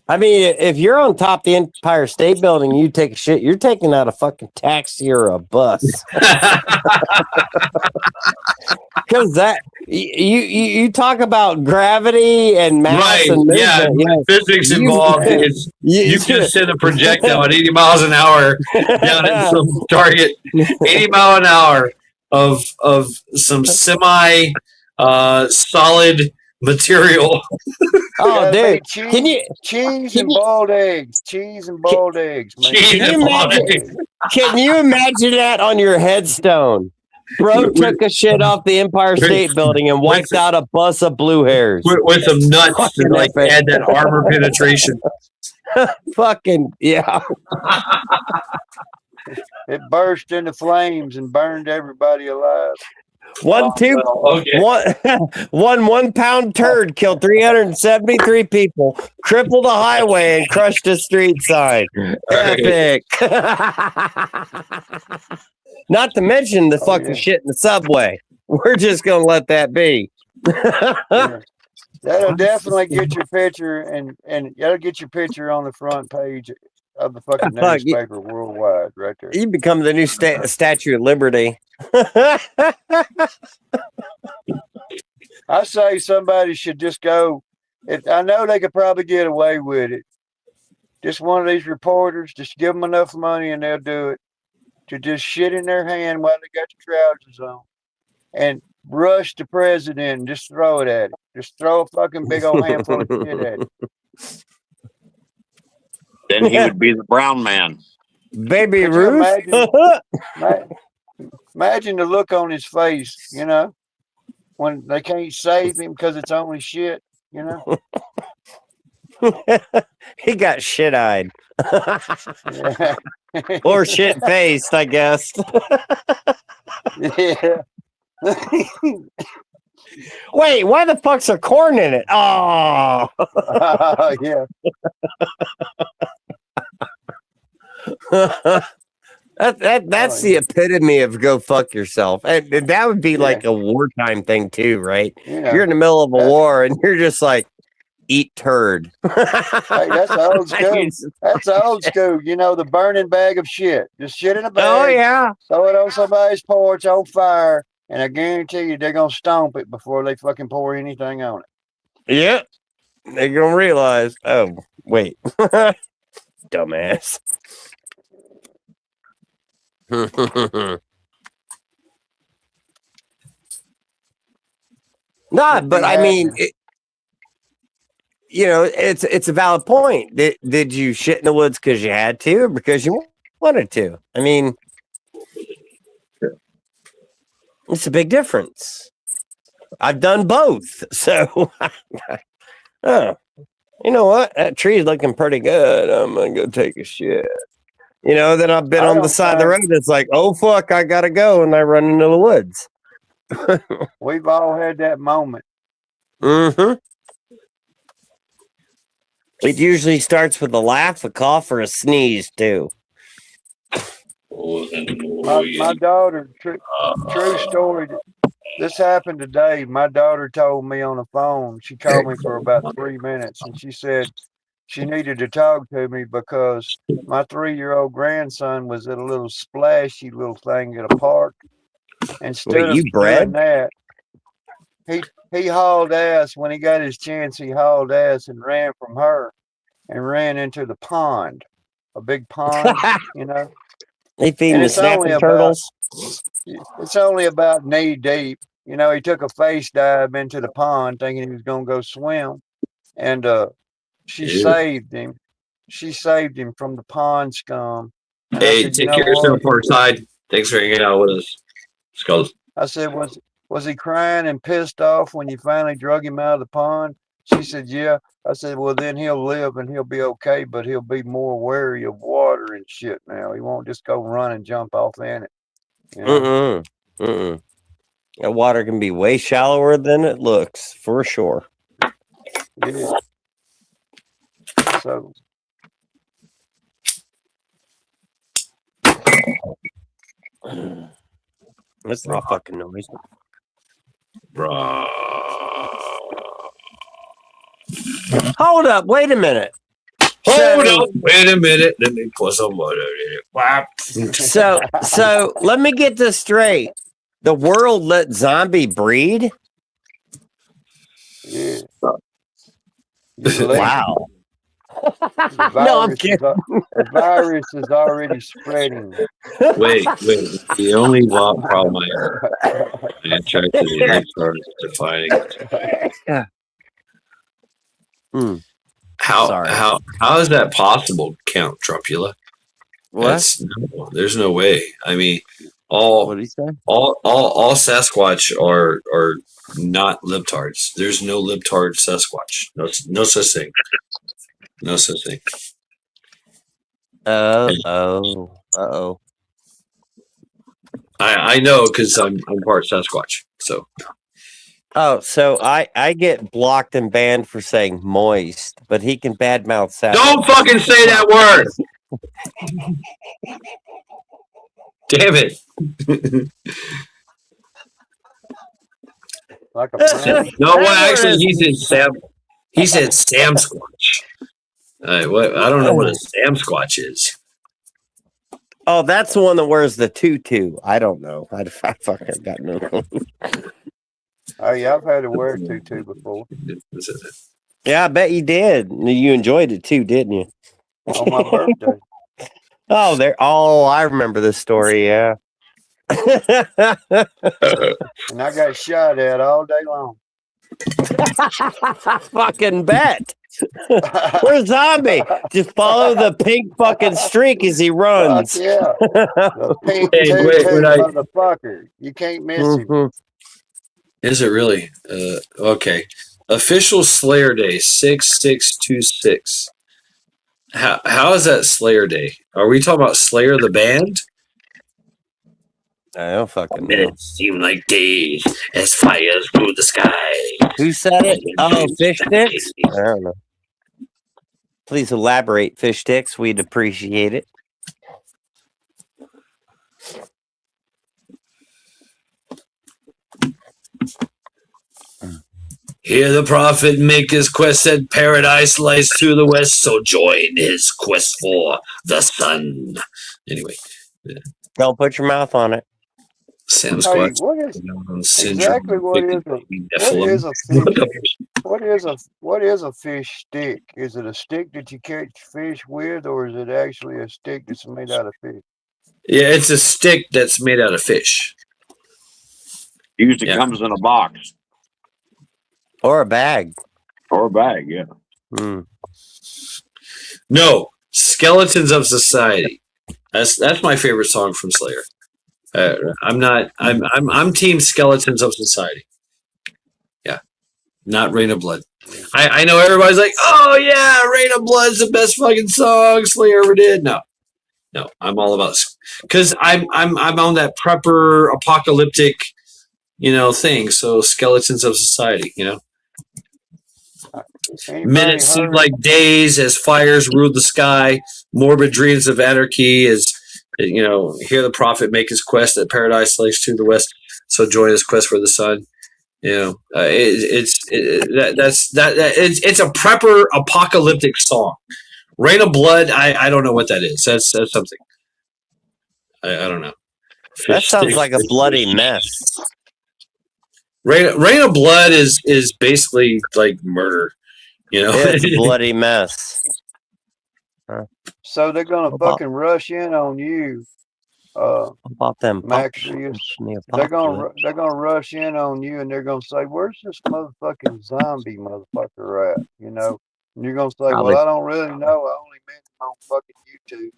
[SPEAKER 9] I mean, if you're on top of the Empire State Building, and you take a shit. You're taking out a fucking taxi or a bus. Because that you talk about gravity and mass
[SPEAKER 5] Right.
[SPEAKER 9] and movement.
[SPEAKER 5] Yeah.
[SPEAKER 9] you
[SPEAKER 5] Physics
[SPEAKER 9] you-
[SPEAKER 5] involved. It's,
[SPEAKER 9] you-
[SPEAKER 5] you can send a projectile at 80 miles an hour down at some target. 80 mile an hour of some semi solid material.
[SPEAKER 9] Oh,
[SPEAKER 4] Gotta be
[SPEAKER 9] dude,
[SPEAKER 4] cheese,
[SPEAKER 9] can you
[SPEAKER 4] cheese
[SPEAKER 9] can
[SPEAKER 4] and
[SPEAKER 9] you-
[SPEAKER 4] boiled eggs. Cheese and boiled eggs, man.
[SPEAKER 5] Cheese
[SPEAKER 9] Can
[SPEAKER 5] and
[SPEAKER 9] you
[SPEAKER 5] boiled
[SPEAKER 9] imagine-
[SPEAKER 5] eggs.
[SPEAKER 9] can you imagine that on your headstone? Bro
[SPEAKER 5] With-
[SPEAKER 9] took a shit off the Empire State Building and wiped out a bus of blue hairs.
[SPEAKER 5] With some nuts to
[SPEAKER 9] Fucking
[SPEAKER 5] like
[SPEAKER 9] epic.
[SPEAKER 5] add that armor penetration.
[SPEAKER 9] Fucking yeah.
[SPEAKER 4] It burst into flames and burned everybody alive.
[SPEAKER 9] One 1 pound turd killed 373 people, crippled a highway, and crushed a street sign. Epic. Not to mention the fucking
[SPEAKER 4] yeah.
[SPEAKER 9] shit in the subway. We're just gonna let that be.
[SPEAKER 4] Yeah. That'll definitely get your picture, and that'll get your picture on the front page of the fucking
[SPEAKER 9] Fuck,
[SPEAKER 4] newspaper worldwide, right there.
[SPEAKER 9] you become the new Statue of Liberty.
[SPEAKER 4] I say somebody should just go. I know they could probably get away with it. Just one of these reporters, just give them enough money and they'll do it. To just shit in their hand while they got the trousers on, and rush the president and just throw it at him. Just throw a fucking big old handful of shit at him.
[SPEAKER 8] Then he would be the brown man.
[SPEAKER 9] Baby
[SPEAKER 4] Could you
[SPEAKER 9] Ruth.
[SPEAKER 4] Imagine the look on his face, you know, when they can't save him because it's only shit, you know.
[SPEAKER 9] He got shit-eyed.
[SPEAKER 4] Yeah.
[SPEAKER 9] Or shit-faced, I guess.
[SPEAKER 4] Yeah.
[SPEAKER 9] Wait, why the fuck's there corn in it? Oh.
[SPEAKER 4] Yeah.
[SPEAKER 9] That's the epitome of go fuck yourself. And that would be like a wartime thing too, right?
[SPEAKER 4] You know,
[SPEAKER 9] You're in the middle of a war and you're just like, eat turd.
[SPEAKER 4] hey, that's old school. That's old school. You know, the burning bag of shit. Just shit in a bag.
[SPEAKER 9] Oh yeah.
[SPEAKER 4] Throw it on somebody's porch on fire, and I guarantee you they're gonna stomp it before they fucking pour anything on it.
[SPEAKER 9] Yep. They're gonna realize, oh, wait. Dumbass. Nah, but I mean, it's a valid point. Did you shit in the woods because you had to, or because you wanted to? I mean, it's a big difference. I've done both, so oh, you know what? That tree's looking pretty good. I'm gonna go take a shit. Then I've been on the side of the road. It's like, oh fuck, I gotta go, and I run into the woods.
[SPEAKER 4] We've all had that moment.
[SPEAKER 9] Mm-hmm. It usually starts with a laugh, a cough, or a sneeze too.
[SPEAKER 4] My daughter, true story. This happened today. My daughter told me on the phone. She called me for about 3 minutes, and she said she needed to talk to me because my 3-year-old grandson was at a little splashy little thing at a park. Instead of doing that, he hauled ass when he got his chance. He hauled ass and ran from her and ran into the pond, a big pond,
[SPEAKER 9] They feed the snapping turtles.
[SPEAKER 4] It's only about knee deep. He took a face dive into the pond thinking he was going to go swim. And she saved him. She saved him from the pond scum. And
[SPEAKER 5] hey,
[SPEAKER 4] said,
[SPEAKER 5] take care of yourself, Parkside. Thanks for hanging out with us. Skulls.
[SPEAKER 4] I said, was he crying and pissed off when you finally drug him out of the pond? She said, yeah. I said, well, then he'll live and he'll be okay, but he'll be more wary of water and shit now. He won't just go run and jump off in it.
[SPEAKER 9] That water can be way shallower than it looks, for sure.
[SPEAKER 4] Yeah. So.
[SPEAKER 9] That's not fucking noise.
[SPEAKER 5] Bro.
[SPEAKER 9] Hold up, wait a minute.
[SPEAKER 5] Hold up, wait a minute. Let me put some water in it.
[SPEAKER 9] So let me get this straight. The world let zombie breed?
[SPEAKER 4] Yeah.
[SPEAKER 9] Wow. No, I'm kidding.
[SPEAKER 4] The virus is already spreading.
[SPEAKER 5] Wait. The only problem I checked is the started defining it. How is that possible, Count Trumpula?
[SPEAKER 9] What?
[SPEAKER 5] There's no way. I mean, what did he say? All Sasquatch are not libtards. There's no libtard Sasquatch. No such thing. No such thing.
[SPEAKER 9] Uh-oh.
[SPEAKER 5] I know because I'm part Sasquatch. So.
[SPEAKER 9] Oh, so I get blocked and banned for saying moist, but he can badmouth Sasquatch.
[SPEAKER 5] Don't fucking say that word. Damn it.
[SPEAKER 4] Like a brownie.
[SPEAKER 5] No, well,
[SPEAKER 9] That
[SPEAKER 5] actually,
[SPEAKER 9] one
[SPEAKER 5] he
[SPEAKER 9] is-
[SPEAKER 5] said Sam. He said Sam Squatch. What? I don't know what a Sam Squatch is.
[SPEAKER 9] Oh, that's the one that wears the tutu. I don't know. I fucking got no.
[SPEAKER 4] Oh yeah, I've had to wear a tutu before
[SPEAKER 9] Yeah, I bet you did. You enjoyed it too, didn't you?
[SPEAKER 4] on my birthday.
[SPEAKER 9] Oh, there. Oh, I remember this story. Yeah.
[SPEAKER 4] And I got shot at all day long.
[SPEAKER 9] Fucking bet. Where's Zombie? Just follow the pink fucking streak as he
[SPEAKER 4] Fuck
[SPEAKER 9] runs.
[SPEAKER 4] yeah. The pink
[SPEAKER 5] Hey,
[SPEAKER 4] tutu
[SPEAKER 5] wait, when I-
[SPEAKER 4] motherfucker. You can't miss him.
[SPEAKER 9] Mhm.
[SPEAKER 5] Is it really? Okay. Official Slayer Day 6626. How is that Slayer Day? Are we talking about Slayer the band?
[SPEAKER 9] I don't fucking know.
[SPEAKER 5] Minutes seem like days as fires rule the sky.
[SPEAKER 9] Who said it? Oh, Fish Sticks? I don't know. Please elaborate, Fish Sticks. We'd appreciate it.
[SPEAKER 5] Here the prophet make his quest at paradise lies to the west, so join his quest for the sun. Anyway,
[SPEAKER 9] Don't put your mouth on it.
[SPEAKER 5] Sam
[SPEAKER 4] Hey,
[SPEAKER 5] Squatch.
[SPEAKER 4] exactly what is a fish stick? Is it a stick that you catch fish with, or is it actually a stick that's made out of fish?
[SPEAKER 5] Yeah, it's a stick that's made out of fish.
[SPEAKER 8] Usually
[SPEAKER 5] Yeah.
[SPEAKER 8] comes in a box
[SPEAKER 9] Or a bag.
[SPEAKER 8] or a bag. Yeah.
[SPEAKER 9] Mm.
[SPEAKER 5] No, Skeletons of Society. That's my favorite song from Slayer. I'm team Skeletons of Society. Yeah, not Rain of Blood. I know everybody's like, oh yeah, Rain of Blood's the best fucking song Slayer ever did. No, I'm all about, because I'm on that prepper apocalyptic, thing. So Skeletons of Society, minutes seem like days as fires ruled the sky. Morbid dreams of anarchy as hear the prophet make his quest at paradise lays to the west. So join his quest for the sun. It's a prepper apocalyptic song. Rain of Blood. I don't know what that is. That's something. I don't know.
[SPEAKER 9] That sounds like a bloody mess.
[SPEAKER 5] Rain of Blood is basically like murder.
[SPEAKER 9] It's a bloody mess.
[SPEAKER 4] So they're gonna fucking rush in on you,
[SPEAKER 9] About them
[SPEAKER 4] Maxius. They're gonna rush in on you, and they're gonna say, "Where's this motherfucking zombie motherfucker at?" And you're gonna say,
[SPEAKER 9] Probably.
[SPEAKER 4] "Well, I don't really know. I only met him on fucking YouTube."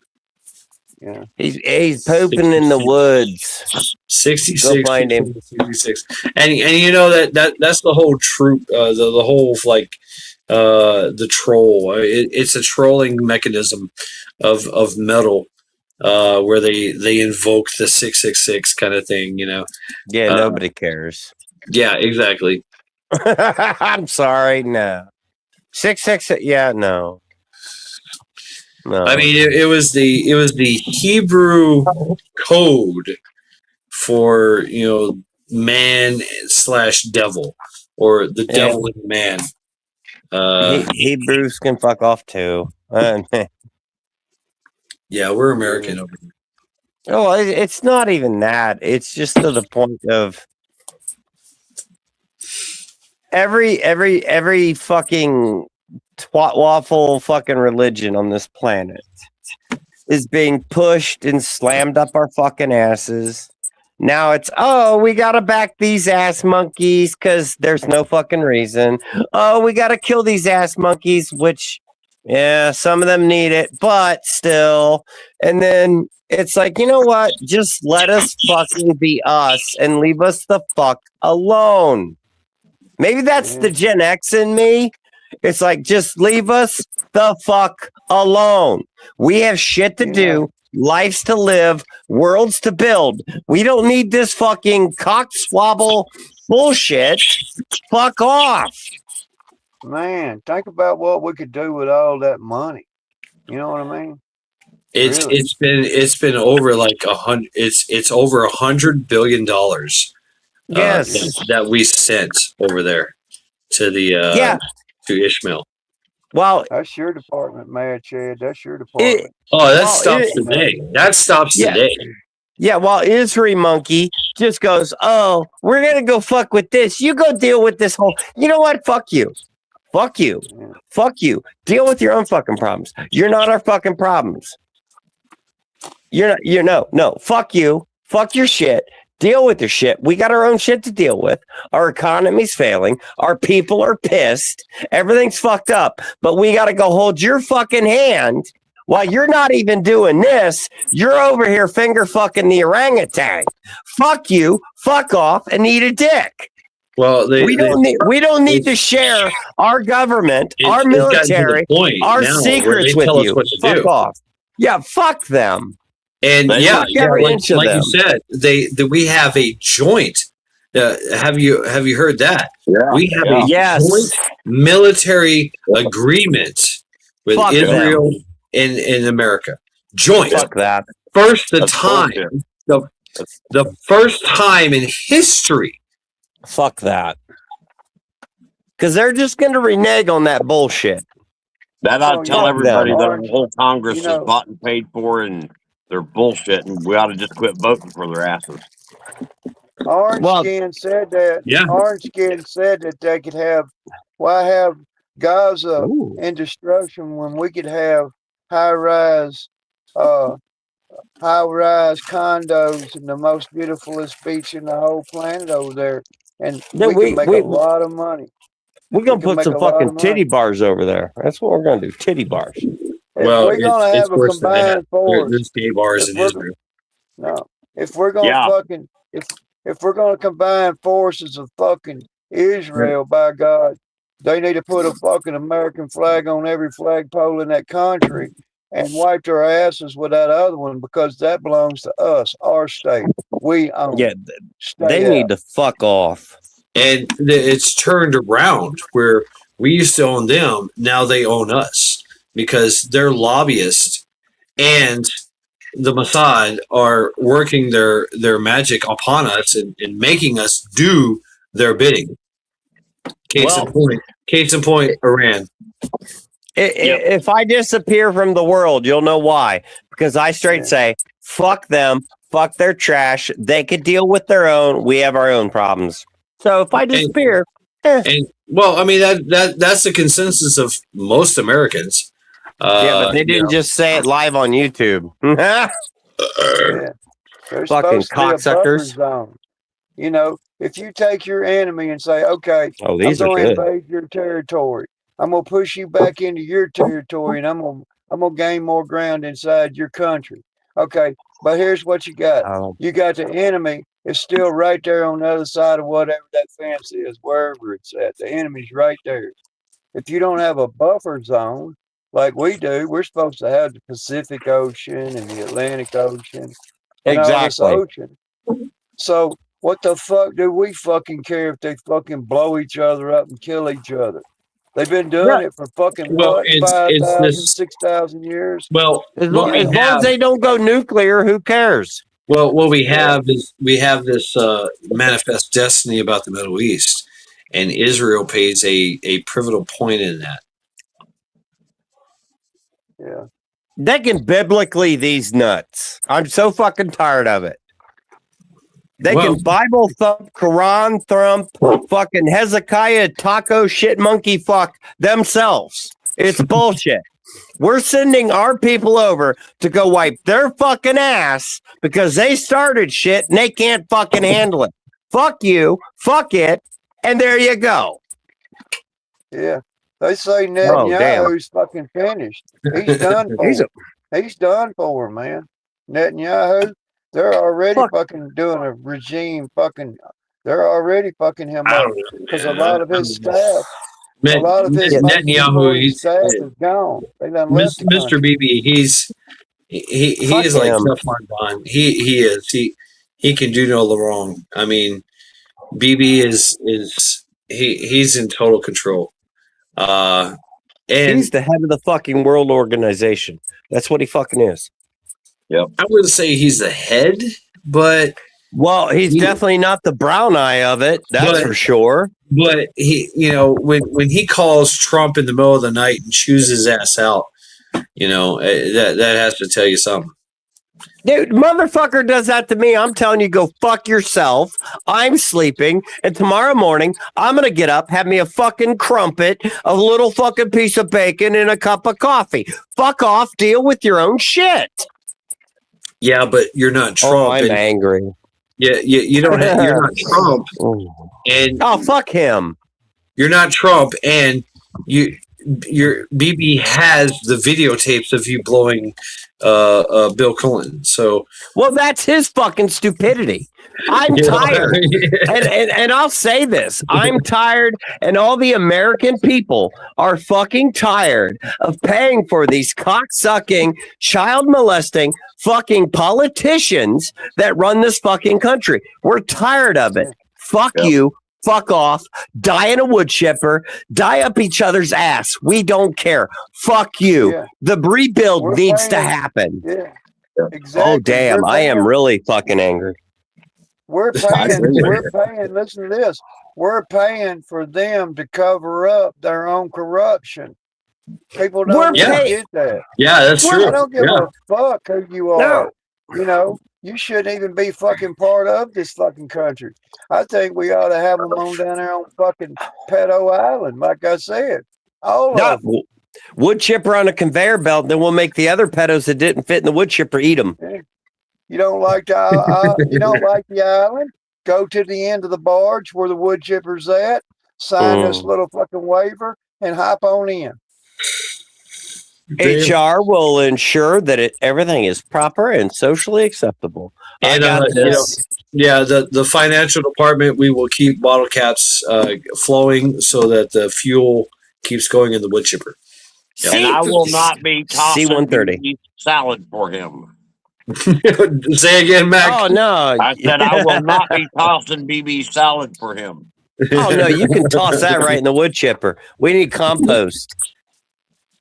[SPEAKER 4] Yeah.
[SPEAKER 9] He's pooping in the woods.
[SPEAKER 5] 66.
[SPEAKER 9] Go find him.
[SPEAKER 5] 66. And that's the whole troop. The whole the troll. It's a trolling mechanism of metal, where they invoke the 666 kind of thing.
[SPEAKER 9] Yeah, nobody cares.
[SPEAKER 5] Yeah, exactly.
[SPEAKER 9] I'm sorry, no. 666. Yeah, no. No.
[SPEAKER 5] I mean, it was the Hebrew code for man/devil, or the devil in man.
[SPEAKER 9] Hebrews can fuck off too.
[SPEAKER 5] Yeah, we're American over here.
[SPEAKER 9] Oh, it's not even that. It's just to the point of every fucking twat waffle fucking religion on this planet is being pushed and slammed up our fucking asses. Now it's, we gotta back these ass monkeys because there's no fucking reason. Oh, we gotta kill these ass monkeys, which, yeah, some of them need it, but still. And then it's like, you know what? Just let us fucking be us and leave us the fuck alone. Maybe that's the Gen X in me. It's like, just leave us the fuck alone. We have shit to do, lives to live, worlds to build. We don't need this fucking cockswabble bullshit. Fuck off.
[SPEAKER 4] Man, think about what we could do with all that money. You know what I mean? Really?
[SPEAKER 5] It's been over like it's over $100 billion
[SPEAKER 9] Yes.
[SPEAKER 5] that we sent over there to the
[SPEAKER 9] Yeah.
[SPEAKER 5] to Ishmael.
[SPEAKER 9] Well,
[SPEAKER 4] That's your department, Mad Chad. That's your
[SPEAKER 9] it,
[SPEAKER 4] department.
[SPEAKER 5] Oh, that
[SPEAKER 9] well,
[SPEAKER 5] stops
[SPEAKER 9] it,
[SPEAKER 5] today. That stops
[SPEAKER 9] yeah.
[SPEAKER 5] today.
[SPEAKER 9] Yeah, while Isri Monkey just goes, oh, we're going to go fuck with this. You go deal with this whole. You know what? Fuck you. Fuck you.
[SPEAKER 4] Yeah.
[SPEAKER 9] Fuck you. Deal with your own fucking problems. You're not our fucking problems. No. Fuck you. Fuck your shit. Deal with your shit. We got our own shit to deal with. Our economy's failing. Our people are pissed. Everything's fucked up. But we got to go hold your fucking hand while you're not even doing this. You're over here finger fucking the orangutan. Fuck you. Fuck off and eat a dick.
[SPEAKER 5] Well,
[SPEAKER 9] We don't need to share our government, our military, our secrets with you. Fuck off. Yeah, fuck them.
[SPEAKER 5] And
[SPEAKER 8] They
[SPEAKER 5] yeah,
[SPEAKER 8] fuck
[SPEAKER 9] every
[SPEAKER 5] like
[SPEAKER 9] inch of
[SPEAKER 5] you
[SPEAKER 9] them.
[SPEAKER 5] said, we have a joint. Have you heard that?
[SPEAKER 8] Yeah.
[SPEAKER 5] We have a
[SPEAKER 9] Yes.
[SPEAKER 5] joint military agreement with
[SPEAKER 9] Fuck
[SPEAKER 5] Israel and America. Joint.
[SPEAKER 9] Fuck that.
[SPEAKER 5] First
[SPEAKER 8] That's
[SPEAKER 5] time.
[SPEAKER 8] bullshit.
[SPEAKER 5] The first time in history.
[SPEAKER 9] Fuck that. Because they're just going to renege on that bullshit.
[SPEAKER 8] That ought
[SPEAKER 4] Oh,
[SPEAKER 8] to tell
[SPEAKER 4] yeah.
[SPEAKER 8] everybody that our
[SPEAKER 4] Orange,
[SPEAKER 8] whole Congress
[SPEAKER 4] you know-
[SPEAKER 8] is bought and paid for, and they're bullshit, and we ought to just quit voting for their asses.
[SPEAKER 4] Orange
[SPEAKER 9] Well,
[SPEAKER 4] Skin said that.
[SPEAKER 5] Yeah.
[SPEAKER 4] Orange Skin said that they could have. Why have Gaza
[SPEAKER 9] Ooh.
[SPEAKER 4] in destruction when we could have high-rise condos and the most beautifulest beach in the whole planet over there, and
[SPEAKER 9] Then
[SPEAKER 4] we can make a lot of money.
[SPEAKER 9] We're going
[SPEAKER 4] we
[SPEAKER 9] to
[SPEAKER 4] can
[SPEAKER 9] put
[SPEAKER 4] make
[SPEAKER 9] some
[SPEAKER 4] a lot
[SPEAKER 9] fucking
[SPEAKER 4] of money.
[SPEAKER 9] titty bars over there. That's what we're going to do. Titty bars.
[SPEAKER 4] If
[SPEAKER 5] Well,
[SPEAKER 4] we're gonna
[SPEAKER 5] it's
[SPEAKER 4] have a
[SPEAKER 5] worse than that.
[SPEAKER 4] combined force,
[SPEAKER 5] There's gay bars
[SPEAKER 4] if
[SPEAKER 5] in
[SPEAKER 4] we're-
[SPEAKER 5] Israel.
[SPEAKER 4] no. If we're gonna
[SPEAKER 8] Yeah.
[SPEAKER 4] fucking if we're gonna combine forces of fucking Israel, by God, they need to put a fucking American flag on every flagpole in that country and wipe their asses with that other one, because that belongs to us, our state. We own.
[SPEAKER 9] Yeah,
[SPEAKER 4] it. Stay
[SPEAKER 9] they
[SPEAKER 4] out.
[SPEAKER 9] need to fuck off.
[SPEAKER 5] And it's turned around where we used to own them. Now they own us because their lobbyists and the Mossad are working their magic upon us and making us do their bidding. Case in point, Iran.
[SPEAKER 9] If I disappear from the world, you'll know why. Because I straight
[SPEAKER 4] Yeah.
[SPEAKER 9] say, fuck them, fuck their trash. They could deal with their own. We have our own problems. So if I disappear,
[SPEAKER 5] And well, I mean that's the consensus of most Americans.
[SPEAKER 9] yeah, but they
[SPEAKER 5] you
[SPEAKER 9] didn't
[SPEAKER 5] know.
[SPEAKER 9] just say it live on YouTube.
[SPEAKER 4] Yeah. There's
[SPEAKER 9] Fucking
[SPEAKER 4] supposed to be a buffer
[SPEAKER 9] cocksuckers.
[SPEAKER 4] zone. You know, if you take your enemy and say, okay,
[SPEAKER 9] Oh,
[SPEAKER 4] I'm
[SPEAKER 9] these are
[SPEAKER 4] going to
[SPEAKER 9] good.
[SPEAKER 4] invade your territory. I'm going to push you back into your territory, and I'm going to gain more ground inside your country. Okay, but here's what you got.
[SPEAKER 9] Oh,
[SPEAKER 4] You got the enemy is still right there on the other side of whatever that fence is, wherever it's at. The enemy's right there. If you don't have a buffer zone like we do, we're supposed to have the Pacific Ocean and the Atlantic Ocean and all this
[SPEAKER 9] exactly.
[SPEAKER 4] ocean. So what the fuck do we fucking care if they fucking blow each other up and kill each other? They've been doing it for fucking
[SPEAKER 5] Well,
[SPEAKER 4] what,
[SPEAKER 5] it's
[SPEAKER 4] 5,000,
[SPEAKER 5] this-
[SPEAKER 4] 6,000 years?
[SPEAKER 5] Well,
[SPEAKER 9] As
[SPEAKER 5] what
[SPEAKER 9] long
[SPEAKER 5] we
[SPEAKER 9] as
[SPEAKER 5] have,
[SPEAKER 9] they don't go nuclear, who cares?
[SPEAKER 5] well, what we have is we have this manifest destiny about the Middle East, and Israel plays a pivotal point in that.
[SPEAKER 4] Yeah.
[SPEAKER 9] They can biblically these nuts. I'm so fucking tired of it. They
[SPEAKER 5] Well-
[SPEAKER 9] can Bible thump, Quran thump, fucking Hezekiah taco shit monkey fuck themselves. It's bullshit. We're sending our people over to go wipe their fucking ass because they started shit and they can't fucking handle it. Fuck you, fuck it, and there you go.
[SPEAKER 4] Yeah. They say
[SPEAKER 9] Oh, damn.
[SPEAKER 4] Netanyahu's fucking finished. He's done for. He's done for, man. Netanyahu, they're already
[SPEAKER 9] Fuck.
[SPEAKER 4] fucking doing a regime fucking. They're already fucking him up because a lot of his staff, a lot of his fucking
[SPEAKER 5] Netanyahu,
[SPEAKER 4] supporting
[SPEAKER 5] he's
[SPEAKER 4] staff is gone. They done left the
[SPEAKER 5] Mr.
[SPEAKER 4] country.
[SPEAKER 5] BB. He
[SPEAKER 9] Fuck
[SPEAKER 5] is like
[SPEAKER 9] him.
[SPEAKER 5] Teflon Don. He is he can do no wrong. I mean, BB is he's in total control. And
[SPEAKER 9] He's the head of the fucking world organization. That's what he fucking is.
[SPEAKER 5] I wouldn't say he's the head, but
[SPEAKER 9] Well, he's definitely not the brown eye of it. That's for sure.
[SPEAKER 5] But he, when he calls Trump in the middle of the night and chews his ass out, that has to tell you something.
[SPEAKER 9] Dude, motherfucker does that to me. I'm telling you, go fuck yourself. I'm sleeping, and tomorrow morning I'm gonna get up, have me a fucking crumpet, a little fucking piece of bacon, and a cup of coffee. Fuck off. Deal with your own shit.
[SPEAKER 5] Yeah, but you're not Trump.
[SPEAKER 9] Oh, I'm angry.
[SPEAKER 5] Yeah, you don't. You're not Trump, and
[SPEAKER 9] fuck him.
[SPEAKER 5] You're not Trump, and your BB has the videotapes of you blowing Bill Clinton. So,
[SPEAKER 9] well, that's his fucking stupidity. I'm tired, and I'll say this: I'm tired, and all the American people are fucking tired of paying for these cocksucking, child molesting, fucking politicians that run this fucking country. We're tired of it. Fuck you. Fuck off. Die in a wood chipper. Die up each other's ass. We don't care. Fuck you.
[SPEAKER 4] Yeah.
[SPEAKER 9] The rebuild needs to happen.
[SPEAKER 4] Yeah, exactly.
[SPEAKER 9] Oh damn! I am really fucking angry.
[SPEAKER 4] We're paying, listen to this. We're paying for them to cover up their own corruption. People don't get that.
[SPEAKER 5] Yeah, that's true.
[SPEAKER 4] I don't give a fuck who you are. No. You shouldn't even be fucking part of this fucking country. I think we ought to have them on down there on fucking Pedo Island, like I said. All of them.
[SPEAKER 9] Wood chipper on a conveyor belt, then we'll make the other pedos that didn't fit in the wood chipper eat them.
[SPEAKER 4] You don't like you don't like the island? Go to the end of the barge where the wood chipper's at, sign this little fucking waiver, and hop on in.
[SPEAKER 9] HR will ensure that everything is proper and socially acceptable.
[SPEAKER 5] And the financial department, we will keep bottle caps flowing so that the fuel keeps going in the wood chipper.
[SPEAKER 8] And I will not be tossing
[SPEAKER 9] C-130
[SPEAKER 8] salad for him.
[SPEAKER 5] Say again, Mac.
[SPEAKER 9] Oh no!
[SPEAKER 8] I said I will not be tossing BB salad for him.
[SPEAKER 9] Oh no! You can toss that right in the wood chipper. We need compost.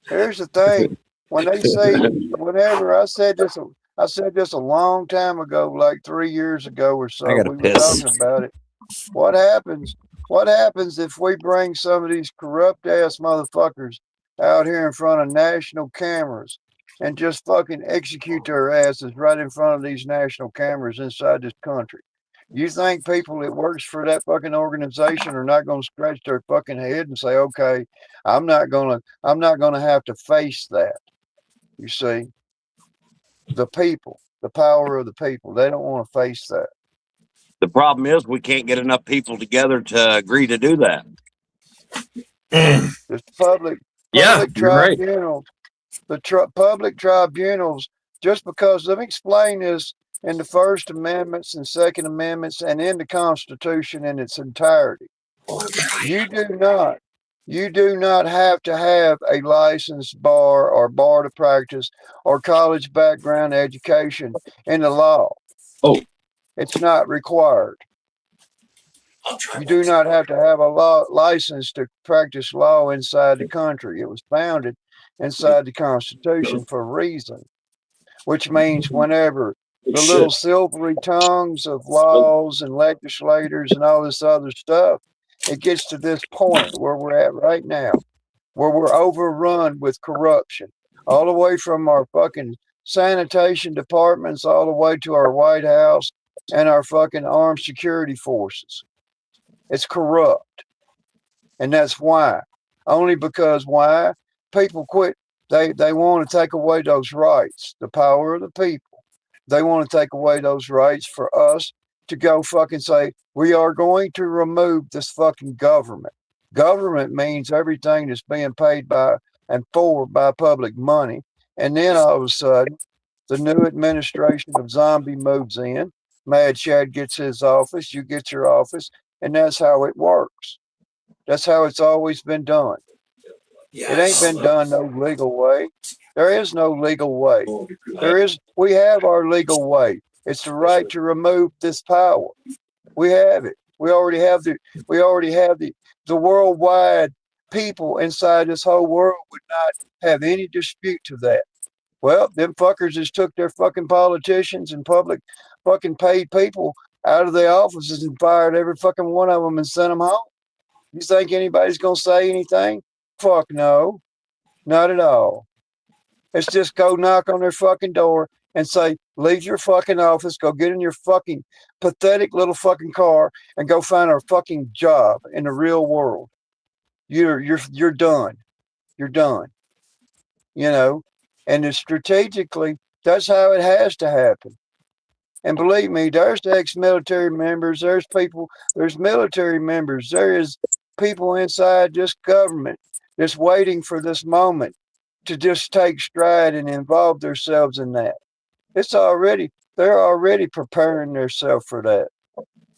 [SPEAKER 4] Here's the thing: when they say, whenever I said this a long time ago, like 3 years ago or so.
[SPEAKER 9] I gotta
[SPEAKER 4] we were talking about it. What happens? What happens if we bring some of these corrupt ass motherfuckers out here in front of national cameras and just fucking execute their asses right in front of these national cameras inside this country? You think people that works for that fucking organization are not going to scratch their fucking head and say, okay, I'm not going to have to face that. You see, the people, the power of the people, they don't want to face that.
[SPEAKER 8] The problem is we can't get enough people together to agree to do that.
[SPEAKER 4] It's public tribunals, public tribunals, just because, let me explain this, in the First Amendments and Second Amendments and in the Constitution in its entirety. You do not have to have a licensed bar or bar to practice or college background education in the law.
[SPEAKER 5] Oh.
[SPEAKER 4] It's not required. You do not have to have a license to practice law inside the country. It was founded inside the Constitution for a reason, which means whenever the little silvery tongues of laws and legislators and all this other stuff, it gets to this point where we're at right now, where we're overrun with corruption, all the way from our fucking sanitation departments all the way to our White House and our fucking armed security forces. It's corrupt. And that's why. Only because why? People quit. They want to take away those rights, the power of the people. They want to take away those rights for us to go fucking say, we are going to remove this fucking government. Government means everything that's being paid by and for by public money. And then all of a sudden, the new administration of zombie moves in. Mad Chad gets his office, you get your office, and that's how it works. That's how it's always been done. It ain't been done no legal way. There is no legal way. We have our legal way. It's the right to remove this power. We have it. We already have the worldwide people inside this whole world would not have any dispute to that. Well, them fuckers just took their fucking politicians and public fucking paid people out of their offices and fired every fucking one of them and sent them home. You think anybody's going to say anything? Fuck no. Not at all. It's just go knock on their fucking door and say, leave your fucking office, go get in your fucking pathetic little fucking car and go find a fucking job in the real world. You're done. You're done. You know, and strategically, that's how it has to happen. And believe me, there's ex-military members, there's people, there's military members, there is people inside this government just waiting for this moment to just take stride and involve themselves in that. They're already preparing themselves for that.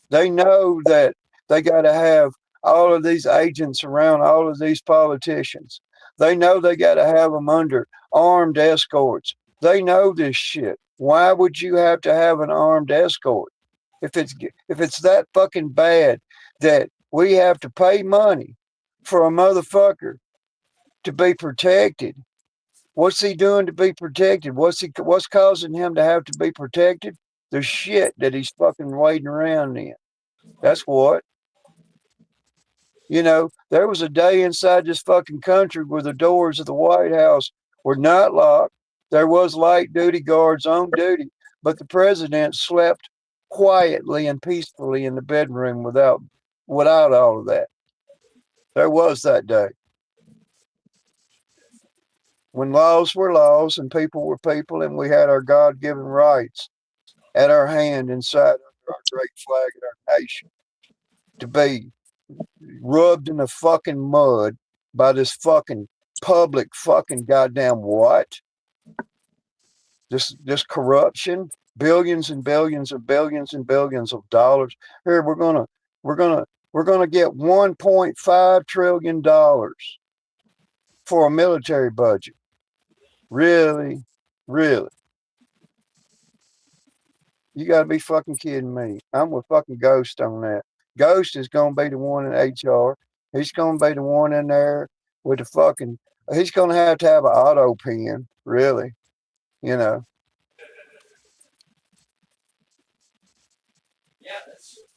[SPEAKER 4] They know that they got to have all of these agents around all of these politicians. They know they got to have them under armed escorts. They know this shit. Why would you have to have an armed escort? If it's that fucking bad that we have to pay money for a motherfucker to be protected, what's he doing to be protected? What's causing him to have to be protected? The shit that he's fucking wading around in. That's what. You know, there was a day inside this fucking country where the doors of the White House were not locked. There was light duty guards on duty, but the president slept quietly and peacefully in the bedroom without all of that. There was that day. When laws were laws and people were people and we had our God-given rights at our hand inside our great flag of our nation to be rubbed in the fucking mud by this fucking public fucking goddamn what? This corruption, billions and billions and billions and billions of dollars. Here we're gonna get $1.5 trillion for a military budget. Really? Really? You gotta be fucking kidding me. I'm with fucking Ghost on that. Ghost is gonna be the one in HR. He's gonna be the one in there with the fucking, he's gonna have to have an auto pen, really. You know.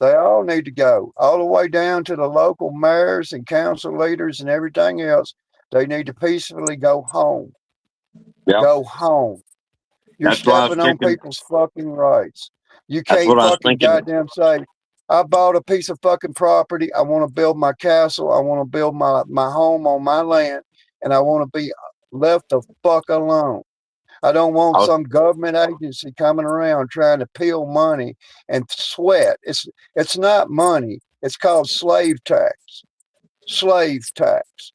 [SPEAKER 4] They all need to go. All the way down to the local mayors and council leaders and everything else. They need to peacefully go home.
[SPEAKER 8] Yep.
[SPEAKER 4] Go home. You're
[SPEAKER 8] That's what I was
[SPEAKER 4] stepping on
[SPEAKER 8] thinking.
[SPEAKER 4] people's fucking rights. You
[SPEAKER 8] That's
[SPEAKER 4] can't
[SPEAKER 8] what I was
[SPEAKER 4] fucking
[SPEAKER 8] thinking.
[SPEAKER 4] goddamn say, I bought a piece of fucking property. I want to build my castle. I want to build my home on my land. And I want to be left the fuck alone. I don't want some government agency coming around trying to peel money and sweat. It's not money. It's called slave tax. Slave tax.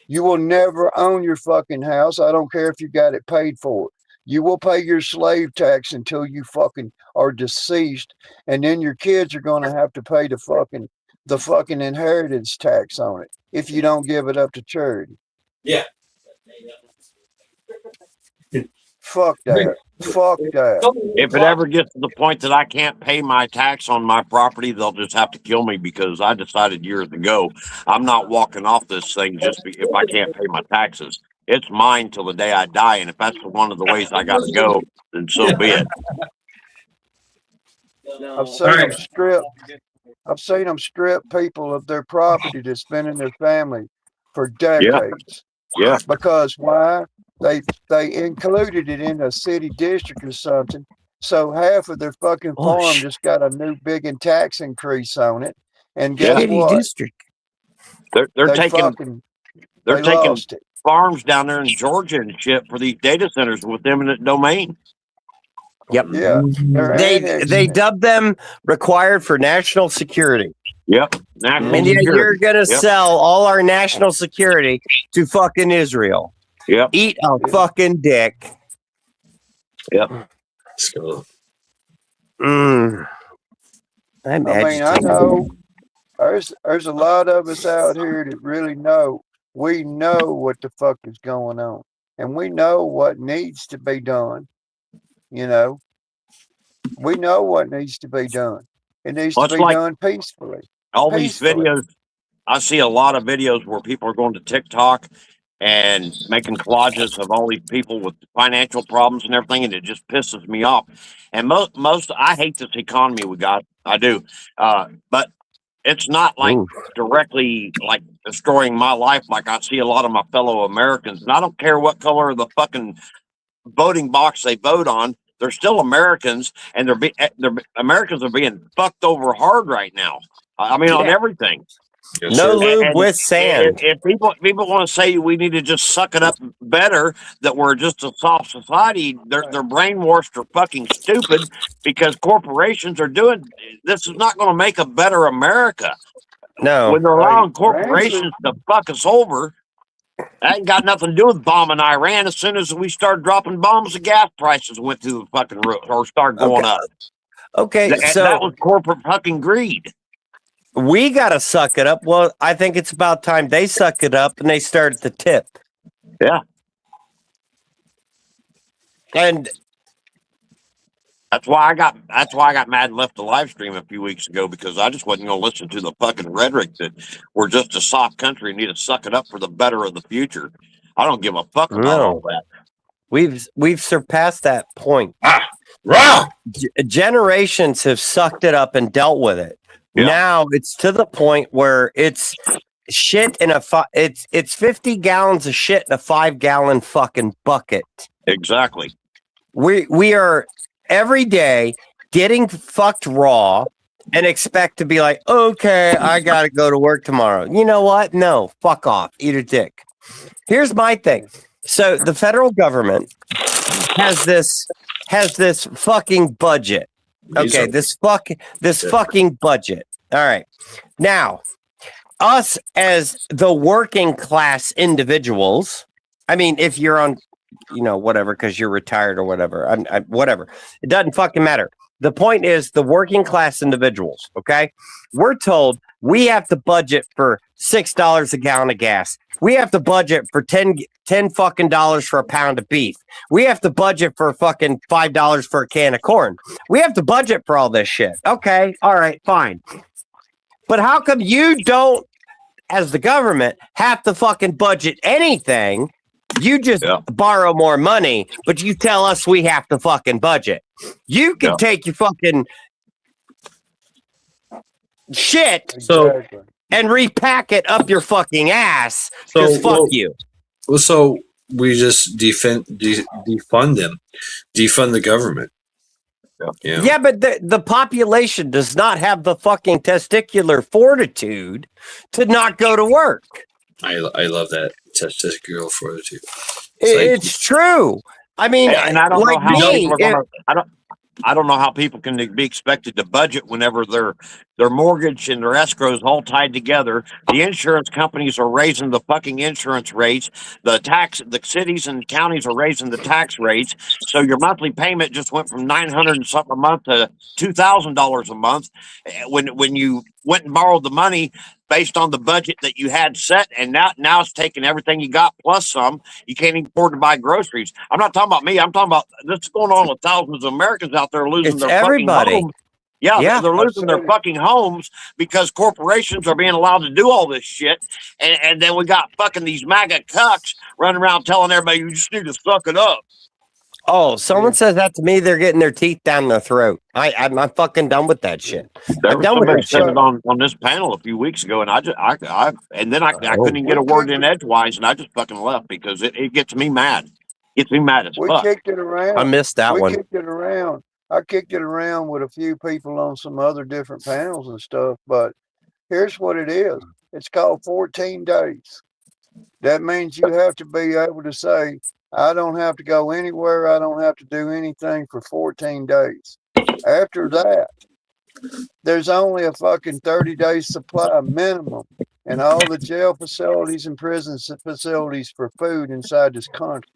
[SPEAKER 4] You will never own your fucking house. I don't care if you got it paid for. You will pay your slave tax until you fucking are deceased, and then your kids are going to have to pay the fucking inheritance tax on it if you don't give it up to charity.
[SPEAKER 5] Yeah.
[SPEAKER 4] Fuck that. Fuck that.
[SPEAKER 8] If it ever gets to the point that I can't pay my tax on my property, they'll just have to kill me because I decided years ago I'm not walking off this thing if I can't pay my taxes. It's mine till the day I die, and if that's one of the ways I got to go, then so be it.
[SPEAKER 4] I've seen them strip people of their property that's been in their family for decades.
[SPEAKER 8] Yeah.
[SPEAKER 4] Because why? They included it in a city district or something. So half of their fucking farm just got a new big tax increase on it. And guess what?
[SPEAKER 9] District.
[SPEAKER 8] They're taking farms down there in Georgia and shit for these data centers with eminent domain.
[SPEAKER 9] Yep.
[SPEAKER 4] Yeah.
[SPEAKER 9] They dubbed them required for national security.
[SPEAKER 8] Yep. National
[SPEAKER 9] and
[SPEAKER 8] security.
[SPEAKER 9] You're gonna sell all our national security to fucking Israel.
[SPEAKER 8] Yep.
[SPEAKER 9] Eat a fucking dick.
[SPEAKER 8] Yep.
[SPEAKER 5] Let's go.
[SPEAKER 9] I'm agitated.
[SPEAKER 4] I know there's a lot of us out here that really know. We know what the fuck is going on. And we know what needs to be done. You know? We know what needs to be done. It needs to be done peacefully.
[SPEAKER 8] All these videos, I see a lot of videos where people are going to TikTok and making collages of all these people with financial problems and everything, and it just pisses me off. And most I hate this economy we got. I do, but it's not like directly like destroying my life like I see a lot of my fellow Americans. And I don't care what color of the fucking voting box they vote on. They're still Americans, and Americans are being fucked over hard right now. I mean, on everything.
[SPEAKER 1] Yes,
[SPEAKER 9] No
[SPEAKER 1] sir.
[SPEAKER 9] lube with sand.
[SPEAKER 8] If people want to say we need to just suck it up better, that we're just a soft society, they're brainwashed or fucking stupid, because corporations are doing this. Is not going to make a better America.
[SPEAKER 9] No.
[SPEAKER 8] When they're allowing corporations to fuck us over, that ain't got nothing to do with bombing Iran. As soon as we start dropping bombs, the gas prices went through the fucking roof or start going up.
[SPEAKER 9] Okay, so
[SPEAKER 8] that was corporate fucking greed.
[SPEAKER 9] We got to suck it up. Well, I think it's about time they suck it up and they start at the tip.
[SPEAKER 8] Yeah.
[SPEAKER 9] And
[SPEAKER 8] that's why I got mad and left the live stream a few weeks ago, because I just wasn't going to listen to the fucking rhetoric that we're just a soft country and need to suck it up for the better of the future. I don't give a fuck about all that.
[SPEAKER 9] We've surpassed that point. Generations have sucked it up and dealt with it. Yeah. Now it's to the point where it's shit in it's 50 gallons of shit in a 5-gallon fucking bucket.
[SPEAKER 8] Exactly.
[SPEAKER 9] We are every day getting fucked raw and expect to be like, okay, I gotta go to work tomorrow. You know what? No, fuck off. Eat a dick. Here's my thing. So the federal government has this fucking budget. Okay, this fucking budget. All right. Now, us as the working class individuals, I mean, if you're on, whatever, because you're retired or whatever, whatever, it doesn't fucking matter. The point is the working class individuals, okay? We're told we have to budget for $6 a gallon of gas. We have to budget for $10 fucking dollars for a pound of beef. We have to budget for fucking $5 for a can of corn. We have to budget for all this shit. Okay, all right, fine. But how come you don't, as the government, have to fucking budget anything? You just borrow more money, but you tell us we have to fucking budget. You can take your fucking shit and repack it up your fucking ass. Because fuck you.
[SPEAKER 5] So we just defund them, defund the government.
[SPEAKER 9] Yeah, but the population does not have the fucking testicular fortitude to not go to work.
[SPEAKER 5] I love that testicular fortitude.
[SPEAKER 9] It's true. I mean,
[SPEAKER 8] and I don't know how I don't know how people can be expected to budget whenever their mortgage and their escrow is all tied together. The insurance companies are raising the fucking insurance rates. The cities and counties are raising the tax rates. So your monthly payment just went from $900 and something a month to $2,000 a month. When you went and borrowed the money based on the budget that you had set, and now it's taking everything you got plus some. You can't even afford to buy groceries. I'm not talking about me. I'm talking about this is going on with thousands of Americans out there losing their fucking homes. Yeah, they're losing their fucking homes because corporations are being allowed to do all this shit. And then we got fucking these MAGA cucks running around telling everybody you just need to suck it up.
[SPEAKER 9] Oh, someone says that to me, they're getting their teeth down their throat. I'm fucking done with that shit. I'm done with that shit.
[SPEAKER 8] Said it on this panel a few weeks ago, and I couldn't even get a word in edgewise, and I just fucking left because it gets me mad. It gets me mad as fuck.
[SPEAKER 4] We kicked it around.
[SPEAKER 9] I missed that one.
[SPEAKER 4] We kicked it around. I kicked it around with a few people on some other different panels and stuff, but here's what it is. It's called 14 days. That means you have to be able to say, I don't have to go anywhere. I don't have to do anything for 14 days. After that, there's only a fucking 30-day supply minimum in all the jail facilities and prison facilities for food inside this country.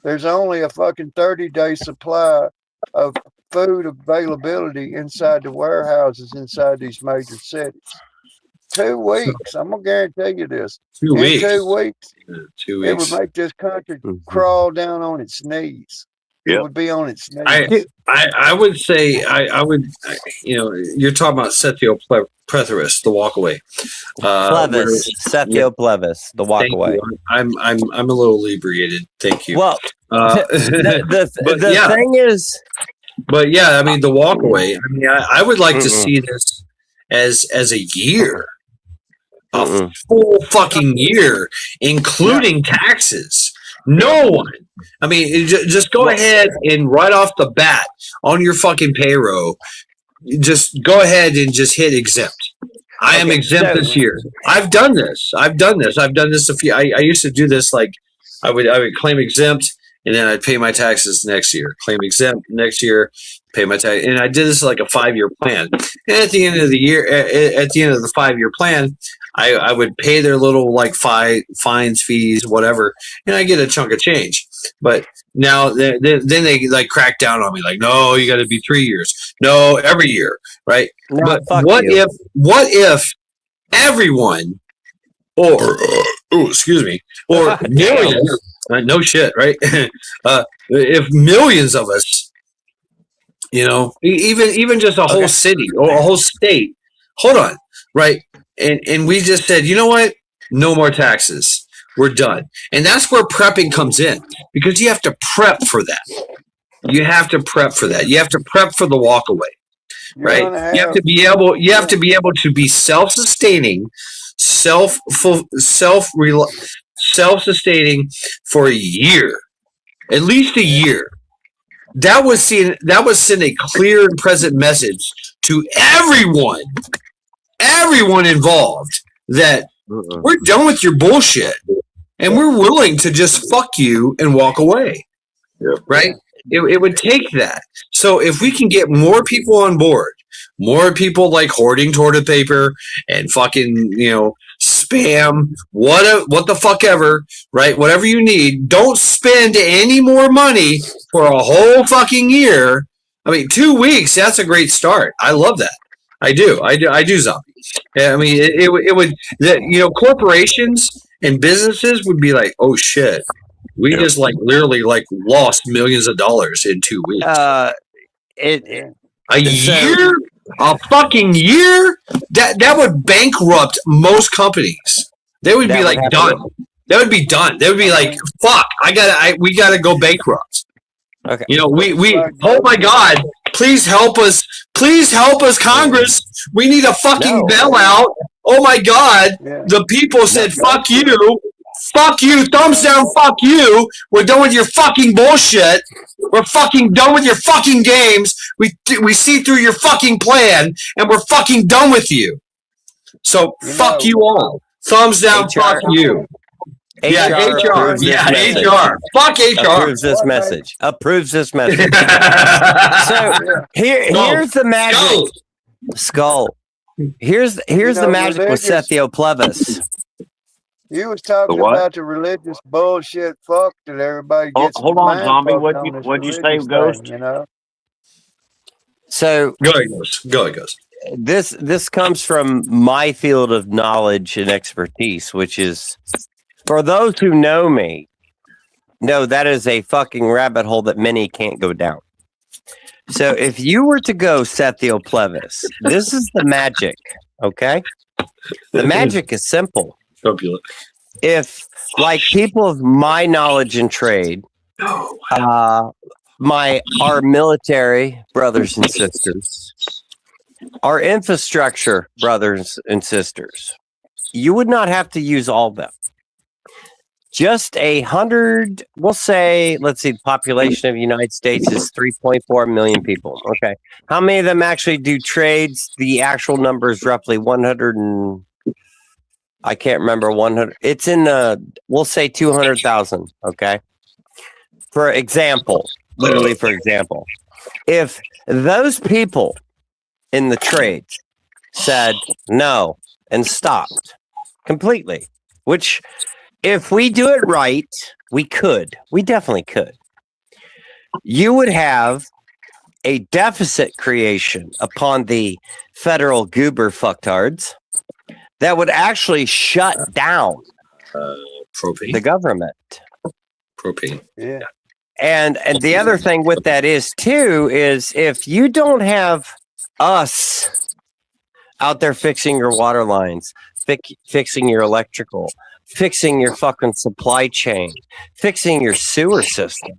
[SPEAKER 4] There's only a fucking 30-day supply of food availability inside the warehouses inside these major cities. 2 weeks. I'm going to guarantee you this.
[SPEAKER 5] 2 weeks.
[SPEAKER 4] 2 weeks.
[SPEAKER 5] 2 weeks.
[SPEAKER 4] It would make this country crawl down on its knees.
[SPEAKER 8] Yep.
[SPEAKER 4] would be on its knees.
[SPEAKER 5] I would say you're talking about Setio Plethorus, the walkaway.
[SPEAKER 9] Plevis, Setio Plevis, the
[SPEAKER 5] Thank
[SPEAKER 9] walkaway.
[SPEAKER 5] you. I'm a little inebriated. Thank you.
[SPEAKER 9] Well, the thing is,
[SPEAKER 5] but yeah, I mean the walkaway. I mean, I would like to see this as a year, a full fucking year, including taxes. No one. I mean, just go ahead and right off the bat on your fucking payroll, just go ahead and just hit exempt. I am exempt this year. I've done this. I've done this a few. I used to do this like I would claim exempt and then I'd pay my taxes next year. Claim exempt next year, pay my tax, and I did this like a 5-year plan. And at the end of the year, at the end of the 5-year plan, I would pay their little like fines, fees, whatever, and I get a chunk of change. But now then they like crack down on me, like, no, you got to be 3 years, no, every year, right?
[SPEAKER 9] No,
[SPEAKER 5] but
[SPEAKER 9] fuck
[SPEAKER 5] what
[SPEAKER 9] you.
[SPEAKER 5] if everyone, or excuse me, or millions, no shit, right? If millions of us, even just a whole city or a whole state, hold on, right? And we just said, you know what? No more taxes. We're done. And that's where prepping comes in, because you have to prep for that. You have to prep for that. You have to prep for the walkaway, right? You have to be able to be self-sustaining, self-sustaining for a year, at least a year. That would send a clear and present message to everyone involved that we're done with your bullshit and we're willing to just fuck you and walk away. Right? It would take that. So if we can get more people on board, more people like hoarding toilet paper and fucking, spam, what the fuck ever, right? Whatever you need, don't spend any more money for a whole fucking year. I mean, 2 weeks, that's a great start. I love that. I do, Zombie. I mean, it would, corporations and businesses would be like, oh shit, we just like literally like lost millions of dollars in 2 weeks. A year? A fucking year? That would bankrupt most companies. They would be like done. That would be done. They would be like, fuck, we gotta go bankrupt.
[SPEAKER 9] Okay.
[SPEAKER 5] Oh my God, please help us. Please help us, Congress. We need a fucking bailout. Oh my God. The people said, fuck you. Fuck you. Thumbs down. Fuck you. We're done with your fucking bullshit. We're fucking done with your fucking games. We see through your fucking plan and we're fucking done with you. So fuck you all. Thumbs down.
[SPEAKER 9] HR.
[SPEAKER 5] Fuck you. Yeah, HR. Yeah, HR. Fuck HR.
[SPEAKER 9] Approves this message. Approves this message. So here's the magic. Skull. Here's the magic with Setio Plevis.
[SPEAKER 4] You was talking about the religious bullshit fuck that everybody gets.
[SPEAKER 8] Hold on, Zombie. What'd you say, Ghost?
[SPEAKER 9] So
[SPEAKER 5] go ahead, Ghost.
[SPEAKER 9] This comes from my field of knowledge and expertise, which is, for those who know me, know that is a fucking rabbit hole that many can't go down. So if you were to go Setio Plevis, this is the magic, okay? The magic is simple. If, like, people of my knowledge and trade, our military brothers and sisters, our infrastructure brothers and sisters, you would not have to use all of them. Just 100, we'll say, let's see, the population of the United States is 3.4 million people. Okay. How many of them actually do trades? The actual number is roughly 100 and I can't remember 100. It's in we'll say 200,000. Okay. For example, literally for example, if those people in the trades said no and stopped completely, which if we do it right, we definitely could. You would have a deficit creation upon the federal goober fucktards that would actually shut down
[SPEAKER 5] propane.
[SPEAKER 9] The government.
[SPEAKER 5] Propane.
[SPEAKER 4] Yeah.
[SPEAKER 9] And the other thing with that is too is if you don't have us out there fixing your water lines, fixing your electrical, fixing your fucking supply chain, fixing your sewer system.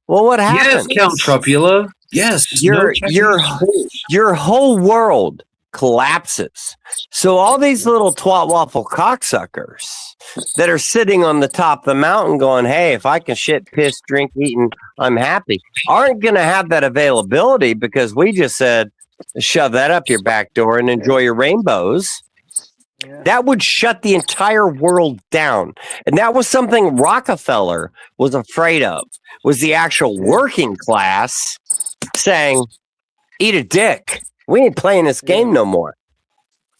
[SPEAKER 9] Well, what happens?
[SPEAKER 5] Yes, Count Trupula. Yes.
[SPEAKER 9] Your whole world collapses. So all these little twat waffle cocksuckers that are sitting on the top of the mountain going, hey, if I can shit, piss, drink, eat, and I'm happy, aren't going to have that availability because we just said, shove that up your back door and enjoy your rainbows.
[SPEAKER 4] Yeah.
[SPEAKER 9] That would shut the entire world down. And that was something Rockefeller was afraid of, was the actual working class saying, eat a dick. We ain't playing this game no more.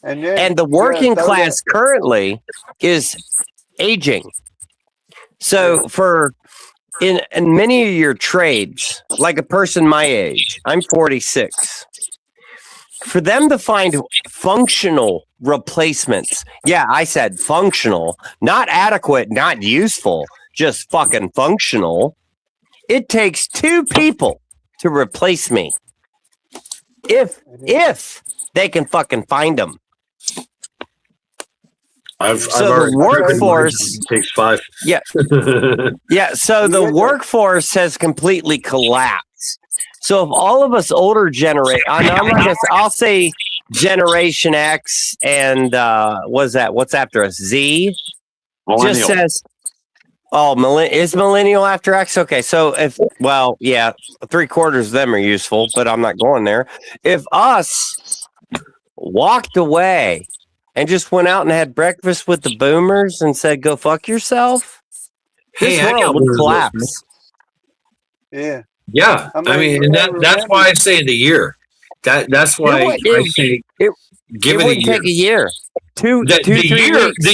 [SPEAKER 9] And the working class currently is aging. So for in many of your trades, like a person my age, I'm 46. For them to find functional replacements, yeah, I said functional, not adequate, not useful, just fucking functional. It takes 2 people to replace me. If they can fucking find them.
[SPEAKER 5] The
[SPEAKER 9] workforce
[SPEAKER 5] takes 5.
[SPEAKER 9] Yeah. Yeah. So the workforce has completely collapsed. So if all of us older generation, I'll say Generation X and what's after us? Z just says, is millennial after X? Okay. So if, 3/4 of them are useful, but I'm not going there. If us walked away and just went out and had breakfast with the boomers and said, go fuck yourself, this world would collapse.
[SPEAKER 4] Yeah.
[SPEAKER 5] Yeah. I mean, and that's why I say the year. That's why I say give it a year.
[SPEAKER 9] Take a year.
[SPEAKER 5] The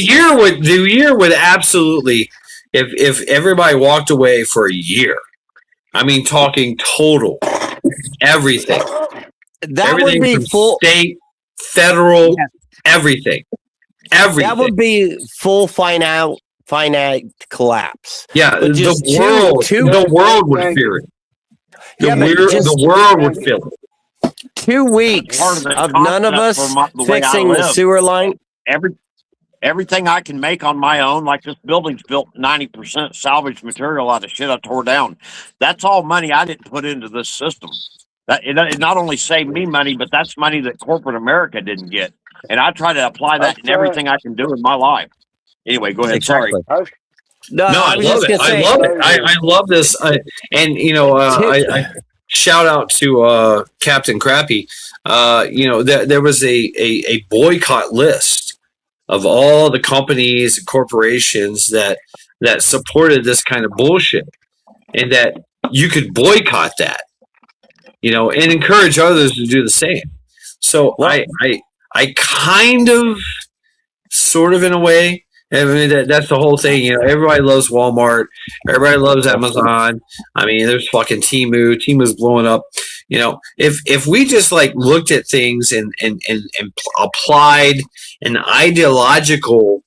[SPEAKER 5] year would absolutely, if everybody walked away for a year, I mean, talking total, everything.
[SPEAKER 9] Everything
[SPEAKER 5] would be full state, federal, everything.
[SPEAKER 9] That would be full finite collapse.
[SPEAKER 5] Yeah, the world would fear it. The world would feel it.
[SPEAKER 9] 2 weeks of none of us fixing the sewer line.
[SPEAKER 8] Everything I can make on my own, like this building's built 90% salvage material out of shit I tore down. That's all money I didn't put into this system. It not only saved me money, but that's money that corporate America didn't get. And I try to apply that in everything I can do in my life. Anyway, go ahead.
[SPEAKER 9] Exactly.
[SPEAKER 8] Sorry.
[SPEAKER 5] No, I love it. I love this. I shout out to Captain Crappy. There was a boycott list of all the companies and corporations that supported this kind of bullshit, and that you could boycott that, and encourage others to do the same. So I kind of, sort of in a way. I mean, that's the whole thing. Everybody loves Walmart. Everybody loves Amazon. I mean, there's fucking Temu. Temu's blowing up. If we just looked at things and applied an ideological,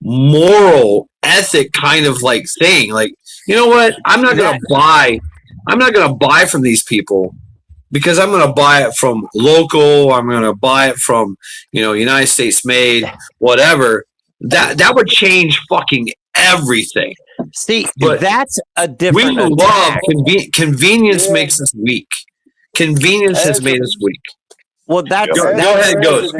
[SPEAKER 5] moral, ethic kind of thing, you know what? I'm not gonna buy from these people because I'm gonna buy it from local. I'm gonna buy it from United States made, whatever. That would change fucking everything.
[SPEAKER 9] See, but that's a different.
[SPEAKER 5] We love convenience makes us weak. Convenience has made us weak.
[SPEAKER 9] Well, go
[SPEAKER 5] ahead, Ghost.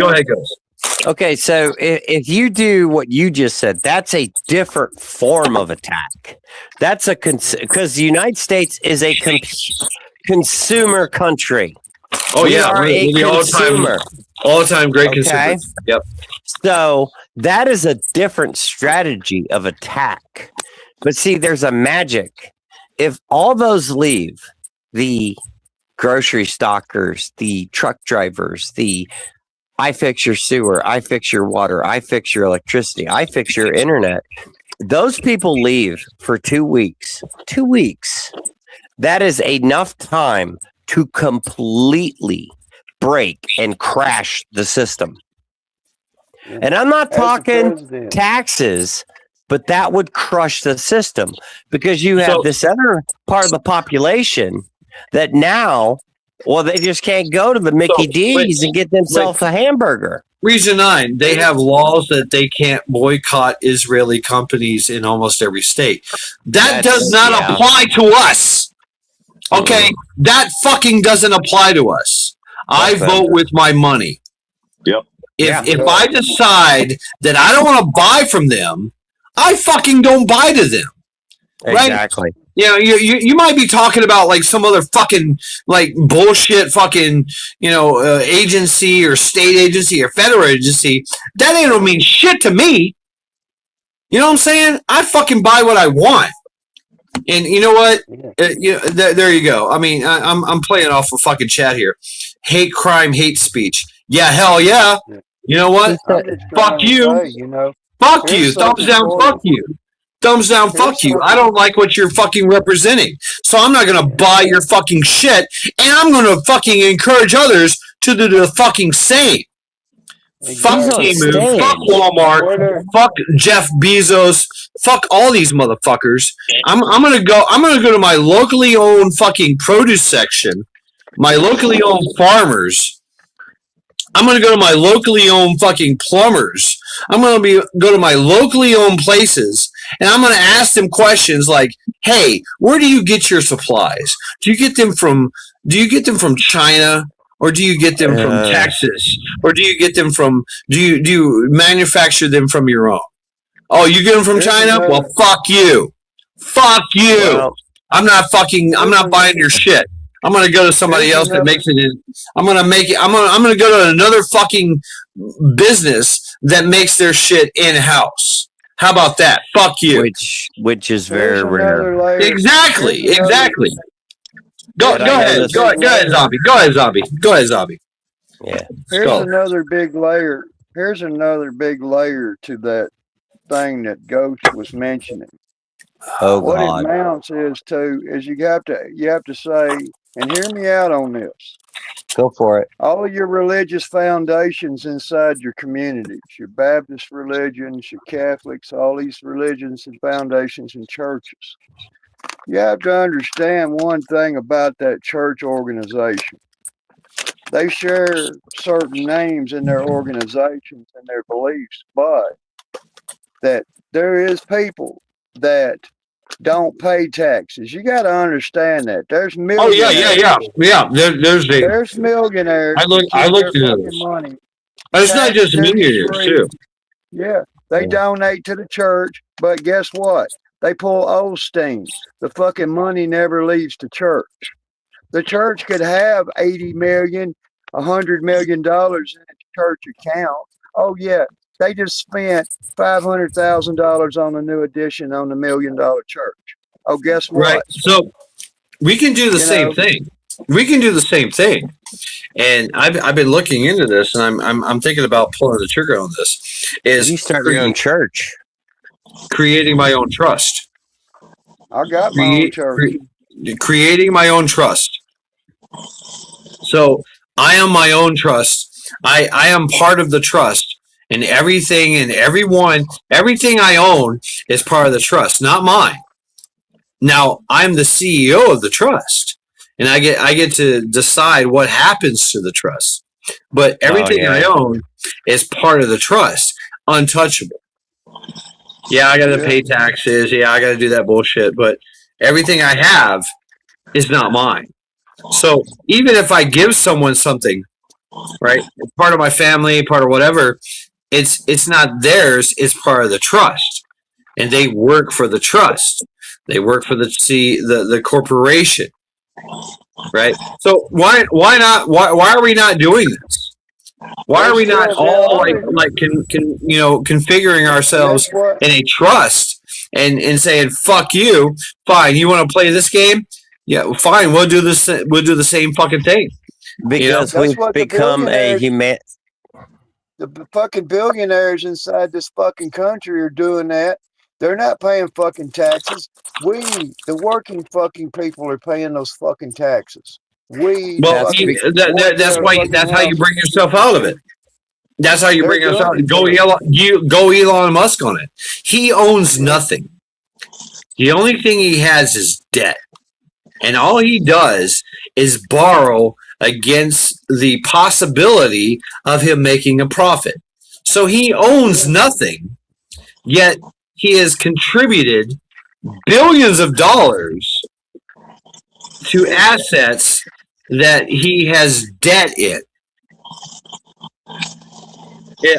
[SPEAKER 9] Okay, so if you do what you just said, that's a different form of attack. That's because the United States is a consumer country.
[SPEAKER 5] Oh yeah, we're the all-time great consumer. Yep.
[SPEAKER 9] So that is a different strategy of attack. But see, there's a magic. If all those leave, the grocery stockers, the truck drivers, I fix your sewer, I fix your water, I fix your electricity, I fix your internet. Those people leave for 2 weeks. 2 weeks. That is enough time to completely break and crash the system. And I'm not talking taxes. but that would crush the system because you have
[SPEAKER 5] So-
[SPEAKER 9] this other part of the population that now, well, they just can't go to the Mickey D's and get themselves a hamburger.
[SPEAKER 5] Region 9, they have laws that they can't boycott Israeli companies in almost every state. That does not apply to us. Okay? That fucking doesn't apply to us. I vote with my money.
[SPEAKER 8] Yep.
[SPEAKER 5] If I decide that I don't want to buy from them, I fucking don't buy to them. Right?
[SPEAKER 9] Exactly.
[SPEAKER 5] You know, you might be talking about like some other fucking like bullshit fucking, you know, agency or state agency or federal agency. That ain't don't mean shit to me. You know what I'm saying? I fucking buy what I want. And you know what? There you go. I mean, I'm playing off a fucking chat here. Hate crime, hate speech. Yeah, hell yeah. You know what? Fuck you. Fuck you. Thumbs down. Fuck you. Thumbs down, fuck you. I don't like what you're fucking representing. So I'm not going to buy your fucking shit, and I'm going to fucking encourage others to do the fucking same. Fuck Temu, fuck Walmart, fuck Jeff Bezos, fuck all these motherfuckers. I'm going to go to my locally owned fucking produce section, my locally owned farmers. I'm going to go to my locally owned fucking plumbers. I'm going to go to my locally owned places, and I'm going to ask them questions like, "Hey, where do you get your supplies? Do you get them from China, or do you get them from Texas, or do you get them from do you manufacture them from your own? Oh, you get them from China? Well, fuck you. Fuck you.
[SPEAKER 9] Well,
[SPEAKER 5] I'm not buying your shit. I'm gonna go to somebody else that makes it. I'm gonna go to another fucking business that makes their shit in house. How about that? Fuck you.
[SPEAKER 9] Which is very rare.
[SPEAKER 5] Exactly. Go ahead, Zombie. Go ahead, Zombie.
[SPEAKER 9] Yeah.
[SPEAKER 4] Here's another big layer. Here's another big layer to that thing that Ghost was mentioning.
[SPEAKER 9] Oh
[SPEAKER 4] what
[SPEAKER 9] God.
[SPEAKER 4] it amounts is you have to say, and hear me out on this.
[SPEAKER 9] Go for it.
[SPEAKER 4] All of your religious foundations inside your communities, your Baptist religions, your Catholics, all these religions and foundations and churches. You have to understand one thing about that church organization. They share certain names in their organizations and their beliefs, but that there is people that don't pay taxes. You got to understand that. There's millionaires.
[SPEAKER 5] Yeah.
[SPEAKER 4] There's millionaires.
[SPEAKER 5] I looked into this.
[SPEAKER 4] Money.
[SPEAKER 5] It's not just millionaires too.
[SPEAKER 4] Yeah, they donate to the church, but guess what? They pull Osteen. The fucking money never leaves the church. The church could have $80 million, $100 million in its church account. Oh yeah, they just spent $500,000 on a new addition on the $1 million church. Oh, guess what?
[SPEAKER 5] Right. So we can do the same thing. We can do the same thing. And I've been looking into this, and I'm thinking about pulling the trigger on this. Is
[SPEAKER 9] you start your own church?
[SPEAKER 5] Creating my own trust.
[SPEAKER 4] I got my own church.
[SPEAKER 5] Creating my own trust. So I am my own trust. I am part of the trust. And everything and everything I own is part of the trust, not mine. Now I'm the CEO of the trust, and I get to decide what happens to the trust. But everything I own is part of the trust, untouchable. Yeah, I got to pay taxes. Yeah, I got to do that bullshit. But everything I have is not mine. So even if I give someone something, right, part of my family, part of whatever, it's not theirs. It's part of the trust, and they work for the trust. They work for the corporation, right? So why are we not doing this? Why are we not all configuring ourselves in a trust and saying fuck you? Fine, you want to play this game? Yeah, fine. We'll do this. We'll do the same fucking thing
[SPEAKER 9] because we've become a human.
[SPEAKER 4] The fucking billionaires inside this fucking country are doing that. They're not paying fucking taxes. We, the working fucking people, are paying those fucking taxes. That's how you bring
[SPEAKER 5] yourself out of it. That's how you
[SPEAKER 4] They're
[SPEAKER 5] bring us out.
[SPEAKER 4] doing
[SPEAKER 5] Go
[SPEAKER 4] it.
[SPEAKER 5] Elon Musk on it. He owns nothing. The only thing he has is debt. And all he does is borrow against the possibility of him making a profit. So he owns nothing, yet he has contributed billions of dollars to assets that he has debt in.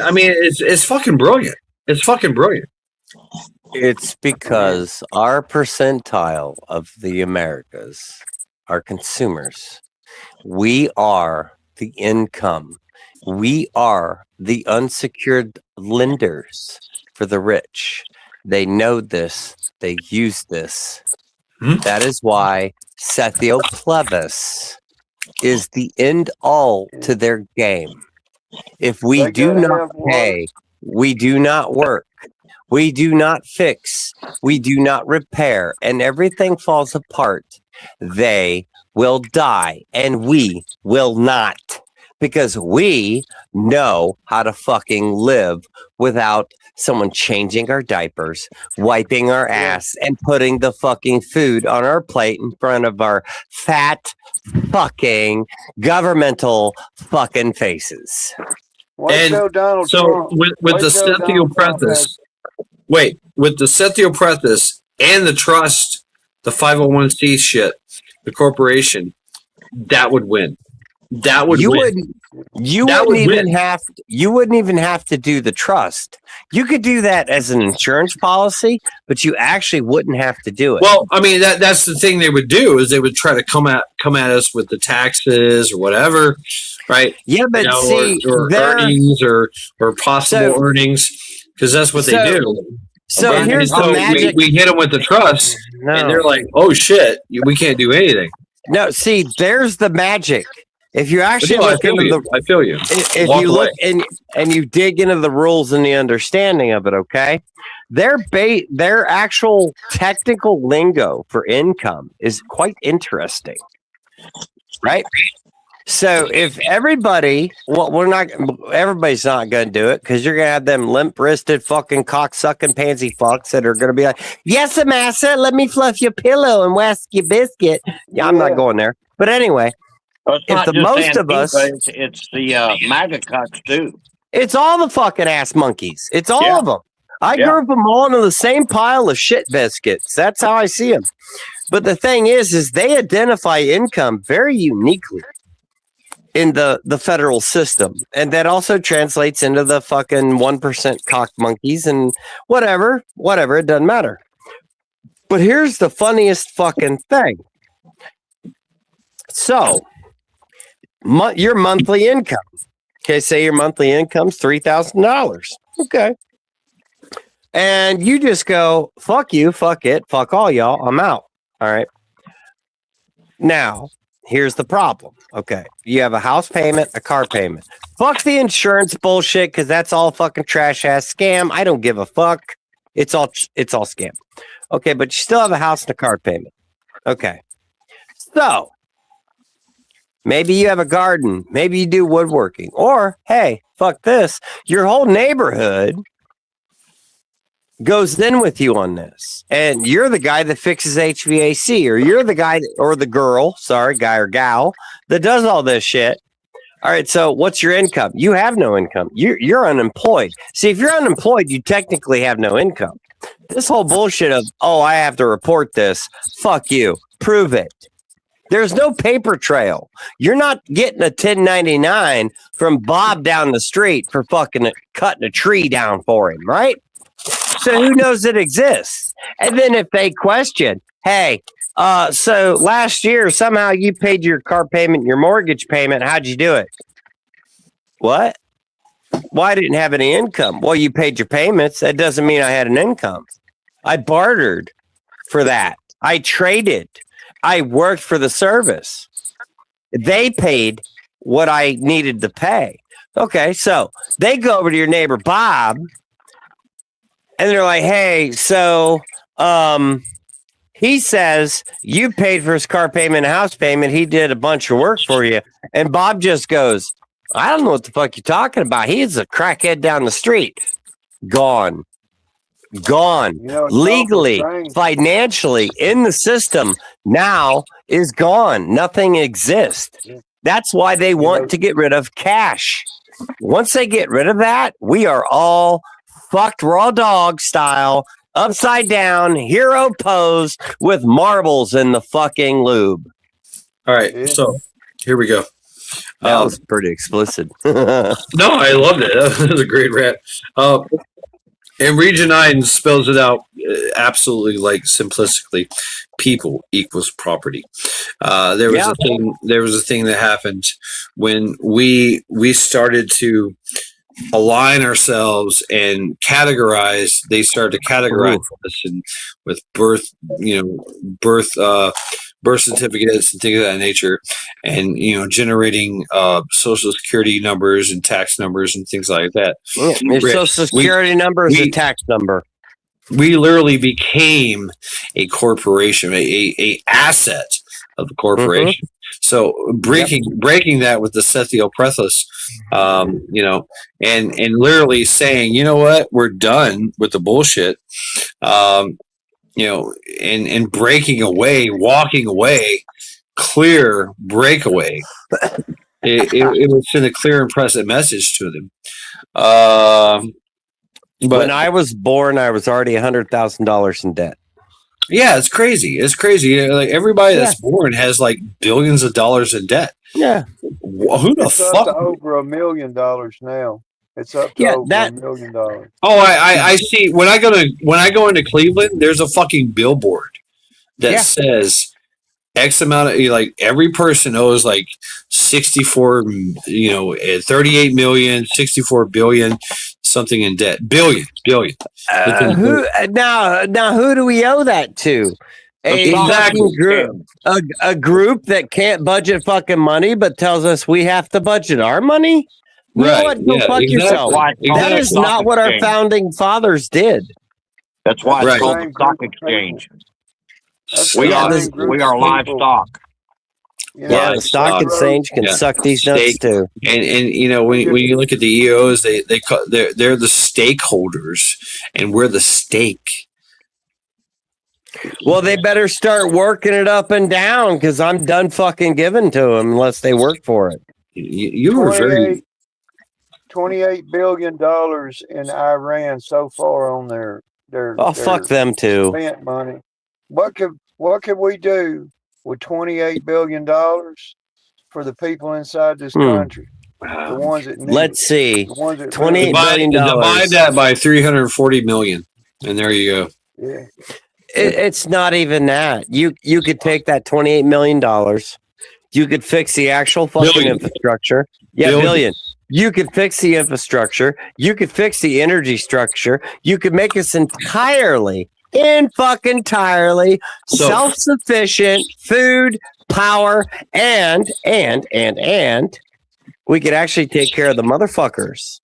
[SPEAKER 5] I mean, it's fucking brilliant. It's fucking brilliant.
[SPEAKER 9] It's because our percentile of the Americas are consumers. We are the income. We are the unsecured lenders for the rich. They know this. They use this. That is why Setio Plebis is the end all to their game. If we
[SPEAKER 4] They
[SPEAKER 9] do
[SPEAKER 4] gotta
[SPEAKER 9] not
[SPEAKER 4] have water.
[SPEAKER 9] pay, we do not work, we do not fix, we do not repair, and everything falls apart, they will die, and we will not. Because we know how to fucking live without someone changing our diapers, wiping our ass, and putting the fucking food on our plate in front of our fat fucking governmental fucking faces.
[SPEAKER 4] Wait till Donald
[SPEAKER 5] So
[SPEAKER 4] Trump.
[SPEAKER 5] with
[SPEAKER 4] wait
[SPEAKER 5] the
[SPEAKER 4] till Donald Trump has-
[SPEAKER 5] with the Setioprethis and the trust, the 501c shit, the corporation, that would win. That would
[SPEAKER 9] You
[SPEAKER 5] win.
[SPEAKER 9] wouldn't. You
[SPEAKER 5] That
[SPEAKER 9] wouldn't
[SPEAKER 5] would
[SPEAKER 9] even
[SPEAKER 5] win.
[SPEAKER 9] have. You wouldn't even have to do the trust. You could do that as an insurance policy, but you actually wouldn't have to do it.
[SPEAKER 5] Well, I mean that's the thing they would do is they would try to come at us with the taxes or whatever, right?
[SPEAKER 9] Yeah, but
[SPEAKER 5] You know,
[SPEAKER 9] see,
[SPEAKER 5] or
[SPEAKER 9] they're-
[SPEAKER 5] earnings or possible
[SPEAKER 9] So-
[SPEAKER 5] earnings because that's what they
[SPEAKER 9] so-
[SPEAKER 5] do.
[SPEAKER 9] So
[SPEAKER 5] And
[SPEAKER 9] here's
[SPEAKER 5] so
[SPEAKER 9] the magic.
[SPEAKER 5] We hit them with the trust, and they're
[SPEAKER 9] No,
[SPEAKER 5] like, "Oh shit, we can't do anything."
[SPEAKER 9] no. See, there's the magic. If you actually
[SPEAKER 5] No, I
[SPEAKER 9] look
[SPEAKER 5] feel
[SPEAKER 9] into
[SPEAKER 5] you.
[SPEAKER 9] the
[SPEAKER 5] I feel you.
[SPEAKER 9] if
[SPEAKER 5] Walk
[SPEAKER 9] you look
[SPEAKER 5] away.
[SPEAKER 9] and you dig into the rules and the understanding of it, okay, their actual technical lingo for income is quite interesting, right? So if everybody, well, everybody's not going to do it because you're going to have them limp-wristed fucking cock-sucking pansy fucks that are going to be like, yes, massa, let me fluff your pillow and wax your biscuit. Yeah, I'm not going there. But anyway,
[SPEAKER 8] Well, it's
[SPEAKER 9] If
[SPEAKER 8] not
[SPEAKER 9] the
[SPEAKER 8] just
[SPEAKER 9] most of
[SPEAKER 8] Antifa,
[SPEAKER 9] us-
[SPEAKER 8] it's the MAGA cuts too.
[SPEAKER 9] it's all the fucking ass monkeys. It's all
[SPEAKER 8] Yeah.
[SPEAKER 9] of them. I
[SPEAKER 8] Yeah.
[SPEAKER 9] group them all into the same pile of shit biscuits. That's how I see them. But the thing is they identify income very uniquely in the federal system. And that also translates into the fucking 1% cock monkeys and whatever, it doesn't matter. But here's the funniest fucking thing. So, your monthly income. Okay, say your monthly income's $3,000. Okay. And you just go, fuck you, fuck it, fuck all y'all, I'm out. All right. Now, here's the problem. Okay. You have a house payment, a car payment. Fuck the insurance bullshit, because that's all fucking trash ass scam. I don't give a fuck. It's all scam. Okay, but you still have a house and a car payment. Okay. So maybe you have a garden. Maybe you do woodworking. Or, hey, fuck this. Your whole neighborhood goes in with you on this. And you're the guy that fixes HVAC, or you're the guy or the girl, guy or gal, that does all this shit. All right, so what's your income? You have no income. You're unemployed. See, if you're unemployed, you technically have no income. This whole bullshit of, oh, I have to report this. Fuck you. Prove it. There's no paper trail. You're not getting a 1099 from Bob down the street for fucking cutting a tree down for him, right? So who knows it exists? And then if they question, hey, so last year somehow you paid your car payment, your mortgage payment. How'd you do it? What? Well, I didn't have any income. Well, you paid your payments. That doesn't mean I had an income. I bartered for that. I traded. I worked for the service. They paid what I needed to pay. Okay, so they go over to your neighbor Bob, and they're like, "Hey, so he says you paid for his car payment and house payment. He did a bunch of work for you." And Bob just goes, I don't know what the fuck you're talking about. He is a crackhead down the street. Gone. Gone.
[SPEAKER 4] You know, it's
[SPEAKER 9] Legally,
[SPEAKER 4] awful strange.
[SPEAKER 9] financially, in the system, now is gone. Nothing exists. That's why they want to get rid of cash. Once they get rid of that, we are all fucked raw dog style, upside down, hero pose with marbles in the fucking lube.
[SPEAKER 5] All right,
[SPEAKER 4] Yeah.
[SPEAKER 5] so here we go.
[SPEAKER 9] That was pretty explicit.
[SPEAKER 5] No, I loved it. That was a great rant. And Region 9 spells it out absolutely like simplistically. People equals property. There was a thing that happened when we started to align ourselves and categorize. They started to categorize us and with birth certificates and things of that nature, and generating social security numbers and tax numbers and things like that.
[SPEAKER 9] Your social security number is a tax number.
[SPEAKER 5] We literally became a corporation, a asset of the corporation. So breaking that with the Sethiel Prethos, and literally saying, you know what, we're done with the bullshit. And breaking away, walking away, clear breakaway. It would send a clear and present message to them. But
[SPEAKER 9] when I was born, I was already $100,000 in debt.
[SPEAKER 5] Yeah, it's crazy. It's crazy. Like everybody that's born has like billions of dollars in debt.
[SPEAKER 9] Yeah.
[SPEAKER 5] Who the
[SPEAKER 4] It's up
[SPEAKER 5] fuck?
[SPEAKER 4] to over $1 million now. It's up to over $1 million.
[SPEAKER 5] Oh, I see. When I go into Cleveland, there's a fucking billboard that says X amount of, like, every person owes like 68 million, 64 billion, something in debt. Billion.
[SPEAKER 9] Who do we owe that to? A group that can't budget fucking money, but tells us we have to budget our money. You know what? Go fuck yourself. That is not what our founding fathers did.
[SPEAKER 8] That's why it's called the stock exchange. We are livestock.
[SPEAKER 9] The stock exchange can suck these nuts too.
[SPEAKER 5] And when you look at the EOs, they're the stakeholders, and we're the stake.
[SPEAKER 9] Well, they better start working it up and down, because I'm done fucking giving to them unless they work for it.
[SPEAKER 5] You were very
[SPEAKER 4] $28 billion in Iran so far on their
[SPEAKER 9] fuck them too.
[SPEAKER 4] Spent money. What could we do with $28 billion for the people inside this country? The ones that need
[SPEAKER 9] Let's see.
[SPEAKER 4] $28
[SPEAKER 9] billion.
[SPEAKER 5] Divide that by 340 million, and there you go.
[SPEAKER 4] Yeah.
[SPEAKER 9] It's not even that. You could take that $28 million. You could fix the actual fucking infrastructure. Yeah, billion. You could fix the infrastructure. You could fix the energy structure. You could make us entirely self-sufficient food, power, and we could actually take care of the motherfuckers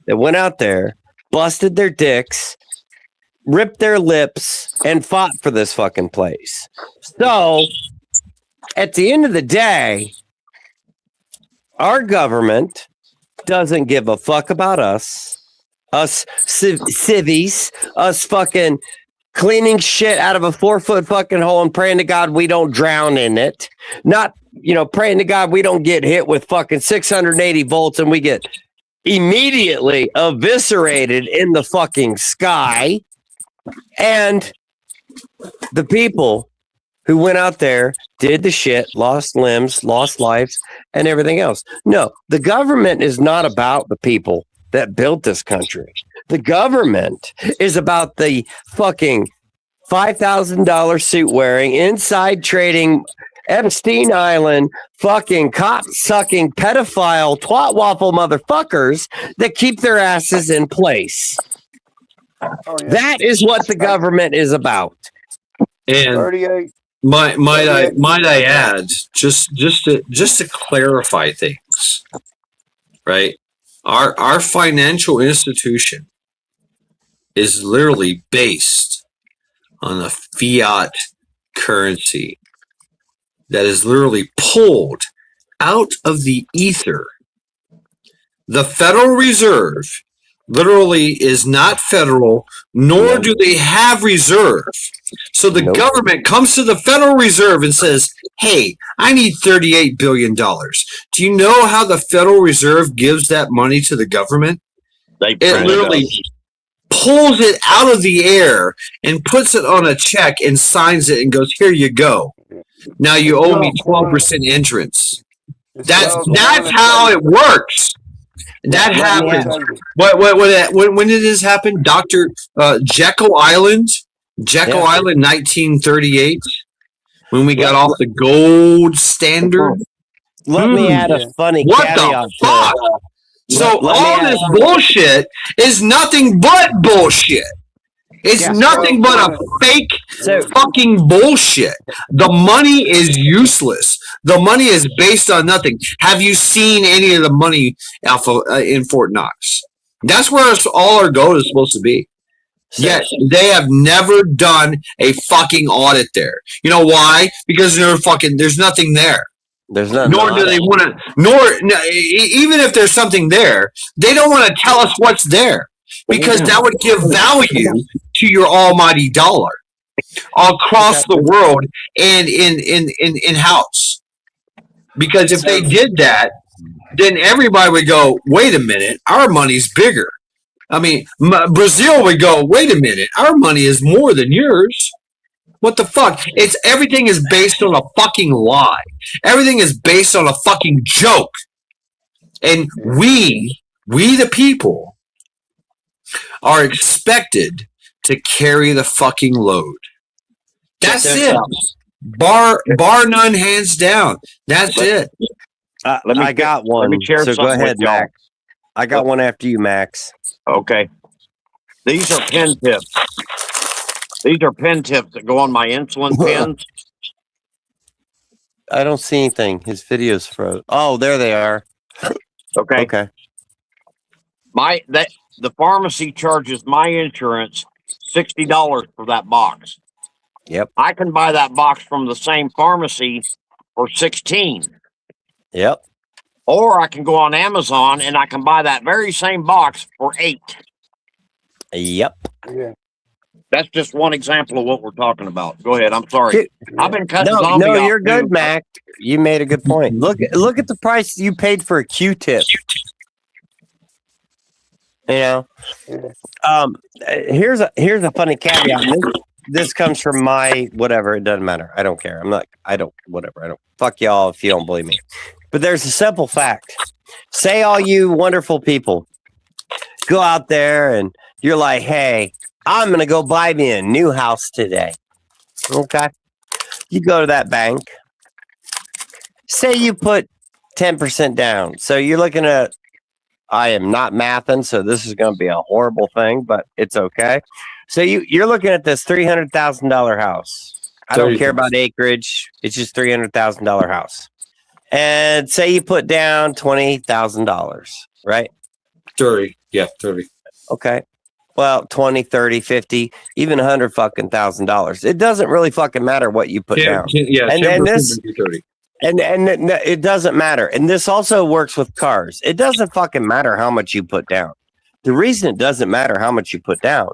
[SPEAKER 9] that went out there, busted their dicks, ripped their lips, and fought for this fucking place. So, at the end of the day, our government doesn't give a fuck about us civvies, us fucking cleaning shit out of a 4-foot fucking hole and praying to God we don't drown in it. Not, praying to God we don't get hit with fucking 680 volts and we get immediately eviscerated in the fucking sky. And the people who went out there, did the shit, lost limbs, lost lives, and everything else. No, the government is not about the people that built this country. The government is about the fucking $5,000 suit wearing, inside trading, Epstein Island, fucking cop sucking, pedophile, twat waffle motherfuckers that keep their asses in place. That is what the government is about.
[SPEAKER 5] And
[SPEAKER 4] 38.
[SPEAKER 5] might I add, just to clarify things, right? Our financial institution is literally based on a fiat currency that is literally pulled out of the ether the Federal Reserve literally is not federal, nor do they have reserve. So the government comes to the Federal Reserve and says, hey, I need $38 billion. Do you know how the Federal Reserve gives that money to the government? It literally pulls it out of the air and puts it on a check and signs it and goes, here you go. Now you owe me 12% interest. That's how it works. That happened. When did this happen? Dr. Jekyll Island? Jekyll Island, 1938, when we got off the gold standard.
[SPEAKER 9] Let me add a funny caveat.
[SPEAKER 5] What the fuck? So all this bullshit is nothing but bullshit. It's nothing but a fake fucking bullshit. The money is useless. The money is based on nothing. Have you seen any of the money in Fort Knox? That's where all our gold is supposed to be. Yet they have never done a fucking audit there. You know why? Because there's nothing there.
[SPEAKER 9] There's nothing.
[SPEAKER 5] Nor do they want to. Even if there's something there, they don't want to tell us what's there, because that would give value to your almighty dollar across the world and in house. Because if they did that, then everybody would go, wait a minute, our money's bigger. I mean, Brazil would go, wait a minute, our money is more than yours. What the fuck? Everything is based on a fucking lie. Everything is based on a fucking joke. And we the people, are expected to carry the fucking load. That's it. Bar none, hands down. That's it.
[SPEAKER 9] I got one. So go ahead, Max. I got one after you, Max.
[SPEAKER 8] Okay. These are pen tips. These are pen tips that go on my insulin pens.
[SPEAKER 9] I don't see anything. His video's froze. Oh, there they are.
[SPEAKER 8] Okay.
[SPEAKER 9] Okay.
[SPEAKER 8] The pharmacy charges my insurance $60 for that box.
[SPEAKER 9] Yep.
[SPEAKER 8] I can buy that box from the same pharmacy for $16.
[SPEAKER 9] Yep.
[SPEAKER 8] Or I can go on Amazon and I can buy that very same box for $8.
[SPEAKER 9] Yep.
[SPEAKER 4] Yeah.
[SPEAKER 8] That's just one example of what we're talking about. Go ahead. I'm sorry. I've been cutting zombie
[SPEAKER 9] No,
[SPEAKER 8] off
[SPEAKER 9] you're good,
[SPEAKER 8] too.
[SPEAKER 9] Mac. You made a good point. Look at the price you paid for a Q-tip. You know, here's a funny caveat. This comes from my whatever. It doesn't matter. I don't care. I don't fuck y'all if you don't believe me. But there's a simple fact. Say all you wonderful people go out there and you're like, hey, I'm going to go buy me a new house today. Okay. You go to that bank. Say you put 10% down. So you're looking at, I am not mathing, so this is going to be a horrible thing, but it's okay. So you're looking at this $300,000 house. I don't care about acreage. It's just $300,000 house. And say you put down $20,000, right?
[SPEAKER 5] 30. Yeah, 30.
[SPEAKER 9] Okay. Well, 20, 30, 50, even $100,000. It doesn't really fucking matter what you put down.
[SPEAKER 5] Yeah,
[SPEAKER 9] and this
[SPEAKER 5] 30.
[SPEAKER 9] and it doesn't matter. And this also works with cars. It doesn't fucking matter how much you put down. The reason it doesn't matter how much you put down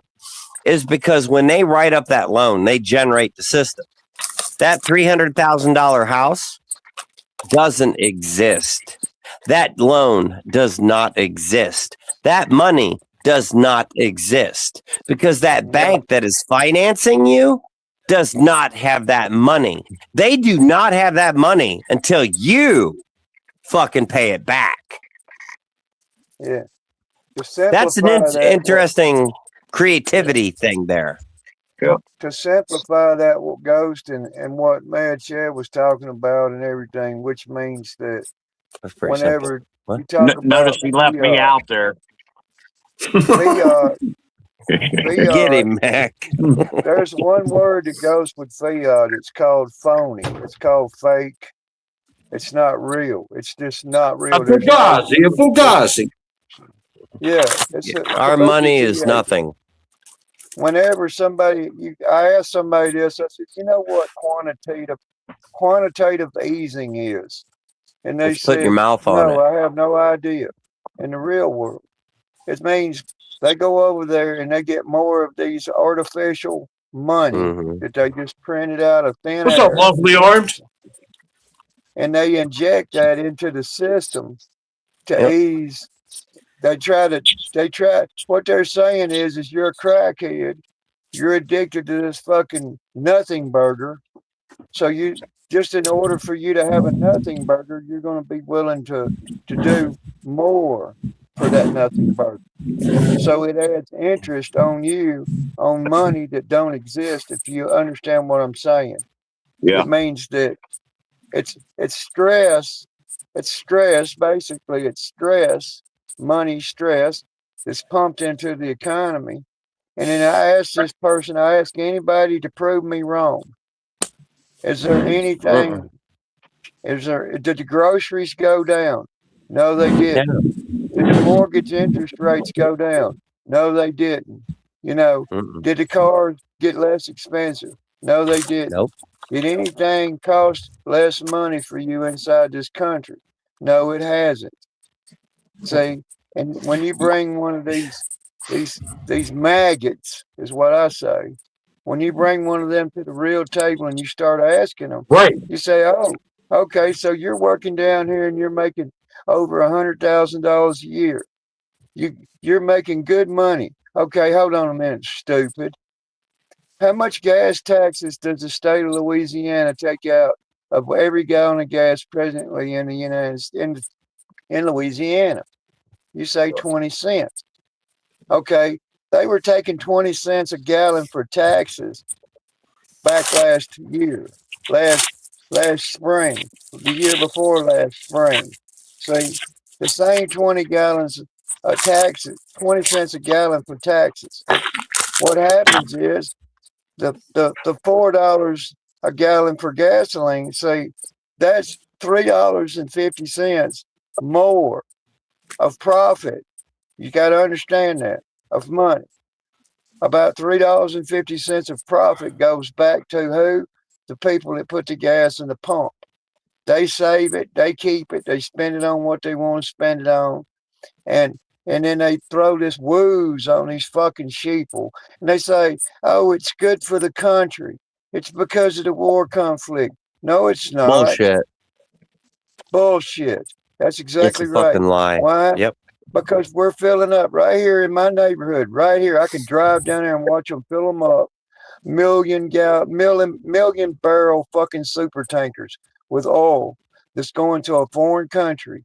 [SPEAKER 9] is because when they write up that loan, they generate the system. That $300,000 house doesn't exist. That loan does not exist. That money does not exist because that bank that is financing you does not have that money. They do not have that money until you fucking pay it back.
[SPEAKER 4] Yeah.
[SPEAKER 9] That's an interesting creativity thing there.
[SPEAKER 4] To simplify that, what Ghost and what Mad Chad was talking about and everything, which means that whenever you talk about
[SPEAKER 8] notice he left me out there.
[SPEAKER 9] Get him, Mac.
[SPEAKER 4] There's one word that goes with fiat. It's called phony. It's called fake. It's not real. It's just not real.
[SPEAKER 5] A fugazi.
[SPEAKER 4] Yeah.
[SPEAKER 9] Our money is nothing.
[SPEAKER 4] Whenever I asked somebody this, I said, you know what quantitative easing is? And they said,
[SPEAKER 9] put your mouth on it.
[SPEAKER 4] No, I have no idea. in the real world. It means they go over there and they get more of these artificial money that they just printed out of thin
[SPEAKER 5] What's
[SPEAKER 4] air.
[SPEAKER 5] up, lovely armed?
[SPEAKER 4] And they inject that into the system to ease. They try, what they're saying is you're a crackhead. You're addicted to this fucking nothing burger. So just in order for you to have a nothing burger, you're going to be willing to do more for that nothing burger. So it adds interest on you on money that don't exist, if you understand what I'm saying.
[SPEAKER 8] Yeah.
[SPEAKER 4] It means that it's stress. It's stress, basically. It's stress, money stress that's pumped into the economy. And then I ask this person, I ask anybody to prove me wrong. Is there anything, did the groceries go down? No, they didn't. Did the mortgage interest rates go down? No, they didn't. You know, did the cars get less expensive? No, they didn't.
[SPEAKER 9] Nope.
[SPEAKER 4] Did anything cost less money for you inside this country? No, it hasn't. See, and when you bring one of these maggots, is what I say. When you bring one of them to the real table and you start asking them,
[SPEAKER 5] Right.
[SPEAKER 4] you say, "Oh, okay, so you're working down here and you're making over $100,000 a year. You're making good money. Okay, hold on a minute, stupid. How much gas taxes does the state of Louisiana take out of every gallon of gas presently in the United States, in Louisiana? You say 20 cents. Okay, they were taking 20 cents a gallon for taxes back last year, last spring, the year before last spring. See, the same 20 gallons of taxes, 20 cents a gallon for taxes. What happens is the $4 a gallon for gasoline, see, that's $3.50 more of profit. You got to understand that, of money. About $3.50 of profit goes back to who? The people that put the gas in the pump. They save it, they keep it, they spend it on what they want to spend it on. And then they throw this woos on these fucking sheeple. And they say, oh, it's good for the country. It's because of the war conflict. No, it's not.
[SPEAKER 9] Bullshit.
[SPEAKER 4] Bullshit. That's exactly
[SPEAKER 9] It's a
[SPEAKER 4] right.
[SPEAKER 9] fucking lie.
[SPEAKER 4] Why?
[SPEAKER 9] Yep.
[SPEAKER 4] Because we're filling up right here in my neighborhood, right here. I can drive down there and watch them fill them up. Million barrel fucking super tankers with oil that's going to a foreign country.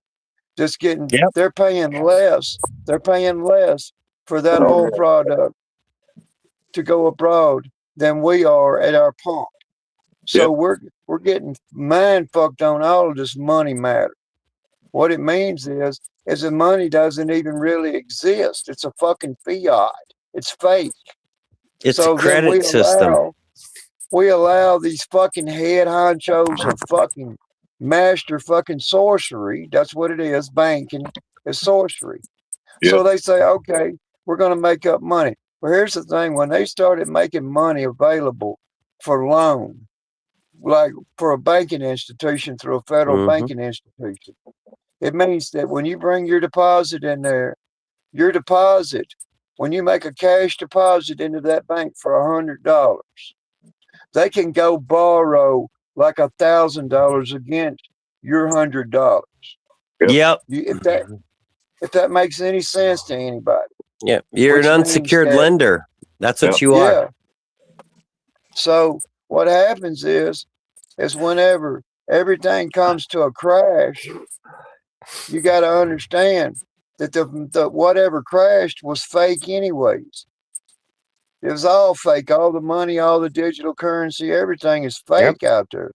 [SPEAKER 4] Just getting, they're paying less. They're paying less for that oil product to go abroad than we are at our pump. So we're getting mind fucked on all of this money matter. What it means is the money doesn't even really exist. It's a fucking fiat. It's fake.
[SPEAKER 9] It's a credit system.
[SPEAKER 4] We allow these fucking head honchos of fucking master fucking sorcery. That's what it is. Banking is sorcery. So they say, okay, we're going to make up money. Well, here's the thing. When they started making money available for loan, like for a banking institution through a federal banking institution, it means that when you bring your deposit in there, your deposit, when you make a cash deposit into that bank for $100, they can go borrow like $1,000 against your $100.
[SPEAKER 9] Yep.
[SPEAKER 4] If that makes any sense to anybody.
[SPEAKER 9] Yep. You're an unsecured lender. That's what you are.
[SPEAKER 4] So what happens is whenever everything comes to a crash, you got to understand that the whatever crashed was fake anyways. It was all fake. All the money, all the digital currency, everything is fake out there.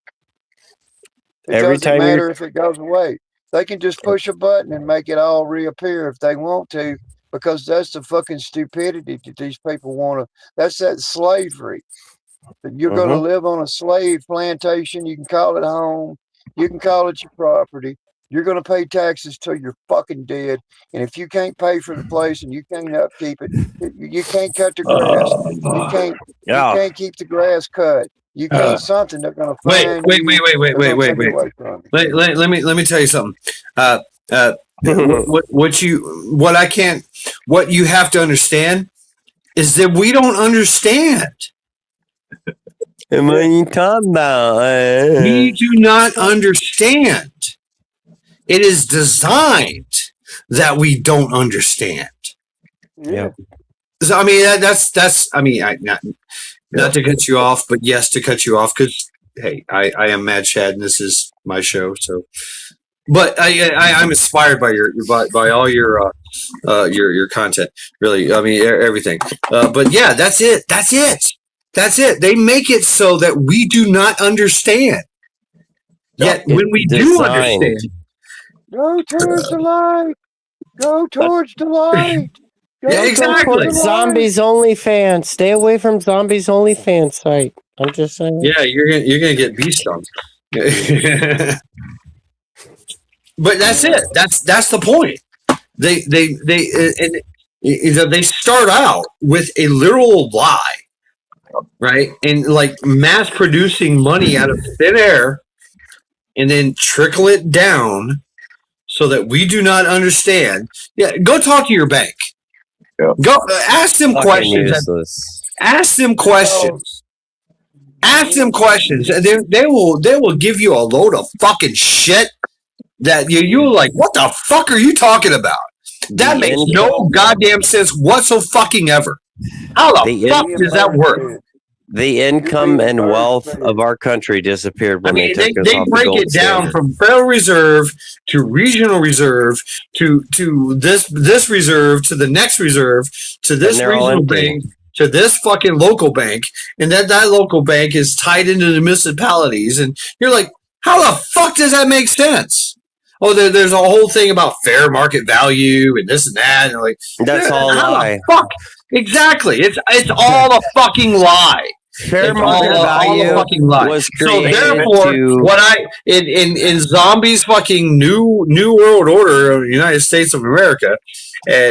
[SPEAKER 4] It doesn't matter if it goes away. They can just push a button and make it all reappear if they want to, because that's the fucking stupidity that these people want to. That's that slavery. You're going to live on a slave plantation. You can call it home. You can call it your property. You're going to pay taxes till you're fucking dead. And if you can't pay for the place and you can't upkeep it, you can't cut the grass. You can't keep the grass cut. You can't something. They're going to find
[SPEAKER 5] Wait. Let me tell you something. what you have to understand is that we don't understand.
[SPEAKER 9] What are you talking about?
[SPEAKER 5] We do not understand. It is designed that we don't understand.
[SPEAKER 9] Yeah.
[SPEAKER 5] So I mean that's I mean not to cut you off, but yes to cut you off because hey, I am Mad Chad and this is my show. So, but I'm inspired by by all your content. Really, I mean everything. But yeah, that's it. That's it. They make it so that we do not understand. Yet when we do understand,
[SPEAKER 4] Go towards the light. Go towards the light. Go
[SPEAKER 5] exactly.
[SPEAKER 4] towards the light.
[SPEAKER 9] Zombies Only fans. Stay away from Zombies Only fan site. I'm just saying.
[SPEAKER 5] Yeah, you're gonna get beast stung. But that's it. That's the point. They start out with a literal lie, right? And like mass producing money out of thin air, and then trickle it down so that we do not understand. Yeah, go talk to your bank.
[SPEAKER 8] Yeah.
[SPEAKER 5] Go ask them
[SPEAKER 9] Fucking
[SPEAKER 5] questions.
[SPEAKER 9] useless.
[SPEAKER 5] Ask them questions. Ask them questions. They will give you a load of fucking shit that you're like, what the fuck are you talking about? That makes no goddamn sense whatsoever. How the fuck does that work?
[SPEAKER 9] The income and wealth of our country disappeared when
[SPEAKER 5] I mean,
[SPEAKER 9] they took us
[SPEAKER 5] they
[SPEAKER 9] off the
[SPEAKER 5] break
[SPEAKER 9] gold
[SPEAKER 5] it down
[SPEAKER 9] standard.
[SPEAKER 5] from Federal Reserve to regional reserve to this reserve to the next reserve to this
[SPEAKER 9] And they're all
[SPEAKER 5] regional
[SPEAKER 9] empty.
[SPEAKER 5] bank to this fucking local bank, and that local bank is tied into the municipalities, and you're like, how the fuck does that make sense? Oh, there's a whole thing about fair market value and this and that, and like
[SPEAKER 9] That's all a
[SPEAKER 5] how the
[SPEAKER 9] lie.
[SPEAKER 5] fuck? Exactly, it's all a fucking lie.
[SPEAKER 9] Fair
[SPEAKER 5] It's
[SPEAKER 9] market
[SPEAKER 5] all a
[SPEAKER 9] value
[SPEAKER 5] fucking lie.
[SPEAKER 9] was
[SPEAKER 5] So
[SPEAKER 9] created
[SPEAKER 5] therefore,
[SPEAKER 9] to.
[SPEAKER 5] what in Zombies fucking new world order of the United States of America,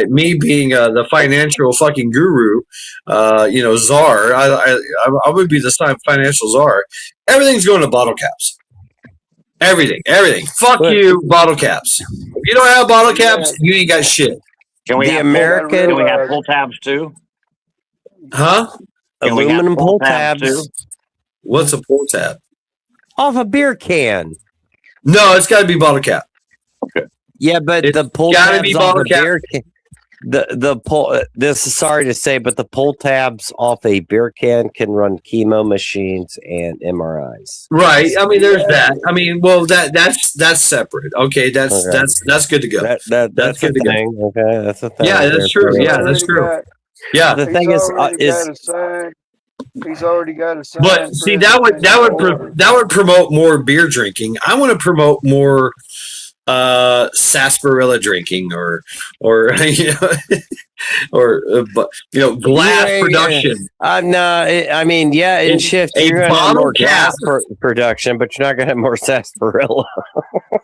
[SPEAKER 5] me being the financial fucking guru, czar, I would be the financial czar. Everything's going to bottle caps. Everything. Fuck you, bottle caps. If you don't have bottle caps, you ain't got shit.
[SPEAKER 8] Can we
[SPEAKER 9] The
[SPEAKER 8] have
[SPEAKER 9] American-
[SPEAKER 8] Can we have pull tabs too?
[SPEAKER 5] Huh?
[SPEAKER 8] Can we have
[SPEAKER 9] Aluminum
[SPEAKER 8] pull
[SPEAKER 9] pull
[SPEAKER 8] tabs
[SPEAKER 9] tabs
[SPEAKER 8] too?
[SPEAKER 5] What's a pull tab?
[SPEAKER 9] off a beer can.
[SPEAKER 5] No, it's got to be bottle cap.
[SPEAKER 9] Yeah, but
[SPEAKER 5] It's
[SPEAKER 9] the pull
[SPEAKER 5] gotta
[SPEAKER 9] tabs
[SPEAKER 5] be
[SPEAKER 9] off
[SPEAKER 5] bottle
[SPEAKER 9] a
[SPEAKER 5] cap.
[SPEAKER 9] beer can. The pull. This is sorry to say, but the pull tabs off a beer can can run chemo machines and MRIs.
[SPEAKER 5] Right. I mean, there's that. I mean, well, that's separate. Okay, that's
[SPEAKER 9] Okay.
[SPEAKER 5] that's good to go.
[SPEAKER 9] That's
[SPEAKER 5] That's
[SPEAKER 9] a
[SPEAKER 5] good to go.
[SPEAKER 9] thing. Okay, that's a thing.
[SPEAKER 5] Yeah, that's true.
[SPEAKER 9] Therefore,
[SPEAKER 5] Yeah, that's true. Yeah,
[SPEAKER 9] The thing is,
[SPEAKER 4] He's already got a sign.
[SPEAKER 5] but see, that would promote more beer drinking. I want to promote more sarsaparilla drinking or glass
[SPEAKER 9] Yeah,
[SPEAKER 5] production.
[SPEAKER 9] no, I mean, yeah, in shift
[SPEAKER 5] a
[SPEAKER 9] you're gonna have
[SPEAKER 5] bottle
[SPEAKER 9] more
[SPEAKER 5] cap.
[SPEAKER 9] gas production, but you're not gonna have more sarsaparilla.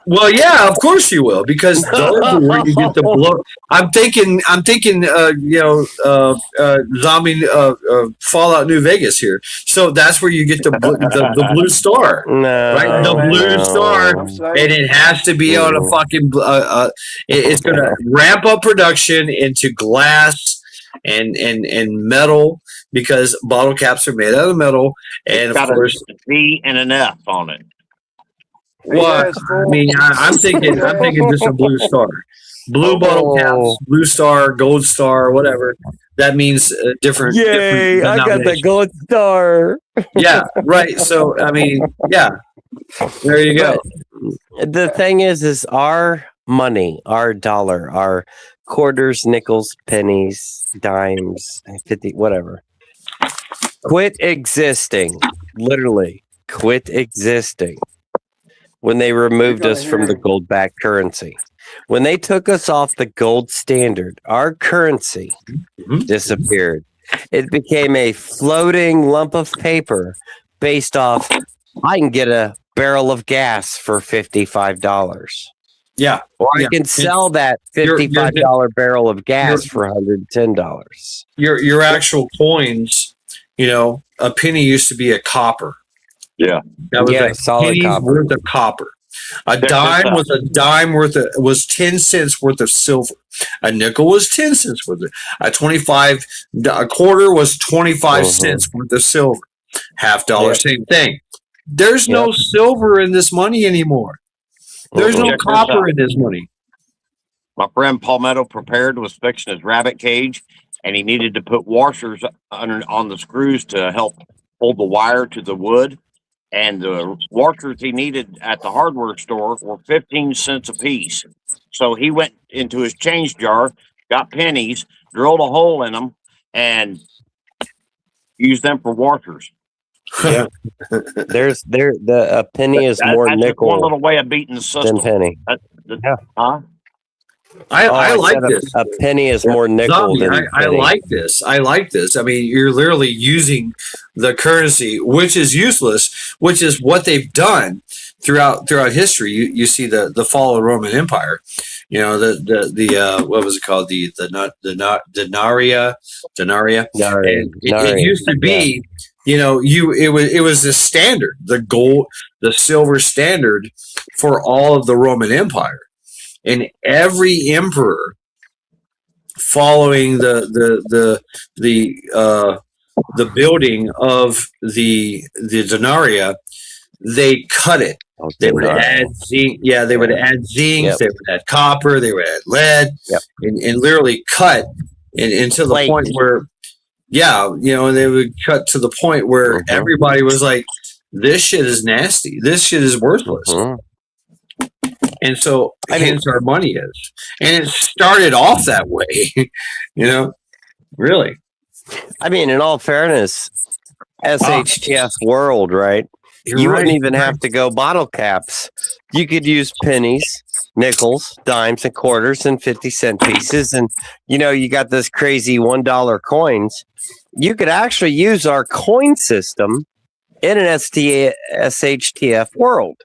[SPEAKER 5] Well, yeah, of course you will, because those are where you get the blow. I'm thinking, zombie Fallout New Vegas here. So that's where you get the blue star,
[SPEAKER 9] No,
[SPEAKER 5] right? The blue
[SPEAKER 9] no.
[SPEAKER 5] star, and it has to be on a fucking. It's going to ramp up production into glass and metal, because bottle caps are made out of metal, and
[SPEAKER 8] It's
[SPEAKER 5] of
[SPEAKER 8] got
[SPEAKER 5] course.
[SPEAKER 8] a V and an F on it.
[SPEAKER 5] Well, I mean, I'm thinking just a blue star, blue bottle caps, blue star, gold star, whatever. That means different.
[SPEAKER 9] Yay!
[SPEAKER 5] different
[SPEAKER 9] I got the
[SPEAKER 5] denominations.
[SPEAKER 9] gold star.
[SPEAKER 5] Yeah, right. So I mean, yeah. There you go.
[SPEAKER 9] The thing is our money, our dollar, our quarters, nickels, pennies, dimes, 50, whatever. Quit existing. Literally, quit existing. When they removed us from the gold-backed currency. When they took us off the gold standard, our currency disappeared. It became a floating lump of paper based off, I can get a barrel of gas for $55.
[SPEAKER 5] Yeah.
[SPEAKER 9] Or I
[SPEAKER 5] Yeah.
[SPEAKER 9] can sell that $55 barrel of gas for $110.
[SPEAKER 5] Your actual coins, a penny used to be a copper.
[SPEAKER 8] Yeah.
[SPEAKER 5] That was
[SPEAKER 9] Yeah,
[SPEAKER 5] a
[SPEAKER 9] solid
[SPEAKER 5] penny's
[SPEAKER 9] copper.
[SPEAKER 5] worth of copper. A dime was a dime was 10 cents worth of silver. A nickel was 10 cents worth of. A quarter was 25 cents worth of silver. Half dollar, same thing. There's no silver in this money anymore. There's no copper in this money.
[SPEAKER 8] My friend Palmetto Prepared was fixing his rabbit cage, and he needed to put washers on the screws to help hold the wire to the wood. And the washers he needed at the hardware store were 15 cents a piece. So he went into his change jar, got pennies, drilled a hole in them, and used them for washers.
[SPEAKER 9] Yeah. A penny is more
[SPEAKER 8] that's
[SPEAKER 9] nickel.
[SPEAKER 8] One little way of beating the system.
[SPEAKER 9] Than penny.
[SPEAKER 8] Huh?
[SPEAKER 5] I like this.
[SPEAKER 9] A penny is more nickel
[SPEAKER 5] Zombie,
[SPEAKER 9] than
[SPEAKER 5] I like this. I like this. I mean, you're literally using the currency, which is useless, which is what they've done throughout history. You see the fall of the Roman Empire. You know, the what was it called? The denaria. And it used to be, you know, it was the standard, the gold, the silver standard for all of the Roman Empire. And every emperor following the building of the denaria, they cut it. They would add zinc. Yeah, they would add zinc. Yep. They would add copper. They would add lead. Yep. And literally cut until the point where, and they would cut to the point where everybody was like, "This shit is nasty. This shit is worthless." And so, hence our money is. And it started off that way, you know, really.
[SPEAKER 9] I mean, in all fairness, SHTF world, right? You wouldn't even have to go bottle caps. You could use pennies, nickels, dimes, and quarters, and 50-cent pieces. And, you know, you got this crazy $1 coins. You could actually use our coin system in an SHTF world.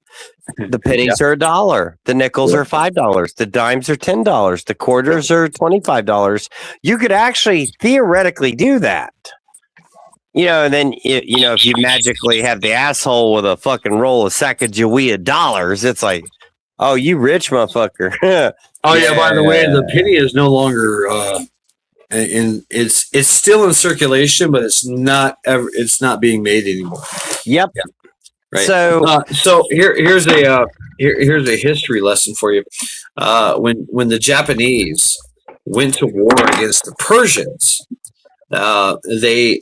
[SPEAKER 9] The pennies are $1. The nickels are $5. The dimes are $10. The quarters are $25. You could actually theoretically do that. You know, and then, you know, if you magically have the asshole with a fucking roll of Sacagawea dollars, it's like, oh, you rich motherfucker.
[SPEAKER 5] By the way, the penny is no longer it's still in circulation, but it's not being made anymore.
[SPEAKER 9] Yep.
[SPEAKER 5] Yeah. Right.
[SPEAKER 9] So
[SPEAKER 5] here's a history lesson for you. When the Japanese went to war against the Persians, they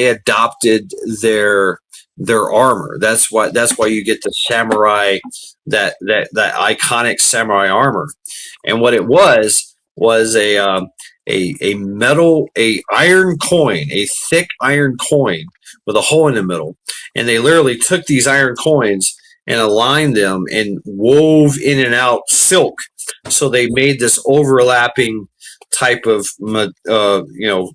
[SPEAKER 5] adopted their armor. That's why you get the samurai, that iconic samurai armor. And what it was a metal, iron coin, a thick iron coin with a hole in the middle. And they literally took these iron coins and aligned them and wove in and out silk. So they made this overlapping type of,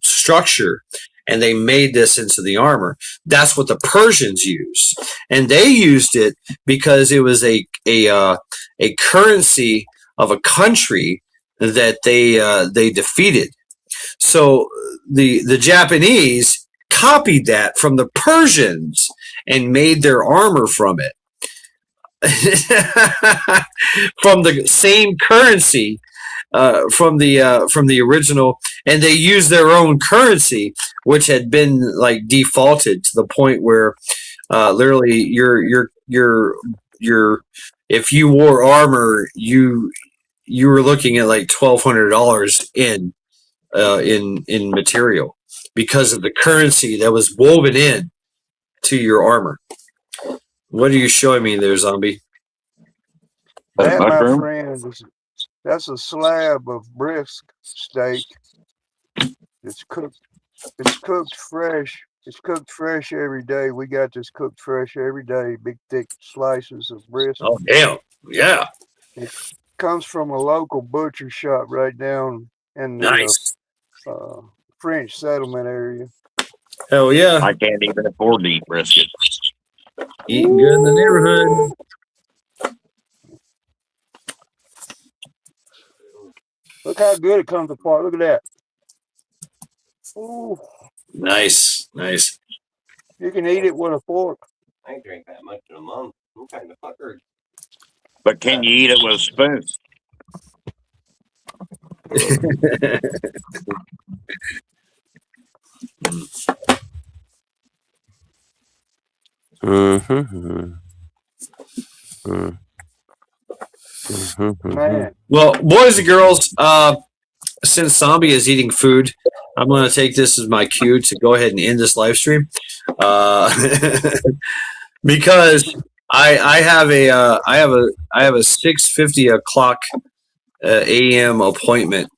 [SPEAKER 5] structure. And they made this into the armor. That's what the Persians used. And they used it because it was a currency of a country that they defeated. So the Japanese copied that from the Persians and made their armor from it. From the same currency, from the original, and they used their own currency, which had been like defaulted to the point where literally your if you wore armor, you were looking at like $1,200 in material because of the currency that was woven in to your armor. What are you showing me there, Zombie?
[SPEAKER 4] That, my friend, that's a slab of brisk steak. It's cooked fresh. It's cooked fresh every day. We got this cooked fresh every day. Big thick slices of brisket.
[SPEAKER 5] Oh damn! Yeah.
[SPEAKER 4] It comes from a local butcher shop right down in the French settlement area.
[SPEAKER 5] Hell yeah!
[SPEAKER 8] I can't even afford to eat brisket.
[SPEAKER 5] Eating good in the neighborhood.
[SPEAKER 4] Look how good it comes apart. Look at that. Ooh.
[SPEAKER 5] Nice.
[SPEAKER 4] You can eat it with a fork.
[SPEAKER 9] I ain't drink that much in a month. What kind of fucker?
[SPEAKER 8] But can you eat it with a spoon?
[SPEAKER 9] Mm-hmm.
[SPEAKER 4] Man,
[SPEAKER 5] Well, boys and girls, since Zombie is eating food, I'm going to take this as my cue to go ahead and end this live stream, because I have a 6:50 o'clock a.m. appointment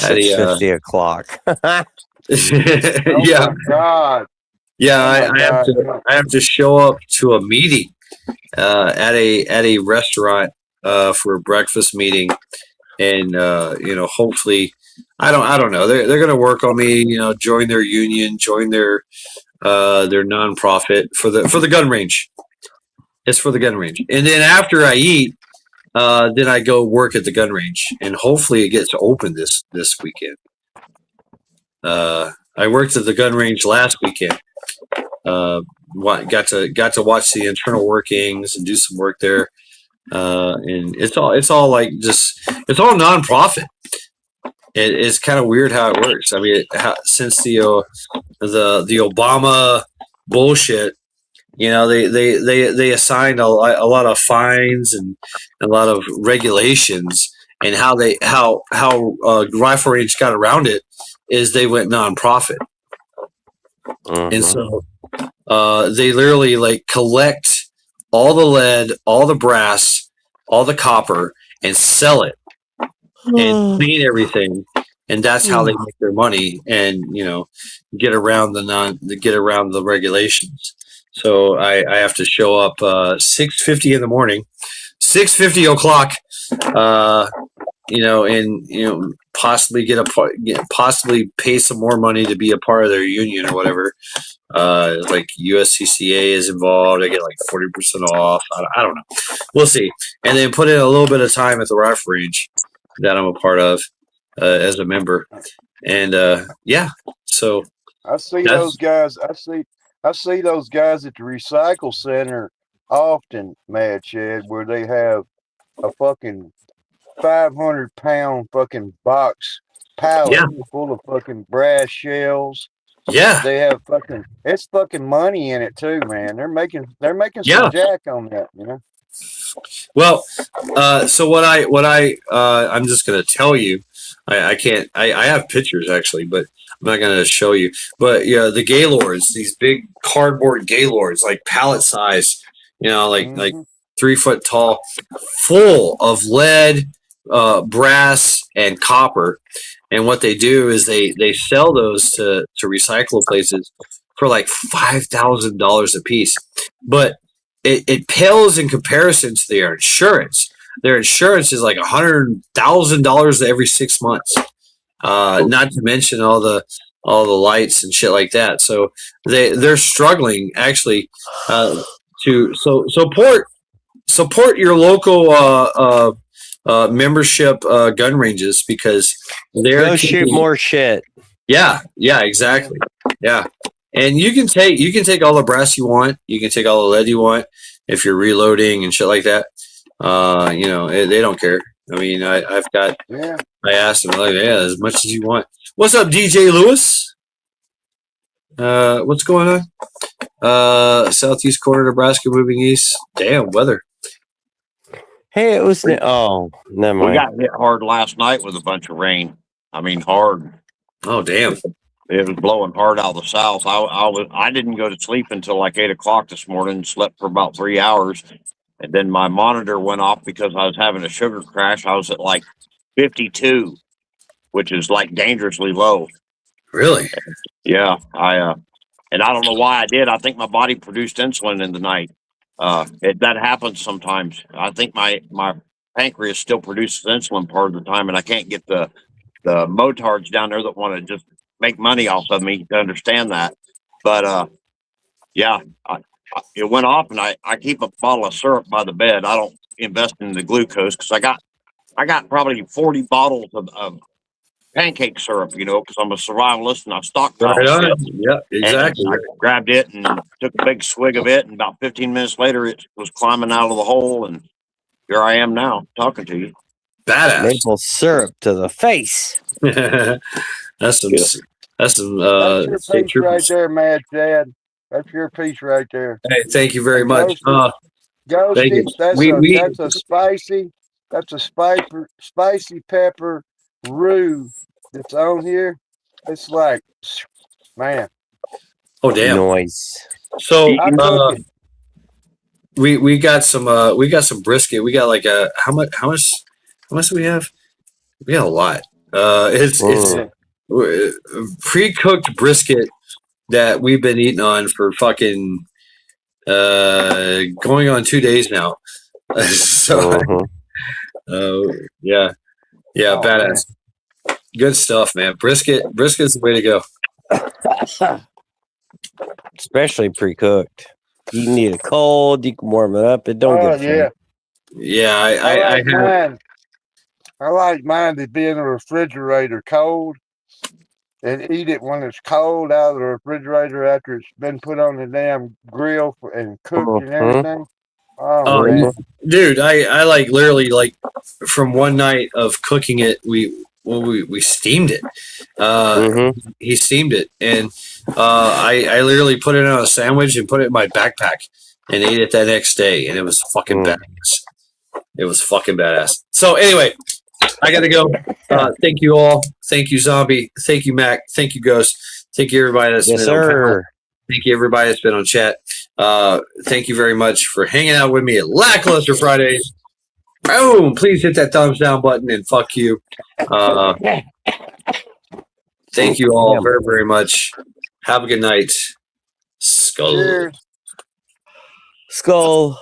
[SPEAKER 5] at a
[SPEAKER 9] 6:50 o'clock.
[SPEAKER 4] oh
[SPEAKER 5] yeah.
[SPEAKER 4] my God.
[SPEAKER 5] Yeah,
[SPEAKER 4] Oh my God.
[SPEAKER 5] I have to show up to a meeting at a restaurant for a breakfast meeting, and hopefully I don't know, they're gonna work on me, join their union, join their nonprofit for the gun range. It's for the gun range, and then after I eat, then I go work at the gun range, and hopefully it gets open this weekend. I worked at the gun range last weekend. Got to watch the internal workings and do some work there, and it's all like it's all nonprofit. It's kind of weird how it works. I mean, since the Obama bullshit, they assigned a lot of fines and a lot of regulations, and how rifle range got around it is they went nonprofit. And so they literally like collect all the lead, all the brass, all the copper, and sell it and clean everything, and that's how they make their money, and get around the regulations. So I have to show up 6:50 in the morning, 6:50 o'clock, and possibly possibly pay some more money to be a part of their union or whatever. Like USCCA is involved. I get like 40% off. I don't know. We'll see. And then put in a little bit of time at the rifle range that I'm a part of as a member. And so
[SPEAKER 4] I see those guys. I see those guys at the recycle center often, Mad Shed, where they have a fucking 500-pound fucking box pallet full of fucking brass shells.
[SPEAKER 5] Yeah,
[SPEAKER 4] they have it's fucking money in it too, man. They're making some jack on that,
[SPEAKER 5] Well, so what I'm just gonna tell you, I can't. I have pictures actually, but I'm not gonna show you. But the Gaylords, these big cardboard Gaylords, like pallet size, like 3 foot tall, full of lead, brass, and copper. And what they do is they sell those to recycle places for like $5,000 a piece. But it pales in comparison to their insurance. Their insurance is like $100,000 every 6 months. Not to mention all the lights and shit like that. So they're struggling actually to support your local membership gun ranges, because they're
[SPEAKER 9] shoot more shit.
[SPEAKER 5] Yeah, exactly. Yeah. And you can take all the brass you want. You can take all the lead you want if you're reloading and shit like that. They don't care. I mean, I asked them, like, as much as you want. What's up, DJ Lewis? What's going on? Southeast corner, Nebraska, moving east. Damn weather.
[SPEAKER 9] Hey, it was never mind.
[SPEAKER 8] We got hit hard last night with a bunch of rain. I mean, hard.
[SPEAKER 5] Oh, damn.
[SPEAKER 8] It was blowing hard out of the south. I didn't go to sleep until like 8 o'clock this morning. Slept for about 3 hours, and then my monitor went off because I was having a sugar crash. I was at like 52, which is like dangerously low.
[SPEAKER 5] Really?
[SPEAKER 8] Yeah. And I don't know why I did. I think my body produced insulin in the night. That happens sometimes. I think my pancreas still produces insulin part of the time, and I can't get the motards down there that want to just make money off of me to understand that. But it went off, and I keep a bottle of syrup by the bed. I don't invest in the glucose because I got probably 40 bottles of pancake syrup, because I'm a survivalist and I stockpiled it.
[SPEAKER 5] Yeah, exactly.
[SPEAKER 8] And I grabbed it and took a big swig of it, and about 15 minutes later, it was climbing out of the hole, and Here I am now talking to you.
[SPEAKER 5] Badass.
[SPEAKER 9] Maple syrup to the face.
[SPEAKER 5] That's some.
[SPEAKER 8] Yeah.
[SPEAKER 5] That's some.
[SPEAKER 4] That's your
[SPEAKER 5] State
[SPEAKER 4] piece right
[SPEAKER 5] troopers.
[SPEAKER 4] there, Mad Dad. That's your piece right there.
[SPEAKER 5] Hey, thank you very
[SPEAKER 4] And
[SPEAKER 5] much. Thank you.
[SPEAKER 4] Ghosty,
[SPEAKER 5] We
[SPEAKER 4] that's a spicy pepper roux that's on here. It's like, man,
[SPEAKER 5] oh damn.
[SPEAKER 9] Noise.
[SPEAKER 5] So
[SPEAKER 4] I cook it.
[SPEAKER 5] we got some brisket. We got like how much do we have? We got a lot. It's pre-cooked brisket that we've been eating on for fucking going on 2 days now. So yeah,
[SPEAKER 4] Oh,
[SPEAKER 5] badass. Good stuff, man. Brisket's the way to go.
[SPEAKER 9] Especially pre-cooked. You need it cold. You can warm it up. It don't get
[SPEAKER 4] yeah.
[SPEAKER 5] Yeah,
[SPEAKER 4] I like
[SPEAKER 5] have,
[SPEAKER 4] mine. I like mine to be in the refrigerator cold and eat it when it's cold out of the refrigerator after it's been put on the damn grill and cooked and everything. Oh, man.
[SPEAKER 5] dude, I like literally like from one night of cooking it, we steamed it. He steamed it, and I literally put it on a sandwich and put it in my backpack and ate it that next day, and it was fucking badass. It was fucking badass. So anyway, I gotta go. Thank you all. Thank you, Zombie. Thank you, Mac. Thank you, Ghost. Thank you, everybody that's
[SPEAKER 9] Yes,
[SPEAKER 5] been on panel.
[SPEAKER 9] sir.
[SPEAKER 5] Thank you, everybody that's been on chat. Thank you very much for hanging out with me at Lackluster Fridays. Boom! Please hit that thumbs down button and fuck you. Thank you all very, very much. Have a good night. Skull.
[SPEAKER 4] Cheers.
[SPEAKER 9] Skull.